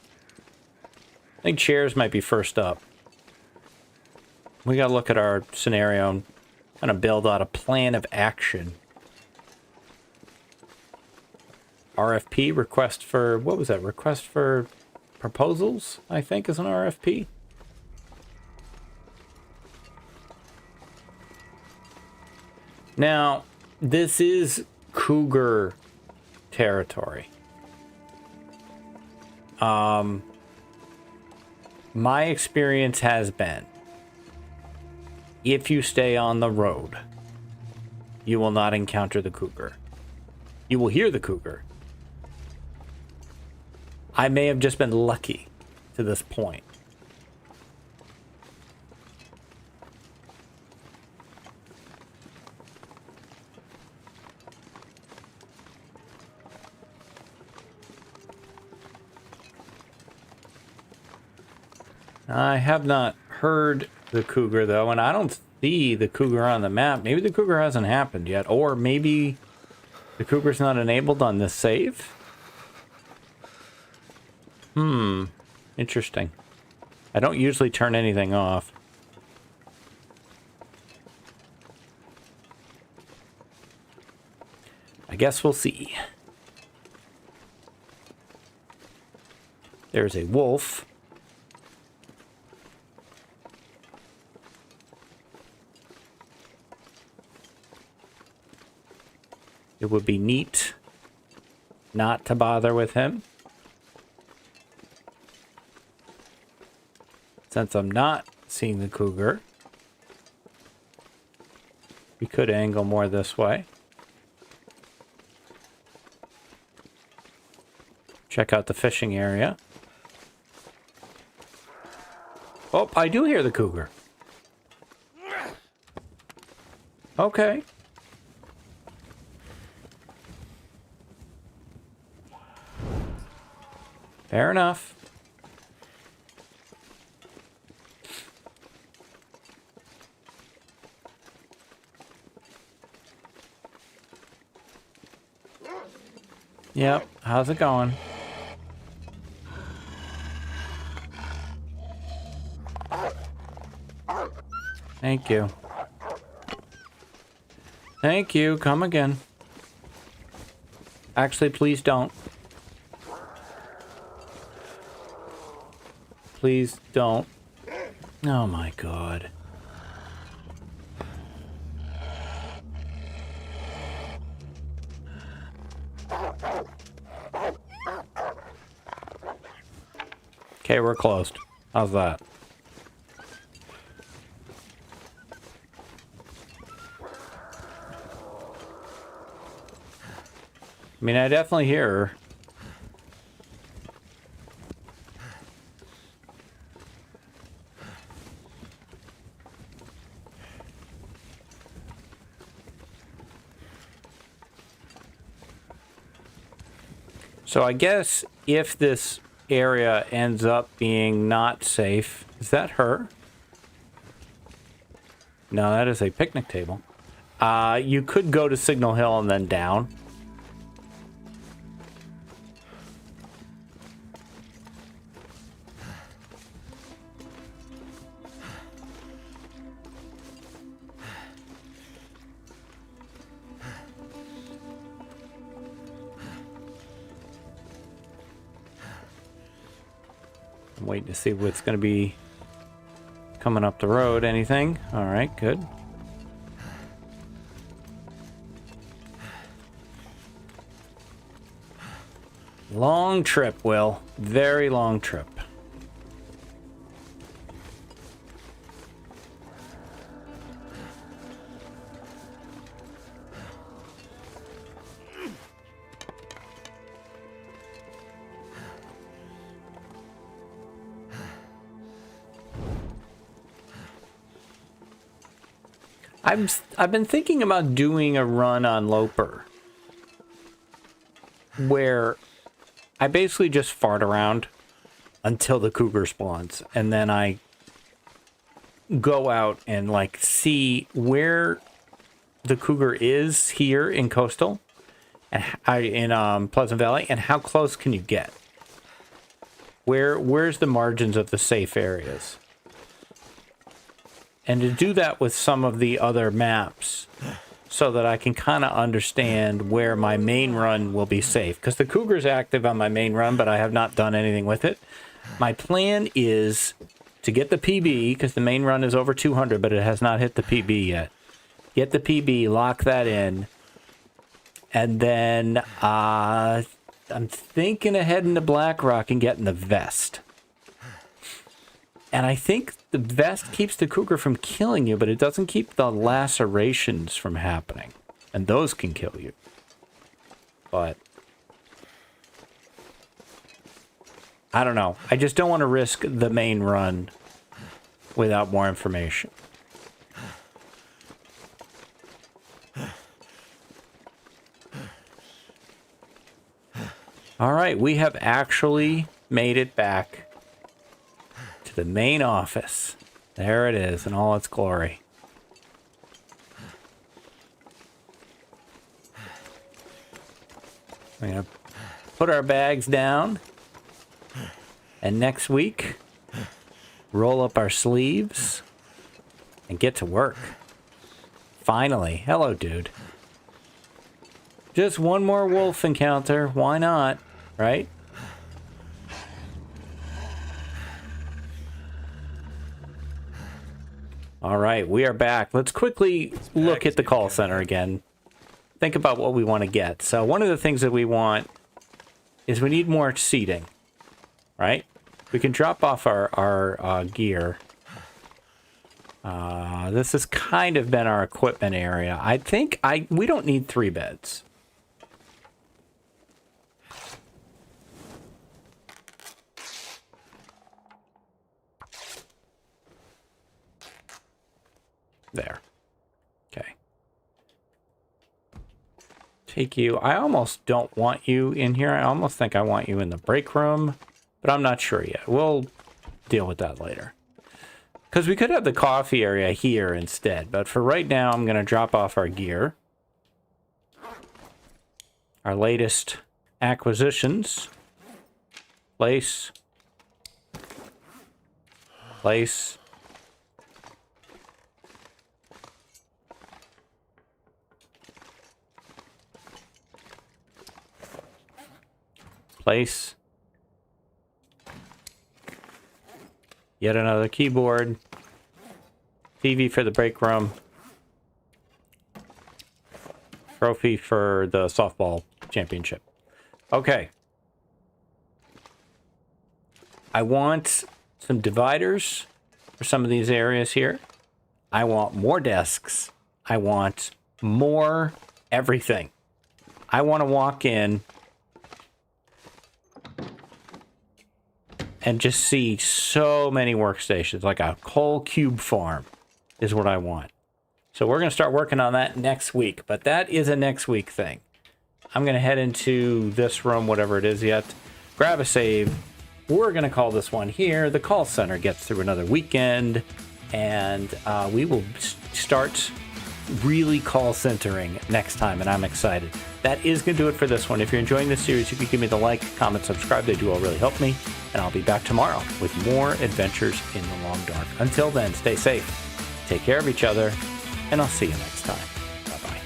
Speaker 6: I think chairs might be first up. We gotta look at our scenario and kind of build out a plan of action. RFP, request for, what was that? Request for proposals, I think, is an RFP. Now, this is cougar territory. My experience has been, if you stay on the road, you will not encounter the cougar. You will hear the cougar. I may have just been lucky to this point. I have not heard the cougar, though, and I don't see the cougar on the map. Maybe the cougar hasn't happened yet, or maybe the cougar's not enabled on this save. Interesting. I don't usually turn anything off. I guess we'll see. There's a wolf. It would be neat not to bother with him. Since I'm not seeing the cougar, we could angle more this way. Check out the fishing area. Oh, I do hear the cougar. Okay. Fair enough. Yep, how's it going? Thank you. Thank you, come again. Actually, please don't. Please don't. Oh my god. Okay, we're closed. How's that? I mean, I definitely hear her. So I guess if this area ends up being not safe, is that her? No, that is a picnic table. You could go to Signal Hill and then down. I'm waiting to see what's going to be coming up the road. Anything? All right, good. Long trip, Will. Very long trip. I've been thinking about doing a run on Loper where I basically just fart around until the cougar spawns, and then I go out and like see where the cougar is here in Coastal and in Pleasant Valley, and how close can you get? Where's the margins of the safe areas? And to do that with some of the other maps so that I can kind of understand where my main run will be safe. Because the cougar's active on my main run, but I have not done anything with it. My plan is to get the PB, because the main run is over 200, but it has not hit the PB yet. Get the PB, lock that in, and then I'm thinking of heading to Blackrock and getting the vest. And I think the vest keeps the cougar from killing you, but it doesn't keep the lacerations from happening. And those can kill you. But I don't know. I just don't want to risk the main run without more information. All right, we have actually made it back to the main office. There it is in all its glory. We're going to put our bags down. And next week, roll up our sleeves and get to work. Finally. Hello, dude. Just one more wolf encounter. Why not? Right? All right, we are back. Let's quickly look at the call center again. Think about what we want to get. So one of the things that we want is we need more seating, right? We can drop off our gear. This has kind of been our equipment area. I think we don't need 3 beds. There. Okay. Take you. I almost don't want you in here. I almost think I want you in the break room, but I'm not sure yet. We'll deal with that later. Because we could have the coffee area here instead, but for right now, I'm going to drop off our gear. Our latest acquisitions. Place. Place. Place. Yet another keyboard. TV for the break room. Trophy for the softball championship. Okay. I want some dividers for some of these areas here. I want more desks. I want more everything. I want to walk in and just see so many workstations, like a whole cube farm is what I want. So we're going to start working on that next week, but that is a next week thing. I'm going to head into this room, whatever it is yet, grab a save. We're going to call this one here. The call center gets through another weekend, and we will start really call centering next time, and I'm excited. That is going to do it for this one. If you're enjoying this series, you can give me the like, comment, subscribe. They do all really help me. And I'll be back tomorrow with more adventures in the long dark. Until then, stay safe, take care of each other, and I'll see you next time. Bye-bye.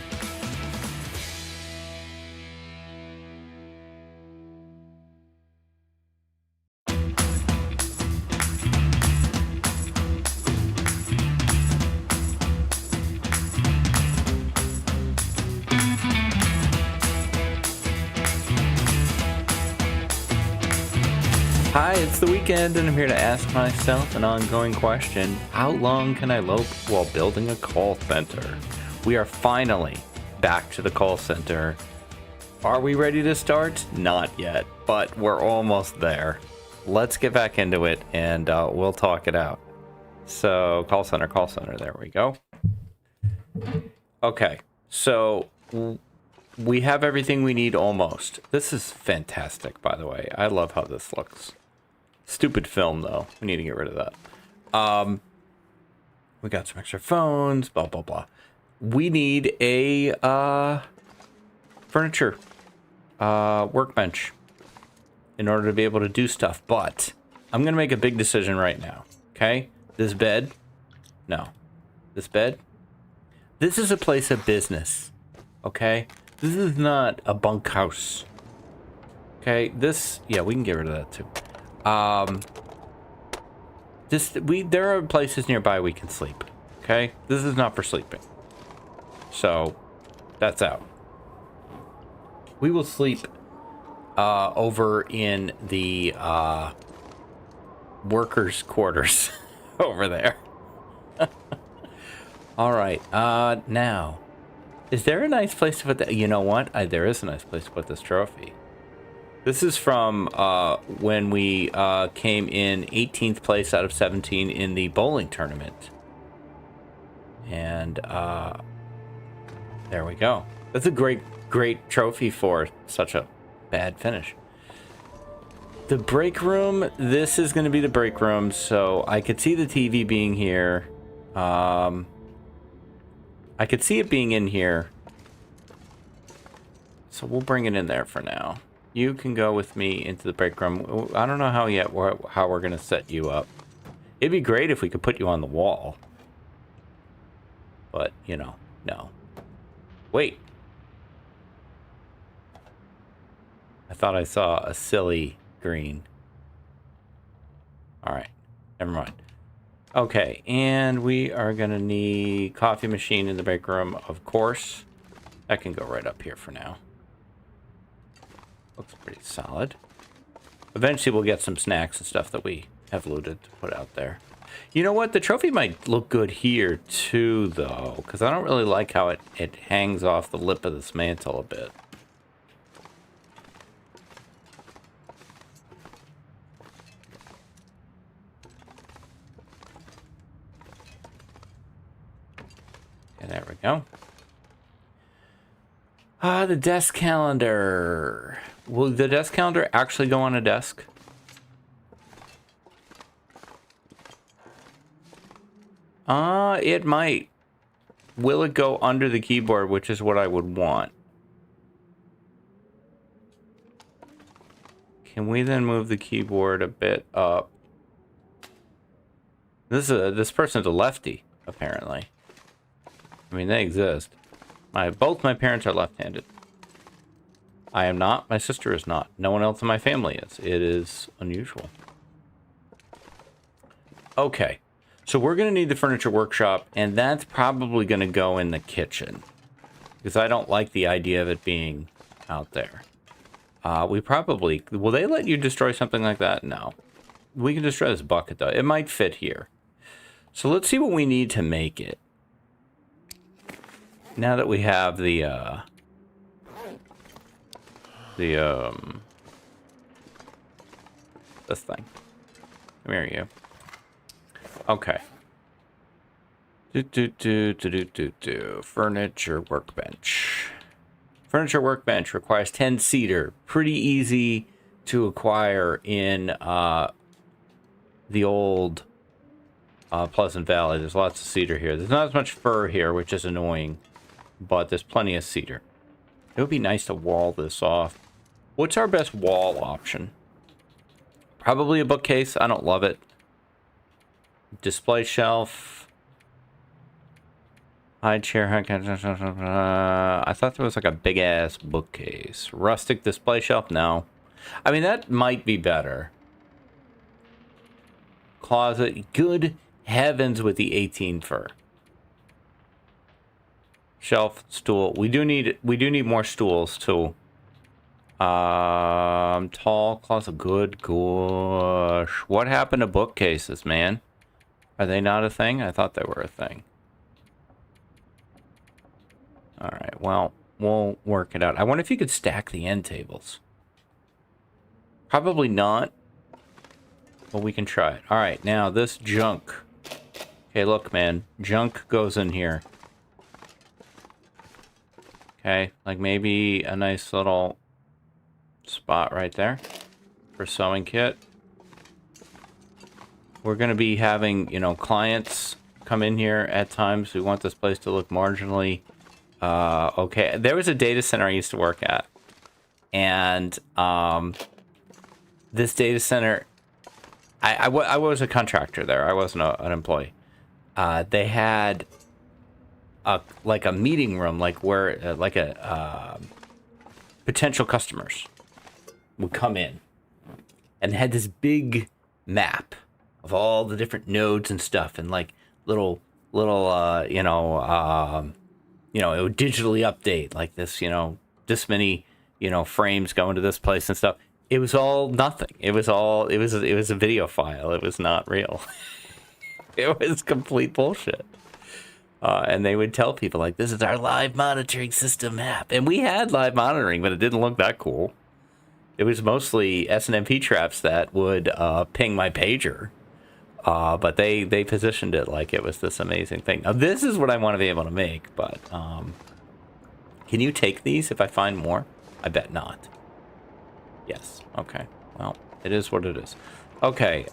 Speaker 6: Hi, it's the weekend, and I'm here to ask myself an ongoing question. How long can I lope while building a call center? We are finally back to the call center. Are we ready to start? Not yet, but we're almost there. Let's get back into it, and we'll talk it out. So, call center, there we go.
Speaker 3: Okay, so we have everything we need almost. This is fantastic, by the way. I love how this looks. Stupid film, though. We need to get rid of that. We got some extra phones, blah, blah, blah. We need a furniture workbench in order to be able to do stuff. But I'm going to make a big decision right now, okay? This bed, no. This bed, this is a place of business, okay? This is not a bunkhouse, okay? This, yeah, we can get rid of that too. There are places nearby we can sleep, okay? This is not for sleeping. So, that's out. We will sleep over in the workers' quarters over there. All right. Now, is there a nice place to put that? You know what? There is a nice place to put this trophy. This is from when we came in 18th place out of 17 in the bowling tournament. And there we go. That's a great trophy for such a bad finish. The break room, this is going to be the break room, so I could see the TV being here. I could see it being in here. So we'll bring it in there for now. You can go with me into the break room. I don't know how we're going to set you up. It'd be great if we could put you on the wall. But, you know, no. Wait. I thought I saw a silly green. Alright, never mind. Okay, and we are going to need coffee machine in the break room, of course. That can go right up here for now. Looks pretty solid. Eventually we'll get some snacks and stuff that we have looted to put out there. You know what? The trophy might look good here too, though, because I don't really like how it hangs off the lip of this mantle a bit. And there we go. The desk calendar. Will the desk calendar actually go on a desk? It might. Will it go under the keyboard, which is what I would want? Can we then move the keyboard a bit up? This person's a lefty, apparently. I mean, they exist. Both my parents are left-handed. I am not. My sister is not. No one else in my family is. It is unusual. Okay. So we're going to need the furniture workshop, and that's probably going to go in the kitchen. Because I don't like the idea of it being out there. We probably... Will they let you destroy something like that? No. We can destroy this bucket, though. It might fit here. So let's see what we need to make it. Now that we have this thing. Come here, you. Okay. Furniture workbench. Furniture workbench requires 10 cedar. Pretty easy to acquire in the old Pleasant Valley. There's lots of cedar here. There's not as much fir here, which is annoying, but there's plenty of cedar. It would be nice to wall this off. What's our best wall option? Probably a bookcase. I don't love it. Display shelf. High chair. I thought there was like a big ass bookcase. Rustic display shelf? No. I mean, that might be better. Closet. Good heavens with the 18 fur. Shelf, stool. We do need more stools too. Tall closet. Good gosh. What happened to bookcases, man? Are they not a thing? I thought they were a thing. Alright, well, we'll work it out. I wonder if you could stack the end tables. Probably not. But we can try it. Alright, now this junk. Okay, look, man. Junk goes in here. Okay, like maybe a nice little spot right there for sewing kit. We're going to be having, you know, clients come in here at times. We want this place to look marginally okay. There was a data center I used to work at, and this data center, I was a contractor there. I wasn't an employee. They had like a meeting room, like where potential customers would come in, and had this big map of all the different nodes and stuff, and like little it would digitally update like this, this many, frames going to this place and stuff. It was all nothing. It was a video file. It was not real. It was complete bullshit. And they would tell people like, this is our live monitoring system map. And we had live monitoring, but it didn't look that cool. It was mostly SNMP traps that would ping my pager. But they positioned it like it was this amazing thing. Now, this is what I want to be able to make, but can you take these if I find more? I bet not. Yes. Okay. Well, it is what it is. Okay.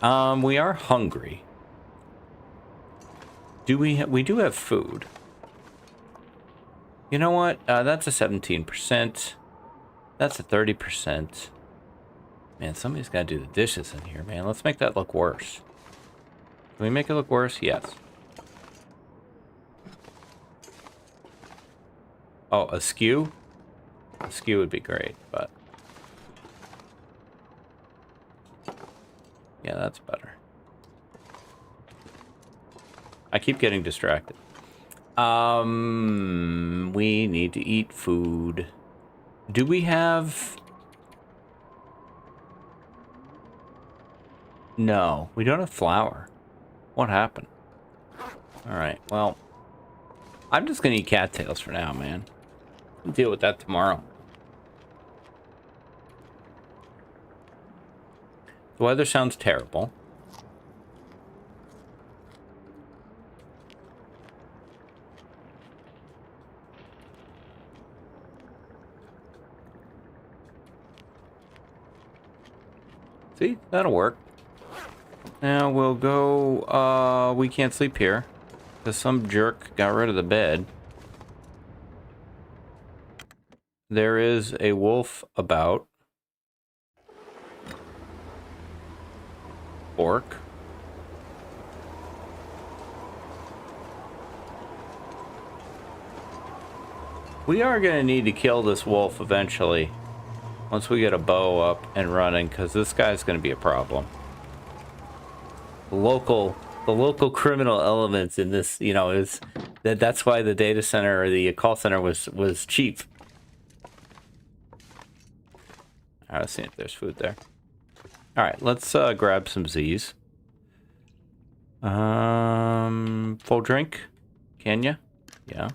Speaker 3: We are hungry. We do have food. You know what? That's a 17%. That's a 30%. Man, somebody's got to do the dishes in here, man. Let's make that look worse. Can we make it look worse? Yes. Oh, a skew? A skew would be great, but... yeah, that's better. I keep getting distracted. We need to eat food. Do we have... no, we don't have flour. What happened? Alright, well... I'm just gonna eat cattails for now, man. We'll deal with that tomorrow. The weather sounds terrible. See? That'll work. Now we'll go, we can't sleep here. Because some jerk got rid of the bed. There is a wolf about. Orc. We are going to need to kill this wolf eventually. Once we get a bow up and running, because this guy's going to be a problem. The local criminal elements in this, is that's why the data center or the call center was cheap. All right, let's see if there's food there. All right, let's grab some Z's. Full drink? Can ya? Yeah.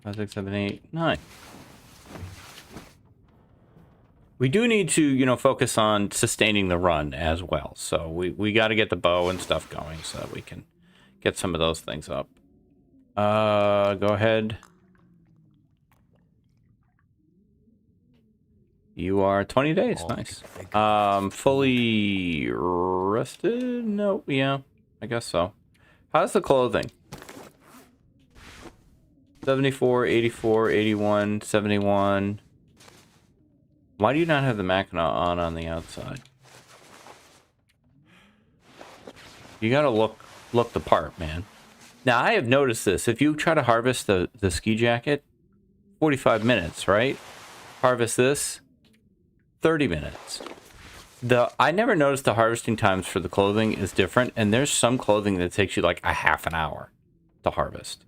Speaker 3: 5, 6, 7, 8, 9. We do need to, focus on sustaining the run as well. So we got to get the bow and stuff going so that we can get some of those things up. Go ahead. You are 20 days. Nice. Fully rested? No, yeah, I guess so. How's the clothing? 74, 84, 81, 71. Why do you not have the Mackinac on the outside? You gotta look the part, man. Now, I have noticed this. If you try to harvest the ski jacket, 45 minutes, right? Harvest this, 30 minutes. I never noticed the harvesting times for the clothing is different, and there's some clothing that takes you like a half an hour to harvest.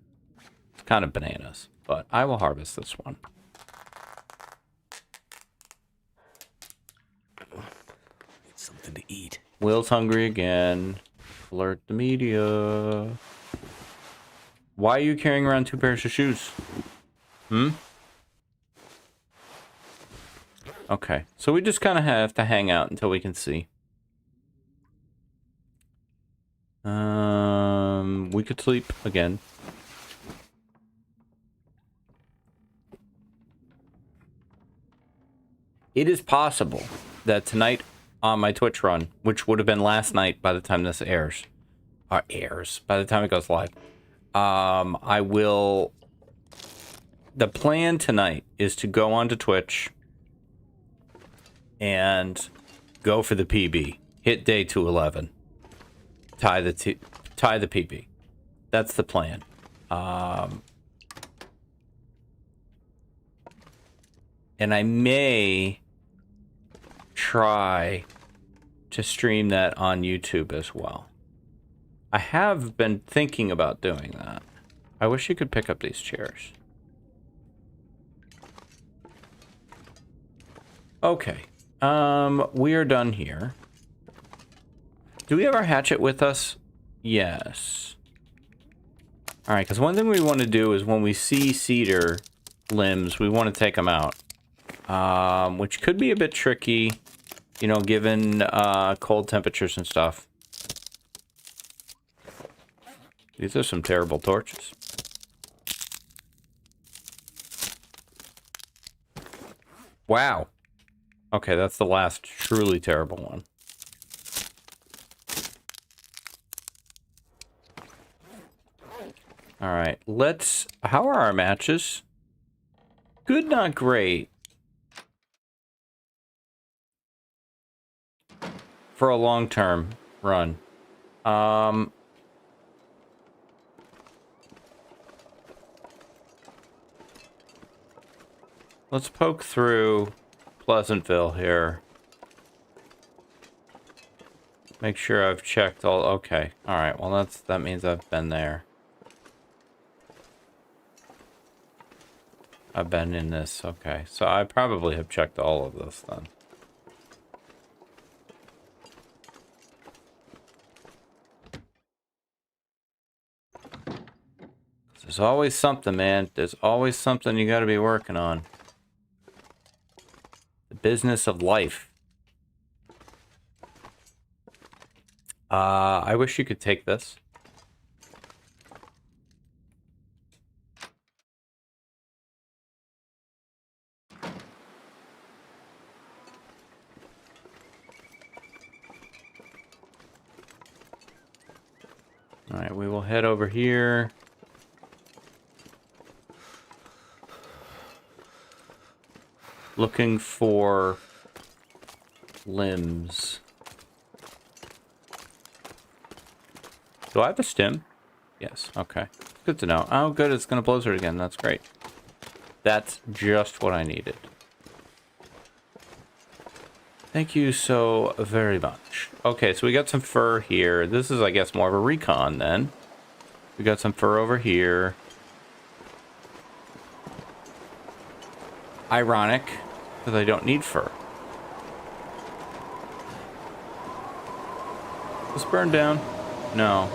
Speaker 3: It's kind of bananas, but I will harvest this one.
Speaker 4: Something to eat.
Speaker 3: Will's hungry again. Alert the media. Why are you carrying around 2 pairs of shoes? Okay, so we just kind of have to hang out until we can see. We could sleep again. It is possible that tonight on my Twitch run, which would have been last night by the time this airs, by the time it goes live, I will... The plan tonight is to go onto Twitch and go for the PB. Hit day 211. Tie the PB. That's the plan. And I may try to stream that on YouTube as well. I have been thinking about doing that. I wish you could pick up these chairs. Okay. We are done here. Do we have our hatchet with us? Yes. Alright, because one thing we want to do is when we see cedar limbs, we want to take them out. Which could be a bit tricky, you know, given cold temperatures and stuff. These are some terrible torches. Wow. Okay, that's the last truly terrible one. Alright, let's... How are our matches? Good, not great. For a long-term run. Let's poke through Pleasantville here. Make sure I've checked all... Okay. Alright, well that means I've been there. I've been in this. Okay. So I probably have checked all of this then. There's always something, man. There's always something you gotta be working on. The business of life. I wish you could take this. Alright, we will head over here. Looking for limbs. Do I have a stim? Yes, okay. Good to know. Oh, good, it's gonna blizzard again. That's great. That's just what I needed. Thank you so very much. Okay, so we got some fur here. This is, I guess, more of a recon then. We got some fur over here. Ironic, because I don't need fur. Let's burn down. No.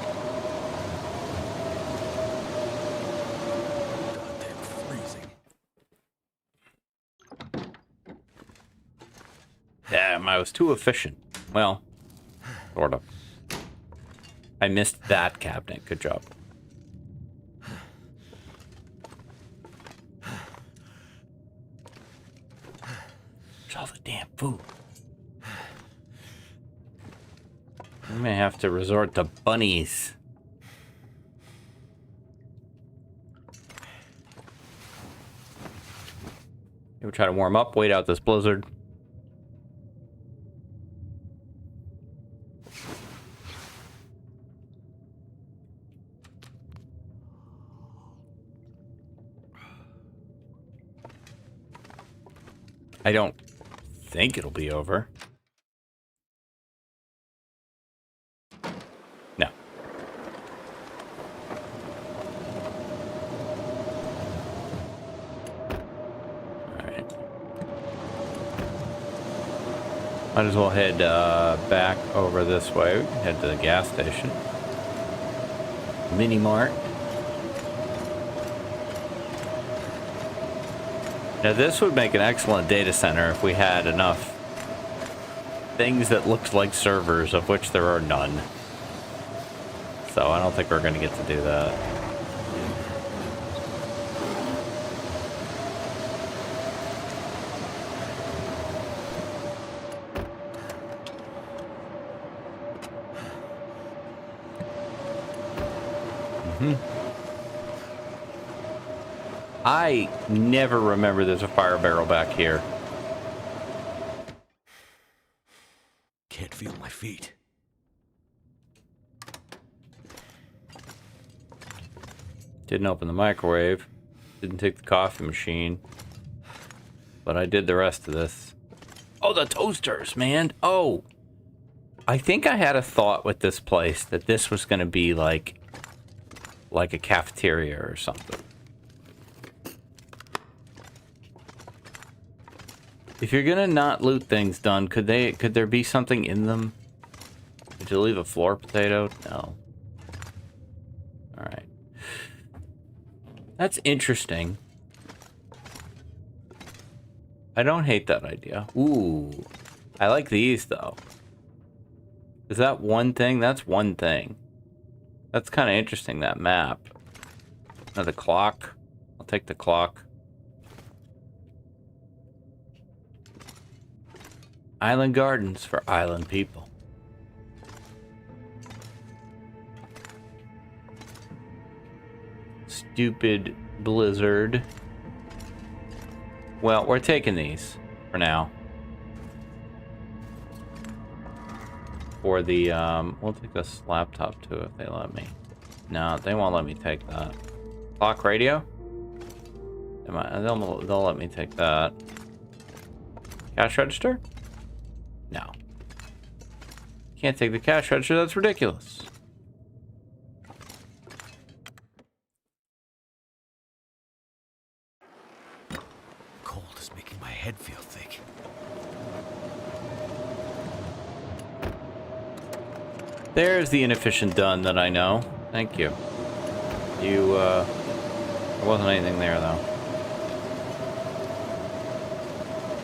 Speaker 3: Damn, I was too efficient. Well, sort of. I missed that cabinet. Good job. There's all the damn food. We may have to resort to bunnies. We'll try to warm up, wait out this blizzard. I don't think it'll be over. No. Alright. Might as well head back over this way. We can head to the gas station. Mini Mart. Now this would make an excellent data center if we had enough things that looked like servers, of which there are none. though. I don't think we're gonna get to do that. I never remember there's a fire barrel back here.
Speaker 4: Can't feel my feet.
Speaker 3: Didn't open the microwave. Didn't take the coffee machine. But I did the rest of this. Oh, the toasters, man. Oh. I think I had a thought with this place that this was going to be like a cafeteria or something. If you're gonna not loot things, Dunn, could there be something in them? Did you leave a floor potato? No. Alright. That's interesting. I don't hate that idea. Ooh. I like these, though. Is that one thing? That's one thing. That's kind of interesting, that map. Now the clock. I'll take the clock. Island gardens for island people. Stupid blizzard. Well, we're taking these for now. For the, we'll take this laptop too if they let me. No, they won't let me take that. Clock radio? They'll let me take that. Cash register? No. Can't take the cash register, that's ridiculous.
Speaker 4: Cold is making my head feel thick.
Speaker 3: There's the inefficient Dunn that I know. Thank you. There wasn't anything there though.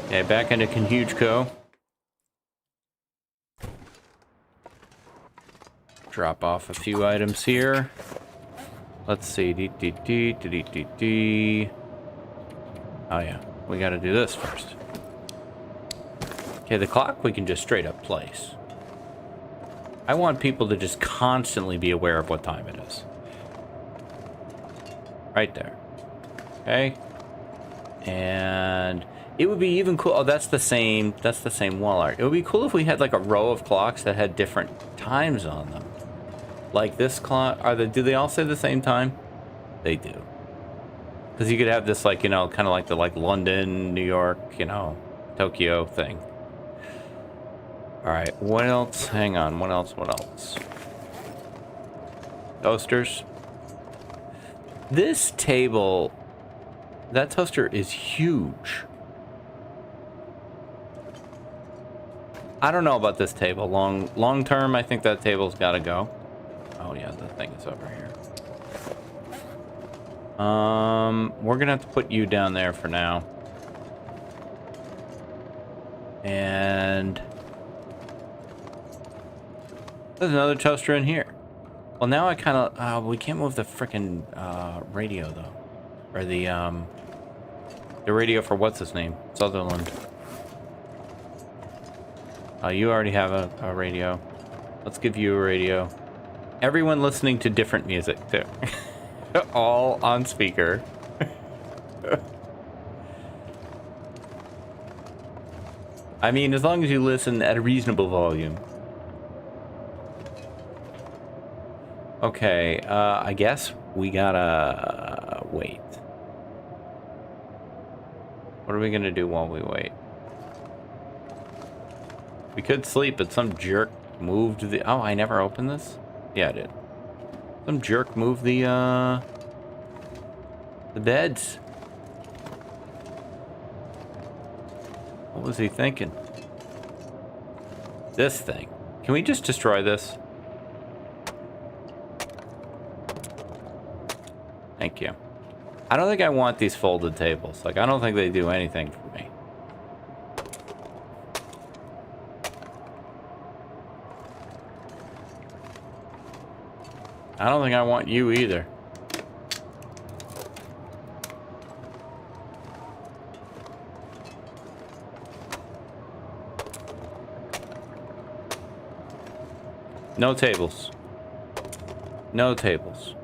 Speaker 3: Okay, back into Conhugeco. Drop off a few items here. Let's see. Oh yeah, we gotta do this first. Okay, the clock we can just straight up place. I want people to just constantly be aware of what time it is. Right there. Okay. And it would be even cool. Oh, that's the same wall art. It would be cool if we had like a row of clocks that had different times on them. Like this clock, do they all say the same time? They do. Because you could have this, like, you know, kind of like the London, New York, you know, Tokyo thing. All right, what else? Hang on, what else? Toasters. This table, that toaster is huge. I don't know about this table. Long term, I think that table's got to go. Oh yeah, the thing is over here. We're gonna have to put you down there for now. And there's another toaster in here. Well, now I kind of we can't move the frickin' radio though, or the radio for what's his name, Sutherland. You already have a radio. Let's give you a radio. Everyone listening to different music too. All on speaker. I mean, as long as you listen at a reasonable volume. Okay, I guess we gotta wait. What are we gonna do while we wait? We could sleep, but some jerk moved the... Oh, I never opened this? Yeah, I did. Some jerk moved the beds. What was he thinking? This thing. Can we just destroy this? Thank you. I don't think I want these folded tables. Like, I don't think they do anything for me. I don't think I want you either. No tables. No tables.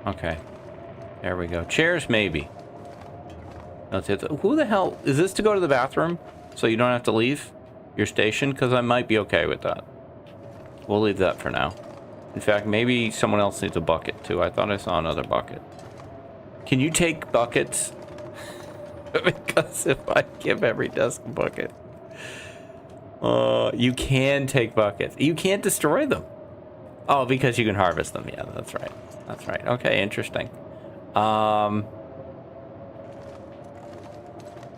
Speaker 3: Okay. There we go. Chairs, maybe. No tables. Who the hell... Is this to go to the bathroom? So you don't have to leave your station? Because I might be okay with that. We'll leave that for now. In fact, maybe someone else needs a bucket, too. I thought I saw another bucket. Can you take buckets? Because if I give every desk a bucket... you can take buckets. You can't destroy them. Oh, because you can harvest them. Yeah, that's right. That's right. Okay, interesting.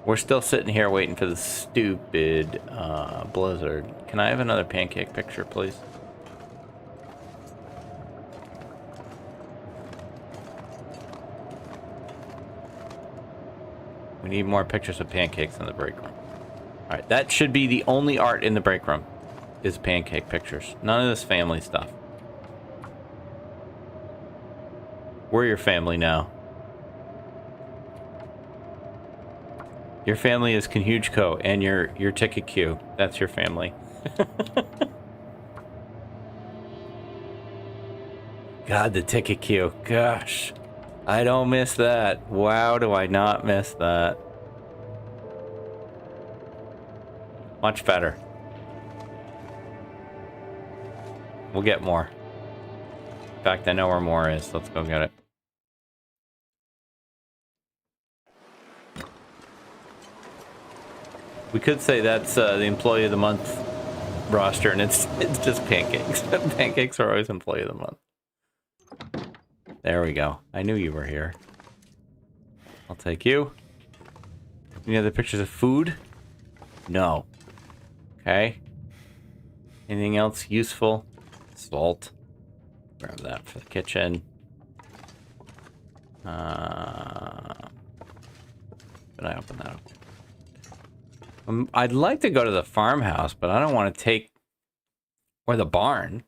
Speaker 3: We're still sitting here waiting for the stupid blizzard. Can I have another pancake picture, please? We need more pictures of pancakes in the break room. Alright, that should be the only art in the break room, is pancake pictures. None of this family stuff. We're your family now. Your family is Conhugeko and your ticket queue. That's your family. God, the ticket queue. Gosh. I don't miss that. Wow, do I not miss that. Much better. We'll get more. In fact, I know where more is. Let's go get it. We could say that's the Employee of the Month roster, and it's just pancakes. Pancakes are always Employee of the Month. There we go. I knew you were here. I'll take you. Any other pictures of food? No. Okay. Anything else useful? Salt. Grab that for the kitchen. Can I open that up? I'd like to go to the farmhouse, but I don't want to take... Or the barn.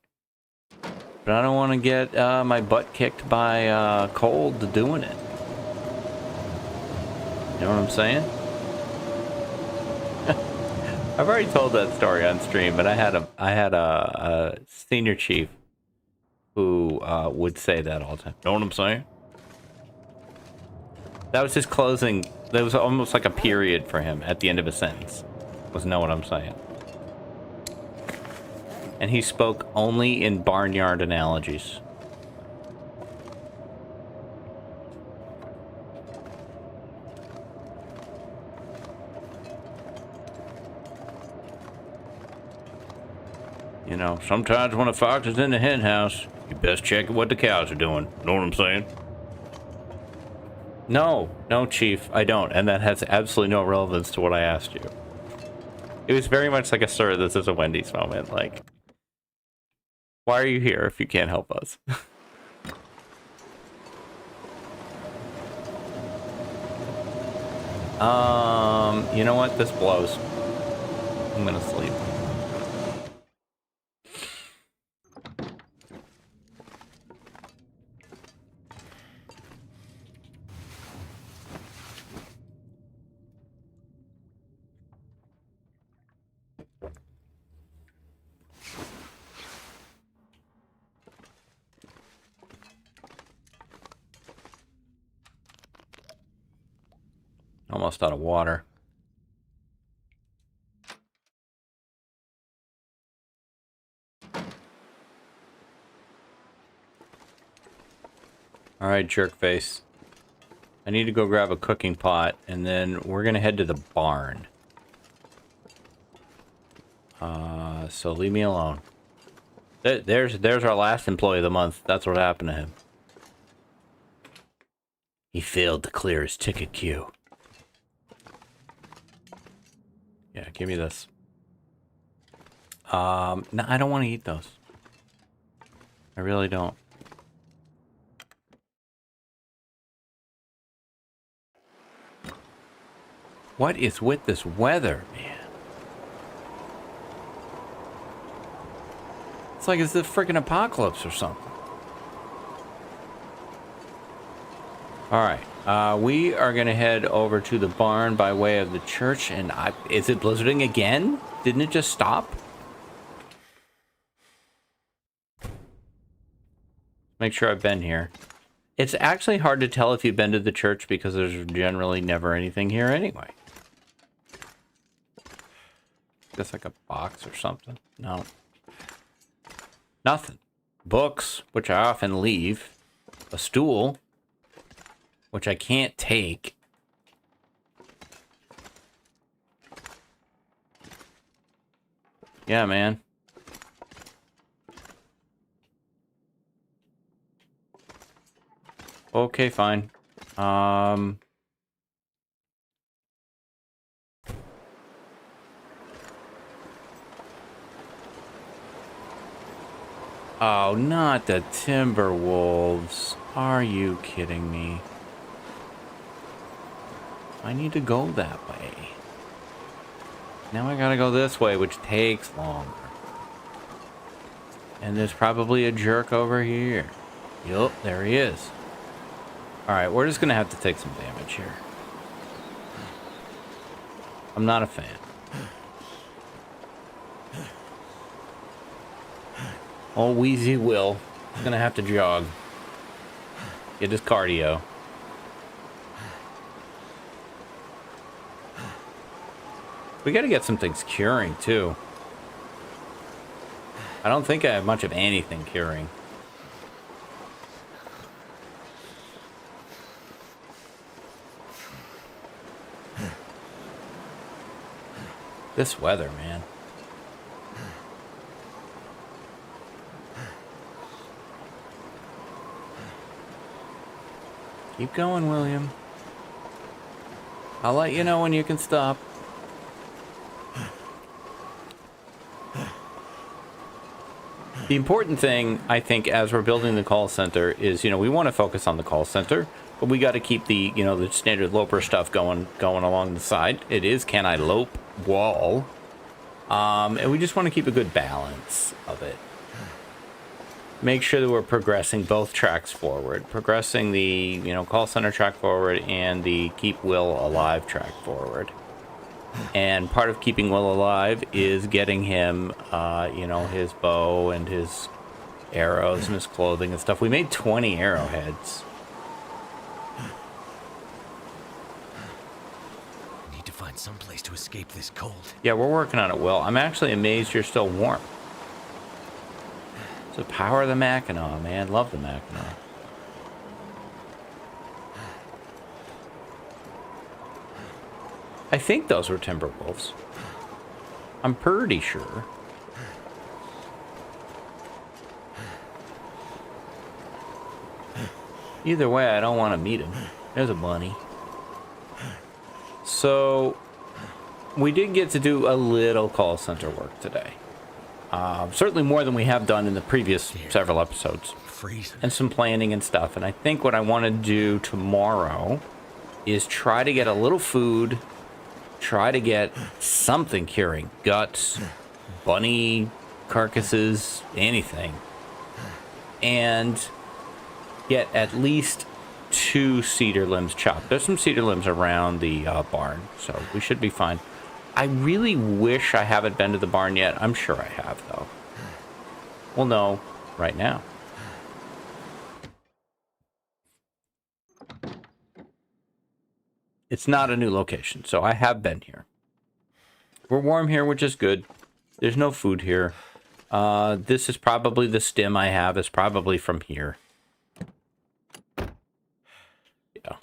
Speaker 3: But I don't want to get my butt kicked by cold doing it. You know what I'm saying? I've already told that story on stream, but I had a senior chief who would say that all the time. Know what I'm saying? That was his closing. That was almost like a period for him at the end of a sentence. Was know what I'm saying? And he spoke only in barnyard analogies. You know, sometimes when a fox is in the hen house, you best check what the cows are doing. Know what I'm saying? No, Chief, I don't. And that has absolutely no relevance to what I asked you. It was very much like a sir, this is a Wendy's moment. Like, why are you here if you can't help us? You know what? This blows. I'm gonna sleep. Almost out of water. Alright, jerkface. I need to go grab a cooking pot, and then we're gonna head to the barn. So leave me alone. There's our last employee of the month. That's what happened to him. He failed to clear his ticket queue. Yeah, give me this. No, I don't want to eat those. I really don't. What is with this weather, man? It's like it's the freaking apocalypse or something. Alright, we are going to head over to the barn by way of the church, and is it blizzarding again? Didn't it just stop? Make sure I've been here. It's actually hard to tell if you've been to the church because there's generally never anything here anyway. Just like a box or something. No. Nothing. Books, which I often leave. A stool, which I can't take. Yeah, man. Okay, fine. Oh, not the Timberwolves. Are you kidding me? I need to go that way. Now I gotta go this way, which takes longer. And there's probably a jerk over here. Yup, there he is. Alright, we're just gonna have to take some damage here. I'm not a fan. Old Wheezy Will. He's gonna have to jog. Get his cardio. We gotta get some things curing, too. I don't think I have much of anything curing. This weather, man. Keep going, William. I'll let you know when you can stop. The important thing, I think, as we're building the call center is, we want to focus on the call center, but we got to keep the, the standard Loper stuff going along the side. It is Can I Lope wall. And we just want to keep a good balance of it. Make sure that we're progressing both tracks forward. Progressing the, call center track forward and the keep Will alive track forward. And part of keeping Will alive is getting him, his bow and his arrows and his clothing and stuff. We made 20 arrowheads.
Speaker 4: I need to find some place to escape this cold.
Speaker 3: Yeah, we're working on it, Will. I'm actually amazed you're still warm. It's the power of the Mackinaw, man. Love the Mackinaw. I think those were Timberwolves. I'm pretty sure. Either way, I don't want to meet him. There's a bunny. So, we did get to do a little call center work today. Certainly more than we have done in the previous several episodes.
Speaker 4: Freezing.
Speaker 3: And some planning and stuff. And I think what I want to do tomorrow is try to get a little food. Try to get something curing. Guts, bunny carcasses, anything. And get at least 2 cedar limbs chopped. There's some cedar limbs around the barn, so we should be fine. I really wish I haven't been to the barn yet. I'm sure I have, though. We'll know right now. It's not a new location, so I have been here. We're warm here, which is good. There's no food here. This is probably the stim I have is probably from here. Yeah.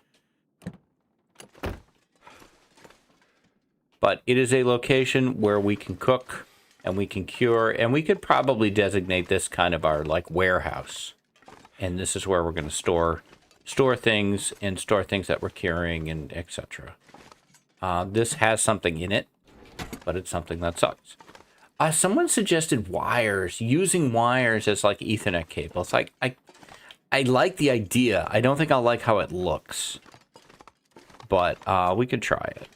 Speaker 3: But it is a location where we can cook and we can cure, and we could probably designate this kind of our warehouse. And this is where we're going to store things and store things that we're curing and etc. This has something in it, but it's something that sucks. Someone suggested wires, using wires as Ethernet cables. I like the idea. I don't think I'll like how it looks, but we could try it.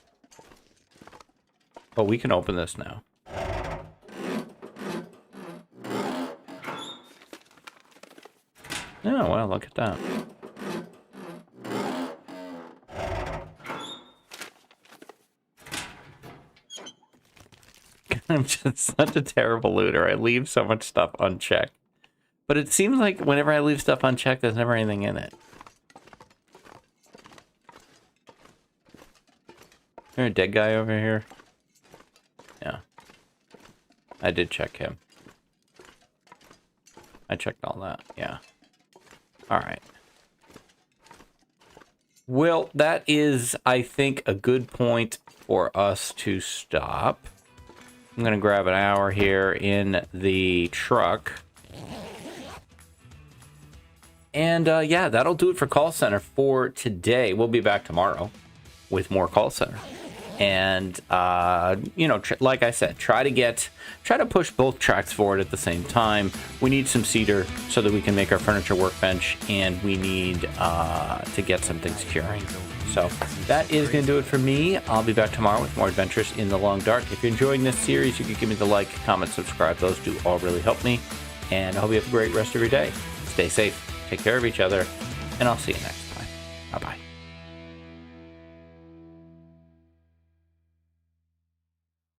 Speaker 3: Oh, we can open this now. Oh, well, look at that. I'm just such a terrible looter. I leave so much stuff unchecked. But it seems like whenever I leave stuff unchecked, there's never anything in it. Is there a dead guy over here? Yeah. I did check him. I checked all that. Yeah. Alright. Well, that is, I think, a good point for us to stop. I'm going to grab an hour here in the truck. And, yeah, that'll do it for Call Center for today. We'll be back tomorrow with more Call Center. And, you know, like I said, try to push both tracks forward at the same time. We need some cedar so that we can make our furniture workbench, and we need to get some things curing. So that is going to do it for me. I'll be back tomorrow with more adventures in the Long Dark. If you're enjoying this series, you can give me the like, comment, subscribe. Those do all really help me. And I hope you have a great rest of your day. Stay safe, take care of each other, and I'll see you next time. Bye-bye.